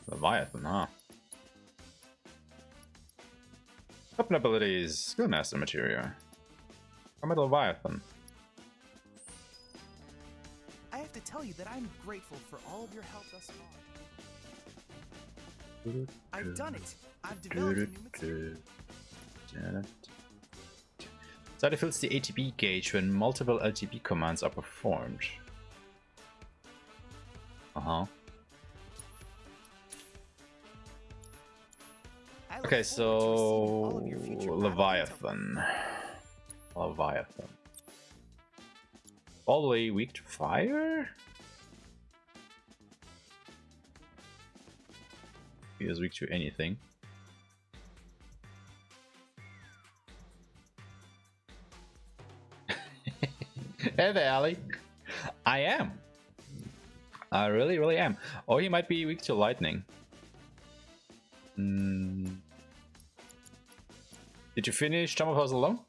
S1: Leviathan, huh? Weapon abilities, Skillmaster materia. I'm at Leviathan.
S8: I have to tell you that I'm grateful for all of your help thus far. I've done it. I've developed a new material.
S1: Side fills the ATB gauge when multiple LTB commands are performed. Okay, so Leviathan. Leviathan. Probably weak to fire? He is weak to anything. Hey there, Ali. I am. I really, really am. Or he might be weak to lightning. Did you finish Jump Puzzle alone?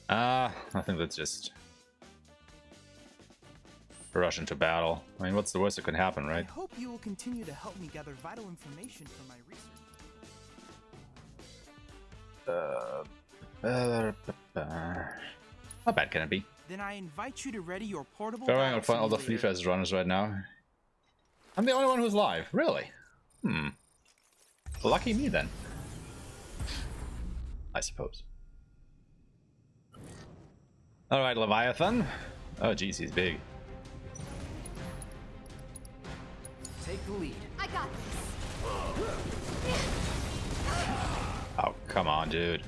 S1: I think that's just rush into battle. I mean, what's the worst that could happen, right?
S8: I hope you will continue to help me gather vital information for my research.
S1: How bad can it be?
S8: Then I invite you to ready your portable.
S1: Going to find all the Free Fest runners right now. I'm the only one who's live, really? Lucky me then. I suppose. Alright, Leviathan. Oh jeez, he's big.
S19: Take the lead.
S9: I got this.
S1: Oh, come on, dude.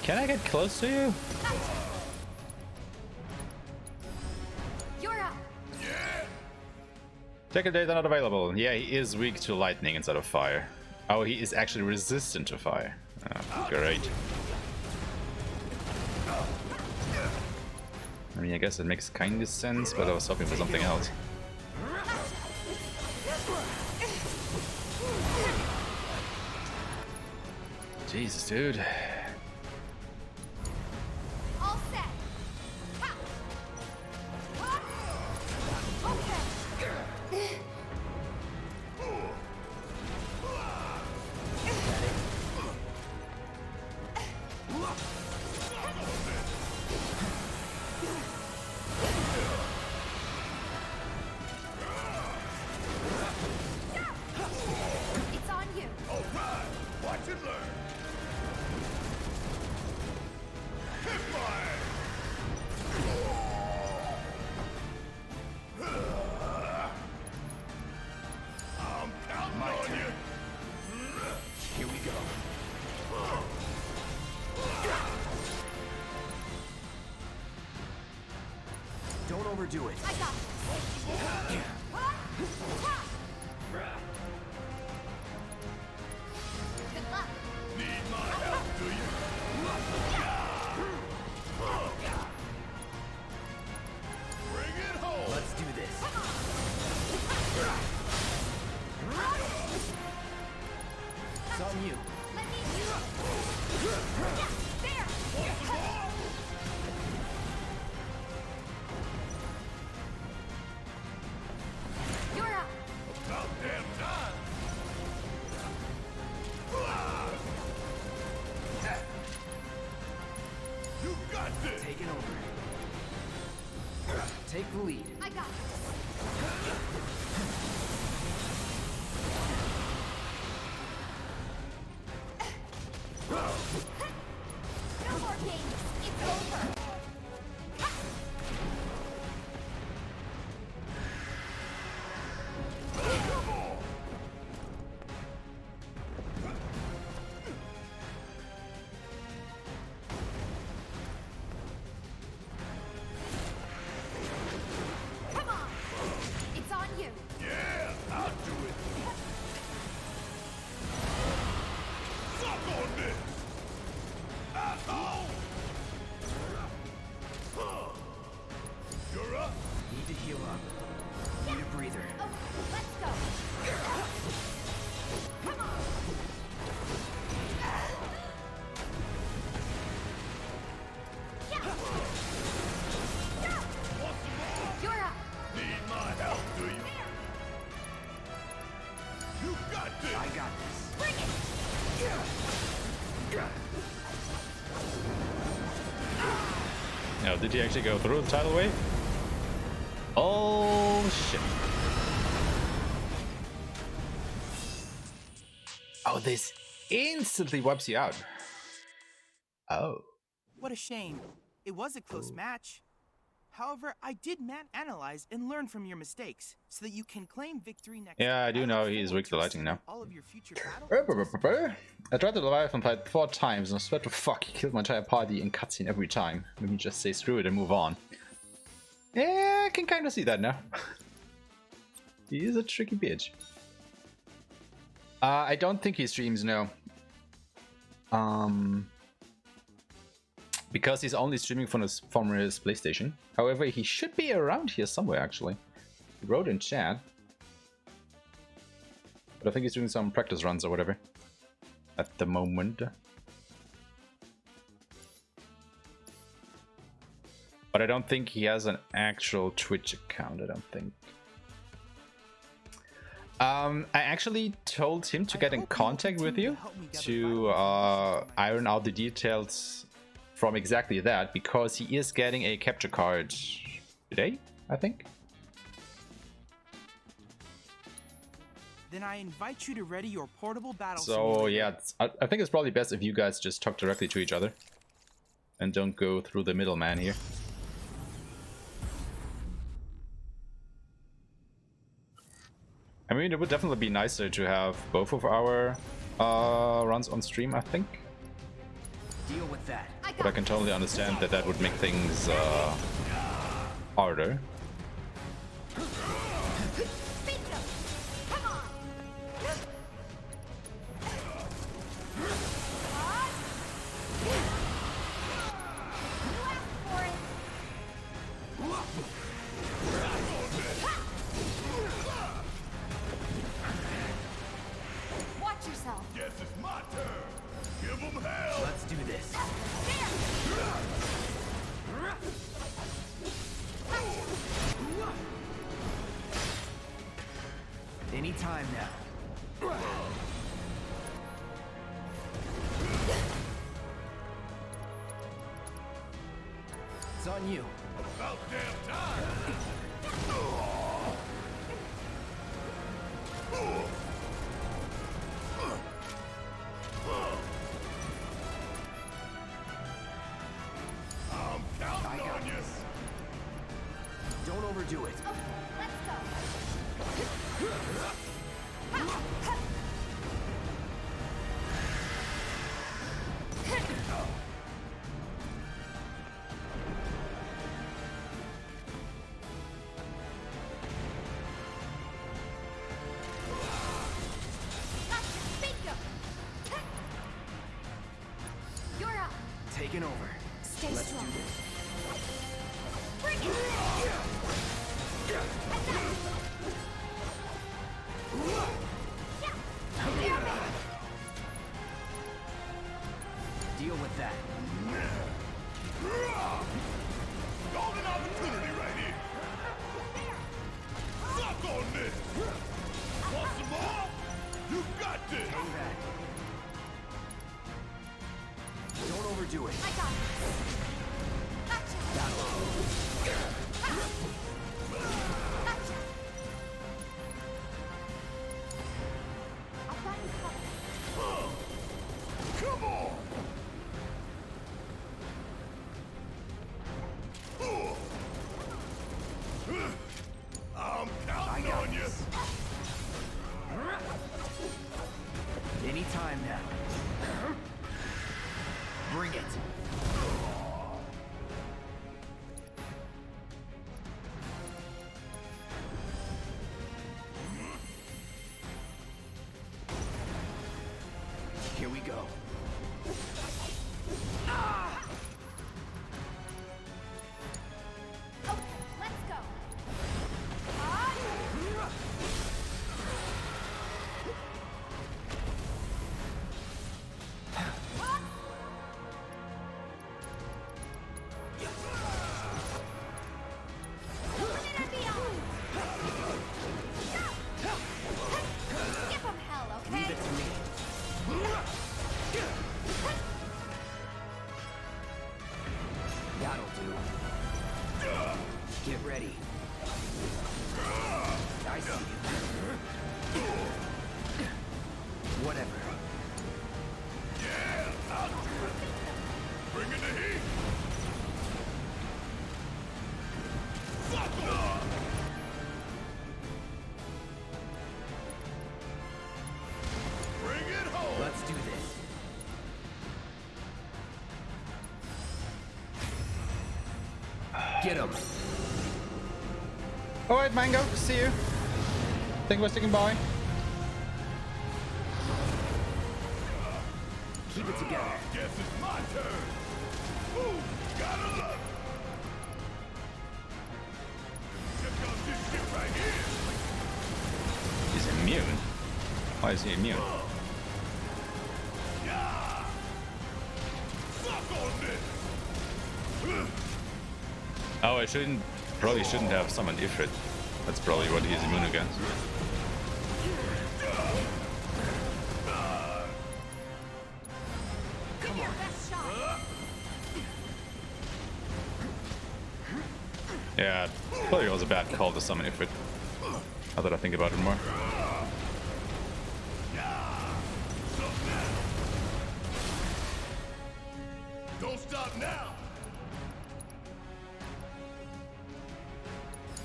S1: Can I get close to you?
S9: You're up.
S1: Take a day, they're not available. Yeah, he is weak to lightning instead of fire. Oh, he is actually resistant to fire. Oh, great. I mean, I guess it makes kind of sense, but I was hoping for something else. Jesus, dude.
S9: All set. Ha. Okay. It's on you.
S6: All right, watch and learn. Hit fire. I'm counting on you.
S19: Here we go. Don't overdo it.
S9: I got this. Good luck.
S6: Need my help, do you? Bring it home.
S19: Let's do this. It's on you.
S9: Let me there. You're up.
S6: About damn time. You got this.
S19: Taking over. Take the lead.
S9: I got this. No more games. It's over. Come on. It's on you.
S6: Yeah, I'll do it. Suck on this. Asshole. You're up.
S19: Need to heal up. Need a breather.
S9: Okay, let's go. Come on. You're up.
S6: Need my help, do you? You got this.
S19: I got this.
S9: Bring it.
S1: Now, did he actually go through the tidal wave? Oh shit. Oh, this instantly wipes you out. Oh.
S8: What a shame. It was a close match. However, I did analyze and learn from your mistakes, so that you can claim victory next time.
S1: Yeah, I do know he's weak to lightning now.
S8: All of your future battles.
S1: I tried to Leviathan fight 4 times and I swear to fuck, he killed my entire party in cutscene every time. Let me just say screw it and move on. Yeah, I can kind of see that now. He is a tricky bitch. I don't think he streams, no. Because he's only streaming from his PlayStation. However, he should be around here somewhere, actually. He wrote in chat. But I think he's doing some practice runs or whatever at the moment. But I don't think he has an actual Twitch account, I don't think. I actually told him to get in contact with you to iron out the details from exactly that, because he is getting a capture card today, I think.
S8: Then I invite you to ready your portable battle
S1: So yeah, I think it's probably best if you guys just talk directly to each other and don't go through the middleman here. I mean, it would definitely be nicer to have both of our runs on stream, I think.
S19: Deal with that.
S1: But I can totally understand that that would make things harder.
S3: Watch yourself.
S6: Guess it's my turn. Give them hell.
S19: Let's do this. Anytime now. It's on you.
S6: About damn time. I'm counting on you.
S19: Don't overdo it.
S3: You're up.
S19: Taking over.
S3: Stay
S19: Let's
S3: strong.
S19: do this.
S3: Bring it.
S19: Deal with that.
S6: Golden opportunity right here. Suck on this. Want some more? You got this.
S19: Don't overdo it.
S3: I got this. Gotcha. Gotcha. I've got you covered.
S6: Come on. I'm counting on you.
S19: Anytime now. Bring it. Here we go.
S3: Okay, let's go. Give him hell, okay?
S19: Leave it to me. That'll do. Get ready. I see you. Whatever.
S6: Yeah, I'll do it. Bring in the heat. Fuck off. Bring it home.
S19: Let's do this. Get him.
S1: Alright, Mango, see you. Thank you for sticking by.
S19: Keep it together.
S6: Guess it's my turn. Ooh, gotta love it. Check out this shit right here.
S1: He's immune. Why is he immune?
S6: Yeah. Suck on this.
S1: Oh, I probably shouldn't have summoned Ifrit. That's probably what he's immune against.
S9: Give your best shot.
S1: Yeah, probably was a bad call to summon Ifrit. Now that I think about it more.
S6: Don't stop now.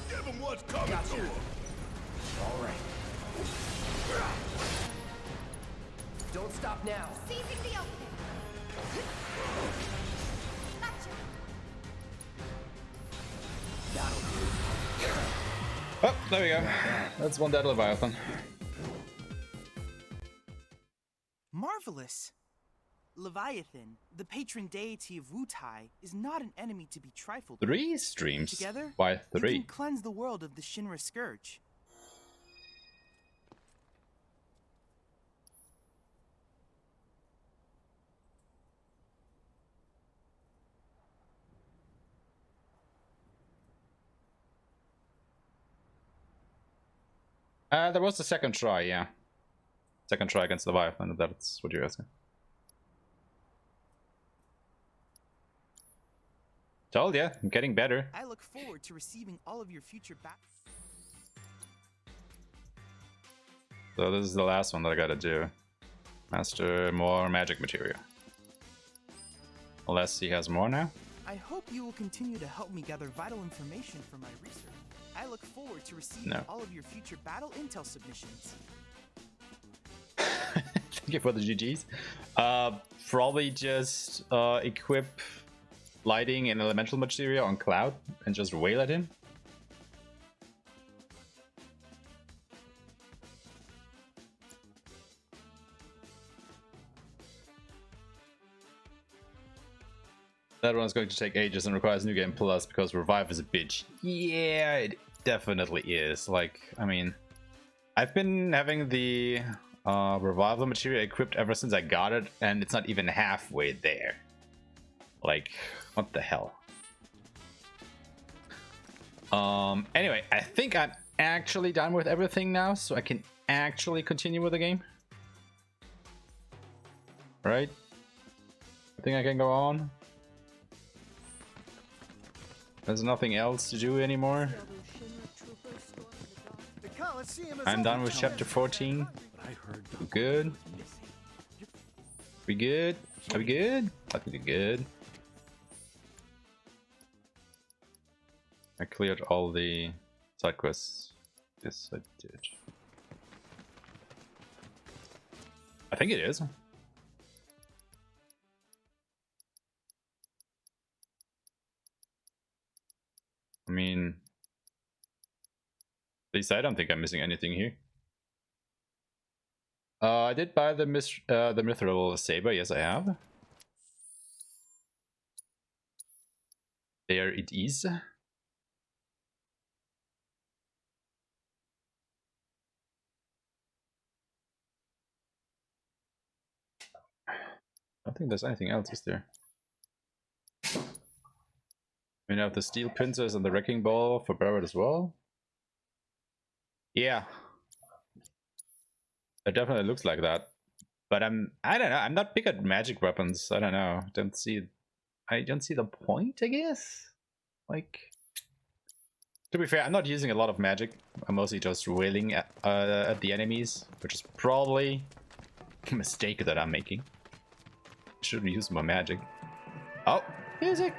S6: Give him what's coming to him.
S19: All right. Don't stop now.
S9: Seizing the opening. Gotcha.
S19: That'll do.
S1: Oh, there we go. That's one dead Leviathan.
S8: Marvelous! Leviathan, the patron deity of Wutai, is not an enemy to be trifled with.
S1: 3 streams?
S8: Together,
S1: Why 3?
S8: you can cleanse the world of the Shinra Scourge.
S1: There was the second try, yeah. Second try against Leviathan, if that's what you're asking. Told ya, I'm getting better.
S8: I look forward to receiving all of your future
S1: So this is the last one that I gotta do. Master more magic material. Unless he has more now?
S8: I hope you will continue to help me gather vital information for my research. I look forward to receiving all of your future battle intel submissions.
S1: Thank you for the GGs. Probably just equip lighting and elemental material on Cloud and just wail at him. That one's going to take ages and requires New Game Plus because Revive is a bitch. Yeah, it definitely is. Like, I mean, I've been having the Revival material equipped ever since I got it, and it's not even halfway there. Like, what the hell? Anyway, I think I'm actually done with everything now, so I can actually continue with the game. Right? I think I can go on. There's nothing else to do anymore. I'm done with chapter 14. We good? We good? Are we good? I think we're good. I cleared all the side quests. Yes, I did. I think it is. I mean, at least I don't think I'm missing anything here. I did buy the mithril saber. Yes, I have. There it is. I don't think there's anything else, is there? We have the steel pincers and the wrecking ball for Barrett as well. Yeah, it definitely looks like that. But I don't know. I'm not big at magic weapons. I don't know. I don't see the point, I guess. Like, to be fair, I'm not using a lot of magic. I'm mostly just wailing at the enemies, which is probably a mistake that I'm making. I should use more magic. Oh, music.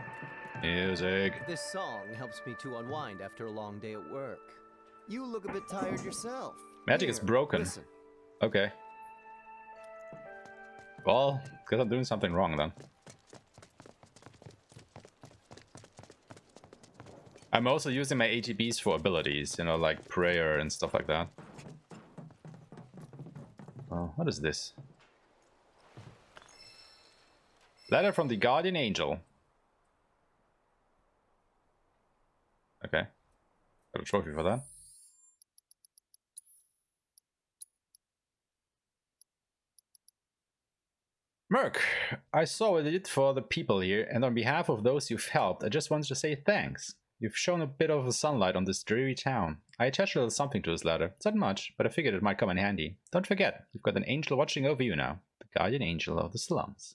S1: Music.
S5: This song helps me to unwind after a long day at work. You look a bit tired yourself.
S1: Magic is broken.
S5: Listen.
S1: Okay. Well, because I'm doing something wrong then. I'm also using my ATBs for abilities, you know, like prayer and stuff like that. Oh, what is this? Letter from the Guardian Angel. Okay. Got a trophy for that. Merc, I saw what you did for the people here, and on behalf of those you've helped, I just wanted to say thanks. You've shown a bit of sunlight on this dreary town. I attached a little something to this letter. It's not much, but I figured it might come in handy. Don't forget, you've got an angel watching over you now. The Guardian Angel of the Slums.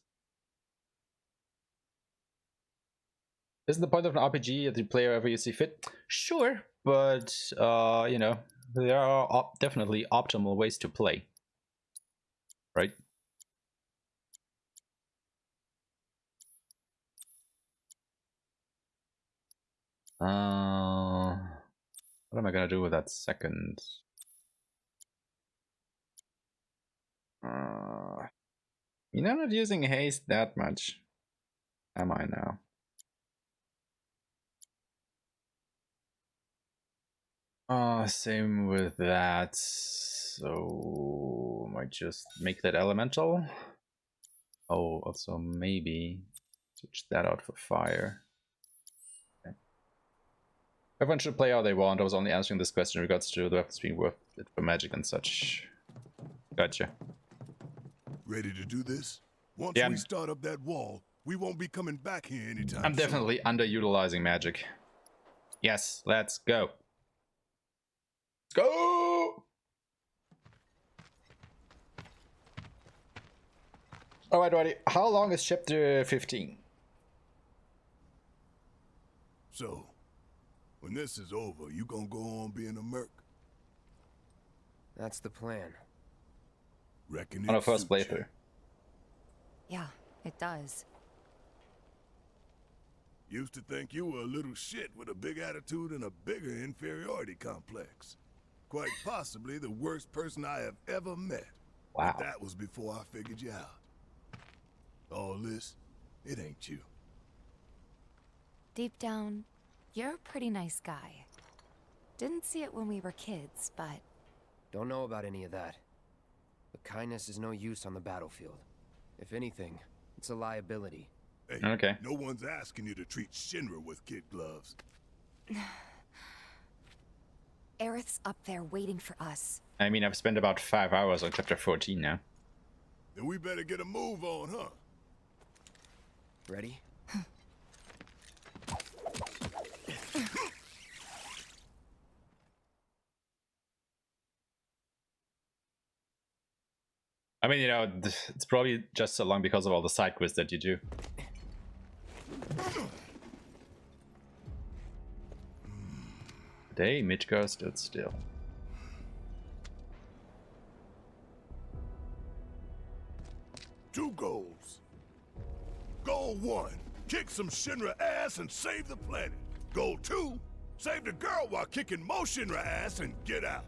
S1: Isn't the point of an RPG that you play wherever you see fit? Sure, but, you know, there are definitely optimal ways to play. Right? What am I gonna do with that second? You know, I'm not using haste that much. Am I now? Same with that. So might just make that elemental. Oh, also maybe switch that out for fire. Okay. Everyone should play how they want. I was only answering this question in regards to the weapons being worth it for magic and such. Gotcha.
S6: Ready to do this? Once
S1: Yeah,
S6: we start up that wall, we won't be coming back here anytime
S1: I'm definitely underutilizing magic. Yes, let's go. Let's go! Alright, Roddy. How long is chapter 15?
S6: So, when this is over, you gonna go on being a merc?
S19: That's the plan.
S6: Reckon
S1: On a
S6: it
S1: first
S6: suits you.
S1: playthrough.
S7: Yeah, it does.
S6: Used to think you were a little shit with a big attitude and a bigger inferiority complex. Quite possibly the worst person I have ever met.
S1: Wow.
S6: But that was before I figured you out. All this, it ain't you.
S7: Deep down, you're a pretty nice guy. Didn't see it when we were kids, but...
S19: Don't know about any of that. But kindness is no use on the battlefield. If anything, it's a liability.
S6: Hey,
S1: okay.
S6: No one's asking you to treat Shinra with kid gloves.
S7: Aerith's up there waiting for us.
S1: I mean, I've spent about 5 hours on chapter 14 now.
S6: Then we better get a move on, huh?
S19: Ready?
S1: I mean, you know, it's probably just so long because of all the side quests that you do. Today, Midgar stood still.
S6: Two goals. Goal 1, kick some Shinra ass and save the planet. Goal 2, save the girl while kicking more Shinra ass and get out.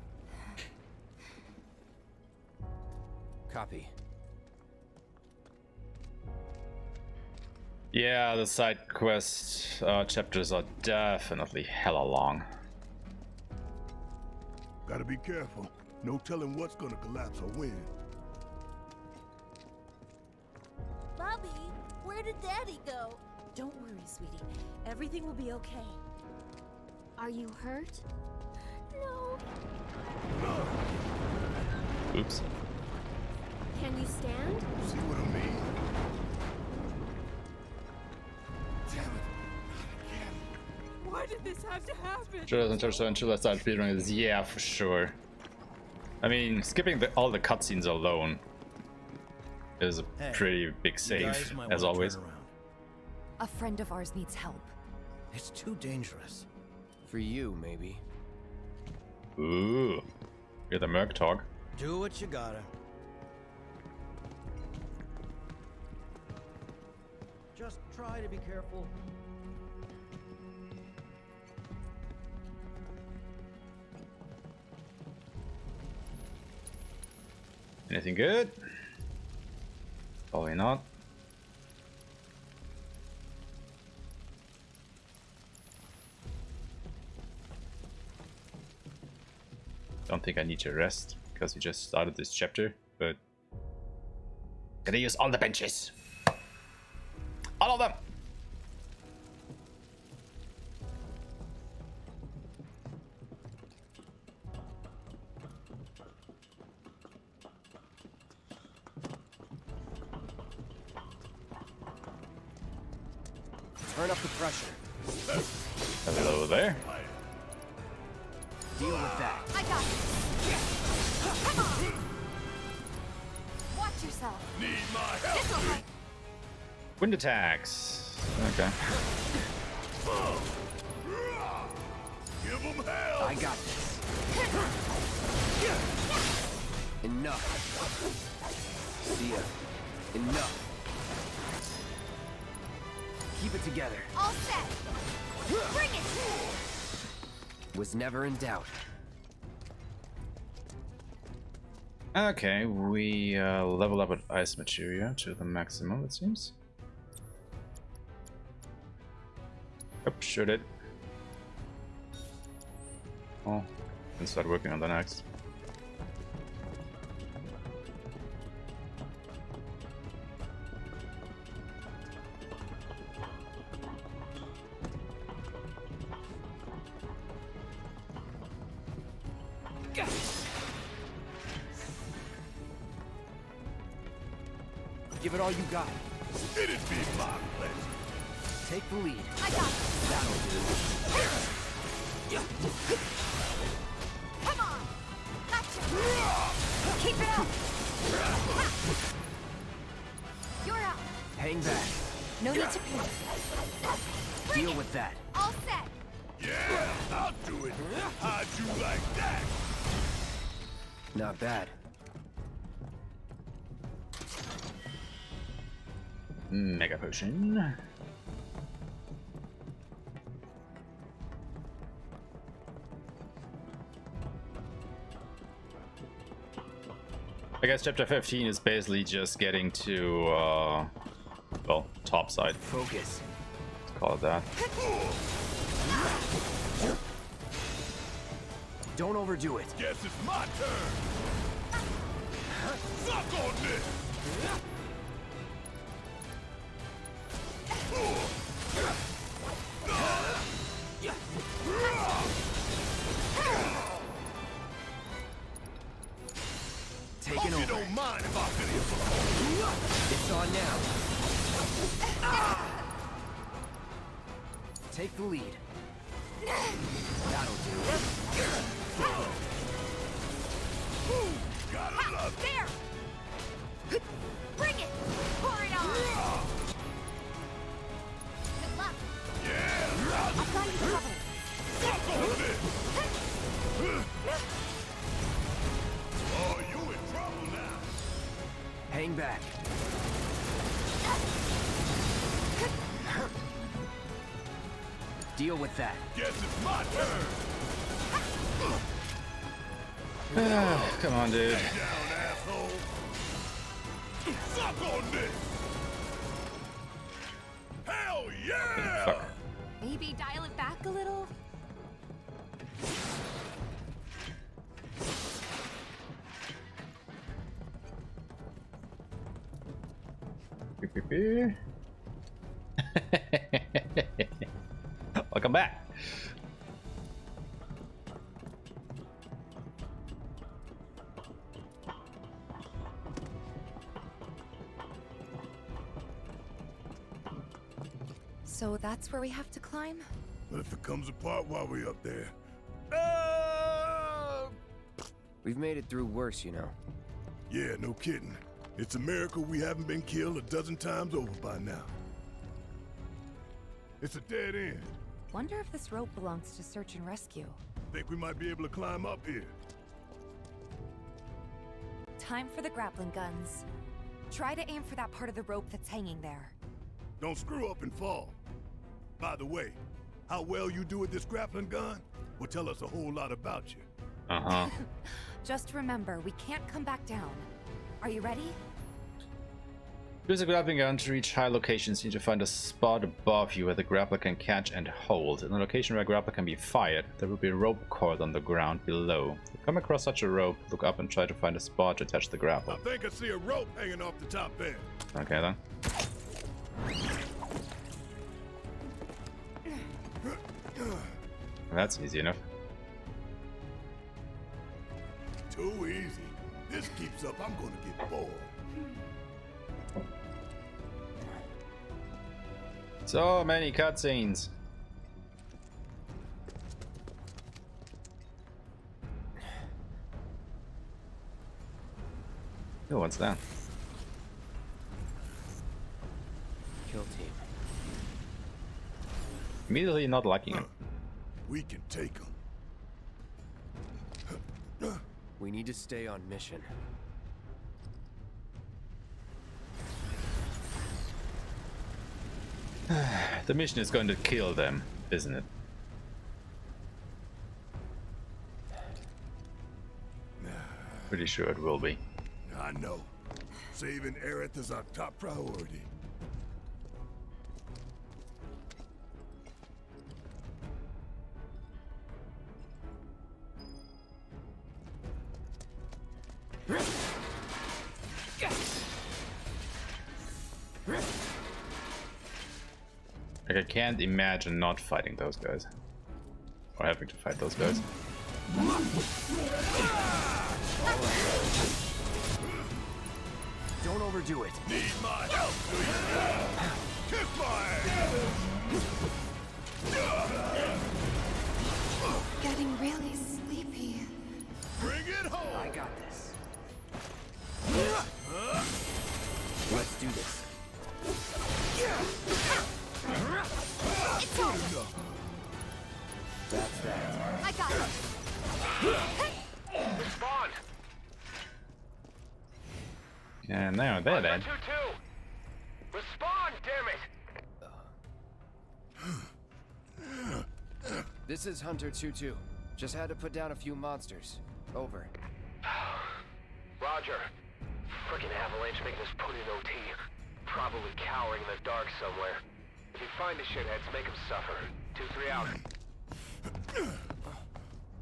S19: Copy.
S1: Yeah, the side quest chapters are definitely hella long.
S6: Gotta be careful. No telling what's gonna collapse or when.
S2: Bobby, where did Daddy go? Don't worry, sweetie. Everything will be okay.
S16: Are you hurt?
S2: No.
S1: Oops.
S16: Can you stand?
S6: See what I mean?
S20: Why did this have to happen?
S1: Sure doesn't touch on until I start speedrunning this. Yeah, for sure. I mean, skipping all the cutscenes alone is a pretty big save, as always.
S7: A friend of ours needs help.
S19: It's too dangerous. For you, maybe.
S1: Ooh. You're the Merc Talk.
S19: Do what you gotta.
S15: Just try to be careful.
S1: Anything good? Probably not. Don't think I need to rest because we just started this chapter, but gotta use all the benches. of them!
S19: Turn up the pressure.
S1: Hello there.
S19: Deal with that.
S3: I got it. Come on. Watch yourself.
S6: Need my help.
S3: This'll help.
S1: Wind attacks. Okay.
S6: Give them hell.
S19: I got this. Enough. See ya. Enough. Keep it together.
S3: All set. Bring it.
S19: Was never in doubt.
S1: Okay, we level up with ice materia to the maximum, it seems. Yep, sure did. Oh, can start working on the next.
S19: Give it all you got.
S6: It'd be my pleasure.
S19: Take the lead.
S3: I got it.
S19: That'll do.
S3: Come on. Gotcha. Keep it up. You're out.
S19: Hang back.
S3: No need to panic.
S19: Deal with that.
S3: All set.
S6: Yeah, I'll do it. How'd you like that?
S19: Not bad.
S1: Mega potion. I guess chapter 15 is basically just getting to, well, top side.
S19: Focus.
S1: Let's call it that.
S19: Don't overdo it.
S6: Guess it's my turn. Suck on this.
S19: Taking over.
S6: You don't mind if I feel
S19: It's on now. Take the lead. That'll do.
S6: Gotta love it.
S3: There. Bring it. Pour it on. Good luck.
S6: Yeah,
S3: I've got you covered.
S6: suck on this. Oh, you in trouble now.
S19: Hang back. Deal with that.
S6: Guess it's my turn.
S1: Come on, dude.
S6: Lay down, asshole. Suck on this. Hell yeah!
S1: Fuck.
S3: Maybe dial it back a little.
S1: Welcome back.
S7: So that's where we have to climb?
S6: But if it comes apart while we're up there.
S19: We've made it through worse, you know.
S6: Yeah, no kidding. It's a miracle we haven't been killed a dozen times over by now. It's a dead end.
S7: Wonder if this rope belongs to search and rescue.
S6: Think we might be able to climb up here.
S7: Time for the grappling guns. Try to aim for that part of the rope that's hanging there.
S6: Don't screw up and fall. By the way, how well you do with this grappling gun will tell us a whole lot about you.
S1: Uh-huh.
S7: Just remember, we can't come back down. Are you ready?
S1: Use a grappling gun to reach high locations. You need to find a spot above you where the grappler can catch and hold. In the location where a grappler can be fired, there will be a rope cord on the ground below. If you come across such a rope, look up and try to find a spot to attach the grapple.
S6: I think I see a rope hanging off the top there.
S1: Okay then. That's easy enough.
S6: Too easy. This keeps up, I'm gonna get bored.
S1: So many cutscenes. Oh, what's that?
S19: Kill team.
S1: Immediately not liking it.
S6: We can take them.
S19: We need to stay on mission.
S1: The mission is going to kill them, isn't it? Pretty sure it will be.
S6: I know. Saving Aerith is our top priority.
S1: Like, I can't imagine not fighting those guys. Or having to fight those guys.
S19: Don't overdo it.
S6: Need my help, do you? Kick my ass!
S7: Getting really sleepy.
S6: Bring it home!
S19: I got this. Let's do this.
S16: It's on.
S19: That's that.
S16: I got it.
S14: Respond.
S1: And now they're dead.
S14: 2-2. Respond, damn it.
S19: This is Hunter 2-2. Just had to put down a few monsters. Over.
S14: Roger. Frickin' Avalanche making us put in OT. Probably cowering in the dark somewhere. If you find the shitheads, make them suffer. 2-3 out.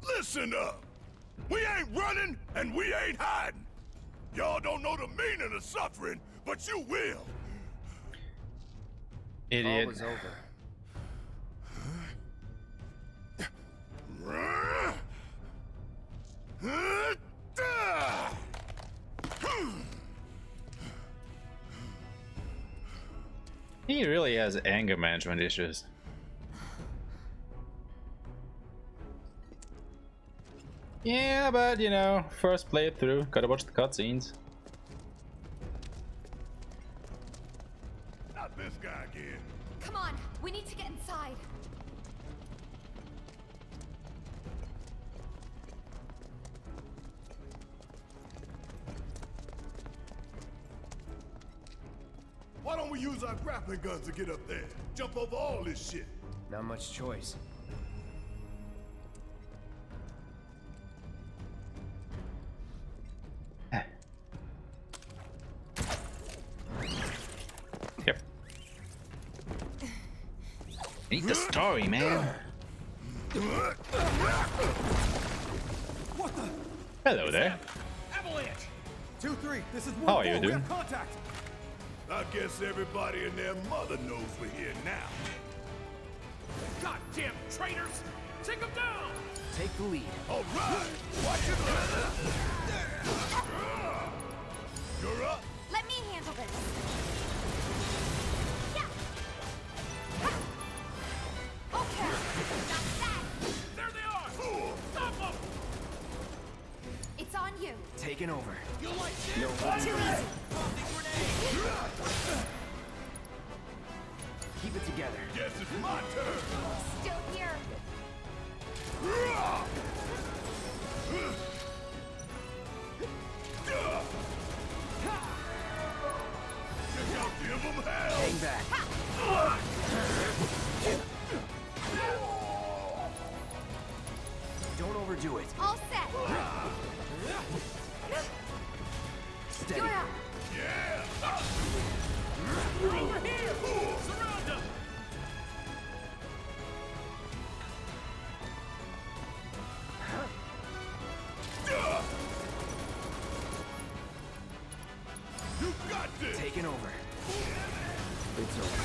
S6: Listen up! We ain't running and we ain't hiding! Y'all don't know the meaning of suffering, but you will!
S1: Idiot.
S19: All was over.
S1: He really has anger management issues. Yeah, but you know, first playthrough, gotta watch the cutscenes.
S6: Not this guy again.
S3: Come on, we need to get inside.
S6: Why don't we use our grappling guns to get up there? Jump over all this shit.
S19: Not much choice.
S1: Yep. Need the story, man.
S4: What the?
S1: Hello there.
S4: Avalanche! 2-3, this is 1-4.
S1: How are you
S4: We
S1: doing?
S4: have contact.
S6: I guess everybody and their mother knows we're here now.
S4: Goddamn traitors! Take them down!
S19: Take the lead.
S6: All right! Watch it! You're up!
S3: Let me handle this. Okay, that's that.
S4: There they are! Stop them!
S3: It's on you.
S19: Taking over.
S4: You like this?
S19: No
S3: Too easy.
S19: Keep it together.
S6: Guess it's my turn!
S3: Still here.
S6: Check out give them hell!
S19: Hang back. Don't overdo it.
S3: All set.
S19: Steady.
S3: You're up.
S6: Yeah!
S4: Over here! Surround them!
S6: You got this!
S19: Taking over. It's over.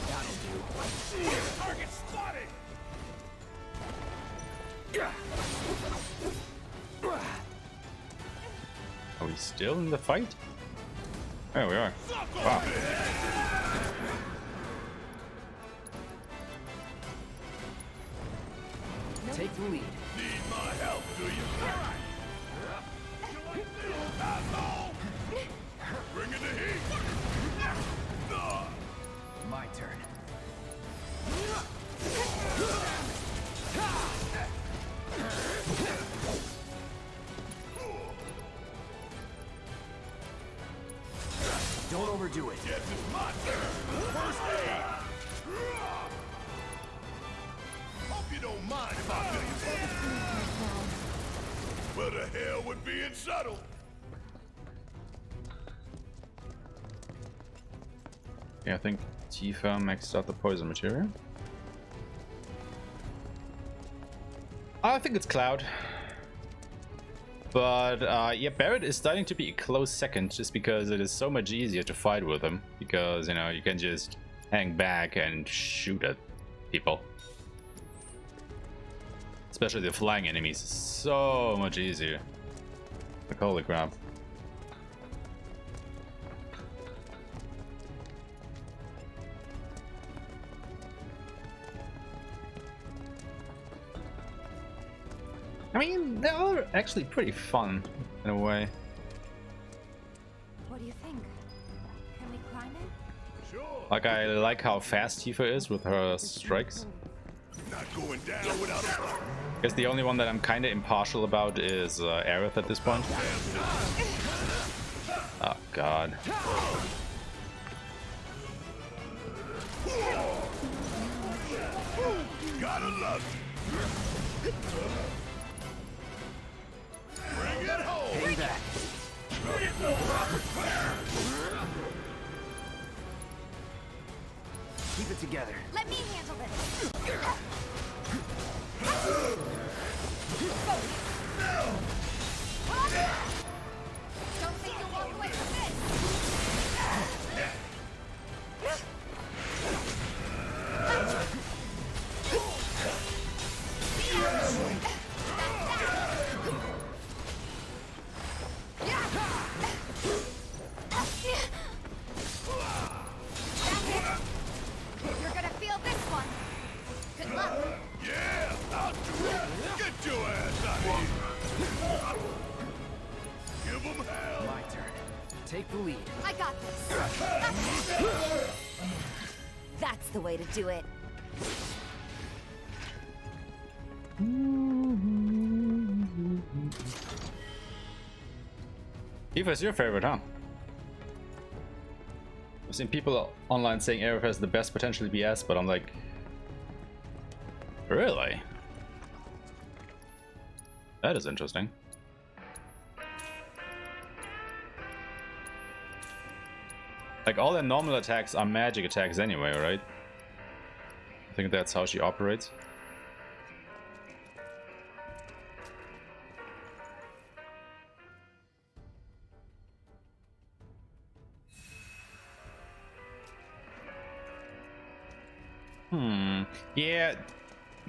S19: That'll do.
S1: still in the fight? There we are. Wow.
S19: Take the lead.
S6: Need my help, do you? Bring it to heat.
S19: My turn. Don't overdo it.
S6: Yes, it's my turn. First aid. Hope you don't mind if I fill you. Well, the hell with being subtle.
S1: Yeah, I think Tifa maxed out the poison material. I think it's Cloud. But yeah, Barret is starting to be a close second just because it is so much easier to fight with him. Because, you know, you can just hang back and shoot at people. Especially the flying enemies. So much easier. Like, holy crap. I mean, they are actually pretty fun in a way.
S7: What do you think? Can we climb it?
S6: Sure.
S1: Like, I like how fast Tifa is with her strikes.
S6: Not going down without a fight.
S1: I guess the only one that I'm kind of impartial about is Aerith at this point. Oh god.
S6: Gotta love it. Bring it home.
S19: Hang back. Keep it together.
S9: Let me handle this. Don't think you'll walk away from this. You're gonna feel this one. Good luck.
S6: Yeah, I'll do it. Get your ass out of here. Give them hell.
S19: My turn. Take the lead.
S9: I got this.
S2: That's the way to do it.
S1: Tifa's your favorite, huh? I've seen people online saying Aerith has the best potential DPS, but I'm like, really? That is interesting. Like, all their normal attacks are magic attacks anyway, right? I think that's how she operates. Yeah,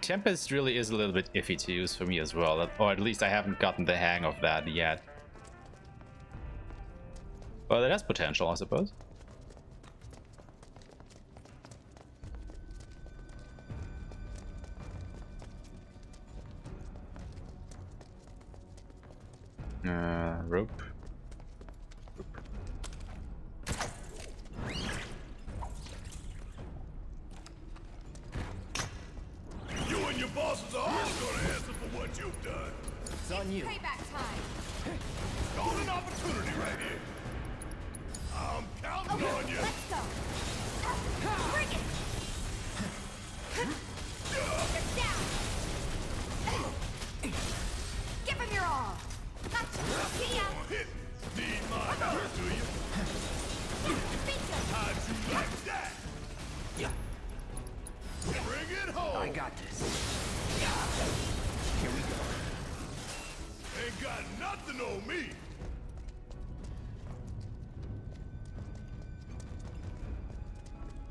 S1: Tempest really is a little bit iffy to use for me as well, or at least I haven't gotten the hang of that yet. But it has potential, I suppose. Rope.
S6: You and your bosses are all gonna answer for what you've done.
S19: It's on you.
S9: Payback time.
S6: Golden opportunity right here. I'm counting on you.
S9: Let's go. Bring it. Get down. Give him your all. Gotcha. See ya.
S6: Hit. Need my help, do you?
S9: Beat ya.
S6: How'd you like that?
S19: Yeah.
S6: Bring it home.
S19: I got this. Here we go.
S6: Ain't got nothing on me.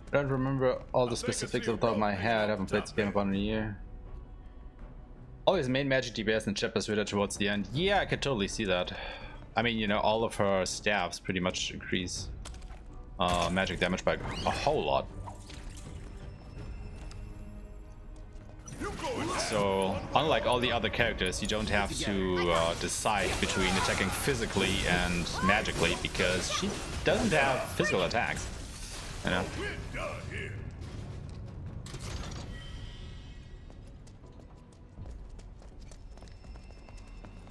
S1: I don't remember all the specifics off the top of my head. I haven't played this game about a year. Always main magic DPS and chapter sweeter towards the end. Yeah, I could totally see that. I mean, you know, all of her staffs pretty much increase magic damage by a whole lot. So, unlike all the other characters, you don't have to decide between attacking physically and magically, because she doesn't have physical attacks, you know.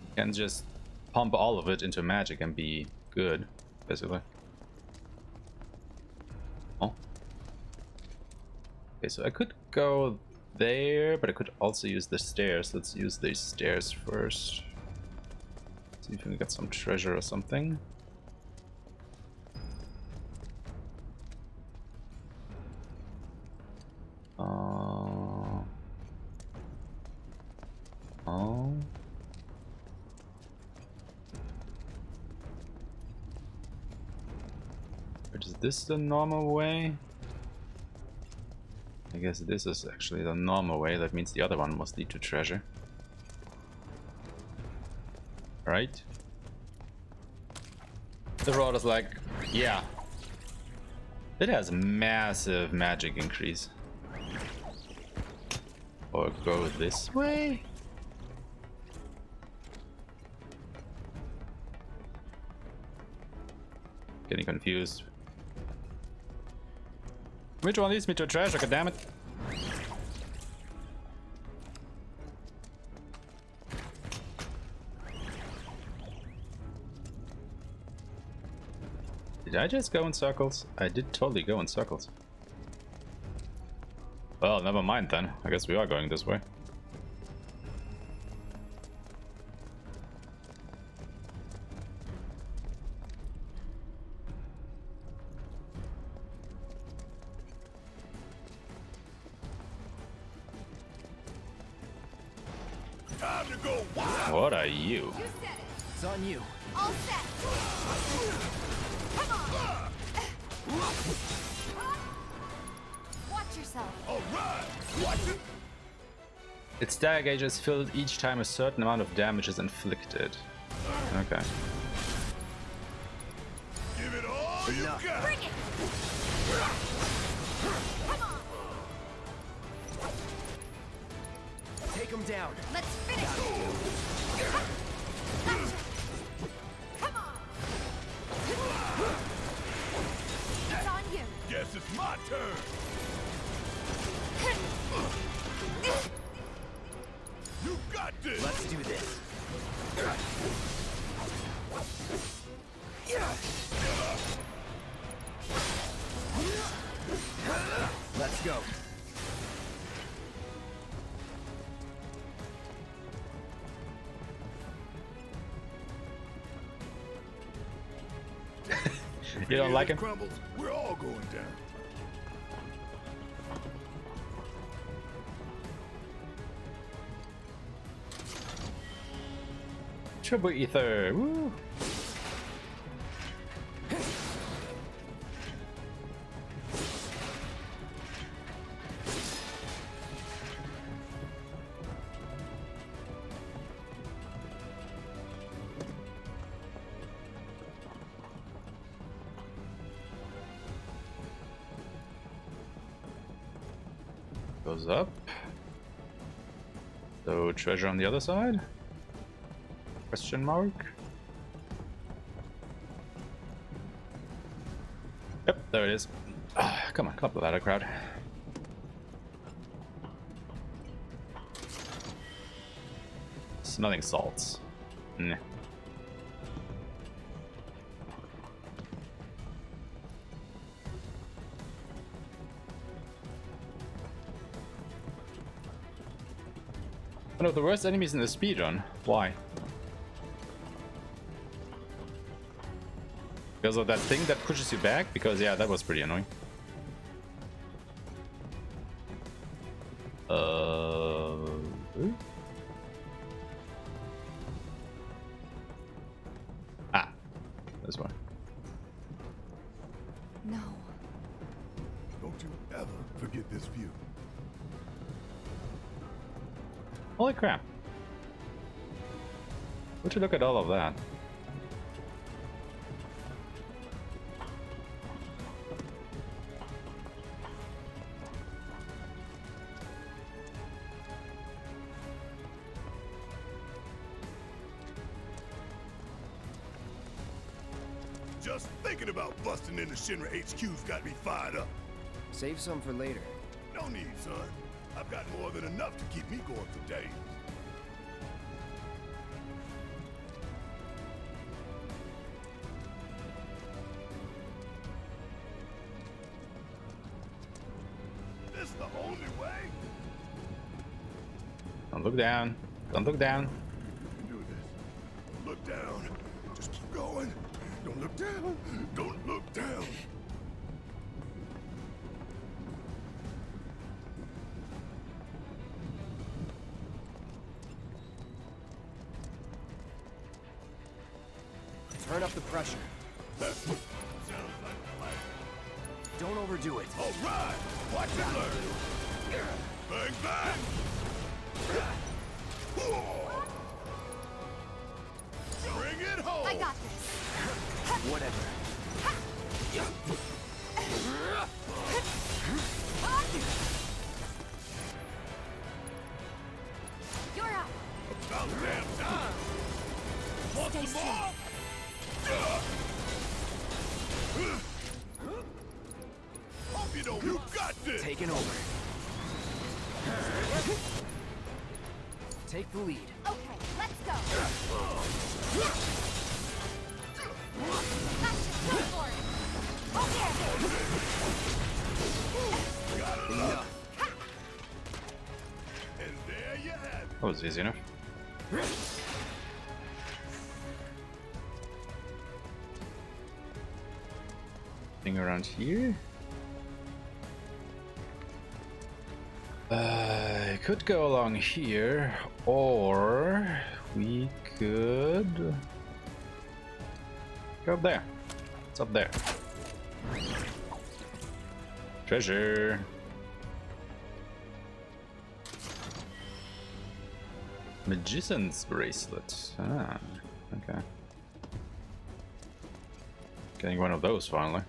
S1: You can just pump all of it into magic and be good, basically. Oh. Okay, so I could go there, but I could also use the stairs. Let's use these stairs first. See if we can get some treasure or something. Oh. But is this the normal way? I guess this is actually the normal way. That means the other one must lead to treasure. Right? The rod is like, yeah. It has massive magic increase. Or go this way? Getting confused. Which one leads me to treasure, goddammit? Did I just go in circles? I did totally go in circles. Well, never mind then. I guess we are going this way.
S6: Time to go wild.
S1: What are you?
S8: It's on you.
S9: All set. Come on. Watch yourself.
S6: All right. Watch it.
S1: Its dagger gauge is filled each time a certain amount of damage is inflicted. Okay.
S6: Give it all you got.
S9: Bring it. Come on.
S8: Take him down.
S9: Let's finish it. Gotcha. Come on. It's on you.
S6: Guess it's my turn. You got this.
S8: Let's do this. Let's go.
S1: You don't like him?
S6: Crumbles. We're all going down.
S1: Triple ether. Woo. Goes up. So treasure on the other side? Question mark? Yep, there it is. Come on, come up the ladder, crowd. Smelling salts. Nah. One of the worst enemies in the speedrun. Why? Because of that thing that pushes you back? Because yeah, that was pretty annoying. Ah, this one.
S7: No.
S6: Don't you ever forget this view.
S1: Holy crap. Would you look at all of that?
S6: Just thinking about busting into Shinra HQ's got me fired up.
S19: Save some for later.
S6: No need, son. I've got more than enough to keep me going for days. This the only way?
S1: Don't look down. Don't look down.
S6: Do this. Look down. Just keep going. Don't look down. Don't look down.
S19: Turn up the pressure.
S6: Sounds like a plan.
S19: Don't overdo it.
S6: All right. Watch and learn. Bang, bang. Bring it home.
S9: I got this.
S19: Whatever.
S9: You're up.
S6: About damn time. Want
S9: Stay
S6: some more? Hope you don't. You got this.
S19: Taking over. Take the lead.
S9: Okay, let's go. Gotcha, go for it. Okay.
S19: Enough.
S6: And there you have it.
S1: That was easy enough. Thing around here. I could go along here, or we could go up there. It's up there. Treasure. Magician's bracelet. Ah, okay. Getting one of those finally.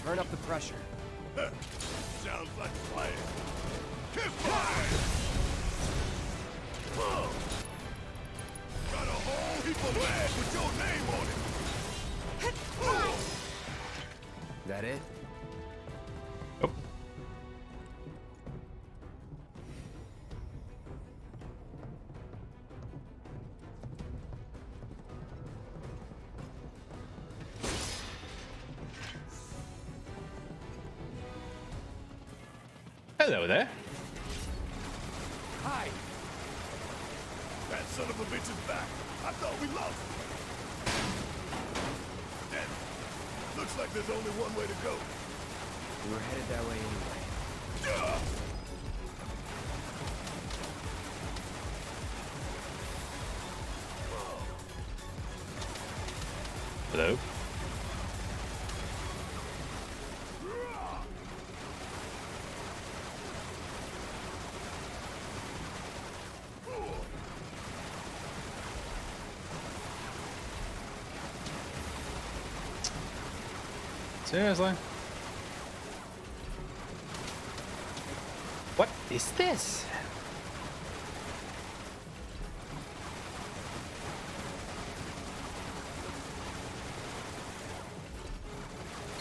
S19: Turn up the pressure.
S6: Sounds like a plan. Kiss fire! Whoa! Got a whole heap of land with your name on it.
S19: That it?
S1: Oh. Hello there.
S6: Hi. That son of a bitch is back. I thought we lost him. Damn it. Looks like there's only one way to go.
S19: We were headed that way anyway.
S1: Hello. Seriously? What is this?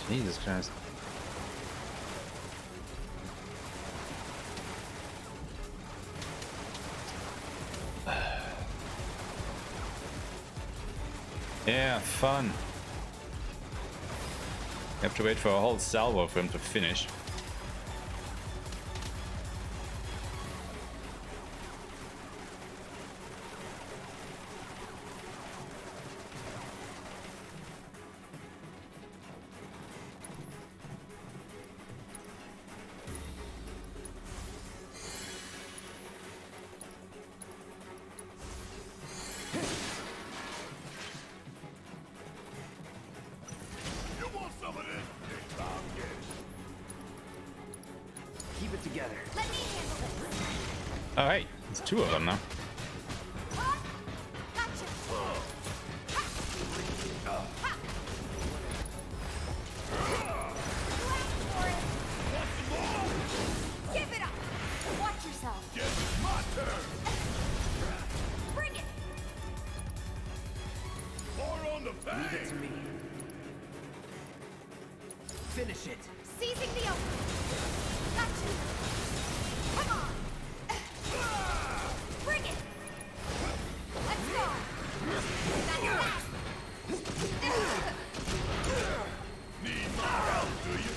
S1: Jesus Christ. Yeah, fun. You have to wait for a whole salvo for him to finish.
S6: You
S1: Oh, hey, there's two of them now.
S9: Give it up! Watch yourself!
S6: Guess it's my turn!
S9: Bring it!
S6: More on the bag!
S8: Leave it to me. Finish it.
S9: Seizing the open! Gotcha! Come on! Bring it! Let's go! That's that!
S6: Need my help, do you?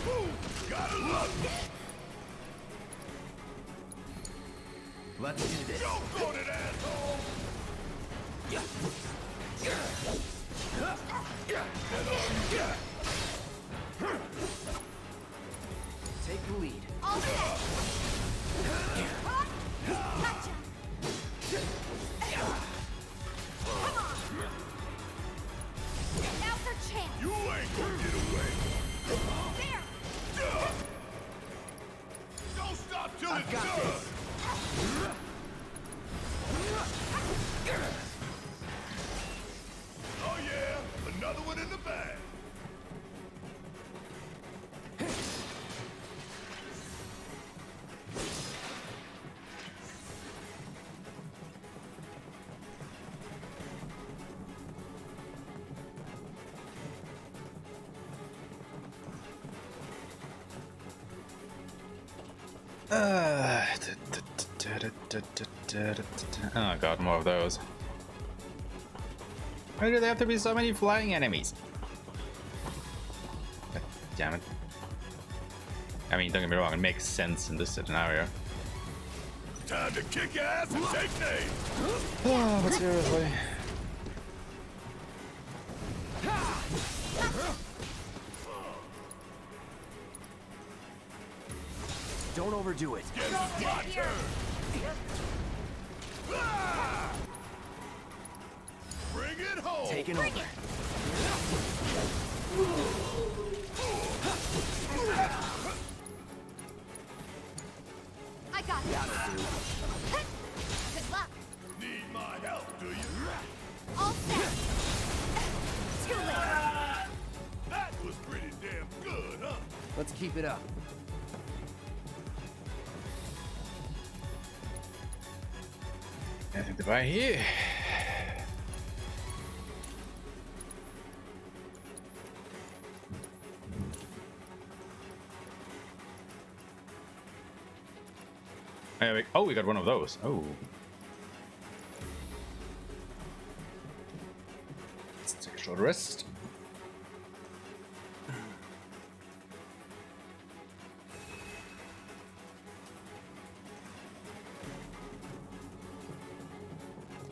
S6: Ooh, gotta love it!
S8: Let's do this.
S6: Don't go to asshole!
S8: Take the lead.
S9: All set! Gotcha! Come on! Now's our chance!
S6: You ain't gonna get away!
S9: There!
S6: Don't stop till
S8: I've
S6: it's
S8: got
S6: done!
S8: this.
S6: Oh yeah, another one in the bag!
S1: Oh god, more of those. Why do there have to be so many flying enemies? God damn it. I mean, don't get me wrong, it makes sense in this scenario.
S6: Time to kick ass and take names!
S1: Oh, but seriously.
S8: Don't overdo it.
S6: Guess it's my turn! Ah! Bring it home!
S8: Taking over.
S9: I got this! Good luck!
S6: Need my help, do you?
S9: All set! Too late!
S6: That was pretty damn good, huh?
S19: Let's keep it up.
S1: Nothing to buy here. Oh, we got one of those. Oh. Let's take a short rest. I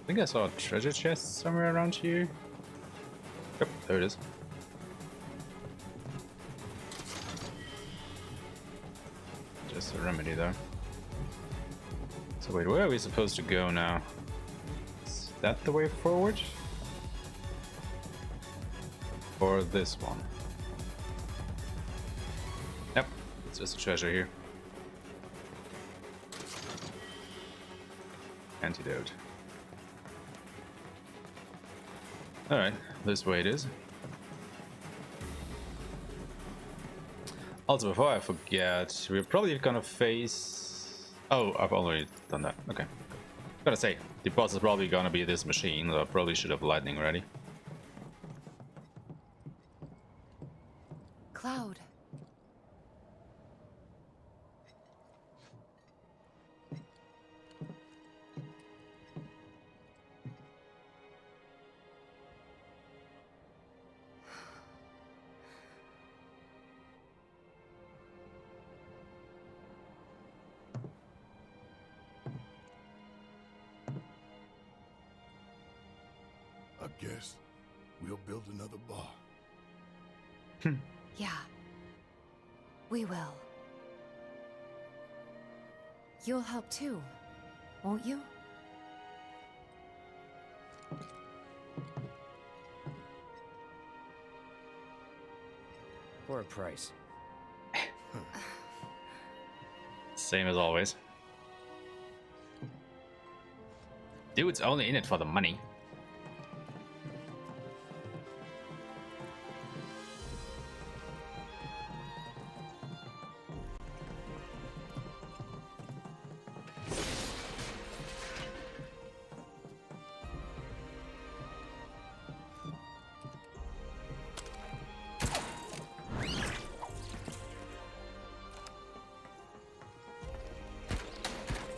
S1: think I saw a treasure chest somewhere around here. Yep, there it is. Just a remedy though. So wait, where are we supposed to go now? Is that the way forward? Or this one? Yep, it's just a treasure here. Antidote. Alright, this way it is. Also, before I forget, we're probably gonna face... Oh, I've already done that. Okay. Gotta say, the boss is probably gonna be this machine, so I probably should have lightning ready.
S7: Cloud.
S6: I guess we'll build another bar.
S7: Yeah. We will. You'll help too, won't you?
S19: For a price.
S1: Same as always. Dude's only in it for the money.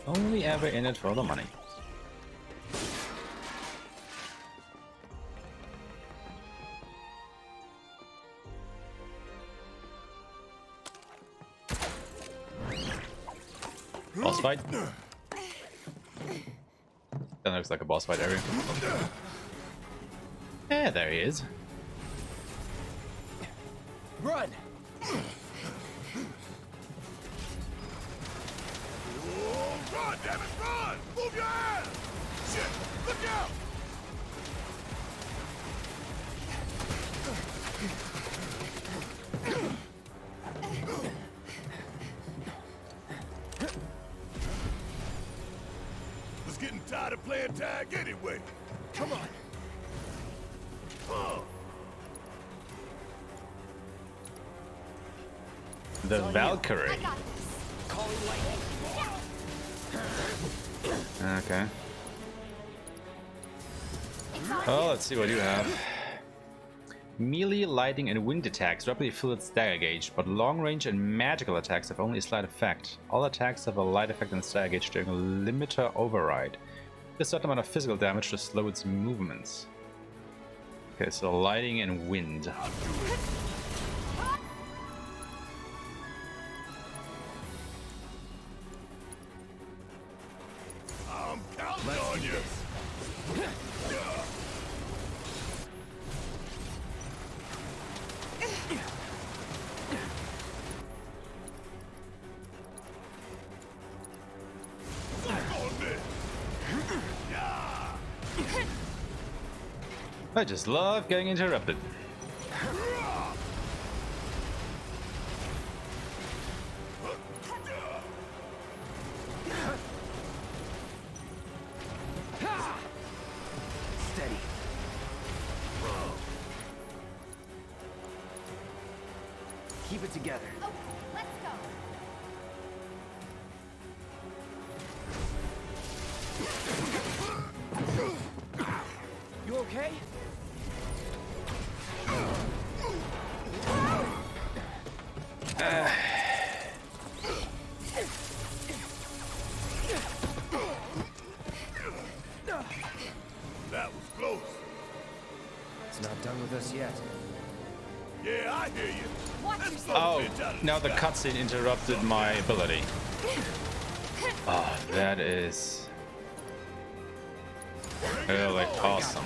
S1: Only ever in it for the money. Boss fight? That looks like a boss fight area. Yeah, there he is.
S8: Run!
S6: Run, damn it, run! Move your ass! Shit, look out! Was getting tired of playing tag anyway.
S8: Come on.
S1: The Valkyrie. Okay. Oh, let's see what you have. Melee, lighting, and wind attacks rapidly fill its stagger gauge, but long range and magical attacks have only a slight effect. All attacks have a light effect on stagger gauge during a limiter override. A certain amount of physical damage to slow its movements. Okay, so lighting and wind.
S6: I'm counting on you.
S1: I just love getting interrupted.
S8: Steady. Keep it together.
S9: Okay, let's go.
S8: You okay?
S6: That was close.
S19: It's not done with us yet.
S6: Yeah, I hear you.
S1: Oh, now the cutscene interrupted my ability. Oh, that is really awesome.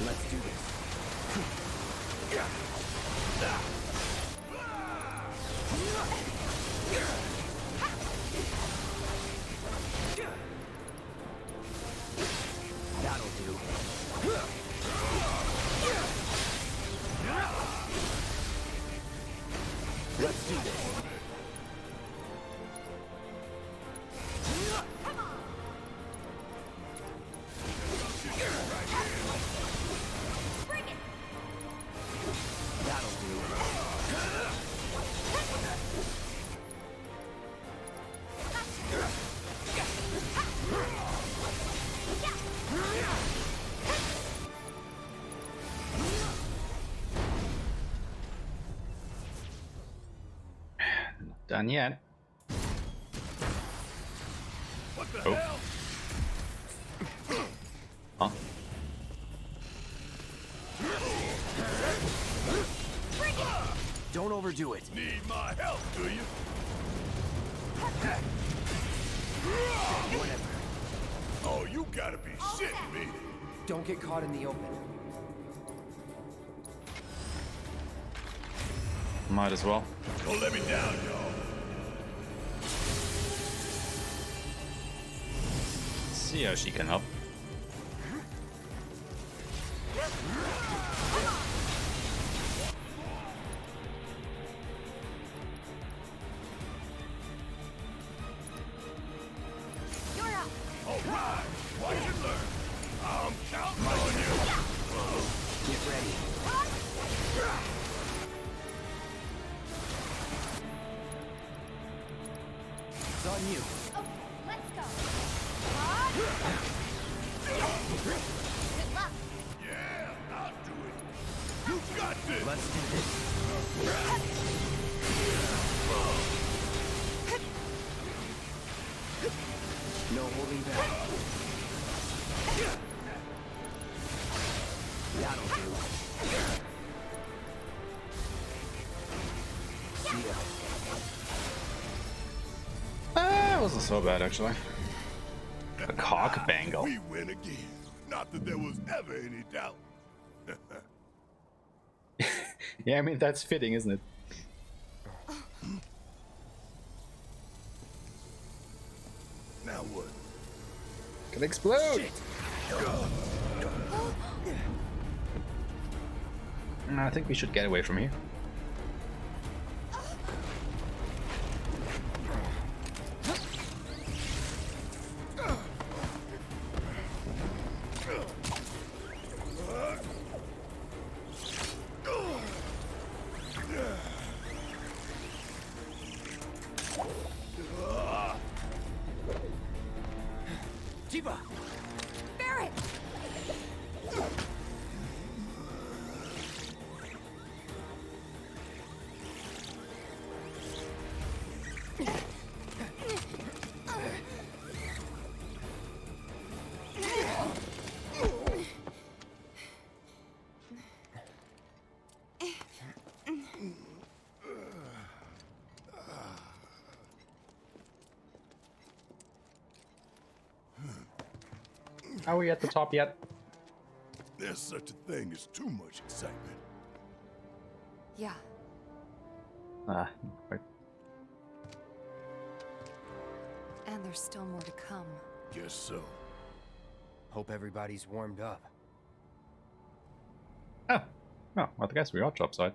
S8: Let's do this. That'll do. Let's do this. That'll do.
S1: Not done yet.
S6: What the
S1: Oh.
S6: hell?
S1: Huh?
S8: Don't overdo it.
S6: Need my help, do you?
S8: Whatever.
S6: Oh, you gotta be shitting me.
S19: Don't get caught in the open.
S1: Might as well.
S6: Don't let me down, y'all.
S1: see how she can help.
S6: Alright, watch and learn. I'm counting on you.
S19: Get ready. It's on you.
S9: Let's go.
S2: Good luck.
S6: Yeah, I'll do it. You got this.
S19: Let's do this. No holding back. That'll do. See ya.
S1: It wasn't so bad actually. A cock bangle.
S6: We win again. Not that there was ever any doubt.
S1: Yeah, I mean that's fitting, isn't it?
S6: Now what?
S1: Can explode. I think we should get away from here. Are we at the top yet?
S6: There's such a thing as too much excitement.
S7: Yeah.
S1: Right.
S7: And there's still more to come.
S6: Guess so.
S19: Hope everybody's warmed up.
S1: Oh, I guess we are topside.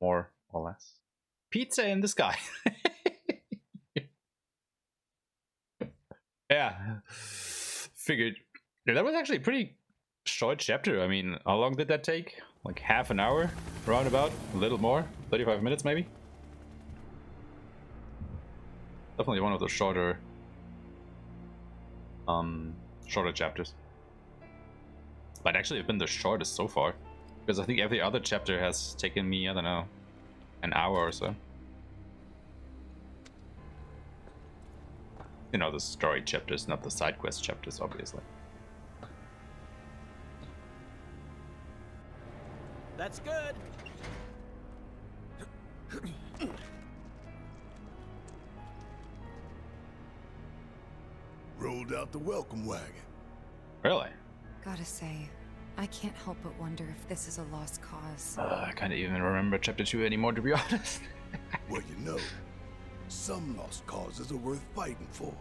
S1: More or less. Pizza in the sky. Yeah. Figured. Yeah, that was actually a pretty short chapter. I mean, how long did that take? Like half an hour? Roundabout? A little more? 35 minutes maybe? Definitely one of the shorter chapters. But actually it's been the shortest so far. Because I think every other chapter has taken me, I don't know, an hour or so. You know, the story chapters, not the side quest chapters, obviously.
S13: That's good.
S6: Rolled out the welcome wagon.
S1: Really?
S7: Gotta say, I can't help but wonder if this is a lost cause.
S1: I can't even remember chapter 2 anymore, to be honest.
S6: Well, you know, some lost causes are worth fighting for.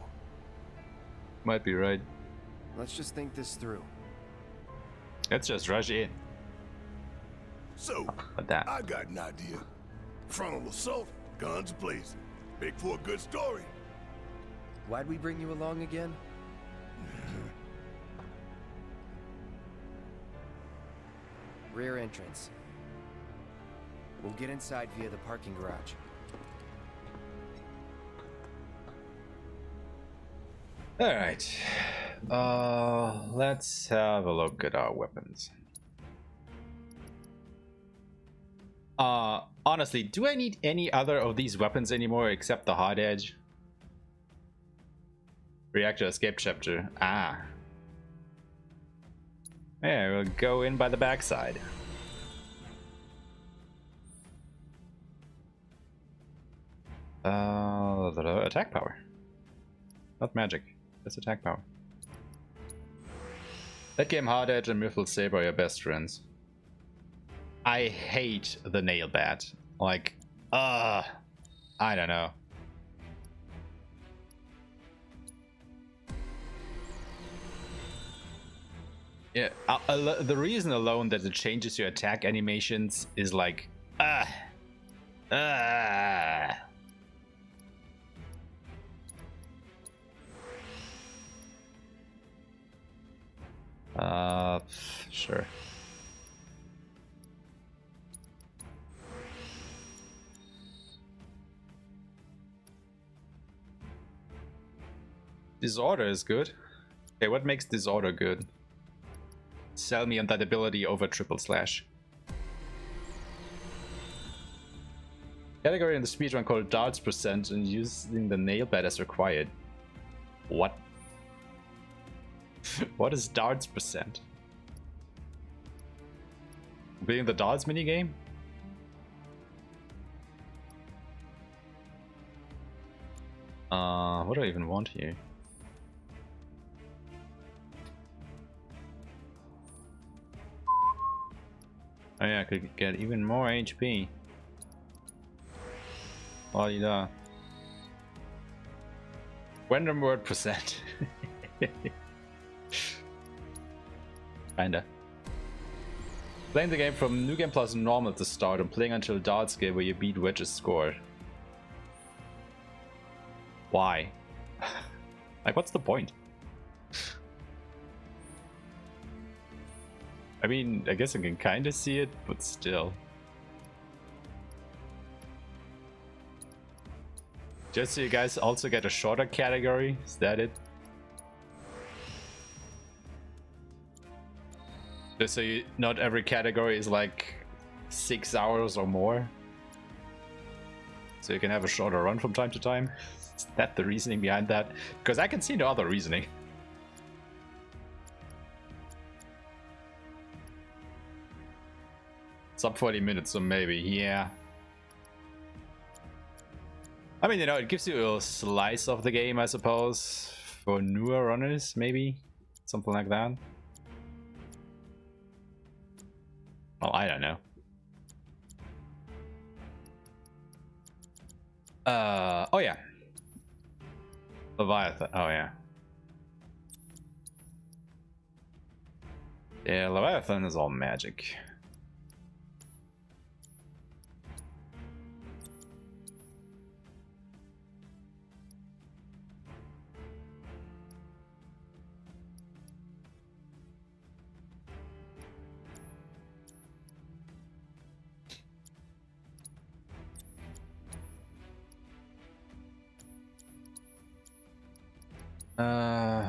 S1: Might be right.
S19: Let's just think this through.
S1: Let's just rush in.
S6: So, I got an idea. Frontal assault, guns blazing. Make for a good story.
S19: Why'd we bring you along again? Rear entrance. We'll get inside via the parking garage.
S1: Alright. Let's have a look at our weapons. Honestly, do I need any other of these weapons anymore except the hard edge? Reactor escape chapter. Ah. Yeah, we'll go in by the backside. Attack power. Not magic. Just attack power. That game hard edge and Mythal Saber are your best friends. I hate the nail bat. Like, I don't know. Yeah, the reason alone that it changes your attack animations is like, sure. Disorder is good. Okay, what makes Disorder good? Sell me on that ability over triple slash. Category in the speedrun called darts percent and using the nail bed as required. What? What is darts percent? Being the darts minigame? What do I even want here? Oh yeah, I could get even more HP. Oh yeah. Random word percent. Kinda. Playing the game from New Game Plus normal to start and playing until darts game where you beat Wedge's score. Why? Like, what's the point? I mean, I guess I can kind of see it, but still. Just so you guys also get a shorter category, is that it? Just so you, not every category is like 6 hours or more. So you can have a shorter run from time to time. Is that the reasoning behind that? Because I can see no other reasoning. Sub 40 minutes, so maybe, yeah. I mean, you know, it gives you a slice of the game, I suppose, for newer runners, maybe? Something like that. Well, I don't know. Oh yeah. Leviathan, oh yeah. Yeah, Leviathan is all magic.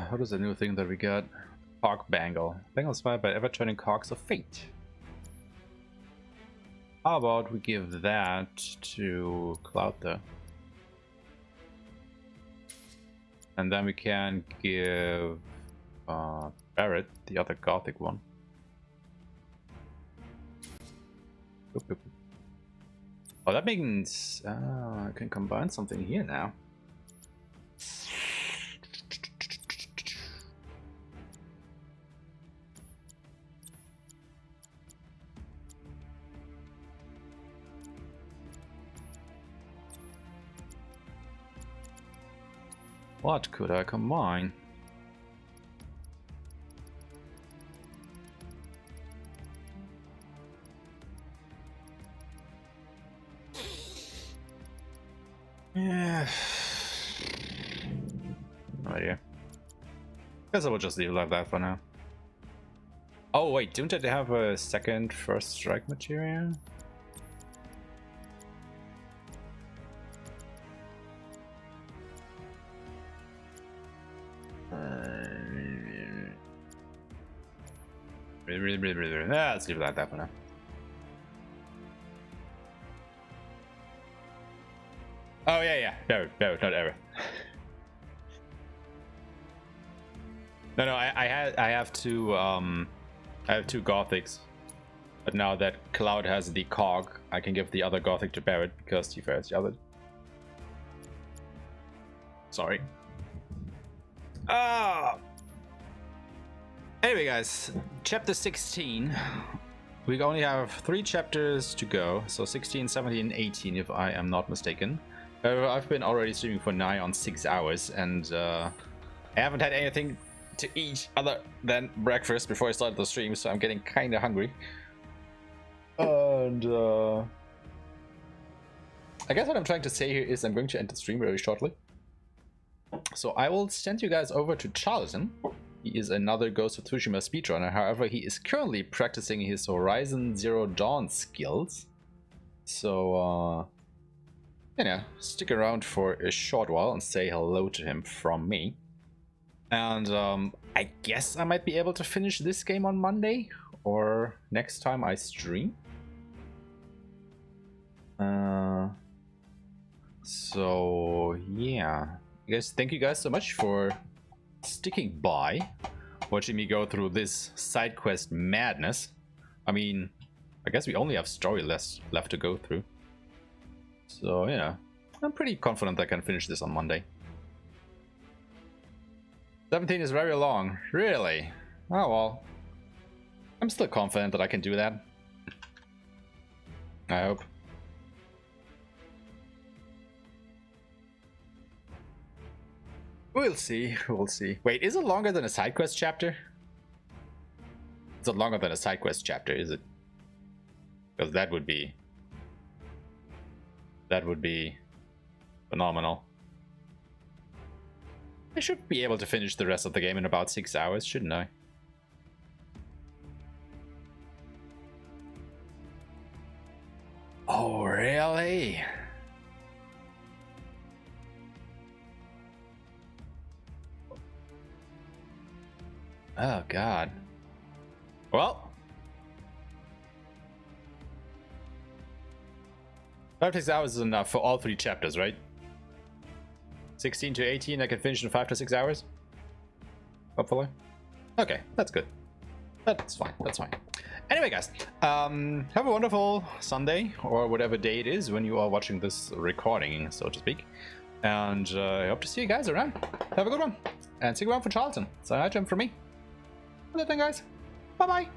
S1: What is the new thing that we got? Cog Bangle. Bangle inspired by ever-turning cogs of fate. How about we give that to Cloud though? And then we can give Barrett the other gothic one. Oop, oop. Oh, that means I can combine something here now. What could I combine? Yeah. No idea. Guess I will just leave it like that for now. Oh wait, don't they have a second first strike material? Let's leave it like that for now. Oh yeah, no, not ever. No, I have two Gothics, but now that Cloud has the cog, I can give the other Gothic to Barrett because he first the other. Sorry. Anyway, guys, chapter 16. We only have 3 chapters to go, so 16, 17, and 18, if I am not mistaken. I've been already streaming for nigh on 6 hours, and I haven't had anything to eat other than breakfast before I started the stream, so I'm getting kind of hungry. And I guess what I'm trying to say here is I'm going to end the stream very shortly. So I will send you guys over to Charlton. He is another Ghost of Tsushima speedrunner. However, he is currently practicing his Horizon Zero Dawn skills. So, you know, stick around for a short while and say hello to him from me. And I guess I might be able to finish this game on Monday or next time I stream. So yeah, thank you guys so much for sticking by, watching me go through this side quest madness. I mean, I guess we only have story left to go through. So, you know, I'm pretty confident I can finish this on Monday. 17 is very long, really? Oh well. I'm still confident that I can do that. I hope. We'll see, we'll see. Wait, is it longer than a side quest chapter? It's not longer than a side quest chapter, is it? Because that would be phenomenal. I should be able to finish the rest of the game in about 6 hours, shouldn't I? Oh, really? Oh, God. Well. 5 to 6 hours is enough for all 3 chapters, right? 16 to 18 I can finish in 5 to 6 hours? Hopefully. Okay, that's good. That's fine, that's fine. Anyway, guys, have a wonderful Sunday, or whatever day it is when you are watching this recording, so to speak. And I hope to see you guys around. Have a good one. And stick around for Charlton. Say hi to him from me. Well, then, guys. Bye-bye.